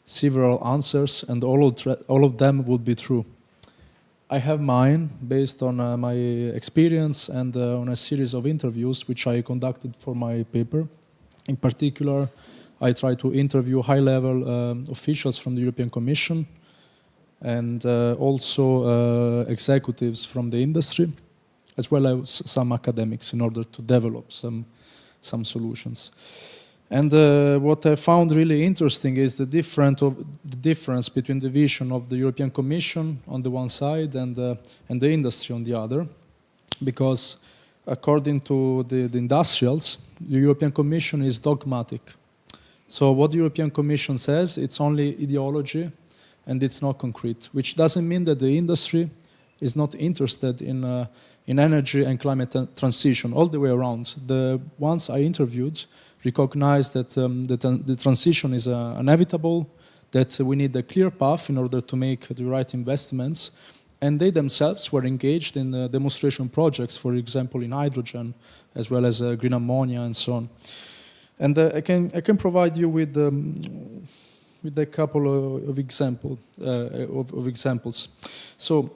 several answers, and all of them would be true. I have mine based on my experience and on a series of interviews which I conducted for my paper. In particular, I try to interview high-level officials from the European Commission and also executives from the industry, as well as some academics, in order to develop some solutions. And what I found really interesting is the difference between the vision of the European Commission on the one side and the industry on the other, because according to the industrials, the European Commission is dogmatic. So what the European Commission says, it's only ideology and it's not concrete, which doesn't mean that the industry is not interested in energy and climate transition, all the way around. The ones I interviewed recognized that the transition is inevitable, that we need a clear path in order to make the right investments, and they themselves were engaged in demonstration projects, for example, in hydrogen, as well as green ammonia and so on. And I can provide you with a couple of examples. So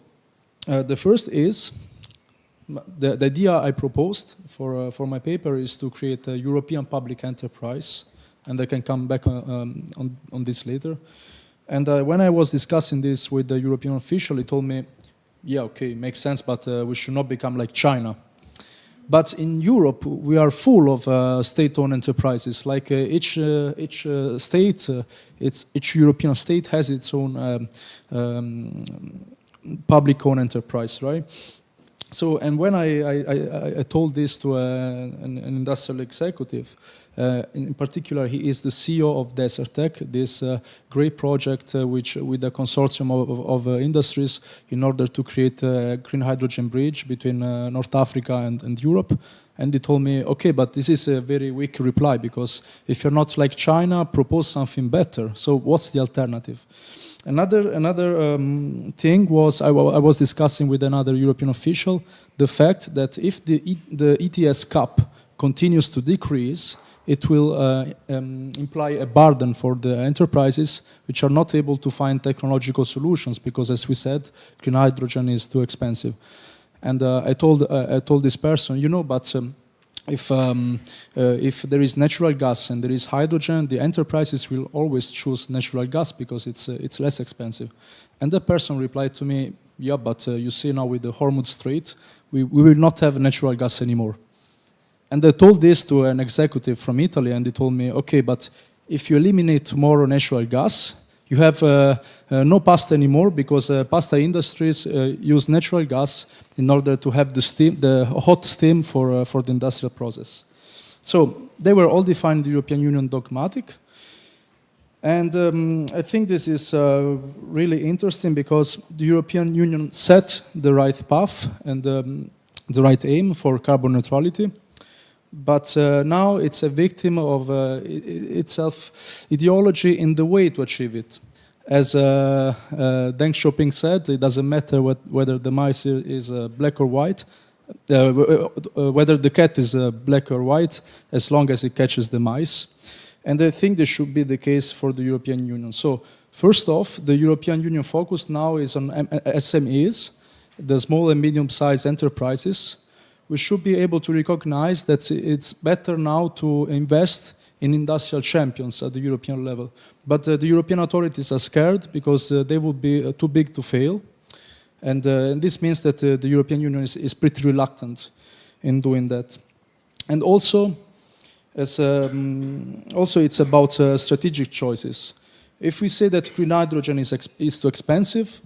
the first is, the idea I proposed for my paper is to create a European public enterprise, and I can come back on this later. And when I was discussing this with the European official, he told me, yeah, okay, makes sense, but we should not become like China. But in Europe, we are full of state-owned enterprises. Like each state, each European state has its own public-owned enterprise, right? So, and when I told this to an industrial executive, in particular, he is the CEO of Desertec, this great project with a consortium of industries in order to create a green hydrogen bridge between North Africa and Europe. And he told me, okay, but this is a very weak reply, because if you're not like China, propose something better. So what's the alternative? Another thing was, I was discussing with another European official the fact that if the ETS cap continues to decrease, it will imply a burden for the enterprises which are not able to find technological solutions, because, as we said, green hydrogen is too expensive. And I told this person, you know, but if there is natural gas and there is hydrogen, the enterprises will always choose natural gas because it's less expensive. And the person replied to me, yeah, but you see now with the Hormuz Strait, we will not have natural gas anymore. And I told this to an executive from Italy, and he told me, okay, but if you eliminate tomorrow natural gas, You have no pasta anymore because pasta industries use natural gas in order to have the hot steam for the industrial process. So they were all defined in the European Union dogmatic. And I think this is really interesting because the European Union set the right path and the right aim for carbon neutrality. But now it's a victim of itself ideology in the way to achieve it. As Deng Xiaoping said, it doesn't matter whether the mice is black or white, whether the cat is black or white, as long as it catches the mice. And I think this should be the case for the European Union. So first off, the European Union focus now is on SMEs, the small and medium-sized enterprises. We should be able to recognize that it's better now to invest in industrial champions at the European level. But the European authorities are scared because they would be too big to fail. And this means that the European Union is pretty reluctant in doing that. And also, it's about strategic choices. If we say that green hydrogen is too expensive,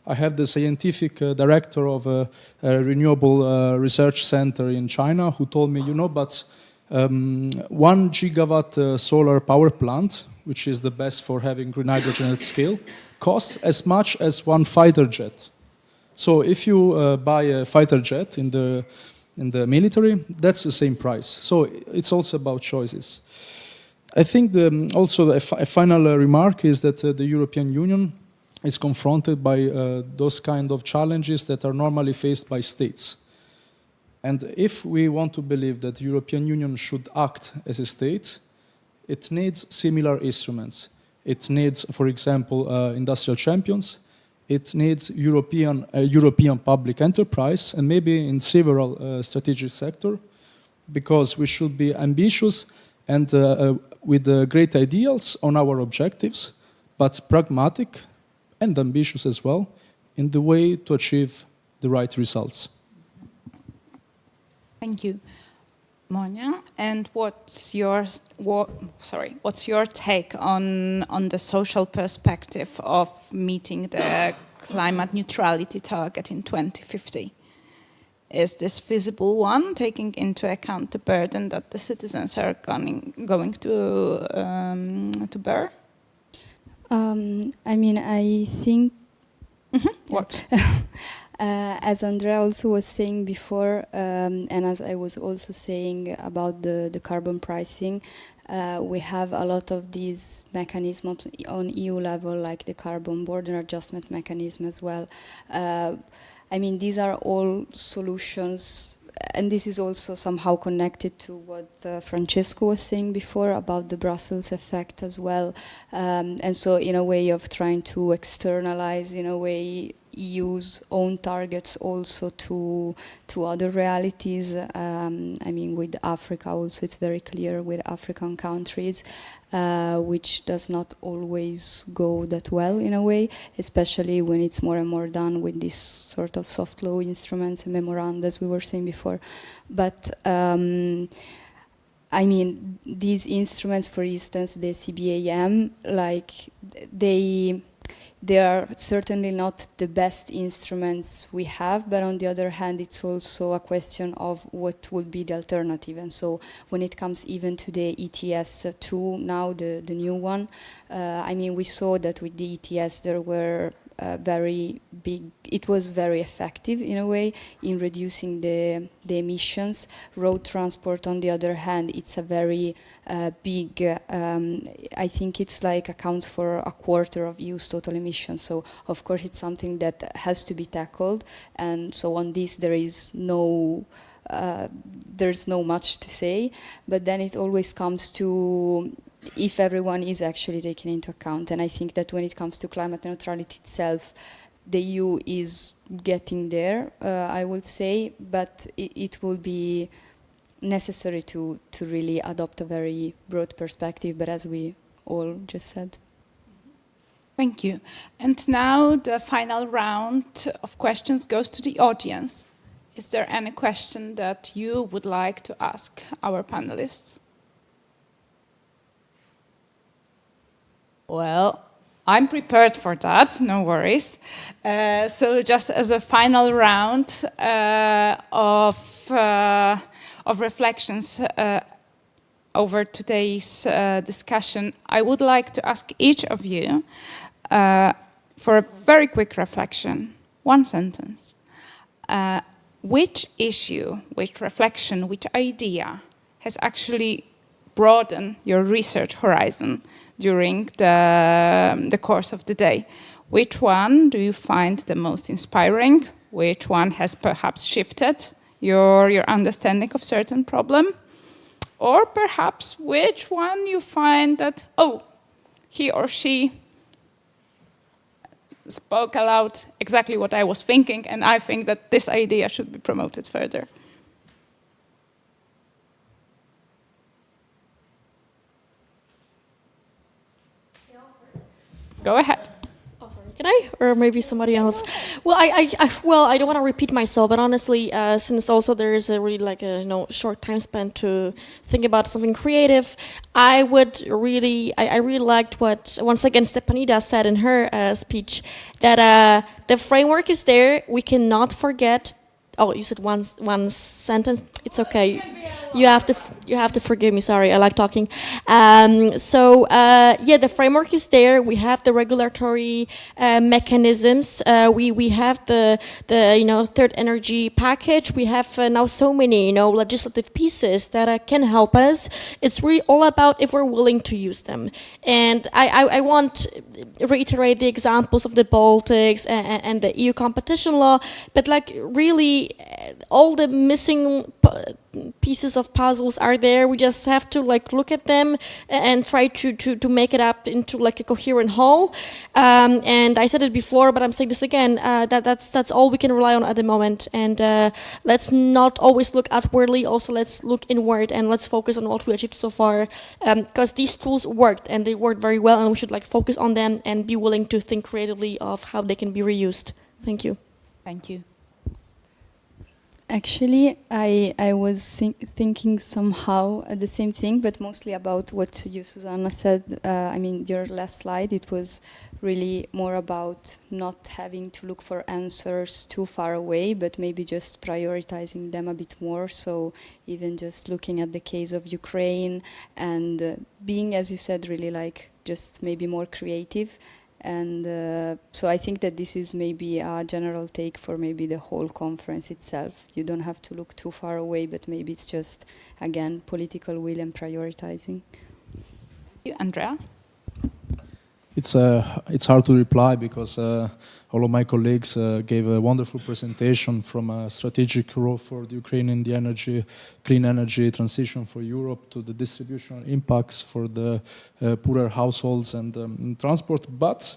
I have the scientific director of a renewable research center in China who told me, but 1 gigawatt solar power plant, which is the best for having green hydrogen at scale, costs as much as 1 fighter jet. So if you buy a fighter jet in the military, that's the same price. So it's also about choices. I think also a final remark is that the European Union is confronted by those kind of challenges that are normally faced by states. And if we want to believe that the European Union should act as a state, it needs similar instruments. It needs, for example, industrial champions. It needs European public enterprise, and maybe in several strategic sectors, because we should be ambitious and with great ideals on our objectives, but pragmatic and ambitious as well in the way to achieve the right results. Thank you, Monia. And what's your take on the social perspective of meeting the climate neutrality target in 2050? Is this feasible one, taking into account the burden that the citizens are going to bear? I think what? As Andrea also was saying before, and as I was also saying about the carbon pricing, we have a lot of these mechanisms on EU level, like the carbon border adjustment mechanism as well. These are all solutions, and this is also somehow connected to what Francesco was saying before about the Brussels effect as well. And so in a way of trying to externalize, in a way, EU's own targets also to other realities. With Africa also, it's very clear with African countries, which does not always go that well in a way, especially when it's more and more done with this sort of soft law instruments and memoranda, as we were saying before. But these instruments, for instance, the CBAM, they are certainly not the best instruments we have, but on the other hand, it's also a question of what would be the alternative. And so when it comes even to the ETS2, now the new one, we saw that with the ETS there were it was very effective in a way in reducing the emissions. Road transport, on the other hand, it's a very big, I think it's accounts for a quarter of EU's total emissions. So of course it's something that has to be tackled. And so on this there's no much to say, but then it always comes to if everyone is actually taken into account. And I think that when it comes to climate neutrality itself, the EU is getting there, I would say, but it will be necessary to really adopt a very broad perspective, but as we all just said. Thank you. And now the final round of questions goes to the audience. Is there any question that you would like to ask our panelists? Well, I'm prepared for that, no worries. So just as a final round of reflections over today's discussion, I would like to ask each of you for a very quick reflection, one sentence. Which issue, which reflection, which idea has actually broadened your research horizon during the course of the day? Which one do you find the most inspiring? Which one has perhaps shifted your understanding of certain problem? Or perhaps which one you find that, oh, he or she spoke aloud exactly what I was thinking, and I think that this idea should be promoted further. Go ahead. Oh, sorry. Can I? Or maybe somebody else? Well, I don't want to repeat myself, but honestly, since also there is a really like a short time span to think about something creative, I really liked what once again Stepanida said in her speech, that the framework is there. We cannot forget. Oh, you said one sentence. It's okay. You have to forgive me. Sorry, I like talking. Yeah, the framework is there. We have the regulatory mechanisms. We have the third energy package. We have now so many legislative pieces that can help us. It's really all about if we're willing to use them. And I want to reiterate the examples of the Baltics and the EU competition law, but like really all the missing pieces of puzzles are there. We just have to like look at them and try to make it up into like a coherent whole. And I said it before, but I'm saying this again. That's all we can rely on at the moment. And let's not always look outwardly. Also, let's look inward and let's focus on what we achieved so far. Because these tools worked and they worked very well, and we should like focus on them and be willing to think creatively of how they can be reused. Thank you. Thank you. Actually, I was thinking somehow the same thing, but mostly about what you, Susanna, said. I mean, your last slide, it was really more about not having to look for answers too far away, but maybe just prioritizing them a bit more. So even just looking at the case of Ukraine and being, as you said, really like just maybe more creative. And so I think that this is maybe a general take for maybe the whole conference itself. You don't have to look too far away, but maybe it's just, again, political will and prioritizing. You, Andrea? It's hard to reply because all of my colleagues gave a wonderful presentation from a strategic role for the Ukraine in the clean energy transition for Europe to the distribution impacts for the poorer households and transport. But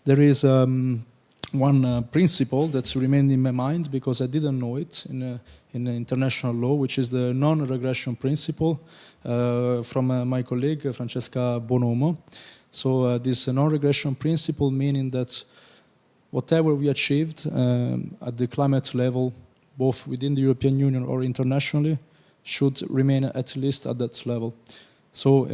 there is one principle that's remained in my mind because I didn't know it in international law, which is the non-regression principle from my colleague Francesca Bonomo. So this non-regression principle meaning that whatever we achieved at the climate level, both within the European Union or internationally, should remain at least at that level. So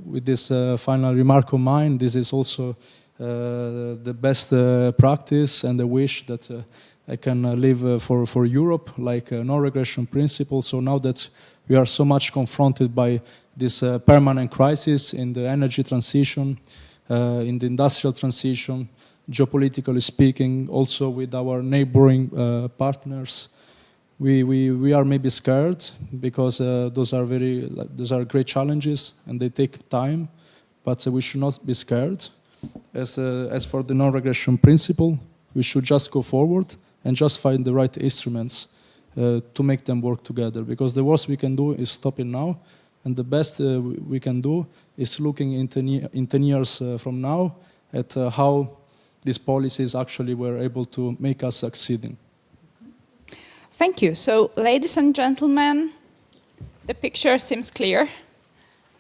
with this final remark of mine, this is also the best practice and the wish that I can live for Europe, like a non-regression principle. So now that we are so much confronted by this permanent crisis in the energy transition, in the industrial transition, geopolitically speaking, also with our neighboring partners, we are maybe scared because those are great challenges and they take time, but we should not be scared. As for the non-regression principle, we should just go forward and just find the right instruments to make them work together, because the worst we can do is stopping now, and the best we can do is looking in 10 years from now at how these policies actually were able to make us succeeding. Thank you. So, ladies and gentlemen, the picture seems clear.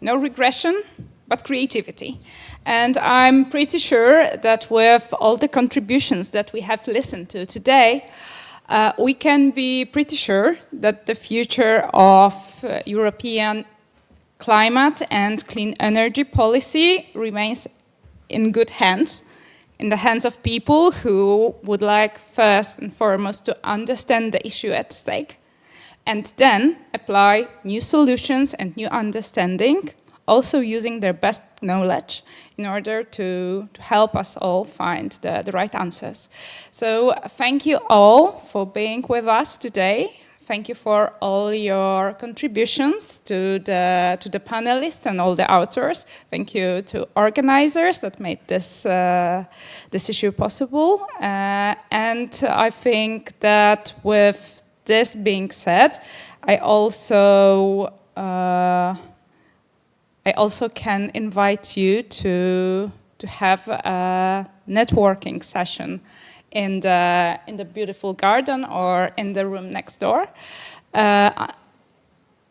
No regression, but creativity. And I'm pretty sure that with all the contributions that we have listened to today, we can be pretty sure that the future of European climate and clean energy policy remains in good hands, in the hands of people who would like first and foremost to understand the issue at stake, and then apply new solutions and new understanding, also using their best knowledge in order to help us all find the right answers. So thank you all for being with us today. Thank you for all your contributions to the panelists and all the authors. Thank you to organizers that made this issue possible. And I think that with this being said, I also can invite you to have a networking session in the beautiful garden or in the room next door.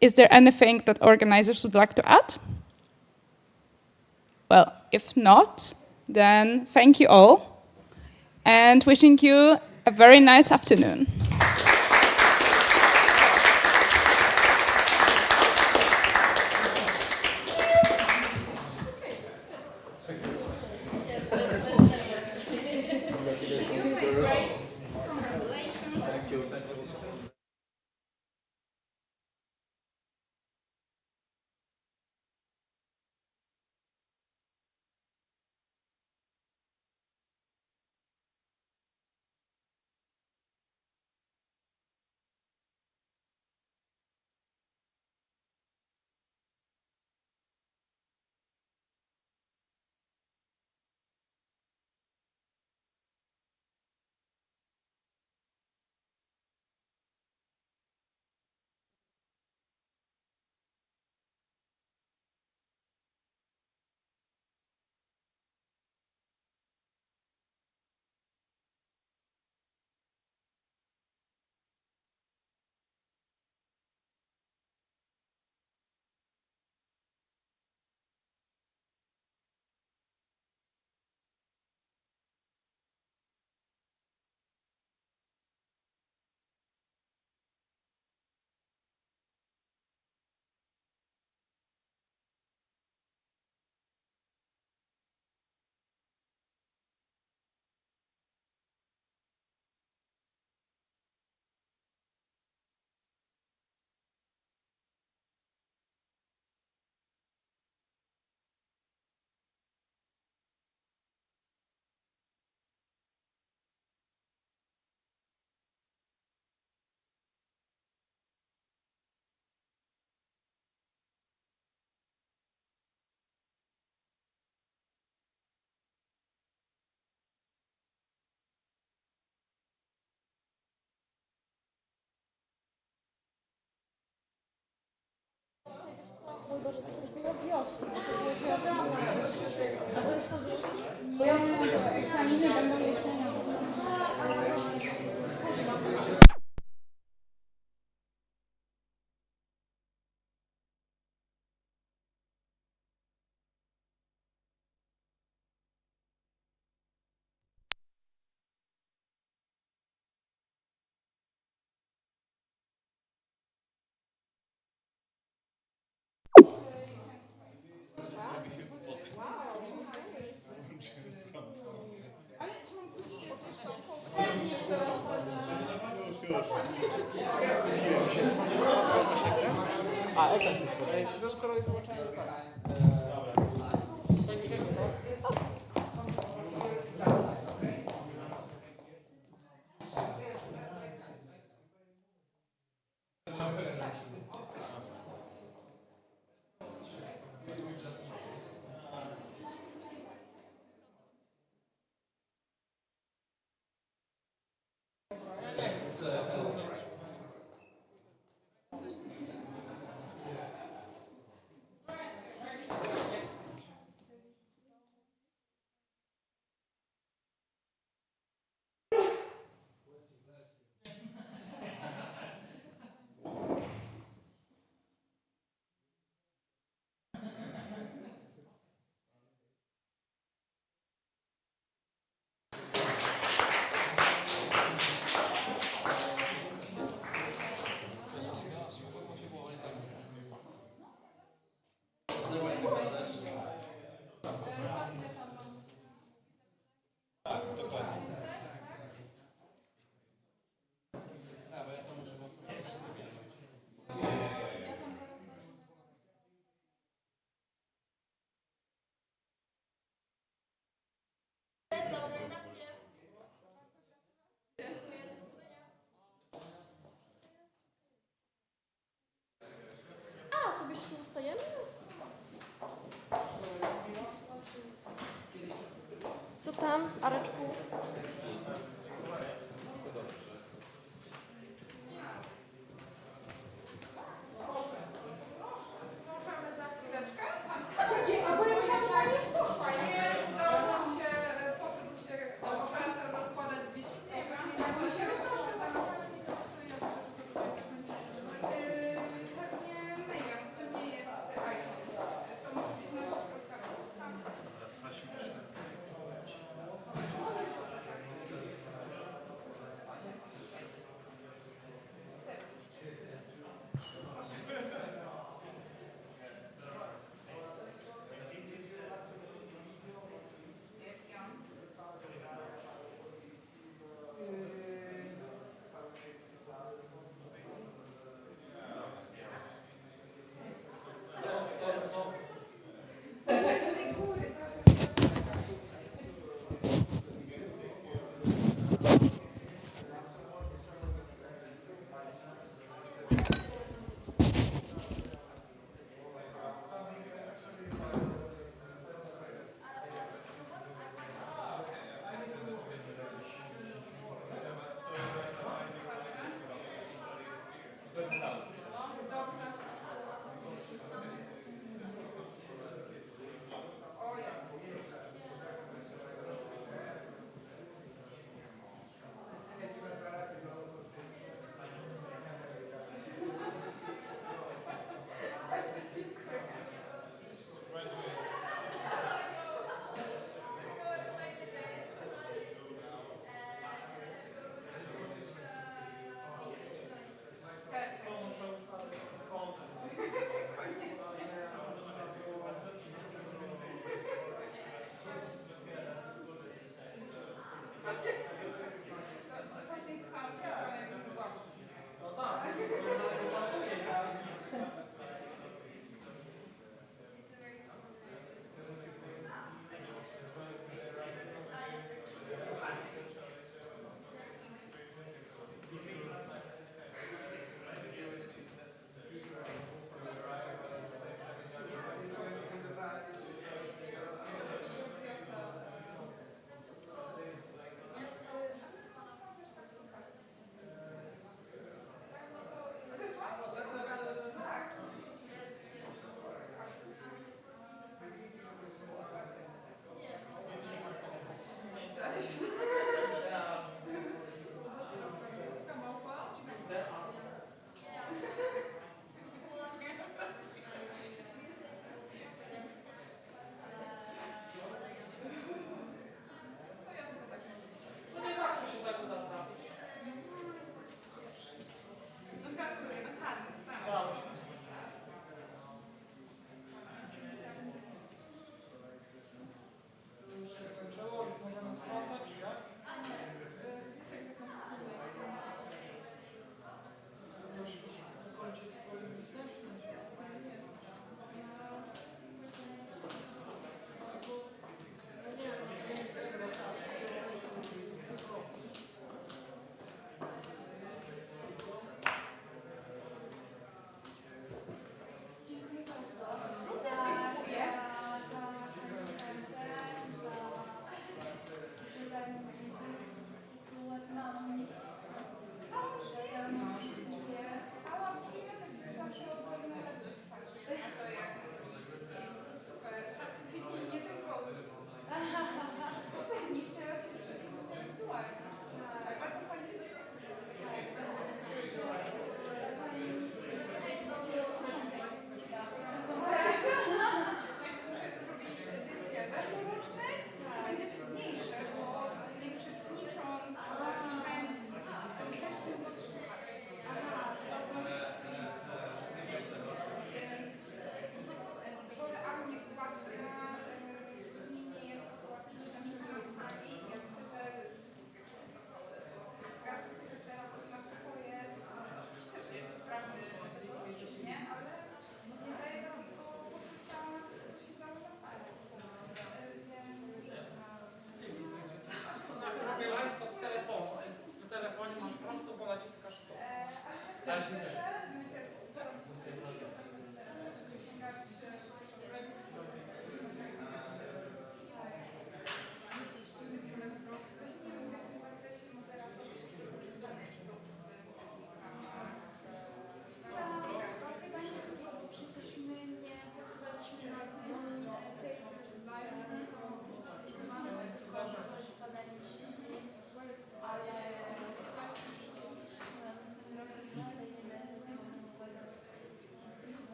Is there anything that organizers would like to add? Well, if not, then thank you all and wishing you a very nice afternoon. Mój Boże, to coś było wiosną. To było wiosną. A to już są bo ja mówię, że egzaminy będą jesienią. A, okej. No skoro jest wyłączone, to tak. A, to jeszcze tu zostajemy? Co tam, Areczku? Bo ja myślałam, że pani już poszła. Nie, udało nam się, poszedł się operator rozkładać gdzieś indziej, bo mi tak się rozproszę. Pewnie mailem, to nie jest iPhone. To może być na